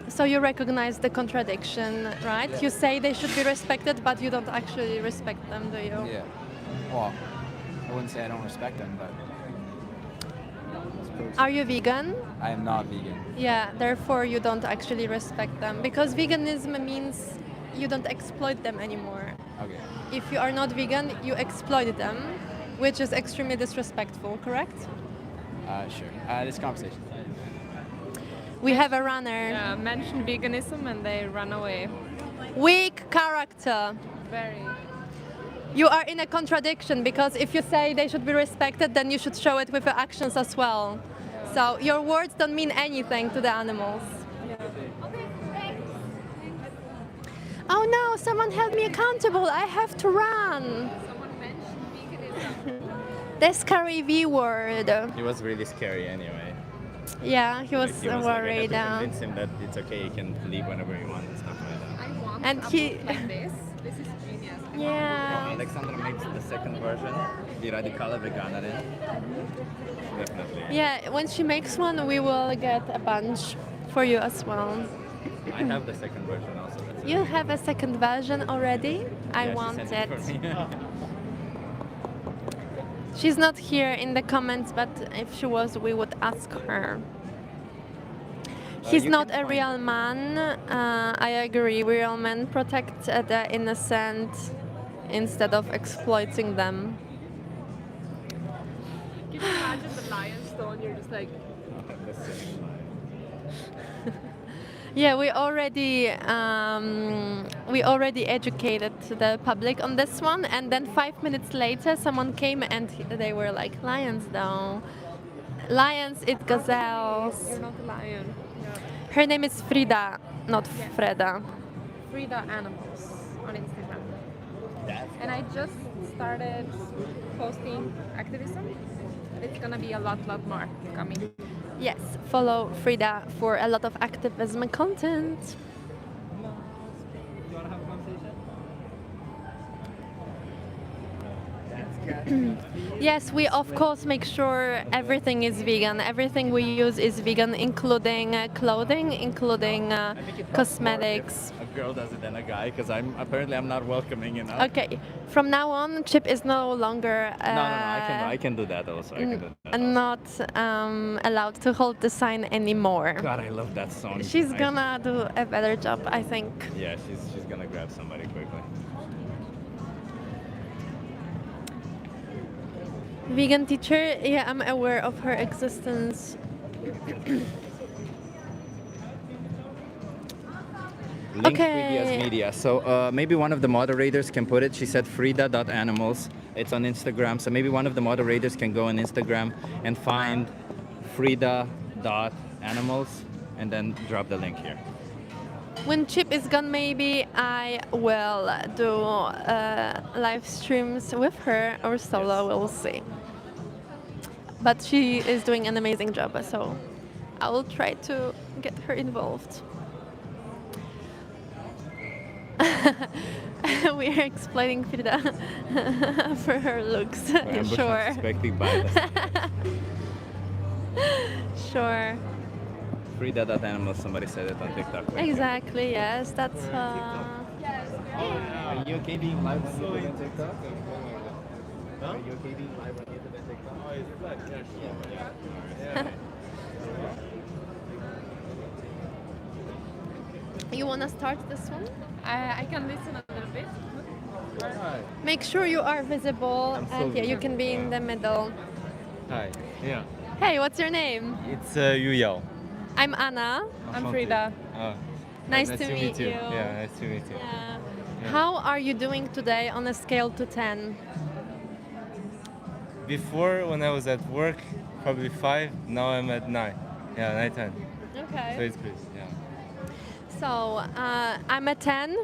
J: So you recognize the contradiction, right?
U: Yeah.
J: You say they should be respected, but you don't actually respect them, do you?
U: Yeah. Well, I wouldn't say I don't respect them, but
J: Are you vegan?
U: I am not vegan.
J: Yeah, therefore you don't actually respect them because veganism means you don't exploit them anymore.
U: Okay.
J: If you are not vegan, you exploit them, which is extremely disrespectful, correct?
U: Sure. This conversation.
J: We have a runner.
T: Yeah, mention veganism and they run away.
J: Weak character.
T: Very.
J: You are in a contradiction because if you say they should be respected, then you should show it with your actions as well. So your words don't mean anything to the animals. Oh no, someone held me accountable. I have to run.
T: Someone mentioned veganism.
J: The scary V word.
A: He was really scary anyway.
J: Yeah, he was
A: Like,
J: worried.
A: I had to convince him that it's okay, he can leave whenever he wants and stuff like that.
T: I want
J: And
T: a
J: he-
T: book like this. This is genius.
J: Yeah.
A: Alexandra makes the second version, the radikale Veganerin. Definitely.
J: Yeah, when she makes one, we will get a bunch for you as well.
A: I have the second version also. That's
J: You have a second version already? I
A: Yeah, she
J: want
A: sent
J: it.
A: for me.
J: She's not here in the comments, but if she was, we would ask her. He's
A: you
J: not
A: can
J: a real man. I agree. Real men protect the innocent instead of exploiting them.
T: Can you imagine the lion's stone? You're just like,
J: Yeah, we already educated the public on this one, and then 5 minutes later, someone came and they were like, "Lions, though. Lions, eat gazelles."
T: you're not a lion.
J: Her name is Frida, not
T: Yeah.
J: Freda.
T: Frida Animals on Instagram. And I just started posting activism. It's gonna be a lot more coming.
J: Yes, follow Frida for a lot of activism content.
M: You want to have a conversation?
J: Yes, we of course make sure everything is vegan. Everything we use is vegan, including clothing, including
A: I think it helps more
J: cosmetics.
A: if a girl does it than a guy, because I'm not welcoming enough.
J: Okay, from now on, Chip is no longer
A: No, I can do that also. I can do that.
J: not allowed to hold the sign anymore.
A: God, I love that song.
J: She's gonna do a better job, I think.
A: Yeah, she's gonna grab somebody quickly.
J: Vegan teacher, yeah, I'm aware of her existence.
A: Link
J: Okay.
A: 3DS Media. So maybe one of the moderators can put it. She said Frida.animals. It's on Instagram. So maybe one of the moderators can go on Instagram and find Frida.animals and then drop the link here.
J: When Chip is gone, maybe I will do live streams with her or solo. We'll see. But she is doing an amazing job, so I will try to get her involved. We are exploiting Frida for her looks. Sure.
A: Suspecting bias.
J: Sure.
A: Frida.animals. Somebody said it on TikTok. Right?
J: Exactly. Yes, that's.
A: Are you okay being live on YouTube and TikTok? Are you okay being live on YouTube and TikTok? Oh, it's flat. Yeah, sure.
J: You wanna start this one?
T: I can listen a little bit.
J: Make sure you are visible,
B: I'm so
J: and yeah, you can be in the middle.
B: Hi. Yeah.
J: Hey, what's your name?
B: It's Yu Yao.
J: I'm Anna.
T: I'm Frida.
J: Nice to meet you.
B: Yeah, nice to meet you.
J: Yeah.
B: Yeah.
J: How are you doing today on a scale to 10?
B: Before, when I was at work, probably 5. Now I'm at 9. Yeah, 9, 10.
J: Okay.
B: So it's good. Yeah.
J: So I'm a 10.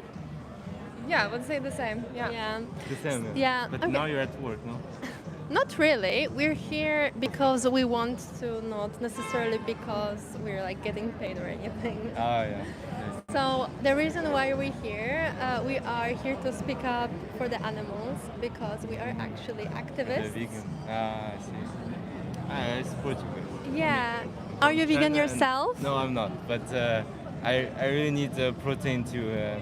T: Yeah, I would say the same. Yeah.
J: Yeah.
B: The same.
J: Yeah,
B: But
J: okay.
B: now you're at work, no?
J: Not really. We're here because we want to, not necessarily because we're like getting paid or anything.
B: Ah, yeah.
J: So the reason why we're here, we are here to speak up for the animals because we are actually
B: The
J: activists.
B: vegan. Ah, I see. I support you guys.
J: Yeah. Are you vegan yourself?
B: No, I'm not. But I really need protein to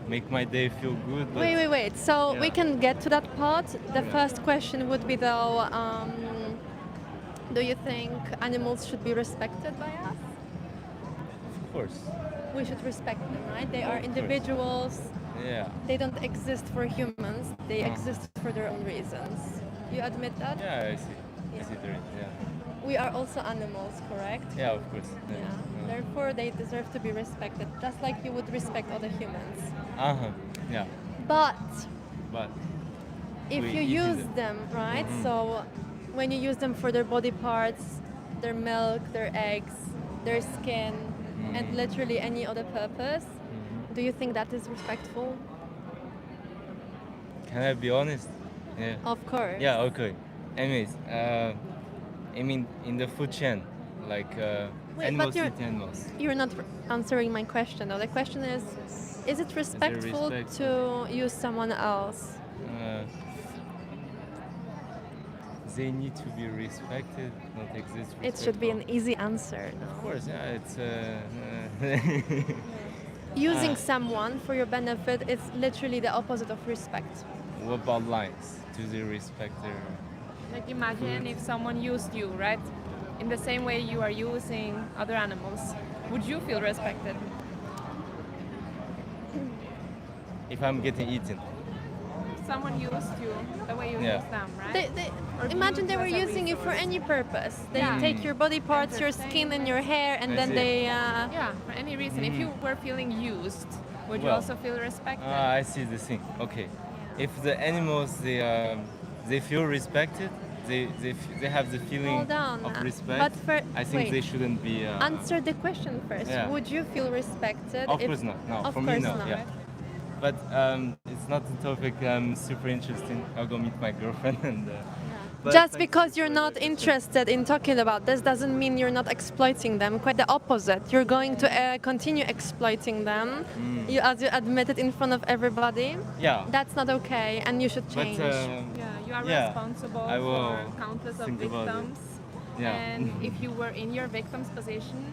B: make my day feel good. But
J: Wait. So we
B: Yeah.
J: can get to that part. The
B: Yeah.
J: first question would be though, do you think animals should be respected by us?
B: Of course.
J: We should respect them, right? They are
B: Of course.
J: individuals.
B: Yeah.
J: They don't exist for humans. They
B: Ah.
J: exist for their own reasons. You admit that?
B: Yeah, I see. I see the reason. Yeah.
J: We are also animals, correct?
B: Yeah, of course.
J: Yeah. Therefore, they deserve to be respected, just like you would respect other humans.
B: Uh-huh. Yeah.
J: But
B: But
J: if
B: we
J: you
B: eat
J: use
B: it.
J: them, right?
B: Mhm.
J: So when you use them for their body parts, their milk, their eggs, their skin, and
B: Mhm.
J: literally any other purpose,
B: Mhm.
J: do you think that is respectful?
B: Can I be honest? Yeah.
J: Of course.
B: Yeah, okay. Anyways, I mean, in the food chain, like
J: Wait,
B: animals
J: but you're,
B: eat animals.
J: you're not answering my question though. The question is it respectful to use someone else?
B: They need to be respected, not exist.
J: It should be an easy answer. No?
B: Of course, yeah, it's.
J: Using someone for your benefit is literally the opposite of respect.
B: What about lines? Do they respect their?
T: Like imagine if someone used you, right? In the same way you are using other animals. Would you feel respected?
B: If I'm getting eaten.
T: Someone used you the way you
B: Yeah.
T: use them, right?
J: They,
T: Or do
J: imagine
T: you
J: they
T: do
J: were
T: as a
J: using you for
T: resource?
J: any purpose. They
T: Yeah.
J: take your body parts, your skin, and your hair, and
B: I
J: then
B: see.
J: they.
T: Yeah, for any reason. If you were feeling used, would you
B: Well,
T: also feel respected?
B: I see the thing. Okay, if the animals they feel respected, they have the feeling
J: Hold on.
B: of respect.
J: But
B: I think
J: wait.
B: they shouldn't be.
J: Answer the question first.
B: Yeah.
J: Would you feel respected?
B: Of
J: if-
B: course not. No,
J: of
B: for
J: course
B: me no.
J: not.
B: Yeah. But it's not the topic I'm super interested in. I'll go meet my girlfriend and. But
J: Just
B: thanks
J: because you're
B: for
J: not
B: the-
J: interested in talking about this doesn't mean you're not exploiting them. Quite the opposite. You're going to continue exploiting them,
B: Mm.
J: as you admitted in front of everybody.
B: Yeah.
J: That's not okay, and you should change.
T: Yeah, you are
B: yeah,
T: responsible
B: I will
T: for countless of
B: think about it.
T: victims.
B: Yeah.
T: And if you were in your victim's position,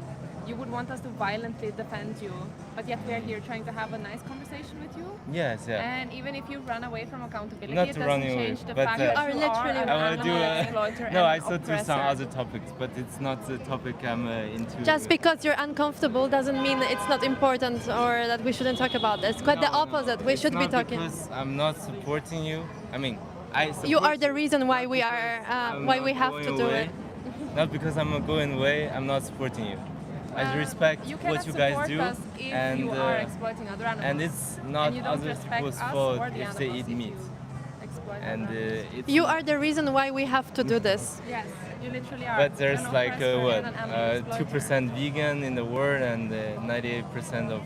T: you would want us to violently defend you. But yet we are here trying to have a nice conversation with you.
B: Yes, yeah.
T: And even if you run away from accountability,
B: Not
T: it
B: to
T: doesn't
B: run away,
T: change the
B: but,
T: fact
B: you
T: that
J: are
T: you
J: literally
T: are an
B: I want to do
T: animal exploiter
B: no,
T: and
B: I saw to some
T: oppressor.
B: other topics, but it's not the topic I'm into.
J: Just because you're uncomfortable doesn't mean it's not important or that we shouldn't talk about this. Quite the opposite. We
B: It's
J: should be
B: not
J: talking.
B: because I'm not supporting you. I mean, I support
J: You are the reason why we are
B: I'm
J: why
B: not
J: we have
B: going
J: to do
B: away.
J: it.
B: Not because I'm not going away, I'm not supporting you. I respect
Q: you
B: what
Q: cannot
B: you guys
Q: support
B: do,
Q: us if
B: and
Q: you are exploiting other animals.
B: and it's not
Q: and you don't
B: other
Q: respect
B: people's
Q: us
B: fault
Q: or the
B: if they
Q: animals
B: eat
Q: if
B: meat.
Q: you exploit
B: And
Q: other animals.
B: it's
J: You are the reason why we have to do this.
Q: Yes, you literally are.
B: but there's
Q: You're an
B: like
Q: oppressor
B: what
Q: and an animal exploiter.
B: 2% vegan in the world and 98% of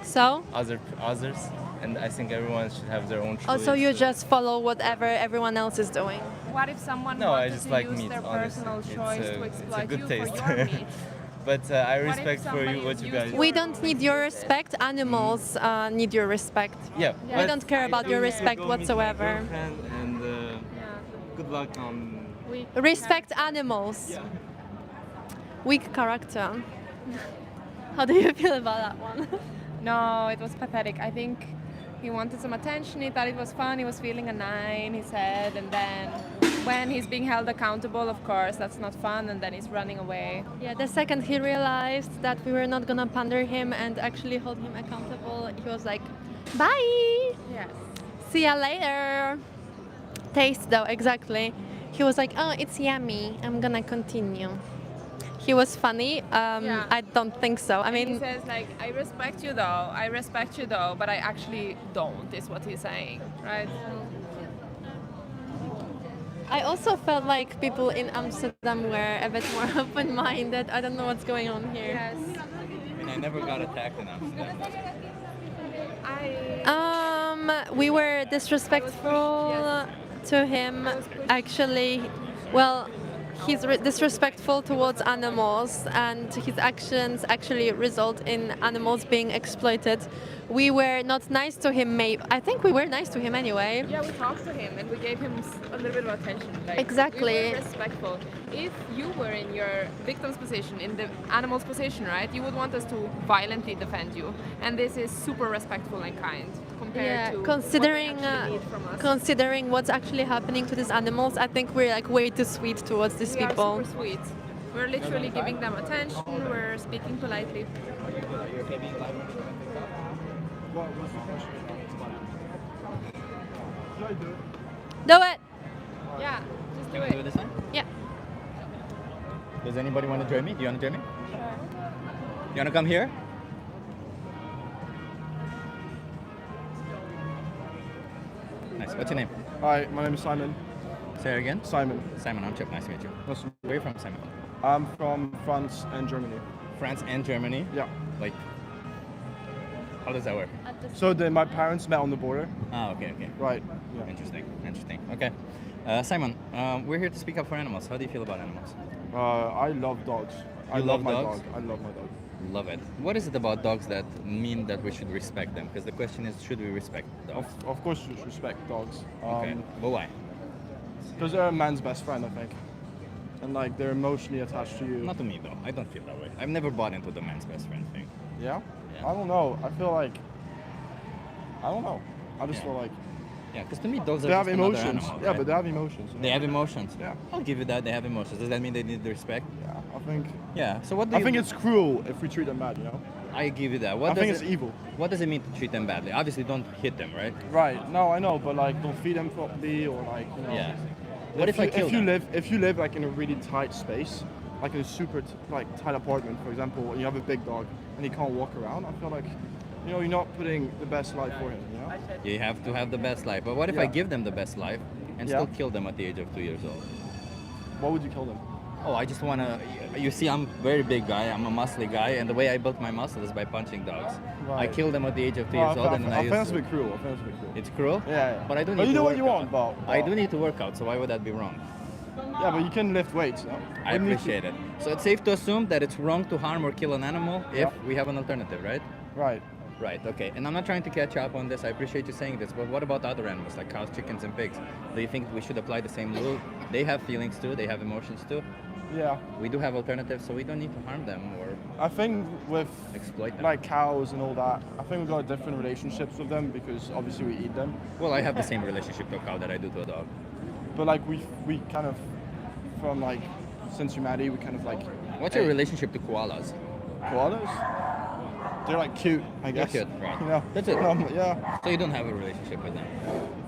J: So?
B: others, and I think everyone should have their own choice.
J: Also, you just follow whatever everyone else is doing.
Q: What if someone
B: No, I
Q: wanted
B: just
Q: to
B: like
Q: use
B: meat,
Q: their
B: honestly.
Q: personal choice
B: It's
Q: to
B: a
Q: exploit
B: good
Q: you
B: taste.
Q: for your meat?
B: But I
Q: What if
B: respect for
Q: somebody
B: you what you
Q: used
B: guys.
J: We don't need your respect. Animals need your respect.
B: Yeah.
J: We
B: but
J: don't care about
B: I
J: your
B: think
J: respect
B: go meet my
J: whatsoever.
B: girlfriend And good luck on.
J: Respect animals. Weak character. How do you feel about that one?
Q: No, it was pathetic. I think he wanted some attention. He thought it was fun. He was feeling a 9, he said. And then when he's being held accountable, of course, that's not fun. And then he's running away.
J: Yeah, the second he realized that we were not gonna pander him and actually hold him accountable, he was like, bye!
Q: Yes.
J: See ya later! Taste though, exactly. He was like, oh, it's yummy. I'm gonna continue. He was funny.
Q: Yeah.
J: I don't think so. I
Q: And he
J: mean,
Q: says like, I respect you though, but I actually don't, is what he's saying, right?
J: I also felt like people in Amsterdam were a bit more open-minded. I don't know what's going on here.
Q: Yes.
A: I mean, I never got attacked in Amsterdam.
J: We were disrespectful to him. Actually, well, he's disrespectful towards animals, and his actions actually result in animals being exploited. We were not nice to him. I think we were nice to him anyway.
Q: Yeah, we talked to him and we gave him a little bit of attention. Like,
J: Exactly.
Q: We were respectful. If you were in your victim's position, in the animal's position, right, you would want us to violently defend you. And this is super respectful and kind compared to
J: considering
Q: what they actually need from us.
J: considering what's actually happening to these animals, I think we're like way too sweet towards these
Q: We
J: people.
Q: are super sweet. We're literally giving them attention. We're speaking politely.
O: What was the question? Should I do it?
J: Do it.
Q: Yeah, just do
A: Can we do it
Q: it.
A: this time?
J: Yeah.
A: Does anybody want to join me? Do you want to join me? You want to come here? Nice. What's your name?
O: Hi, my name is Simon.
A: Say it again.
O: Simon.
A: Simon, I'm Chip. Nice to meet you. Where are you from, Simon?
O: I'm from France and Germany.
A: France and Germany?
O: Yeah.
A: Like, how does that work?
O: So my parents met on the border.
A: Ah, okay.
O: Right.
A: Yeah. Interesting. Okay. Simon, we're here to speak up for animals. How do you feel about animals?
O: I love dogs. I
A: You
O: love
A: love
O: my
A: dogs?
O: dog. I love my dog.
A: Love it. What is it about dogs that mean that we should respect them? Because the question is, should we respect dogs?
O: Of course, you should respect dogs.
A: Okay. But why?
O: Because they're a man's best friend, I think. And like they're emotionally attached to you.
A: Not to me though. I don't feel that way. I've never bought into the man's best friend thing.
O: Yeah?
A: Yeah.
O: I don't know. I feel like. I don't know. I just feel like.
A: Yeah, because to me dogs are
O: They have
A: just another
O: emotions.
A: animal,
O: Yeah,
A: right?
O: but they have emotions. you know?
A: They have emotions.
O: Yeah.
A: I'll give you that. They have emotions. Does that mean they need the respect?
O: Yeah, I think.
A: Yeah. So what do
O: I
A: you?
O: think it's cruel if we treat them bad, you know?
A: I give you that. What
O: I
A: does
O: think
A: it-
O: it's evil.
A: What does it mean to treat them badly? Obviously, don't hit them, right?
O: Right. No, I know, but like don't feed them properly or like, you know.
A: Yeah. What if I kill them?
O: If you live like in a really tight space, like in a super tight apartment, for example, and you have a big dog and he can't walk around, I feel like, you know, you're not putting the best life for him, you know?
A: You have to have the best life. But what if I
O: Yeah.
A: give them the best life and
O: Yeah.
A: still kill them at the age of 2 years old?
O: What would you kill them?
A: Oh, I just want to. You see, I'm a very big guy. I'm a muscly guy, and the way I built my muscle is by punching dogs. I
O: Right.
A: kill them at the age of 2
O: No,
A: years old, and then
O: I
A: I
O: think
A: use.
O: that's a bit cruel. I think that's a bit cruel.
A: It's cruel.
O: Yeah.
A: But I do
O: But
A: need
O: you
A: to
O: do what
A: work
O: you
A: out.
O: want, but
A: I do need to work out. So why would that be wrong?
O: Yeah, but you can lift weights. No?
A: I
O: You need to-
A: appreciate it. So it's safe to assume that it's wrong to harm or kill an animal if
O: Yeah.
A: we have an alternative, right?
O: Right.
A: Right, okay. And I'm not trying to catch up on this. I appreciate you saying this. But what about other animals like cows, chickens, and pigs? Do you think we should apply the same rule? They have feelings too. They have emotions too.
O: Yeah.
A: We do have alternatives, so we don't need to harm them or
O: I think with
A: exploit them.
O: like cows and all that, I think we've got different relationships with them because obviously we eat them.
A: Well, I have the same relationship to a cow that I do to a dog.
O: But like we kind of, from like since humanity, we kind of like.
A: What's your relationship to koalas?
O: Koalas? They're like cute, I
A: They're
O: guess.
A: cute, right.
O: You know?
A: That's it.
O: Yeah.
A: So you don't have a relationship with them?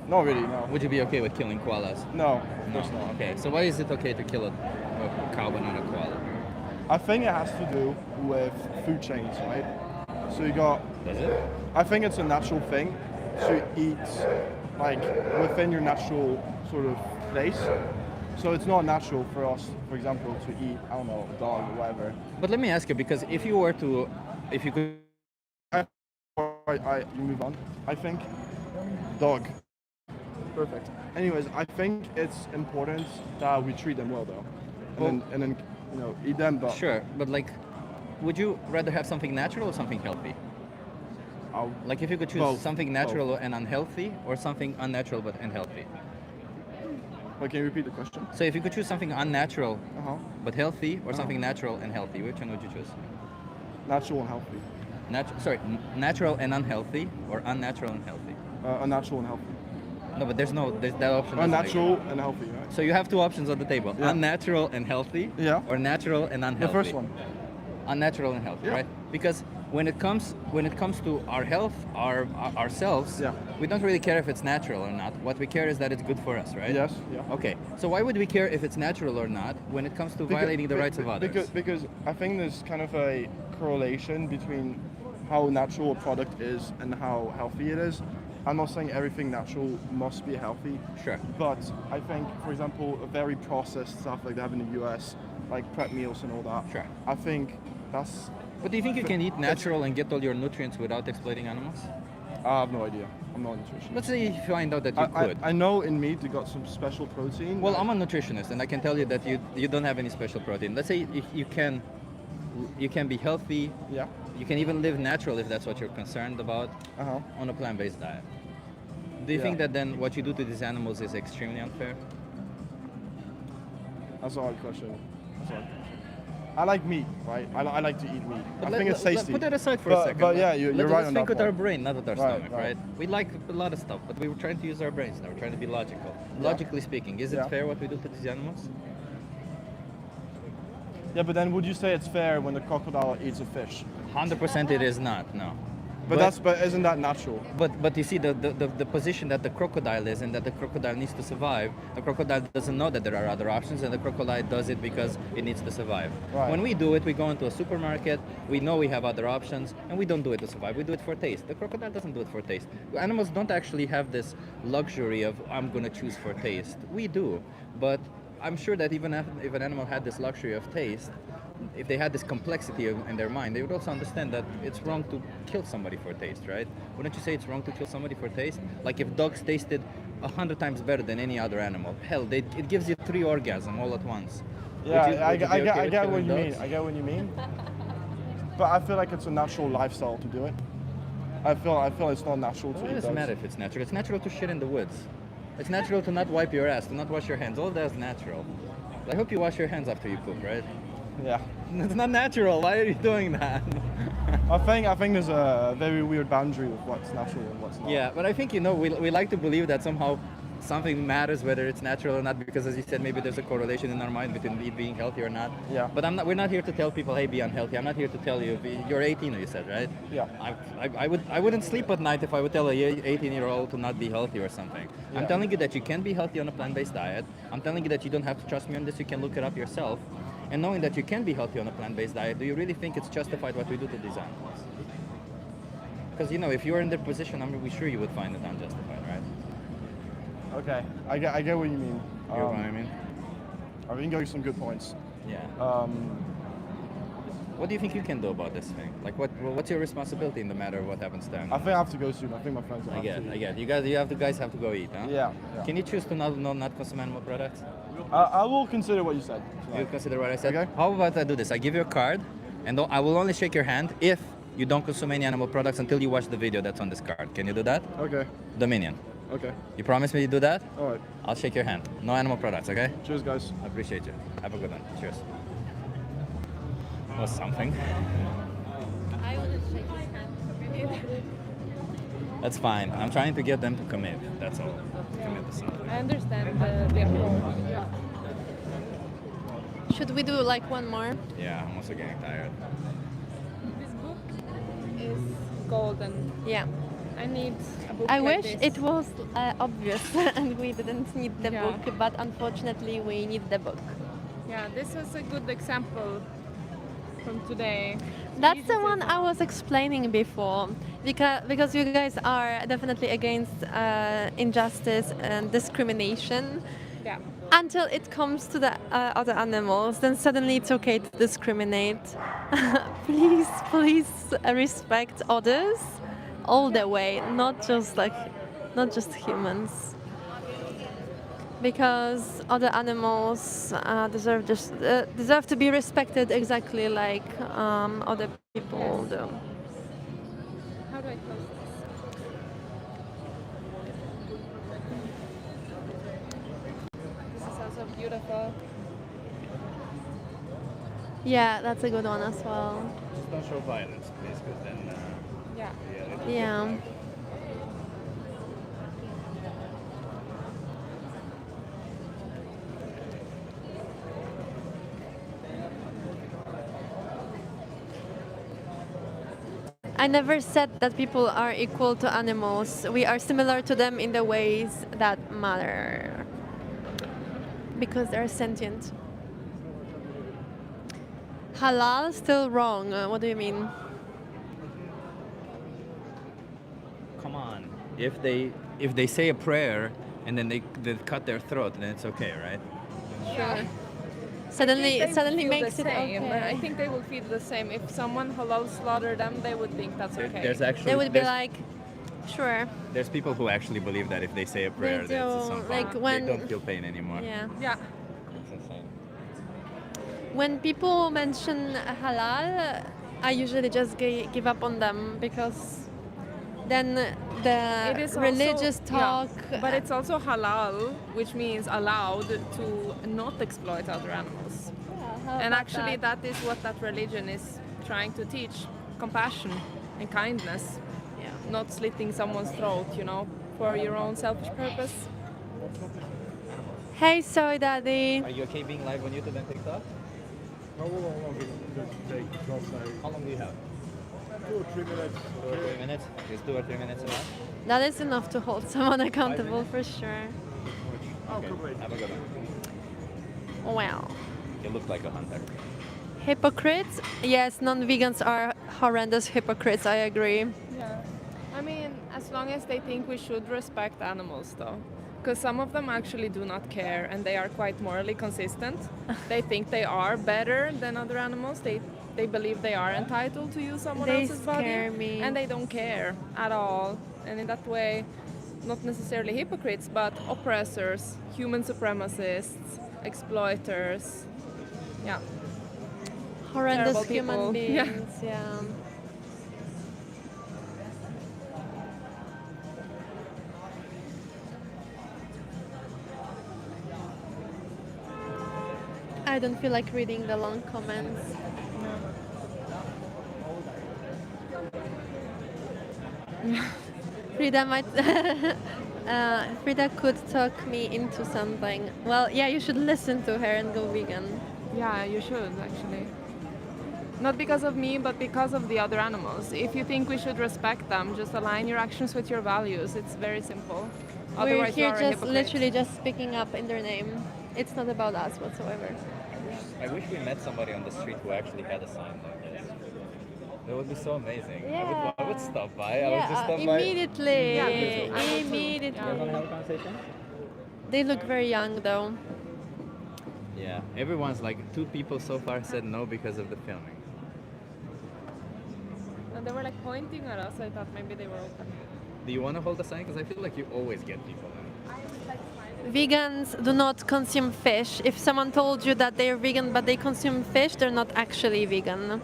O: Not really, no.
A: Would you be okay with killing koalas?
O: No, of course not.
A: Okay, so why is it okay to kill a cow but not a koala?
O: I think it has to do with food chains, right? So you got.
A: Does it?
O: I think it's a natural thing to eat like within your natural sort of place. So it's not natural for us, for example, to eat, I don't know, a dog or whatever.
A: But let me ask you, because if you could.
O: You move on. I think dog. Perfect. Anyways, I think it's important that we treat them well, though, and then you know eat them. But
A: Sure, but like, would you rather have something natural or something healthy? Like if you could choose
O: both.
A: something natural and unhealthy, or something unnatural but unhealthy.
O: Wait, can you repeat the question?
A: So if you could choose something unnatural but healthy, or something natural and healthy, which one would you choose?
O: Natural and healthy.
A: Natural and unhealthy, or unnatural and healthy?
O: Unnatural and healthy.
A: No, but there's that option. doesn't
O: Unnatural
A: exist.
O: and healthy, right?
A: So you have two options on the table:
O: Yeah.
A: unnatural and healthy, or natural and unhealthy.
O: The first one.
A: Unnatural and healthy, right? Because when it comes to our health, ourselves, we don't really care if it's natural or not. What we care is that it's good for us, right?
O: Yes. Yeah.
A: Okay. So why would we care if it's natural or not when it comes to violating the rights of others?
O: Because I think there's kind of a correlation between how natural a product is and how healthy it is. I'm not saying everything natural must be healthy.
A: Sure.
O: But I think, for example, a very processed stuff like they have in the US, like prep meals and all that.
A: Sure.
O: I think that's.
A: But do you think you can eat natural and get all your nutrients without exploiting animals?
O: I have no idea. I'm not a nutritionist.
A: Let's say you find out that you could.
O: I know in meat you got some special protein.
A: Well, I'm a nutritionist, and I can tell you that you don't have any special protein. Let's say you can be healthy.
O: Yeah.
A: You can even live natural if that's what you're concerned about on a plant-based diet. Do you think that then what you do to these animals is extremely unfair?
O: That's a hard question. I like meat, right? I like to eat meat.
A: But
O: I think it's tasty.
A: Put that aside for a second.
O: But yeah, you're right
A: Let's
O: on
A: think
O: that
A: with our
O: point.
A: brain, not with our stomach,
O: right.
A: right? We like a lot of stuff, but we were trying to use our brains now. We're trying to be logical. Logically speaking, is it fair what we do to these animals?
O: Yeah, but then would you say it's fair when the crocodile eats a fish?
A: 100% it is not, no.
O: But isn't that natural?
A: But you see the position that the crocodile is in, that the crocodile needs to survive. The crocodile doesn't know that there are other options, and the crocodile does it because it needs to survive.
O: Right.
A: When we do it, we go into a supermarket, we know we have other options, and we don't do it to survive. We do it for taste. The crocodile doesn't do it for taste. Animals don't actually have this luxury of I'm going to choose for taste. We do, but I'm sure that even if an animal had this luxury of taste, if they had this complexity in their mind, they would also understand that it's wrong to kill somebody for taste, right? Wouldn't you say it's wrong to kill somebody for taste? Like if dogs tasted 100 times better than any other animal, hell, it gives you 3 orgasms all at once.
O: Yeah,
A: Would you be okay
O: I
A: with
O: get what
A: killing
O: you mean.
A: dogs?
O: I get what you mean. But I feel like it's a natural lifestyle to do it. I feel it's not natural to
A: What
O: eat
A: does it
O: dogs.
A: matter if it's natural? It's natural to shit in the woods. It's natural to not wipe your ass, to not wash your hands. All that is natural. I hope you wash your hands after you poop, right?
O: Yeah.
A: It's not natural. Why are you doing that?
O: I think there's a very weird boundary of what's natural and what's not.
A: Yeah, but I think, we like to believe that somehow something matters whether it's natural or not, because as you said, maybe there's a correlation in our mind between it being healthy or not.
O: Yeah.
A: But we're not here to tell people, hey, be unhealthy. I'm not here to tell you, you're 18, you said, right?
O: Yeah.
A: I wouldn't sleep at night if I would tell a 18-year-old to not be healthy or something.
O: Yeah.
A: I'm telling you that you can be healthy on a plant-based diet. I'm telling you that you don't have to trust me on this. You can look it up yourself. And knowing that you can be healthy on a plant-based diet, do you really think it's justified what we do to these animals? Because, if you're in their position, I'm really sure you would find it unjustified, right?
O: Okay, I get what you mean.
A: You know what I mean?
O: I think you got some good points.
A: Yeah. What do you think you can do about this thing? Like, what's your responsibility in the matter of what happens to
O: I think I have to go soon. I think my friends will
A: I
O: have to.
A: get. You guys have to go eat, huh?
O: Yeah.
A: Can you choose to not consume animal products?
O: I will consider what you said.
A: You consider what I said?
O: Okay.
A: How about I do this? I give you a card, and I will only shake your hand if you don't consume any animal products until you watch the video that's on this card. Can you do that?
O: Okay.
A: Dominion.
O: Okay.
A: You promise me you do that?
O: All right.
A: I'll shake your hand. No animal products, okay?
O: Cheers, guys.
A: I appreciate you. Have a good one. Cheers. Was something.
C: I wouldn't shake his hand.
A: That's fine. I'm trying to get them to commit. That's all. Commit to something.
T: I understand the approach.
J: Should we do like one more?
A: Yeah, I'm also getting tired.
T: This book is golden.
J: Yeah.
T: I need a book
J: I
T: like
J: wish
T: this.
J: it was obvious and we didn't need the
T: Yeah.
J: book, but unfortunately we need the book.
T: Yeah, this was a good example from today.
J: That's the one I was explaining before, because you guys are definitely against injustice and discrimination.
T: Yeah.
J: Until it comes to the other animals, then suddenly it's okay to discriminate. Please, please respect others all the way, not just humans. Because other animals deserve to be respected exactly like other people do.
T: How do I close this? This is also beautiful.
J: Yeah, that's a good one as well.
A: Just don't show violence, please, because then.
T: Yeah.
J: Yeah. I never said that people are equal to animals. We are similar to them in the ways that matter. Because they're sentient. Halal, still wrong. What do you mean?
A: Come on. If they say a prayer and then they cut their throat, then it's okay, right?
T: Sure.
J: Suddenly
T: feel
J: makes
T: the
J: it
T: same.
J: okay.
T: I think they will feel the same. If someone halal slaughter them, they would think that's okay.
A: There's actually
J: They would be
A: there's-
J: like, sure.
A: There's people who actually believe that if they say a prayer,
J: do,
A: that's something.
J: like when-
A: they don't feel pain anymore.
J: Yeah.
T: Yeah.
A: It's insane.
J: When people mention halal, I usually just give up on them because then
T: It
J: the
T: is
J: religious
T: also,
J: talk.
T: yeah, but it's also halal, which means allowed to not exploit other animals.
J: how
T: And
J: about
T: actually,
J: that?
T: that is what that religion is trying to teach: compassion and kindness.
J: Yeah.
T: Not slitting someone's throat, for your own selfish purpose.
J: Hey, soy daddy.
A: Are you okay being live on YouTube and TikTok?
O: How long will it take?
A: How long do you have?
O: 2 or 3 minutes.
A: 2 or 3 minutes? Is 2 or 3 minutes enough?
J: That is enough to hold someone accountable for sure.
A: Okay. Have a good one.
J: Well.
A: You look like a hunter.
J: Hypocrites? Yes, non-vegans are horrendous hypocrites, I agree.
T: Yeah. I mean, as long as they think we should respect animals, though. Because some of them actually do not care and they are quite morally consistent. They think they are better than other animals. They believe they are entitled to use someone
J: They
T: else's body.
J: scare me.
T: And they don't care at all. And in that way, not necessarily hypocrites, but oppressors, human supremacists, exploiters. Yeah.
J: Horrendous
T: Terrible
J: human
T: people.
J: beings,
T: Yeah.
J: yeah. I don't feel like reading the long comments. Frida might. Frida could talk me into something. Well, yeah, you should listen to her and go vegan.
T: Yeah, you should actually. Not because of me, but because of the other animals. If you think we should respect them, just align your actions with your values. It's very simple.
J: We're
T: Otherwise, you
J: here
T: are a
J: just
T: hypocrite.
J: literally just speaking up in their name. It's not about us whatsoever.
A: I wish we met somebody on the street who actually had a sign like this. That would be so amazing. I would stop by. I would just stop
J: immediately.
A: by.
J: Immediately.
A: You want to have a conversation?
J: They look very young though.
A: Yeah. Everyone's like, 2 people so far said no because of the filming.
T: And they were like pointing at us. I thought maybe they were open.
A: Do you want to hold the sign? Because I feel like you always get people in.
J: Vegans do not consume fish. If someone told you that they're vegan but they consume fish, they're not actually vegan.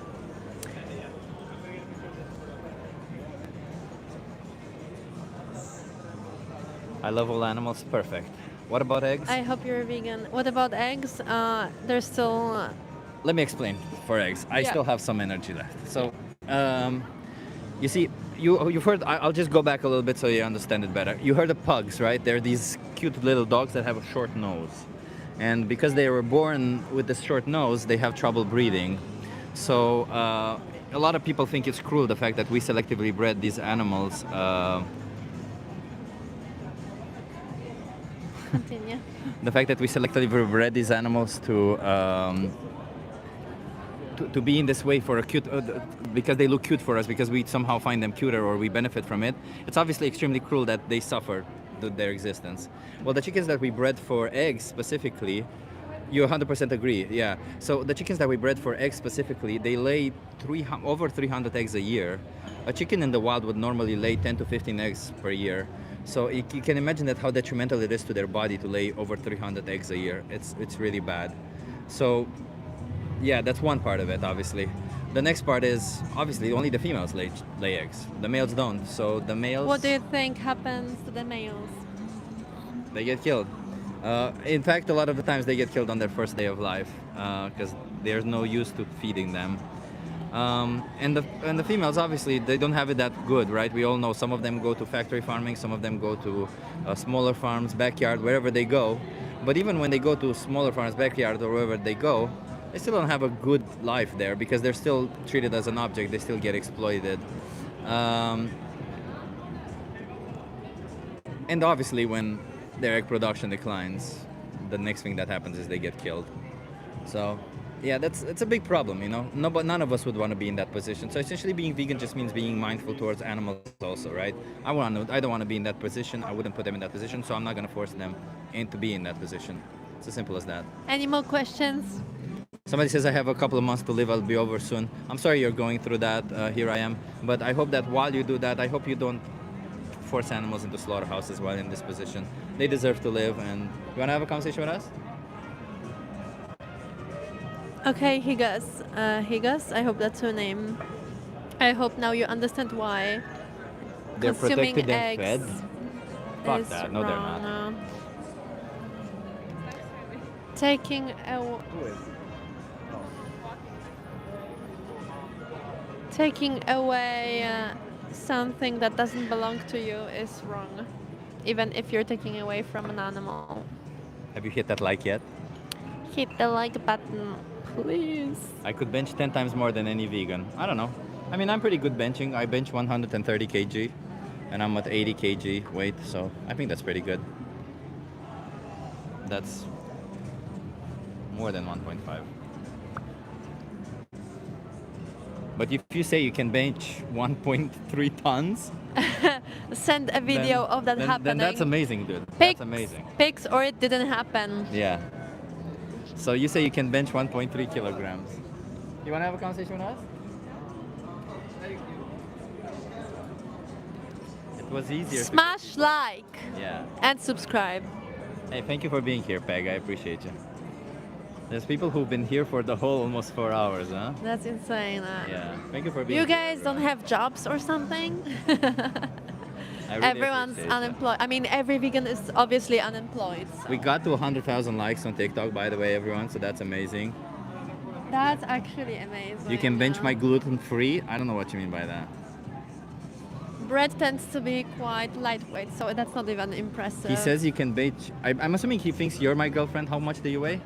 A: I love all animals. Perfect. What about eggs?
J: I hope you're vegan. What about eggs? They're still.
A: Let me explain for eggs. I
J: Yeah.
A: still have some energy left. So, you see, you've heard. I'll just go back a little bit so you understand it better. You heard of pugs, right? They're these cute little dogs that have a short nose, and because they were born with this short nose, they have trouble breathing. So, a lot of people think it's cruel the fact that we selectively bred these animals.
J: Continue.
A: The fact that we selectively bred these animals to to be in this way for a cute, because they look cute for us, because we somehow find them cuter or we benefit from it. It's obviously extremely cruel that they suffer their existence. Well, the chickens that we bred for eggs specifically, you 100% agree, yeah. So the chickens that we bred for eggs specifically, they lay over 300 eggs a year. A chicken in the wild would normally lay 10 to 15 eggs per year. So you can imagine that how detrimental it is to their body to lay over 300 eggs a year. It's really bad. So yeah, that's one part of it, obviously. The next part is, obviously, only the females lay eggs. The males don't. So the males...
J: What do you think happens to the males?
A: They get killed. In fact, a lot of the times they get killed on their first day of life because there's no use to feeding them. And the females, obviously, they don't have it that good, right? We all know some of them go to factory farming, some of them go to smaller farms, backyard, wherever they go. But even when they go to smaller farms, backyard, or wherever they go, they still don't have a good life there because they're still treated as an object. They still get exploited. And obviously, when their egg production declines, the next thing that happens is they get killed. So yeah, it's a big problem, you know. No, but none of us would want to be in that position. So essentially, being vegan just means being mindful towards animals also, right? I don't want to be in that position. I wouldn't put them in that position, so I'm not going to force them to be in that position. It's as simple as that.
J: Any more questions?
A: Somebody says I have a couple of months to live. I'll be over soon. I'm sorry you're going through that. Here I am. But I hope that while you do that, I hope you don't force animals into slaughterhouses while in this position. They deserve to live. And you want to have a conversation with us?
J: Okay, Higas. Higas, I hope that's your name. I hope now you understand why
A: They're
J: consuming
A: protected and
J: eggs
A: fed. Fuck
J: is
A: that. No, they're
J: wrong.
A: not.
J: Taking away something that doesn't belong to you is wrong, even if you're taking away from an animal.
A: Have you hit that like yet?
J: Hit the like button, please.
A: I could bench 10 times more than any vegan. I don't know. I mean, I'm pretty good benching. I bench 130 kg and I'm at 80 kg weight, so I think that's pretty good. That's more than 1.5. But if you say you can bench 1.3 tons,
J: send a video of that happening.
A: then that's amazing, dude.
J: Pics,
A: That's amazing.
J: pics, or it didn't happen.
A: Yeah. So you say you can bench 1.3 kilograms. You want to have a conversation with us? It was easier.
J: Smash like
A: Yeah.
J: and subscribe.
A: Hey, thank you for being here, Peg. I appreciate you. There's people who've been here for the whole almost 4 hours, huh?
J: That's insane.
A: Yeah. Thank you for being
J: You
A: here.
J: guys don't have jobs or something?
A: I really
J: Everyone's
A: appreciate that.
J: unemployed. I mean, every vegan is obviously unemployed. So.
A: We got to 100,000 likes on TikTok, by the way, everyone, so that's amazing.
J: That's actually amazing.
A: You can bench my gluten-free. I don't know what you mean by that.
J: Bread tends to be quite lightweight, so that's not even impressive.
A: He says you can bench. I'm assuming he thinks you're my girlfriend. How much do you weigh?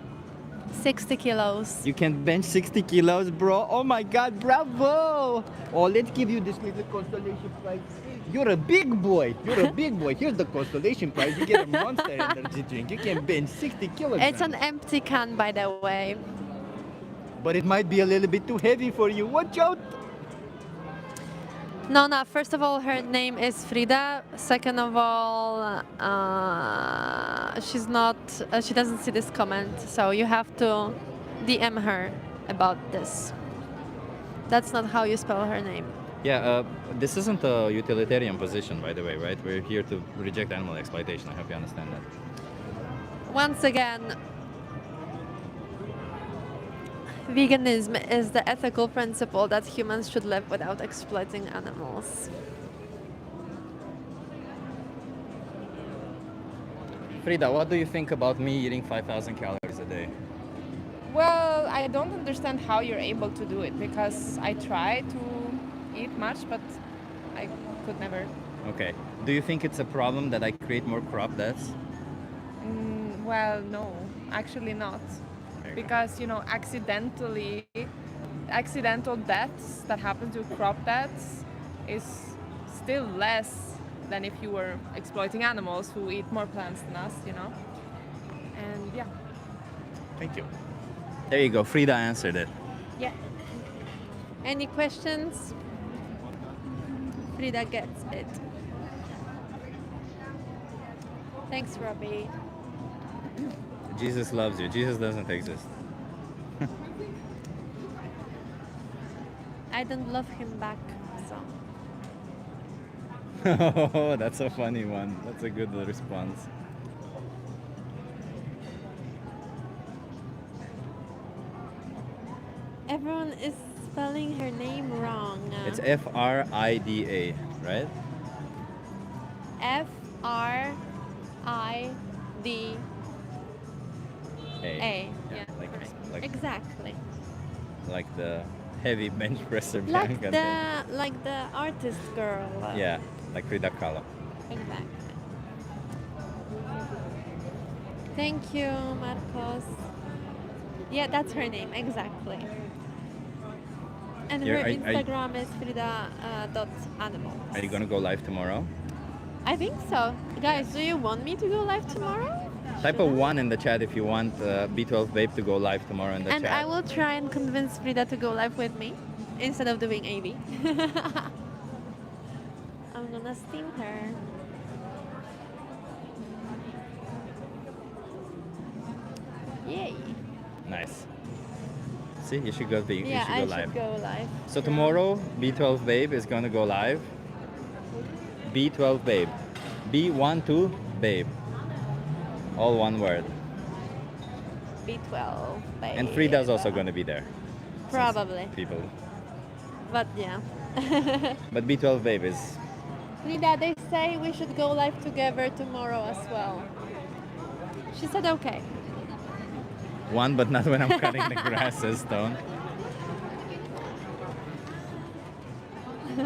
J: 60 kilos.
A: You can bench 60 kilos, bro. Oh my God, bravo! Oh, let's give you this little consolation prize. You're a big boy. You're a big boy. Here's the consolation prize. You get a Monster Energy drink. You can bench 60 kilograms.
J: It's an empty can, by the way.
A: But it might be a little bit too heavy for you. Watch out!
J: No, first of all, her name is Frida. Second of all, she's not, she doesn't see this comment, so you have to DM her about this. That's not how you spell her name.
A: Yeah, this isn't a utilitarian position, by the way, right? We're here to reject animal exploitation. I hope you understand that.
J: Once again, veganism is the ethical principle that humans should live without exploiting animals.
A: Frida, what do you think about me eating 5,000 calories a day?
T: Well, I don't understand how you're able to do it because I try to eat much, but I could never.
A: Okay. Do you think it's a problem that I create more crop deaths?
T: Well, no, actually not. Because, you know, accidental deaths that happen to crop deaths is still less than if you were exploiting animals who eat more plants than us, you know? And yeah.
A: Thank you. There you go. Frida answered it.
T: Yeah.
J: Any questions? Frida gets it. Thanks, Robbie.
A: Jesus loves you. Jesus doesn't exist.
J: I don't love him back, so.
A: Oh, that's a funny one. That's a good response.
J: Everyone is spelling her name wrong.
A: It's Frida, right?
J: Frida. A. Yeah,
A: like,
J: correct.
A: like
J: Exactly.
A: like the heavy bench presser
J: Like
A: Bianca did.
J: the artist girl.
A: Yeah, like Frida Kahlo.
J: Exactly. Thank you, Marcos. Yeah, that's her name, exactly. And
A: You're-
J: her
A: are you-
J: Instagram is Frida.animals.
A: Are you gonna go live tomorrow?
J: I think so. Guys, do you want me to go live tomorrow?
A: Type a 1 in the chat if you want B12 Babe to go live tomorrow in the
J: And
A: chat.
J: I will try and convince Frida to go live with me instead of doing AV. I'm gonna steam her. Yay.
A: Nice. See, you should go. You
J: Yeah,
A: should
J: I
A: go live.
J: should go live.
A: So tomorrow, B12 Babe is gonna go live. B12 Babe. B12 Babe. All one word.
J: B12, babe.
A: And Frida's also gonna be there.
J: Probably.
A: People.
J: But yeah.
A: But B12 Babe is.
J: Frida, they say we should go live together tomorrow as well. She said okay.
A: One, but not when I'm cutting the grass, says Stone.
Q: Do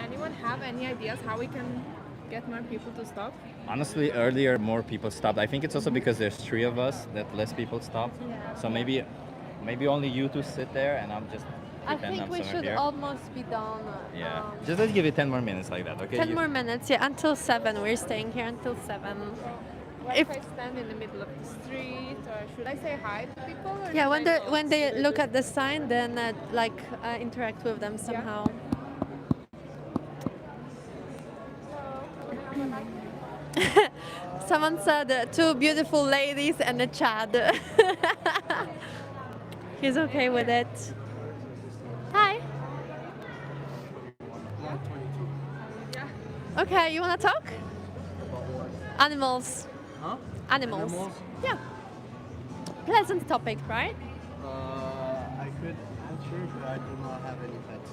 Q: anyone have any ideas how we can get more people to stop?
A: Honestly, earlier more people stopped. I think it's also because there's 3 of us that less people stopped.
J: Yeah.
A: So maybe only you two sit there and I'm just
J: I
A: pretend
J: think
A: I'm
J: we
A: somewhere
J: should
A: here.
J: almost be done.
A: Yeah. Just let's give it 10 more minutes like that, okay?
J: 10
A: You-
J: more minutes, yeah, until 7. We're staying here until 7.
Q: What if I stand in the middle of the street, or should I say hi to people? Or
J: Yeah,
Q: should I
J: when they look at the sign, then interact with them somehow. Someone said 2 beautiful ladies and a Chad. He's okay with it. Hi. Okay, you wanna talk? Animals.
E: Huh?
J: Animals.
E: Animals?
J: Yeah. Pleasant topic, right?
E: I could answer, but I do not have any pets.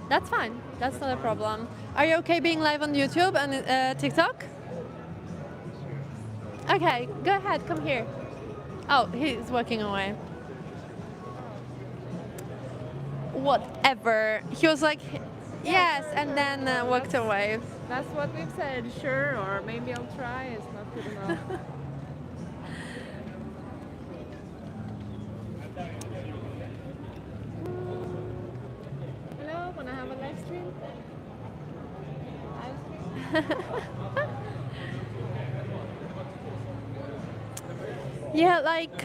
J: That's fine. That's not a problem. Are you okay being live on YouTube and TikTok? Okay, go ahead. Come here. Oh, he's walking away. Whatever. He was like, yes, and then walked away.
Q: That's what we've said, sure, or maybe I'll try. It's not good enough. Hello, wanna have a live stream?
J: Yeah, like,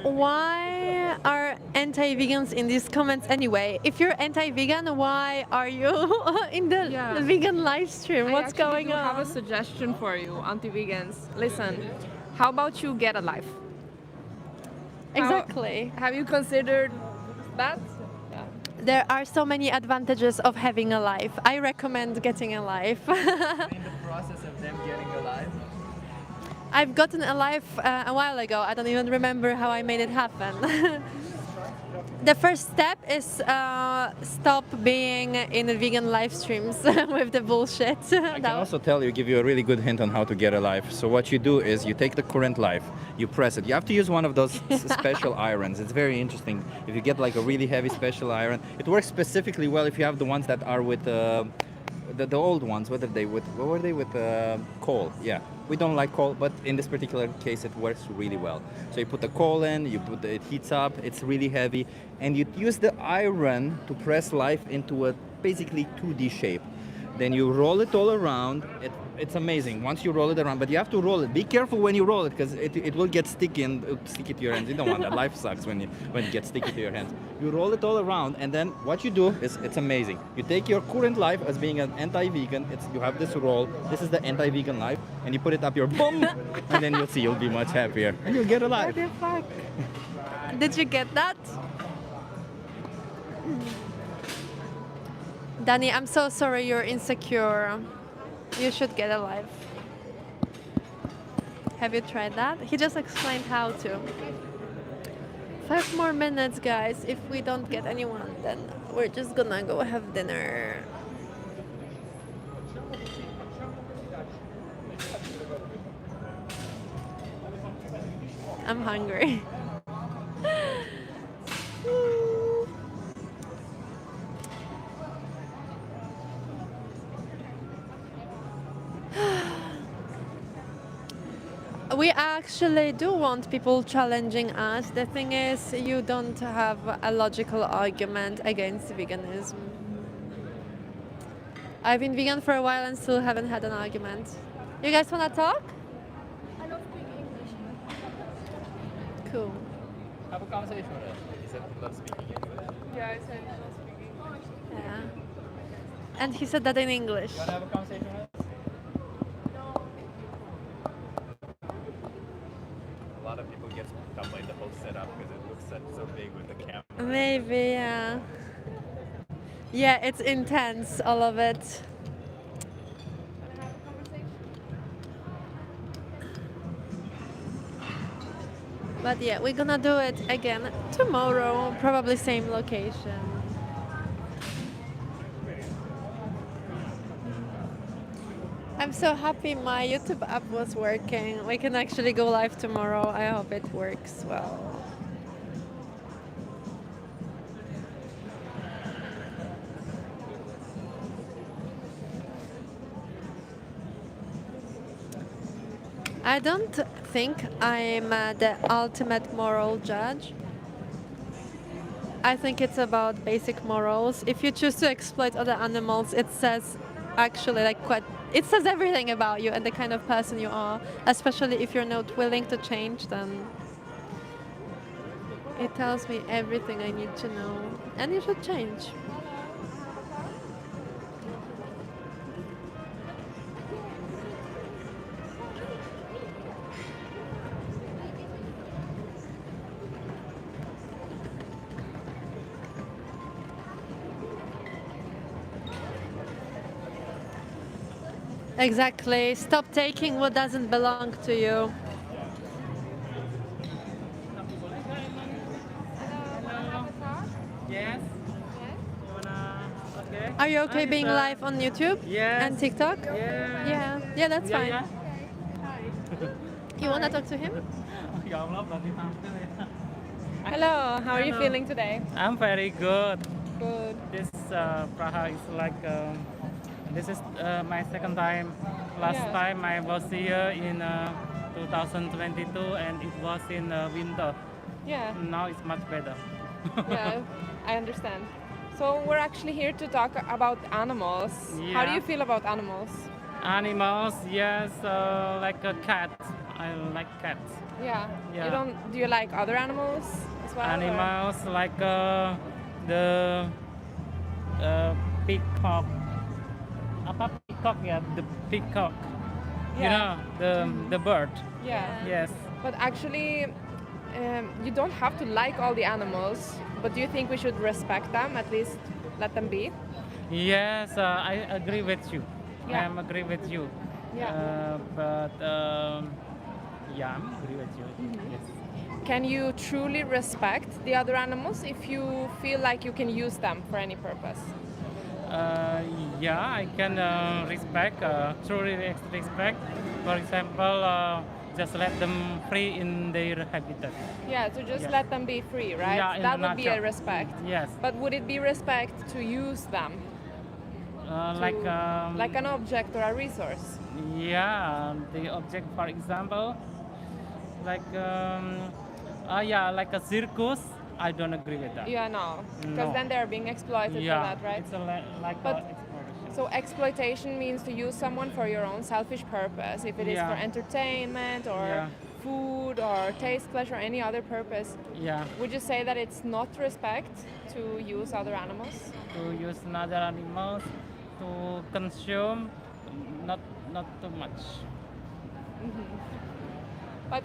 J: why are anti-vegans in these comments anyway? If you're anti-vegan, why are you in the vegan live stream? What's going
Q: I have a
J: on?
Q: suggestion for you, anti-vegans. Listen, how about you get a life?
J: Exactly.
Q: Have you considered that?
J: There are so many advantages of having a life. I recommend getting a life.
E: In the process of them getting alive.
J: I've gotten a life a while ago. I don't even remember how I made it happen. The first step is stop being in the vegan live streams with the bullshit.
A: I can also give you a really good hint on how to get a life. So what you do is you take the current life, you press it. You have to use one of those special irons. It's very interesting. If you get like a really heavy special iron, it works specifically well if you have the ones that are with the old ones. What were they with coal? Yeah. We don't like coal, but in this particular case, it works really well. So you put the coal in, it heats up, it's really heavy, and you use the iron to press life into a basically 2D shape. then you roll it all around. It's amazing once you roll it around, but you have to roll it. Be careful when you roll it because it will get sticky and sticky to your hands. You don't want that. Life sucks when it gets sticky to your hands. You roll it all around, and then what you do is it's amazing. You take your current life as being an anti-vegan. You have this roll. This is the anti-vegan life, and you put it up your bum, and then you'll see you'll be much happier and you'll get alive.
J: What the fuck? Did you get that? Danny, I'm so sorry you're insecure. You should get a life. Have you tried that? He just explained how to. 5 more minutes, guys. If we don't get anyone, then we're just gonna go have dinner. I'm hungry. We actually do want people challenging us. The thing is, you don't have a logical argument against veganism. I've been vegan for a while and still haven't had an argument. You guys wanna talk?
I: I don't speak English.
J: Cool.
F: Have a conversation with her. He said he loves speaking English.
I: Yeah, I said I don't speak English.
J: Yeah. And he said that in English.
F: You wanna have a conversation with her? A lot of people get stuck by the whole setup because it looks so big with the camera.
J: Maybe, yeah. Yeah, it's intense, all of it. But yeah, we're gonna do it again tomorrow, probably same location. I'm so happy my YouTube app was working. We can actually go live tomorrow. I hope it works well. I don't think I'm the ultimate moral judge. I think it's about basic morals. If you choose to exploit other animals, it says actually it says everything about you and the kind of person you are, especially if you're not willing to change, then it tells me everything I need to know, and you should change. Exactly. Stop taking what doesn't belong to you.
V: Yes. Okay.
J: Are you okay being live on YouTube?
V: Yes.
J: And TikTok?
V: Yeah.
J: Yeah, that's fine.
V: Yeah.
J: You wanna talk to him?
T: Hello, how are you
V: Hello.
T: feeling today?
V: I'm very good.
T: Good.
V: This Praha is like this is my second time. Last
T: Yes.
V: time I was here in 2022 and it was in winter.
T: Yeah.
V: Now it's much better.
T: Yeah, I understand. So we're actually here to talk about animals. How do
V: Yeah.
T: you feel about animals?
V: Animals, yes, like a cat. I like cats.
T: Yeah.
V: Yeah.
T: You don't? Do you like other animals as well? or-
V: Animals like the peacock. Apa peacock ya? The peacock. You
T: Yeah.
V: know the bird.
T: Yeah.
V: Yes.
T: But actually, you don't have to like all the animals. But do you think we should respect them? At least let them be.
V: Yes, I agree with you.
T: Yeah.
V: I am agree with you.
T: Yeah.
V: But yeah, I'm agree with you.
T: Mhm.
V: Yes.
T: Can you truly respect the other animals if you feel like you can use them for any purpose?
V: Yeah, I can respect, truly respect. For example, just let them free in their habitat.
T: Yeah, to just
V: Yeah.
T: let them be free, right?
V: Yeah, in
T: That
V: the
T: would be a
V: nature.
T: respect.
V: Yes.
T: But would it be respect to use them?
V: Like
T: Like an object or a resource?
V: yeah, the object, for example, like yeah, like a circus. I don't agree with that.
T: Yeah, no. Because
V: No.
T: then they're being exploited
V: Yeah,
T: for that, right?
V: it's like
T: But
V: exploitation.
T: So exploitation means to use someone for your own selfish purpose, if it is
V: Yeah.
T: for entertainment or
V: Yeah.
T: food or taste, pleasure, any other purpose.
V: Yeah.
T: Would you say that it's not respect to use other animals?
V: To use another animals to consume, not too much.
T: But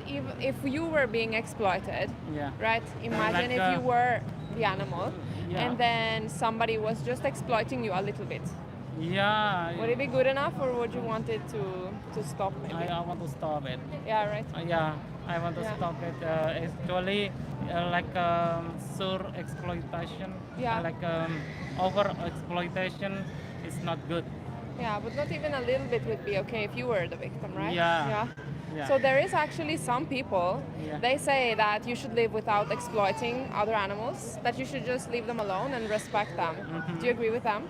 T: if you were being exploited,
V: Yeah.
T: right? Imagine
V: Like,
T: if you were the animal
V: yeah.
T: and then somebody was just exploiting you a little bit.
V: Yeah.
T: Would it be good enough, or would you want it to stop maybe?
V: I want to stop it.
T: Yeah, right.
V: Yeah, I want to
T: Yeah.
V: stop it. Actually, like sur exploitation,
T: Yeah.
V: like over exploitation is not good.
T: Yeah, but not even a little bit would be okay if you were the victim, right?
V: Yeah. Yeah.
T: So there is actually some people,
V: Yeah.
T: they say that you should live without exploiting other animals, that you should just leave them alone and respect them.
V: Mhm.
T: Do you agree with them?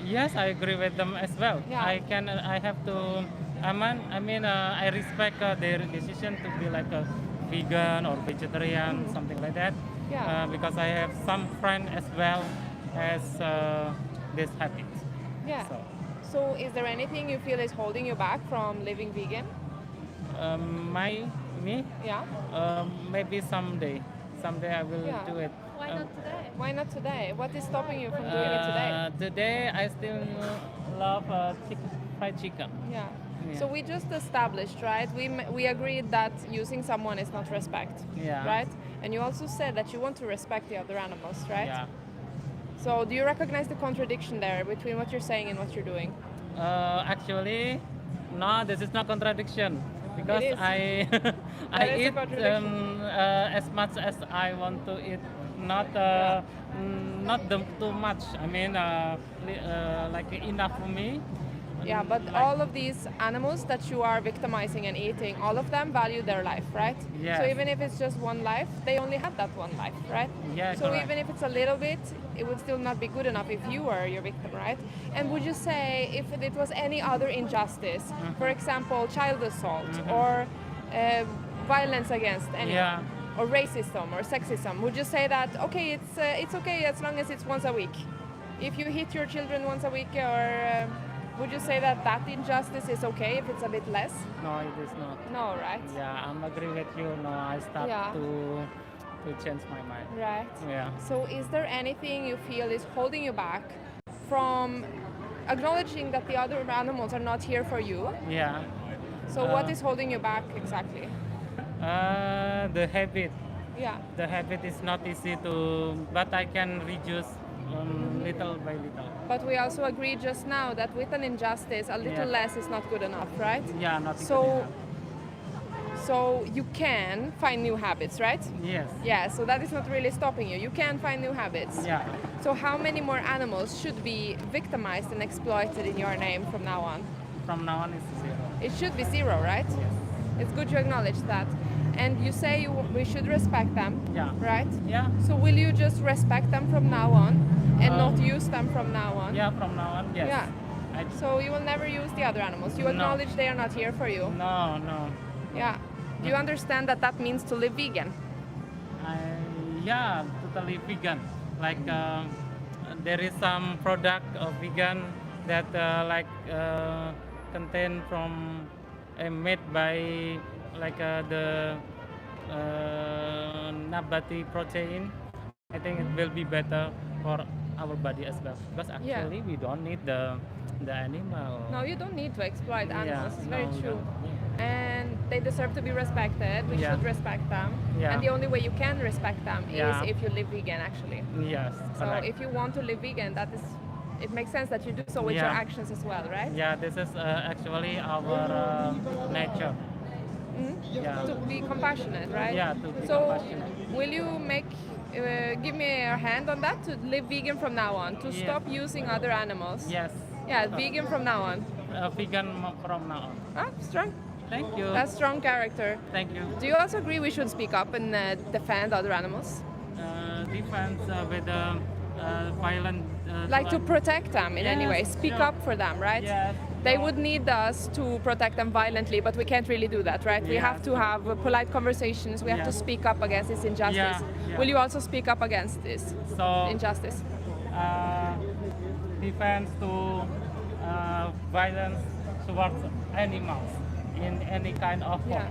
V: Yes, I agree with them as well.
T: Yeah.
V: I have to. I respect their decision to be like a vegan or vegetarian, something like that.
T: Yeah.
V: Because I have some friend as well as this habit.
T: Yeah.
V: So,
T: So is there anything you feel is holding you back from living vegan?
V: me,
T: Yeah.
V: maybe someday I will
T: Yeah.
V: do it.
T: Why not today? Why not today? What is stopping you from doing it today?
V: Today I still love fried chicken.
T: Yeah.
V: Yeah.
T: So we just established, right? We agreed that using someone is not respect.
V: Yeah.
T: Right? And you also said that you want to respect the other animals, right?
V: Yeah.
T: So do you recognize the contradiction there between what you're saying and what you're doing?
V: Actually, no, this is not contradiction because
T: It is.
V: I
T: That is a
V: eat
T: contradiction.
V: as much as I want to eat, not too much. Like enough for me.
T: Yeah, but all of these animals that you are victimizing and eating, all of them value their life, right?
V: Yes.
T: So even if it's just one life, they only have that one life, right?
V: Yeah,
T: So
V: correct.
T: even if it's a little bit, it would still not be good enough if you were your victim, right? And would you say if it was any other injustice, for example, child assault or violence against anyone,
V: Yeah.
T: or racism or sexism, would you say that okay, it's okay as long as it's once a week? If you hit your children once a week, or would you say that that injustice is okay if it's a bit less?
V: No, it is not.
T: No, right?
V: Yeah, I'm agree with you. No, I start
T: Yeah.
V: to change my mind.
T: Right.
V: Yeah.
T: So is there anything you feel is holding you back from acknowledging that the other animals are not here for you?
V: Yeah.
T: So what is holding you back exactly?
V: The habit.
T: Yeah.
V: The habit is not easy to, but I can reduce little by little.
T: But we also agreed just now that with an injustice, a little
V: Yeah.
T: less is not good enough, right?
V: Yeah, not good
T: So,
V: enough.
T: so you can find new habits, right?
V: Yes.
T: Yeah, so that is not really stopping you. You can find new habits.
V: Yeah.
T: So how many more animals should be victimized and exploited in your name from now on?
V: From now on, it's 0.
T: It should be 0, right?
V: Yes.
T: It's good to acknowledge that. And you say we should respect them,
V: Yeah.
T: right?
V: Yeah.
T: So will you just respect them from now on and not use them from now on?
V: Yeah, from now on, yes.
T: Yeah.
V: I,
T: So you will never use the other animals. You
V: No.
T: acknowledge they are not here for you.
V: no, no.
T: Yeah. Do you understand that that means to live vegan?
V: Yeah, totally vegan. Like there is some product of vegan that contain from made by like the nabati protein. I think it will be better for our body as well. Because
T: Yeah.
V: actually we don't need the animal.
T: No, you don't need to exploit animals.
V: Yeah,
T: It's very
V: no, we
T: true.
V: don't.
T: And they deserve to be respected. We
V: Yeah.
T: should respect them.
V: Yeah.
T: And the only way you can respect them
V: Yeah.
T: is if you live vegan, actually.
V: Yes,
T: So
V: correct.
T: if you want to live vegan, it makes sense that you do so with your
V: Yeah.
T: actions as well, right?
V: Yeah, this is actually our nature. Yeah.
T: To be compassionate, right?
V: Yeah, to be
T: so
V: compassionate.
T: will you give me your hand on that, to live vegan from now on, to
V: Yeah.
T: stop using other animals?
V: Yes.
T: Yeah, vegan from now on.
V: Vegan from now on.
T: Ah, strong.
V: Thank you.
T: That's strong character.
V: Thank you.
T: Do you also agree we should speak up and defend other animals?
V: Defense with violent.
T: Like to protect them in any
V: Yes,
T: way, speak
V: sure.
T: up for them, right?
V: Yes.
T: They would need us to protect them violently, but we can't really do that, right? We
V: Yeah.
T: have to have polite conversations. We have to
V: Yeah.
T: speak up against this injustice.
V: Yeah, yeah.
T: Will you also speak up against this
V: So
T: injustice?
V: defense to violence towards animals in any kind of form.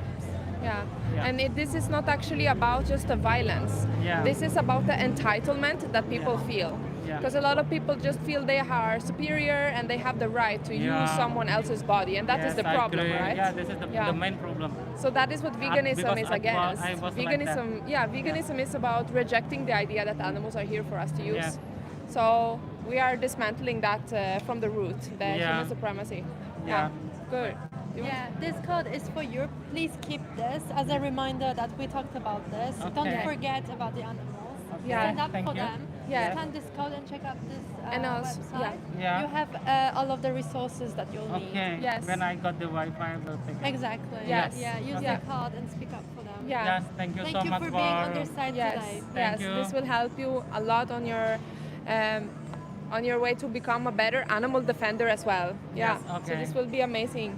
Q: Yeah.
V: Yeah.
Q: And this is not actually about just the violence.
V: Yeah.
Q: This is about the entitlement that people feel.
V: Yeah.
Q: Because a lot of people just feel they are superior and they have the right to use
V: Yeah.
Q: someone else's body, and that is
V: Yes,
Q: the
V: I
Q: problem,
V: agree.
Q: right?
V: Yeah, this is the main problem.
Q: So that is what veganism
V: Because
Q: is
V: I
Q: against.
V: was like
Q: Veganism,
V: that.
Q: veganism is about rejecting the idea that animals are here for us to use.
V: Yeah.
Q: So we are dismantling that from the root, the
V: Yeah.
Q: human supremacy.
V: Yeah.
Q: Good.
J: Yeah, this card is for Europe. Please keep this as a reminder that we talked about this. Don't
Q: Okay.
J: forget about the animals.
Q: Yeah,
J: Stand up
Q: thank
J: for
Q: you.
J: them.
Q: Yeah.
J: Scan this code and check out this
Q: And also-
J: website.
V: Yeah.
J: You have all of the resources that you'll need.
V: Okay.
Q: Yes.
V: When I got the Wi-Fi, I will take it.
J: Exactly.
V: Yes.
J: Yeah, use
V: Okay.
J: the card and speak up for them.
Q: Yeah.
V: Yes, thank you so much
J: for being on their
V: for-
J: side
Q: Yes,
J: today.
V: Thank
Q: yes,
V: you.
Q: this will help you a lot on your way to become a better animal defender as well. Yeah.
V: Yes,
Q: So
V: okay.
Q: this will be amazing.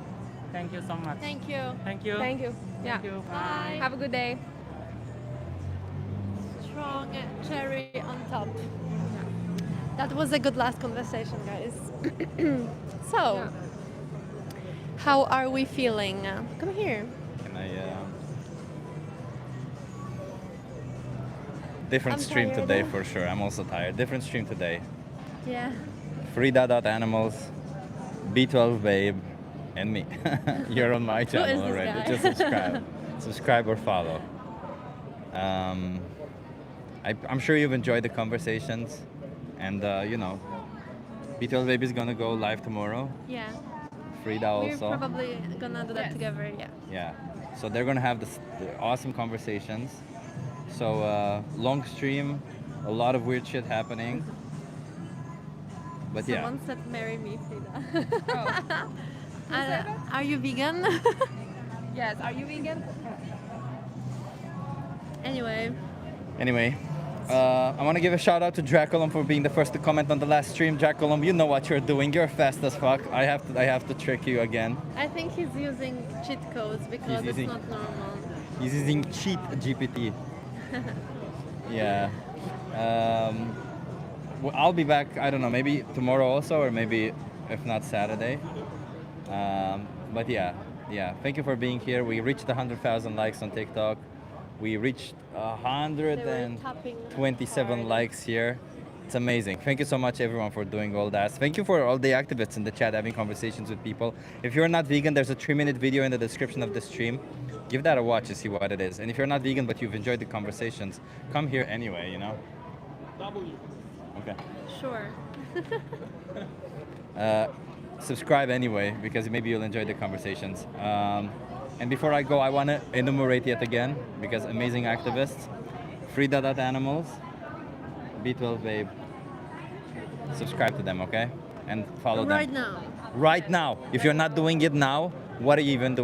V: Thank you so much.
J: Thank you.
V: Thank you.
Q: Thank you.
V: Thank
Q: yeah.
V: you.
J: Bye.
Q: Have a good day.
J: Strong cherry on top. That was a good last conversation, guys. So, how are we feeling? Come here.
A: Can I? Different
J: I'm
A: stream
J: tired.
A: today for sure. I'm also tired. Different stream today.
J: Yeah.
A: Frida.animals, B12 Babe, and me. You're on my
J: Who is
A: channel
J: this
A: already.
J: guy?
A: Just subscribe. Subscribe or follow. I'm sure you've enjoyed the conversations. And, B12 Babe is going to go live tomorrow.
J: Yeah.
A: Frida
J: We're
A: also.
J: probably gonna do that together. Yeah.
A: Yeah. So they're gonna have the awesome conversations. So long stream, a lot of weird shit happening. But yeah.
J: Someone said, "Marry me, Frida."
Q: Who said that?
J: Are you vegan?
Q: Yes. Are you vegan?
J: Anyway.
A: Anyway, I want to give a shout out to Draculum for being the first to comment on the last stream. Draculum, you know what you're doing. You're fast as fuck. I have to trick you again.
J: I think he's using cheat codes because
A: He's
J: it's
A: using-
J: not normal.
A: He's using cheat GPT. Yeah. Well, I'll be back. I don't know. Maybe tomorrow also, or maybe if not Saturday. But yeah. Thank you for being here. We reached 100,000 likes on TikTok. We reached 127 likes here. It's amazing. Thank you so much, everyone, for doing all that. Thank you for all the activists in the chat having conversations with people. If you're not vegan, there's a 3-minute video in the description of the stream. Give that a watch to see what it is. And if you're not vegan but you've enjoyed the conversations, come here anyway, you know? Okay.
J: Sure.
A: Subscribe anyway, because maybe you'll enjoy the conversations. And before I go, I want to enumerate yet again, because amazing activists, Frida.animals, B12 Babe. Subscribe to them, okay? And follow them.
J: Right now.
A: Right now. If you're not doing it now, what are you even doing?